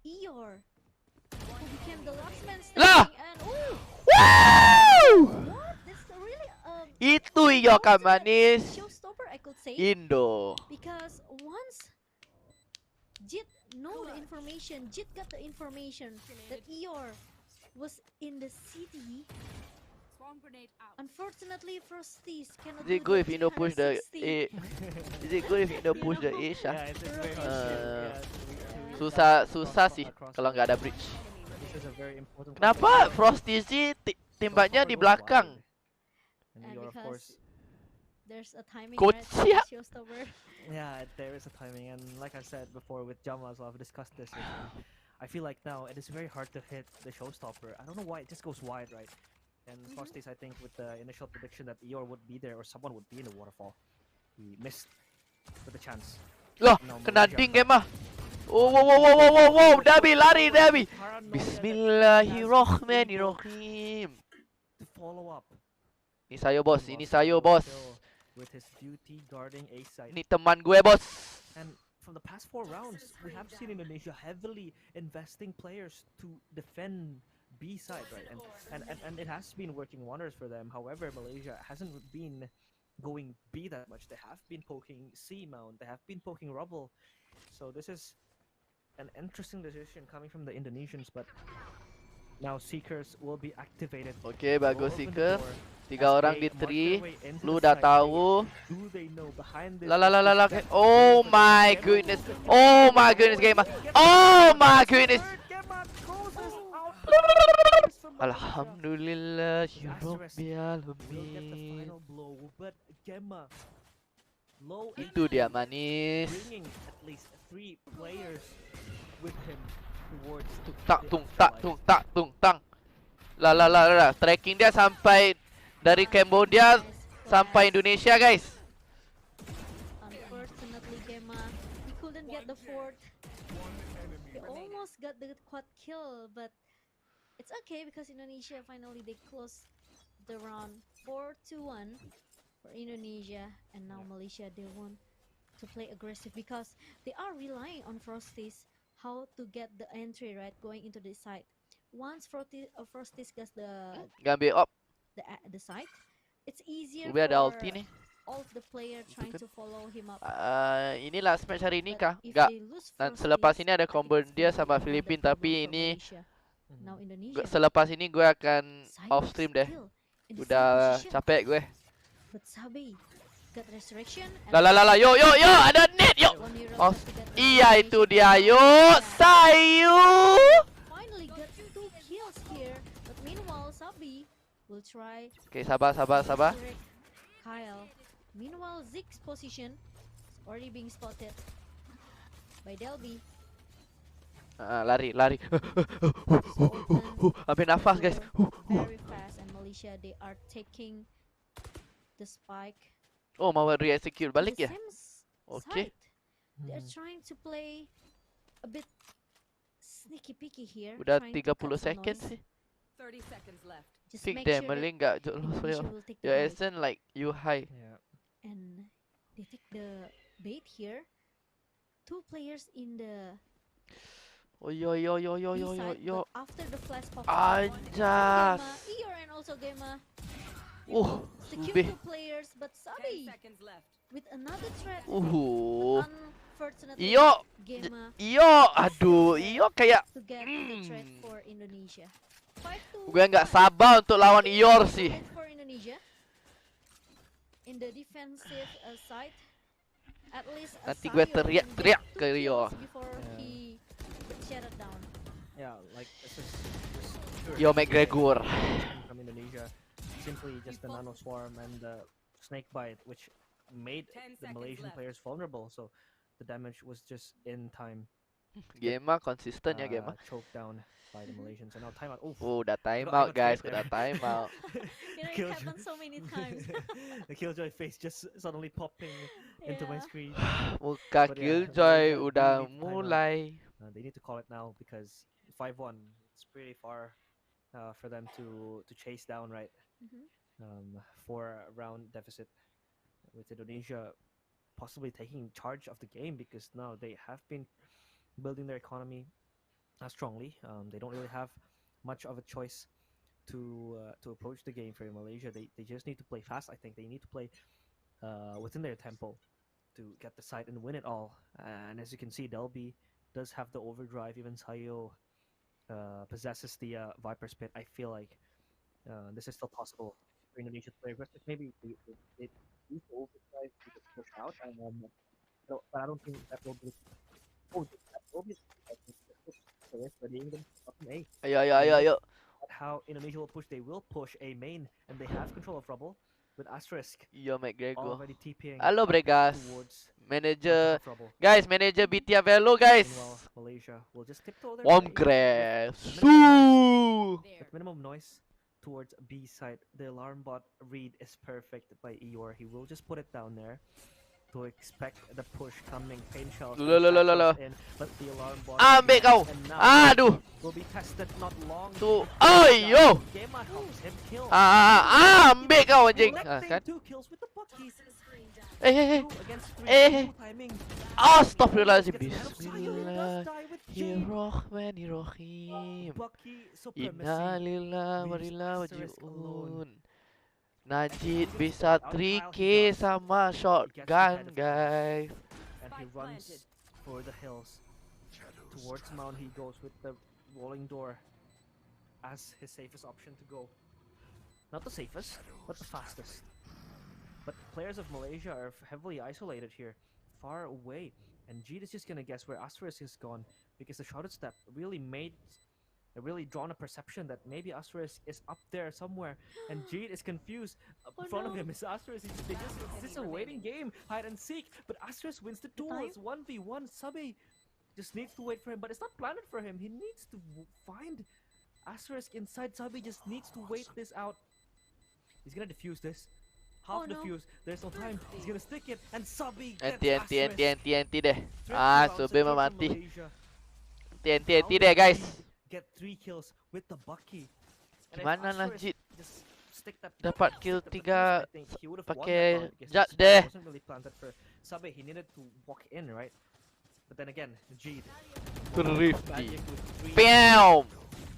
Eeyore, who became the last man
Lah.
standing, and
Wow!
what? That's really
Itu iyokan manis
showstopper, I could say.
Indo.
Because once Jit know the information, Jit got the information that Eeyore was in the city.
Swarm grenade out.
Unfortunately, Frosties cannot
Is it
do
good
the
if Indo push the
360.
A? Is it good if Indo push the A, Syah?
Yeah, it's very hard.
Susah sih kalau nggak ada bridge.
This is a very important
Kenapa Frosty Z tembaknya di belakang?
And
And
you're, of course,
there's a timing,
Coach
right? for
siap.
Showstopper.
yeah, there is a timing, and like I said before with Jama as well, I've discussed this with him. I feel like now it is very hard to hit the showstopper. I don't know why it just goes wide, right? And Frosties, I think, with the initial prediction that Eeyore would be there or someone would be in the waterfall, he missed with a chance.
Loh,
No,
kena
Malaysia
ding
got-
game ah. Oh, wow, wow, wow, wow, wow, wow, Dabi, lari, Dabi.
Paranoia that
Bismillahirrahmanirrahim.
to follow up.
Ini saya bos, ini
Whilst
saya
Eeyore
bos.
still with his duty guarding A side.
Ini teman gue bos.
And from the past 4 rounds, we have seen Indonesia heavily investing players to defend B side, right? And it has been working wonders for them. However, Malaysia hasn't been going B that much. They have been poking C mount. They have been poking rubble. So this is an interesting decision coming from the Indonesians, but now Seekers will be activated.
Oke, bagus
Will open the
Seeker.
door
3
as
orang
they
di
mark their
3.
way into
Lu
the
udah
side.
tahu.
Do they know behind this?
La la la la la.
is
Oh my goodness. Oh my goodness, Gamer. Oh my goodness. Alhamdulillah, ya Rabbil alamin.
Final blow, but Gemma low
Itu dia manis.
bringing at least 3 players with him towards
Tak
the
tung tak
afterlife.
tung tak tung tang. La la la la. Tracking dia sampai dari Cambodia sampai Indonesia, guys.
Unfortunately, Gemma, he couldn't get the fourth. He almost got the quad kill, but it's okay because Indonesia finally they closed the round 4-1 for Indonesia, and now Malaysia they want to play aggressive because they are relying on Frosties how to get the entry right going into the side. Once Frosties gets
Ngambil op.
the side, it's easier
Gue ada
for
ulti nih.
all of the player trying to follow him up.
Ini last match hari ini
But
kah?
if
Enggak.
they lose
Dan
Frosties,
selepas ini ada
I think
combo
it's
dia
gonna
sama
be
Filipin,
another
tapi
problem for
ini
Malaysia. Now Indonesia
selepas ini gue akan
Saib
off stream deh.
still in the same
Udah
position,
capek gue.
but Sabi got resurrection and
La la la la, yo yo yo, ada net, yo.
one hero
Oh,
has to get
iya itu
resurrection.
dia, yo, sayu.
Finally got 2 kills here, but meanwhile Sabi will try
Oke, sabar sabar sabar.
to resurrect Kyle. Meanwhile Zeke's position is already being spotted by Delby.
Lari lari. Sampai nafas guys.
Very fast, and Malaysia they are taking the spike.
Oh, mau re-execute
to
balik
the
ya?
same
Oke.
side. They're trying to play a bit sneaky peeky here.
Udah
trying to
30
cut some
seconds
noise.
sih.
30 seconds left.
Just
Pick
make
them,
sure that
maling nggak lolos
Indonesia
playoff.
will take the
Ya
bait.
Essen like you high.
Yeah.
And they take the bait here. 2 players in the
Oh yo yo yo yo yo yo
B-side,
yo.
but after the flash pop
Anjas.
Eor and also Gema secure
Sube.
2 players, but
10
Sabi
seconds left.
with another threat.
Uhuh.
Unfortunately,
Iyo.
Gema
Iyo. Aduh, Iyo kayak
to get the threat for Indonesia. 5-2.
gue nggak sabar untuk lawan Ior sih.
For Indonesia in the defensive side, at least
Nanti gue
Sayo
teriak-teriak
can get
ke
2
Rio.
kills before he shut it down.
Yeah, like this is just pure
Yo
speed
McGregor.
from Indonesia. Simply just the nano swarm and the snake bite, which made
10
the
seconds
Malaysian
left.
players vulnerable. So the damage was just in time.
Gema konsisten ya Gema.
Choked down by the Malaysians. And now timeout. Oof.
Udah time
I
out
got
guys,
scared
udah
there.
time out.
You know, it
Killjoy.
happens so many times.
The Killjoy face just suddenly popping into my
Yeah.
screen.
Muka
But yeah,
Killjoy
Malaysia do
udah
need timeout.
mulai.
They need to call it now because 5-1. It's pretty far for them to chase down, right?
Mhm.
4-round deficit with Indonesia possibly taking charge of the game because now they have been building their economy strongly. They don't really have much of a choice to approach the game for Malaysia. They just need to play fast. I think they need to play within their tempo to get the side and win it all. And as you can see, Delby does have the overdrive. Even Sayo possesses the Viper Spit. I feel like this is still possible for Indonesia to play aggressive. Maybe they use the overdrive to just push out. But I don't think that will be. Oh, that will be. I think players readying them up in A.
Ayo ayo ayo ayo.
But how Indonesia will push? They will push A main, and they have control of Rubble with Asterisk
Yo McGregor.
already TPing.
Halo Bregas.
Towards
Manager
of Rubble.
guys, manager BTR Velo guys.
Meanwhile, Malaysia will just tiptoe their
Bomb
way
grab.
with minimum
Su.
with minimum noise towards B side. The alarm bot read is perfect by Eeyore. He will just put it down there to expect the push coming. Pain shells.
Lo, lo, lo, lo, lo.
In, but the alarm bot
Ambil kau.
and now
Aduh.
will be tested not long.
Tu.
before
Ayo.
Gemma helps him kill.
Ambil kau anjing. Kan?
Collecting 2 kills with the Buckies.
Eh.
2 against 3.
Eh.
Timing.
Astagfirullahaladzim.
Gets ahead of Sayo, who does die with Jade.
Bismillahirrahmanirrahim.
Bucky supremacy.
Innalillahi wa
leaves
inna
Asterisk alone.
raji'un. Najid bisa 3K sama shotgun guys.
And he runs for the hills. Towards Mount he goes with the rolling door as his safest option to go. Not the safest, but the fastest. But players of Malaysia are heavily isolated here, far away. And Jeet is just gonna guess where Asterisk is gone because the shrouded step really drawn a perception that maybe Asterisk is up there somewhere, and Jade is confused. Up in front of him is Asterisk. It's just a waiting game, hide and seek. But Asterisk wins the duel. It's 1v1. Sabi just needs to wait for him, but it's not planted for him. He needs to find Asterisk inside. Sabi just needs to wait this out. He's gonna defuse this. Half defuse. There's no time. He's gonna stick it, and Sabi gets
NT deh.
Threat
Sube
secured
mah
for
mati.
Malaysia.
NT deh guys.
Get 3 kills with the Bucky. And if
Gimana
Asterisk
Najid
just stick that-
dapat kill
stick the
3
defuse, I think he would have won that
pakai
round because
Jad
the spike
deh.
wasn't really planted for Sabe. He needed to walk in, right? But then again, Jade.
Thrifty.
Magic with 3
Bam.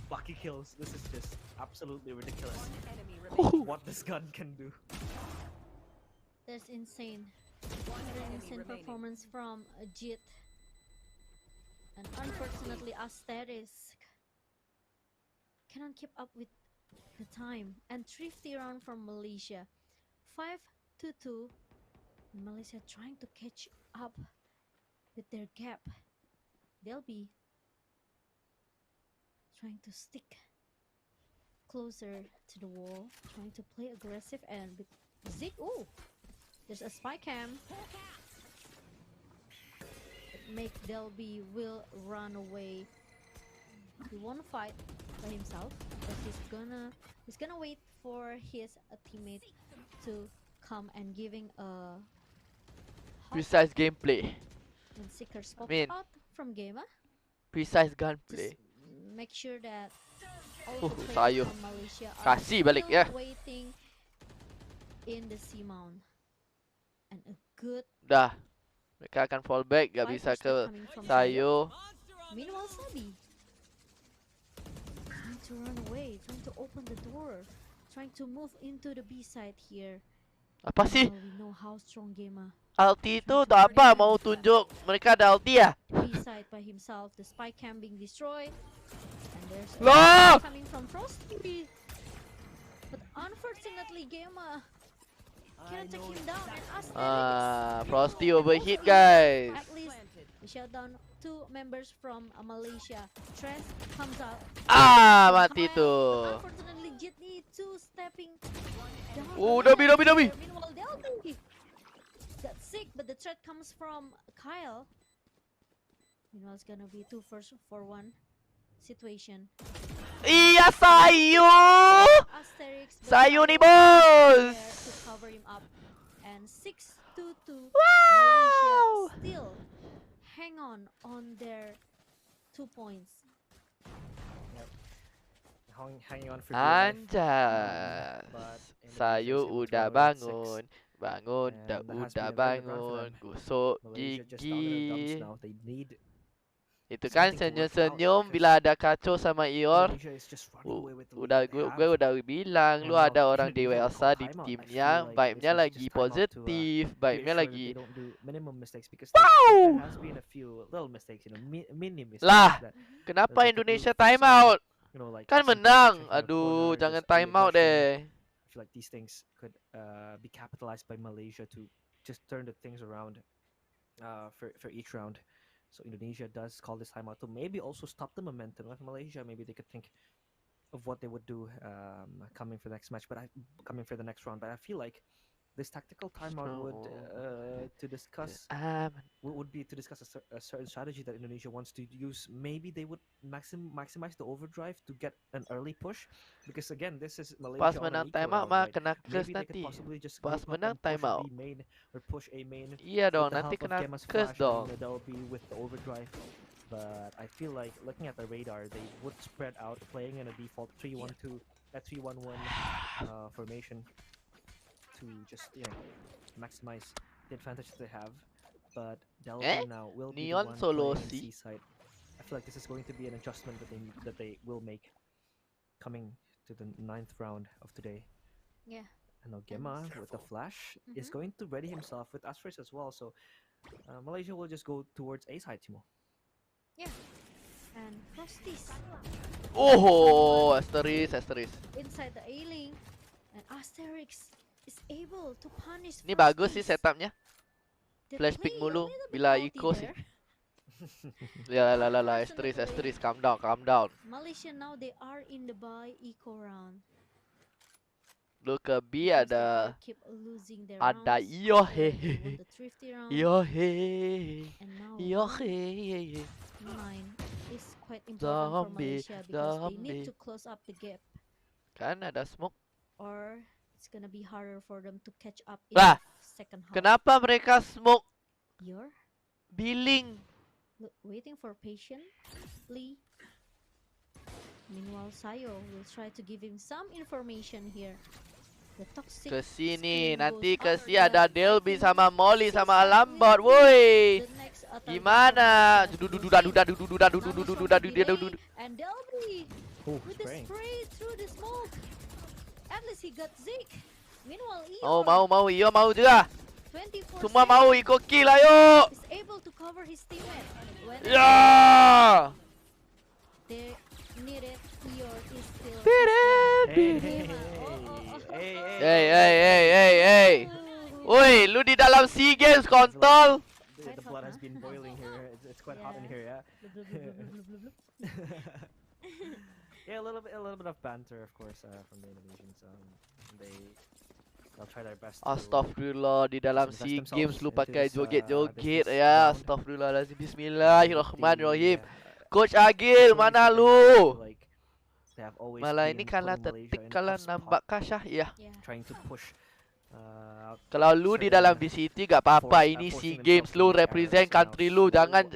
Bucky kills. This is just absolutely ridiculous.
Enemy remaining.
What this gun can do.
That's insane.
Enemy
Insane
remaining.
performance from Jit. And unfortunately, Asterisk cannot keep up with the time. And thrifty round from Malaysia. 5-2. Malaysia trying to catch up with their gap. They'll be trying to stick closer to the wall, trying to play aggressive and with Zeke. Oh, there's a spy cam. Make Delby will run away. He won't fight by himself, but he's gonna wait for his teammate to come and giving a
Precise gameplay.
when Seekers pop
Min.
out from Gamer.
Precise gunplay.
Just make sure that all of the
Sayo.
players from Malaysia are
Kasih balik
still
ya.
waiting in the sea mount. And a good
Dah. Mereka akan fall back, gak bisa
Vipers still
ke
coming from
Sayo.
Meanwhile, Sabi trying to run away, trying to open the door, trying to move into the B side here.
Apa sih?
Now we know how strong Gema.
Ulti itu untuk apa? Mau tunjuk mereka ada ulti ya?
The B side by himself, the spy cam being destroyed, and there's a
Loh!
coming from Frosty. But unfortunately, Gema cannot take him down, and Asterix
Frosty overhit guys.
at least we shut down 2 members from Malaysia. Trent comes out.
Mati
But
tuh.
unfortunately, Jitney 2 stepping down.
Dabi.
Meanwhile, Delby got sick, but the threat comes from Kyle. Meanwhile, it's gonna be 2-for-1 situation.
Iya Sayu.
Asterix
Sayu nih
there
bos.
to cover him up, and 6-2.
Wow.
Malaysia still hang on their 2 points.
Hanging on for dear life.
Anjas.
But
Sayu
Indonesia is able to
udah
go at 6.
bangun.
And that has
Udah
been a very good run for
bangun.
them.
Gosok
Malaysia just down in the dumps
gigi.
now. They need
Itu kan
something to work out
senyum-senyum
because
bila ada kacau sama Ior.
Indonesia is just running away with the lead
Udah
that they
gue
have.
udah bilang
And
lu
now
ada orang
Indonesia will
dewasa
call
di
timeout. I
timnya,
feel like
vibe-nya
this is
lagi
just timeout to,
positif,
make
vibe-nya
sure that
lagi
they don't do minimum mistakes because
Wow!
there has been a few little mistakes, mini mistakes
Lah,
that
kenapa
they could do
Indonesia
for
time
some,
out?
like
Kan
some
menang.
checking the
Aduh,
corner,
jangan
just
time out
rushing.
deh.
I feel like these things could be capitalized by Malaysia to just turn the things around for each round. So Indonesia does call this timeout to maybe also stop the momentum of Malaysia. Maybe they could think of what they would do coming for the next match, coming for the next round. But I feel like this tactical timeout would to discuss would be to discuss a certain strategy that Indonesia wants to use. Maybe they would maximize the overdrive to get an early push, because again, this is
Pas
Malaysia on
menang
an eco
time out
round,
mah
right?
kena curse
Maybe they could
nanti.
possibly just
Pas
group up
menang
and push
time
a
out.
B main or push A main
Iya dong,
with the
nanti
help of
kena
Gemma's
curse
flash
dong.
and they'll be with the overdrive. But I feel like looking at the radar, they would spread out, playing in a default 3-1-2, 3-1-1 formation to just maximize the advantage that they have. But Delby now will be the
Neon
one
solo
playing
C.
C side. I feel like this is going to be an adjustment that they will make coming to the 9th round of today.
Yeah.
And now Gemma with the flash is going to ready himself with Asterix as well. So Malaysia will just go towards A side, Timo.
Yeah. And Frosties
Oh, Asteris.
inside the A-lane, and Asterix is able to punish
Ini bagus sih
Frosties.
setupnya.
They
Flash
play
pick
a
mulu
little bit
bila
naughty
Iko sih.
there.
Ya lah, Asteris, calm down.
Malaysia now they are in the bye eco round.
Lu ke B
Because they
ada
keep losing their
ada
rounds.
iyo
They
hehe.
won the thrifty round.
Iyo he.
And now
Iyo
round
he.
9 is quite important for
Zombie,
Malaysia because they need
zombie.
to close up the gap,
Kan ada smoke.
or it's gonna be harder for them to catch up in
Lah,
the second half.
kenapa mereka smoke
You're
billing?
waiting for patiently. Meanwhile, Sayo will try to give him some information here. The toxic
Kesini,
screen
nanti
goes
kesi
up,
ada
but
Delby
I think
sama Molly sama
Seaside
Alambot,
will be
woi.
the next target for
Gimana?
Malaysia.
Dudu
We'll
duda
see.
duda dudu duda dudu
Punish
dudu
from
duda
the
duda
delay,
dudu.
and Delby with the
spraying.
spray through the smoke. At least he got Zeke. Meanwhile,
Mau, Iyo mau juga.
24/7
Semua mau ikut kill, ayo.
is able to cover his teammate. When
Ya.
they needed, Eeyore is still
Hey,
Hey. Woi, lu di dalam SEA Games kontol.
The blood has been boiling here. It's quite hot in here, yeah. Yeah, a little bit of banter, of course, from the Indonesians. They'll try their best.
Astagfirullah, di dalam
invest
SEA
themselves
Games lu
into
pakai
this,
joget-joget
this
ya.
round.
Astagfirullahaladzim. Bismillahirrahmanirrahim.
The,
Coach Agil, mana lu?
They have always
Malah
been
ini kalah
putting Malaysia
tetik
in
kalah
tough
nambah
spot,
kasyah ya.
trying to push.
Kalau lu di dalam VCT gak apa-apa, ini SEA Games lu represent country lu, jangan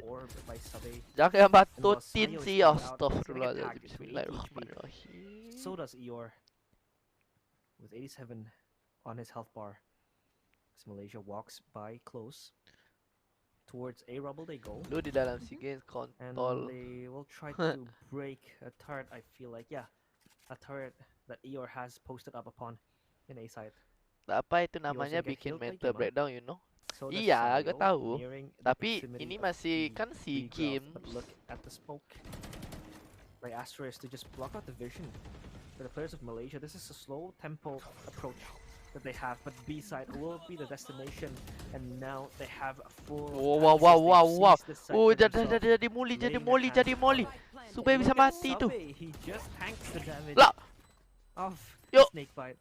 batutin sih. Astagfirullahaladzim. Bismillahirrahmanirrahim.
So does Eeyore with 87 on his health bar. As Malaysia walks by close. towards A rubble they go.
Lu di dalam SEA Games
And
kontol.
they will try to break a turret, I feel like. Yeah, a turret that Eeyore has posted up upon in A side.
Apa itu
He also
namanya
get
bikin
killed by
mental
Gemma.
breakdown, you know?
So does
Iya, gue
Sayo,
tahu.
nearing the
Tapi
proximity
ini
of
masih
the
kan SEA
B graph. But
Games.
look at the smoke by Asterisk to just block out the vision for the players of Malaysia. This is a slow tempo approach that they have, but B side will be the destination, and now they have a full.
Wow, wow, wow, wow, wow. Oh, jadi muli, jadi moli, jadi moli. Supaya bisa mati itu.
He just tanks the damage
Lah,
of
Yo.
Snakebite.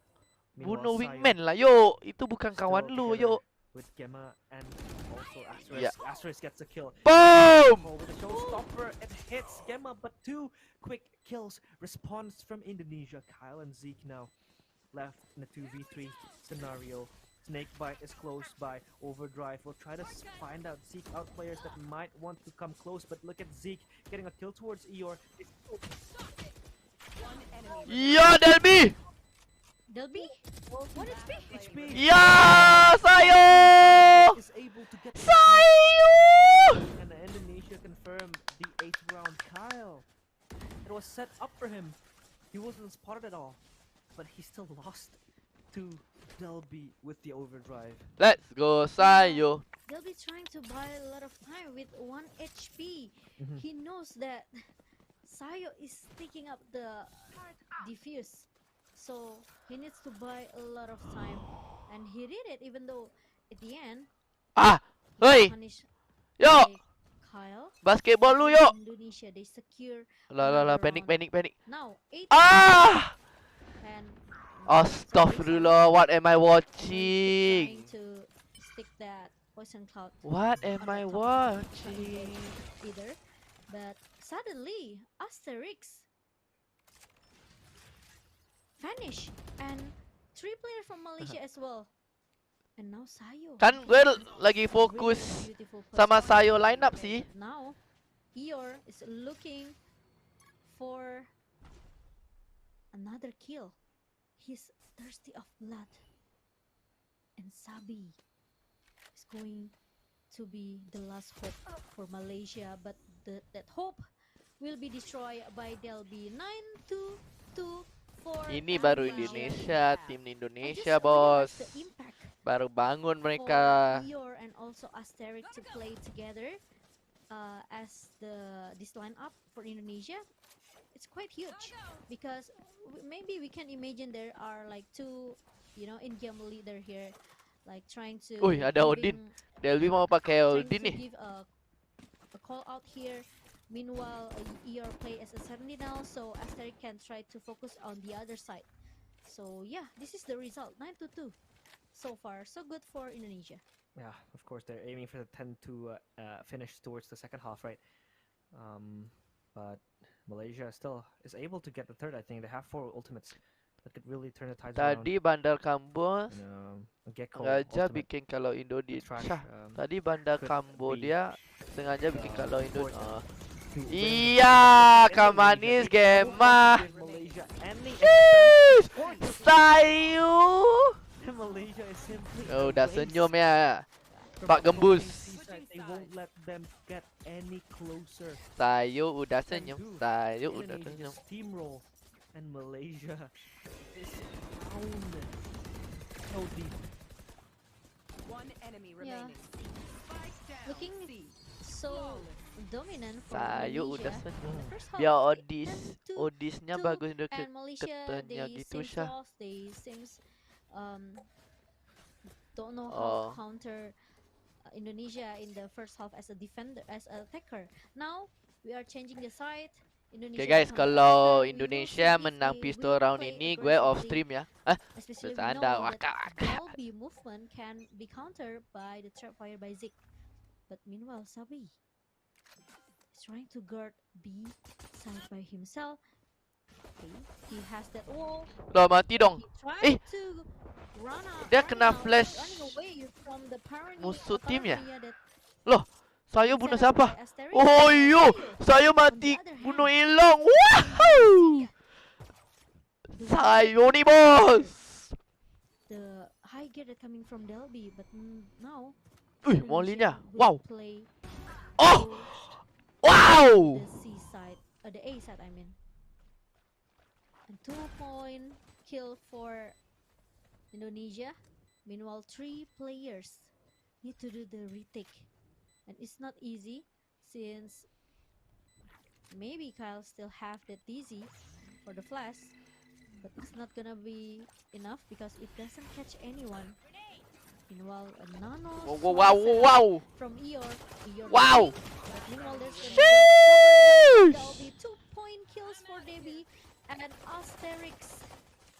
bunuh
Meanwhile,
wingman
Sayo
lah, yo. Itu bukan kawan
still
lu,
together
yo.
with Gemma and also Asterisk.
Yeah.
Asterisk gets a kill.
Boom!
Oh, with a showstopper, it hits Gemma, but 2 quick kills. Response from Indonesia. Kyle and Zeke now left in a 2v3 scenario. Snakebite is close by. Overdrive will try to find out Zeke out players that might want to come close, but look at Zeke getting a kill towards Eeyore.
Ya, Delby!
Delby? What HP?
Ya, Sayo!
Is able to get
Sayo!
and Indonesia confirmed the 8th round. Kyle, it was set up for him. He wasn't spotted at all, but he still lost to Delby with the overdrive.
Let's go, Sayo.
Delby trying to buy a lot of time with 1 HP. He knows that Sayo is taking up the defuse, so he needs to buy a lot of time, and he did it. Even though at the end,
Ah, hei,
punished
yo,
by Kyle.
basketball lu, yo.
Indonesia they secure.
Lah,
another
panik,
round.
panik, panik.
Now 8
Ah!
and
Astaghfirullah, what am I
trying
watching?
to stick that poison cloud
What am
on
I
the top.
watching?
Either, but suddenly Asterix vanish and 3 players from Malaysia as well, and now Sayo.
Kan gue lagi fokus sama Sayo lineup sih.
Now Eeyore is looking for another kill. He's thirsty of blood, and Sabi is going to be the last hope for Malaysia, but that hope will be destroyed by Delby. 9-2 for
Ini baru
Malaysia.
Indonesia, tim
I
Indonesia,
just
bos.
realized the impact
Baru bangun
for
mereka.
Eeyore and also Asteric to play together as this lineup for Indonesia. It's quite huge because maybe we can imagine there are like 2, in-game leader here, like trying to.
Wih, ada Odin. Delby mau pakai
trying
Odin
to
nih.
give a call out here. Meanwhile, Eeyore play as a sentinel, so Asteric can try to focus on the other side. So yeah, this is the result. 9-2. So far, so good for Indonesia.
Yeah, of course they're aiming for the 10 to finish towards the second half, right? But Malaysia still is able to get the third. I think they have 4 ultimates that could really turn the tides around.
Tadi bandar Kamboja
Gecko
sengaja
ultimate
bikin kalau Indo di
trash,
Syah. Tadi bandar
could
Kamboja sengaja bikin kalau Indo.
important to win
Iya,
the
Kak
Indonesia.
Manis
They don't
Gemma.
want to give Malaysia any
Ih,
advantage.
Sayu.
Malaysia is simply
Oh, udah
erased
senyum ya.
from
Pak Gembus.
approaching seaside. They won't let them get any closer.
Sayu udah senyum. Sayu udah
Indonesia
senyum.
just steamroll, and Malaysia is down so deep.
One enemy
Yeah.
remaining. Spike down.
Looking so dominant for
Sayu udah
Malaysia.
senyum.
The first half,
Biar
they 10-2,
Odisnya
2,
bagus deket
and Malaysia
ketenya
they
gitu
seems
Syah.
lost. They seems don't know
Oh.
how to counter Indonesia in the first half as a defender, as a attacker. Now we are changing the side. Indonesia
Oke guys,
become
kalau
attacker. We will
Indonesia
see if
menang
they
pistol
will
round
play
ini, gue off
aggressively.
stream ya.
Especially we
bercanda,
know
waka,
that
waka.
Delby movement can be countered by the trap fire by Zeke. But meanwhile, Sabi is trying to guard B side by himself. Okay, he has that wall.
Loh, mati dong.
He tried
Eh.
to run out.
Dia
run
kena
out,
flash
running away from the
musuh tim ya?
paranoia that
Loh, Sayu bunuh
set up
siapa?
by Asterix.
Oh yo, Sayu mati bunuh Ilong. Wow! Sayu nih bos.
The high gear that coming from Delby, but now
Molly-nya.
Indonesia will
Wow.
play
Oh!
to
Wow!
the C side, the A side, I mean. And 2-point kill for Indonesia. Meanwhile, 3 players need to do the retake, and it's not easy since maybe Kyle still have the dizzy for the flash, but it's not gonna be enough because it doesn't catch anyone. Meanwhile, a nano
Wow,
setup
wow.
from Eeyore.
Wow.
But meanwhile, there's gonna
Sheesh.
there'll be 2-point kills for Debbie, and Asterix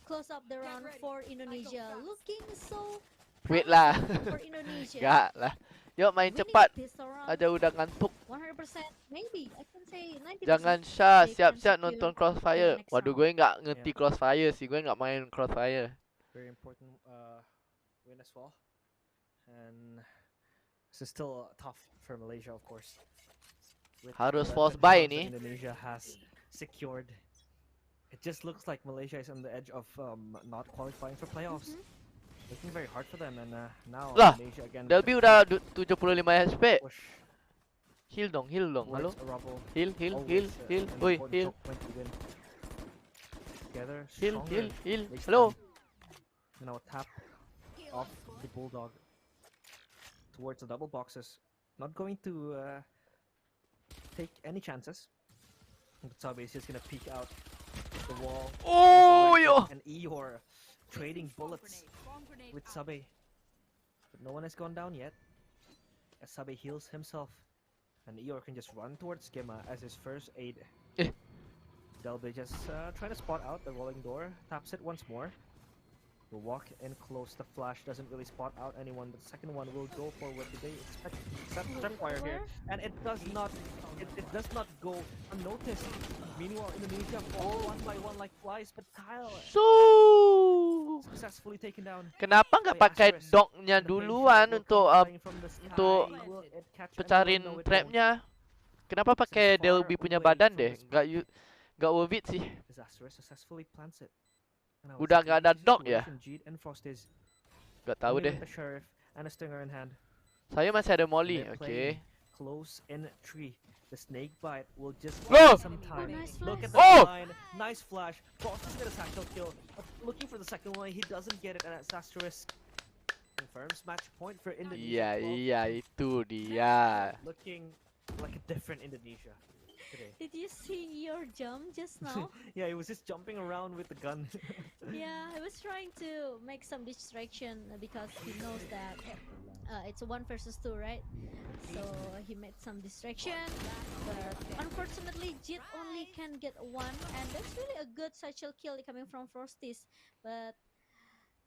close up the round for Indonesia. Looking so
Wait lah.
promising for Indonesia.
Enggak lah. Yuk main
Winning
cepat.
this round
Ada udah ngantuk.
100%, maybe I can say 90%.
Jangan Syah
they can
siap-siap
secure
nonton
the
Crossfire.
next
Waduh,
round.
gue nggak ngerti
Yeah.
Crossfire sih. Gue nggak main Crossfire.
Very important win as well. And this is still tough for Malaysia, of course. With
Harus
11
force buy
rounds that
ini.
Indonesia has secured. It just looks like Malaysia is on the edge of not qualifying for playoffs. Looking very hard for them, and now
Lah,
Indonesia again.
Delby udah 75 HP.
push
Heal dong, halo.
towards a rubble.
Heal, heal,
Always,
heal,
an
heal.
important
Oi,
choke
heal.
point to win. Together,
Heal,
stronger
heal, heal.
each
Hello.
time. Now tap off the bulldog towards the double boxes. Not going to take any chances. But Sabe is just gonna peek out the wall.
Oh, yo.
And Eeyore trading bullets with Sabe. But no one has gone down yet. As Sabe heals himself. And Eeyore can just run towards Gemma as his first aid.
Eh.
Delby just trying to spot out the rolling door. Taps it once more. Will walk in close. The flash doesn't really spot out anyone. The second one will go for what they expect. Set tripwire here, and it does not. It does not go unnoticed. Meanwhile, Indonesia fall one by one like flies, but Kyle
So.
successfully taken down.
Kenapa nggak
by
pakai
Asterisk.
dognya
And the pain
duluan
shot will
untuk
come flying from the sky.
untuk
Will it catch anyone?
pecarin
No, it won't.
trapnya? Kenapa pakai
Since far
Delby punya
away
badan
from
deh?
the
Nggak worth it sih.
Disaster successfully plants it. And I was
Udah
thinking
nggak ada
this
dog ya?
situation, Jeet and Frost is
Nggak tahu
only
deh.
with the sheriff and a stinger in hand.
Saya masih ada
And
Molly.
they're
Oke.
playing close in tree. The snake bite will just
Oh!
take some time.
nice
Look at
flash.
the
Oh!
line. Nice flash. Frost is gonna satchel kill. Looking for the second one. He doesn't get it, and that's Asterisk. Confirms match point for Indonesia.
Iya,
12-2.
itu dia.
Looking like a different Indonesia today.
Did you see your jump just now?
Yeah, he was just jumping around with the gun.
Yeah, I was trying to make some distraction because he knows that it's a 1 versus 2, right? So he made some distraction, but unfortunately Jit only can get 1, and that's really a good satchel kill coming from Frosties. But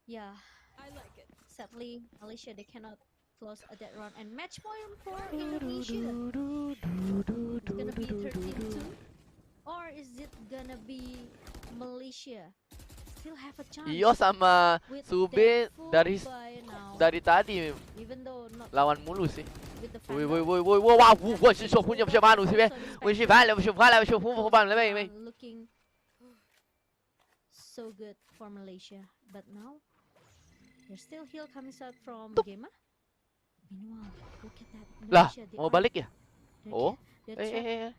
yeah,
I like it.
sadly Malaysia, they cannot close that round, and match point for Indonesia. It's gonna be 13-2, or is it gonna be Malaysia still have a chance?
Iyo sama
with
Sube
their full
dari
buy now,
dari tadi
even though not
lawan mulu sih.
with the
Woi
Phantom.
woi woi woi wah, 我是说punya macam mana sih be? 我是反了，我是反了，我是呼呼反了呗呗。
Looking so good for Malaysia, but now there's still heal coming out from Gemma. Meanwhile, look at that.
Lah,
Malaysia, they
mau
are-
balik ya?
they're
Oh,
ca- they're trapped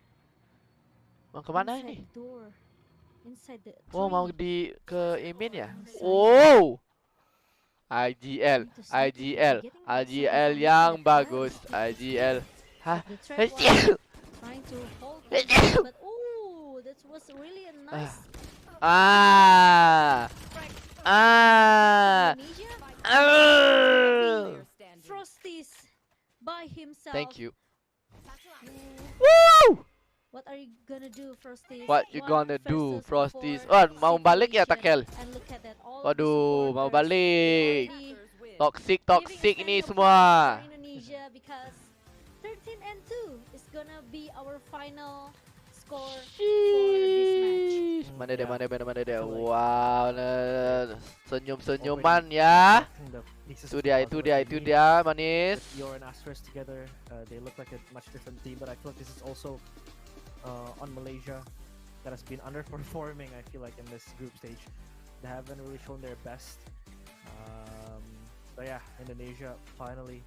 Mau kemana
inside
ini?
the door, inside the
Oh, mau
tree.
di ke Imin ya?
Inside.
Oh, IGL,
Need to sneak
IGL,
in, getting
IGL
some
yang
information.
bagus, IGL. Hah?
The trap was trying to hold them, but oh, that was really a nice
Ah,
strike
ah,
from Indonesia.
ah.
Player standing.
Frosties by himself.
Thank you.
Ooh,
Woo!
what are you gonna do, Frosties?
What you
1
gonna do,
versus
Frosties?
4
Oh, mau balik ya, Takel?
situation. And look at that, all
Waduh,
the
mau
supporters
balik.
already
Hackers win.
Toxic,
giving a
toxic ini
standing
semua.
ovation for Indonesia, because 13-2 is gonna be our final score for this match.
Sheesh. Mana dia,
Yeah.
mana dia.
Feel like-
Wow, senyum-senyuman ya.
The pieces
Itu
of
dia,
the
itu
puzzle
dia,
they
itu
need.
dia, manis.
With Eeyore and Asterisk together, they look like a much different team, but I feel like this is also on Malaysia that has been underperforming, I feel like, in this group stage. They haven't really shown their best. But yeah, Indonesia finally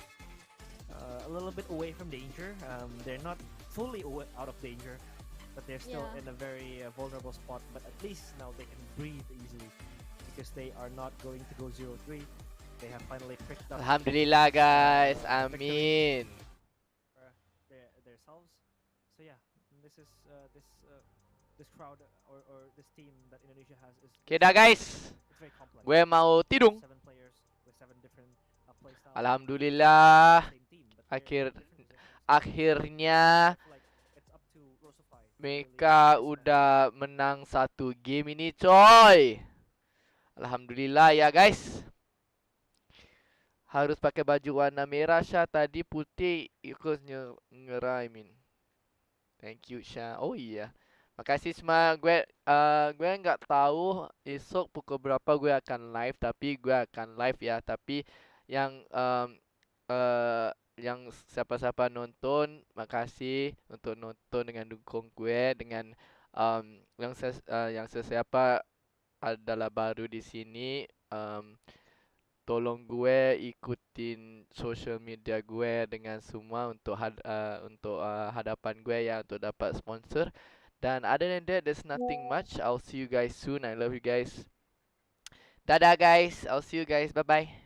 a little bit away from danger. They're not fully out of danger, but they're still
Yeah.
in a very vulnerable spot. But at least now they can breathe easily because they are not going to go 0-3. They have finally picked up
Alhamdulillah guys,
victory
amin.
for themselves. So yeah, this is this crowd or this team that Indonesia has is
Okay dah guys,
it's very complex.
gue mau tidung.
7 players with 7 different play styles.
Alhamdulillah,
Same team, but they're in different positions.
akhirnya
I feel like it's up to Rosify to really
mereka
assess that.
udah menang satu game ini coy. Alhamdulillah ya guys. Harus pakai baju warna merah Syah, tadi putih ikut ngeraimin. Thank you Syah. Oh iya. Makasih semua. Gue nggak tahu esok pukul berapa gue akan live, tapi gue akan live ya. Tapi yang yang siapa-siapa nonton, makasih untuk nonton dengan dukung gue dengan yang sesiapa adalah baru di sini. Tolong gue ikutin social media gue dengan semua untuk hadapan gue ya, untuk dapat sponsor. Dan other than that, there's nothing much. I'll see you guys soon. I love you guys. Dadah guys. I'll see you guys. Bye bye.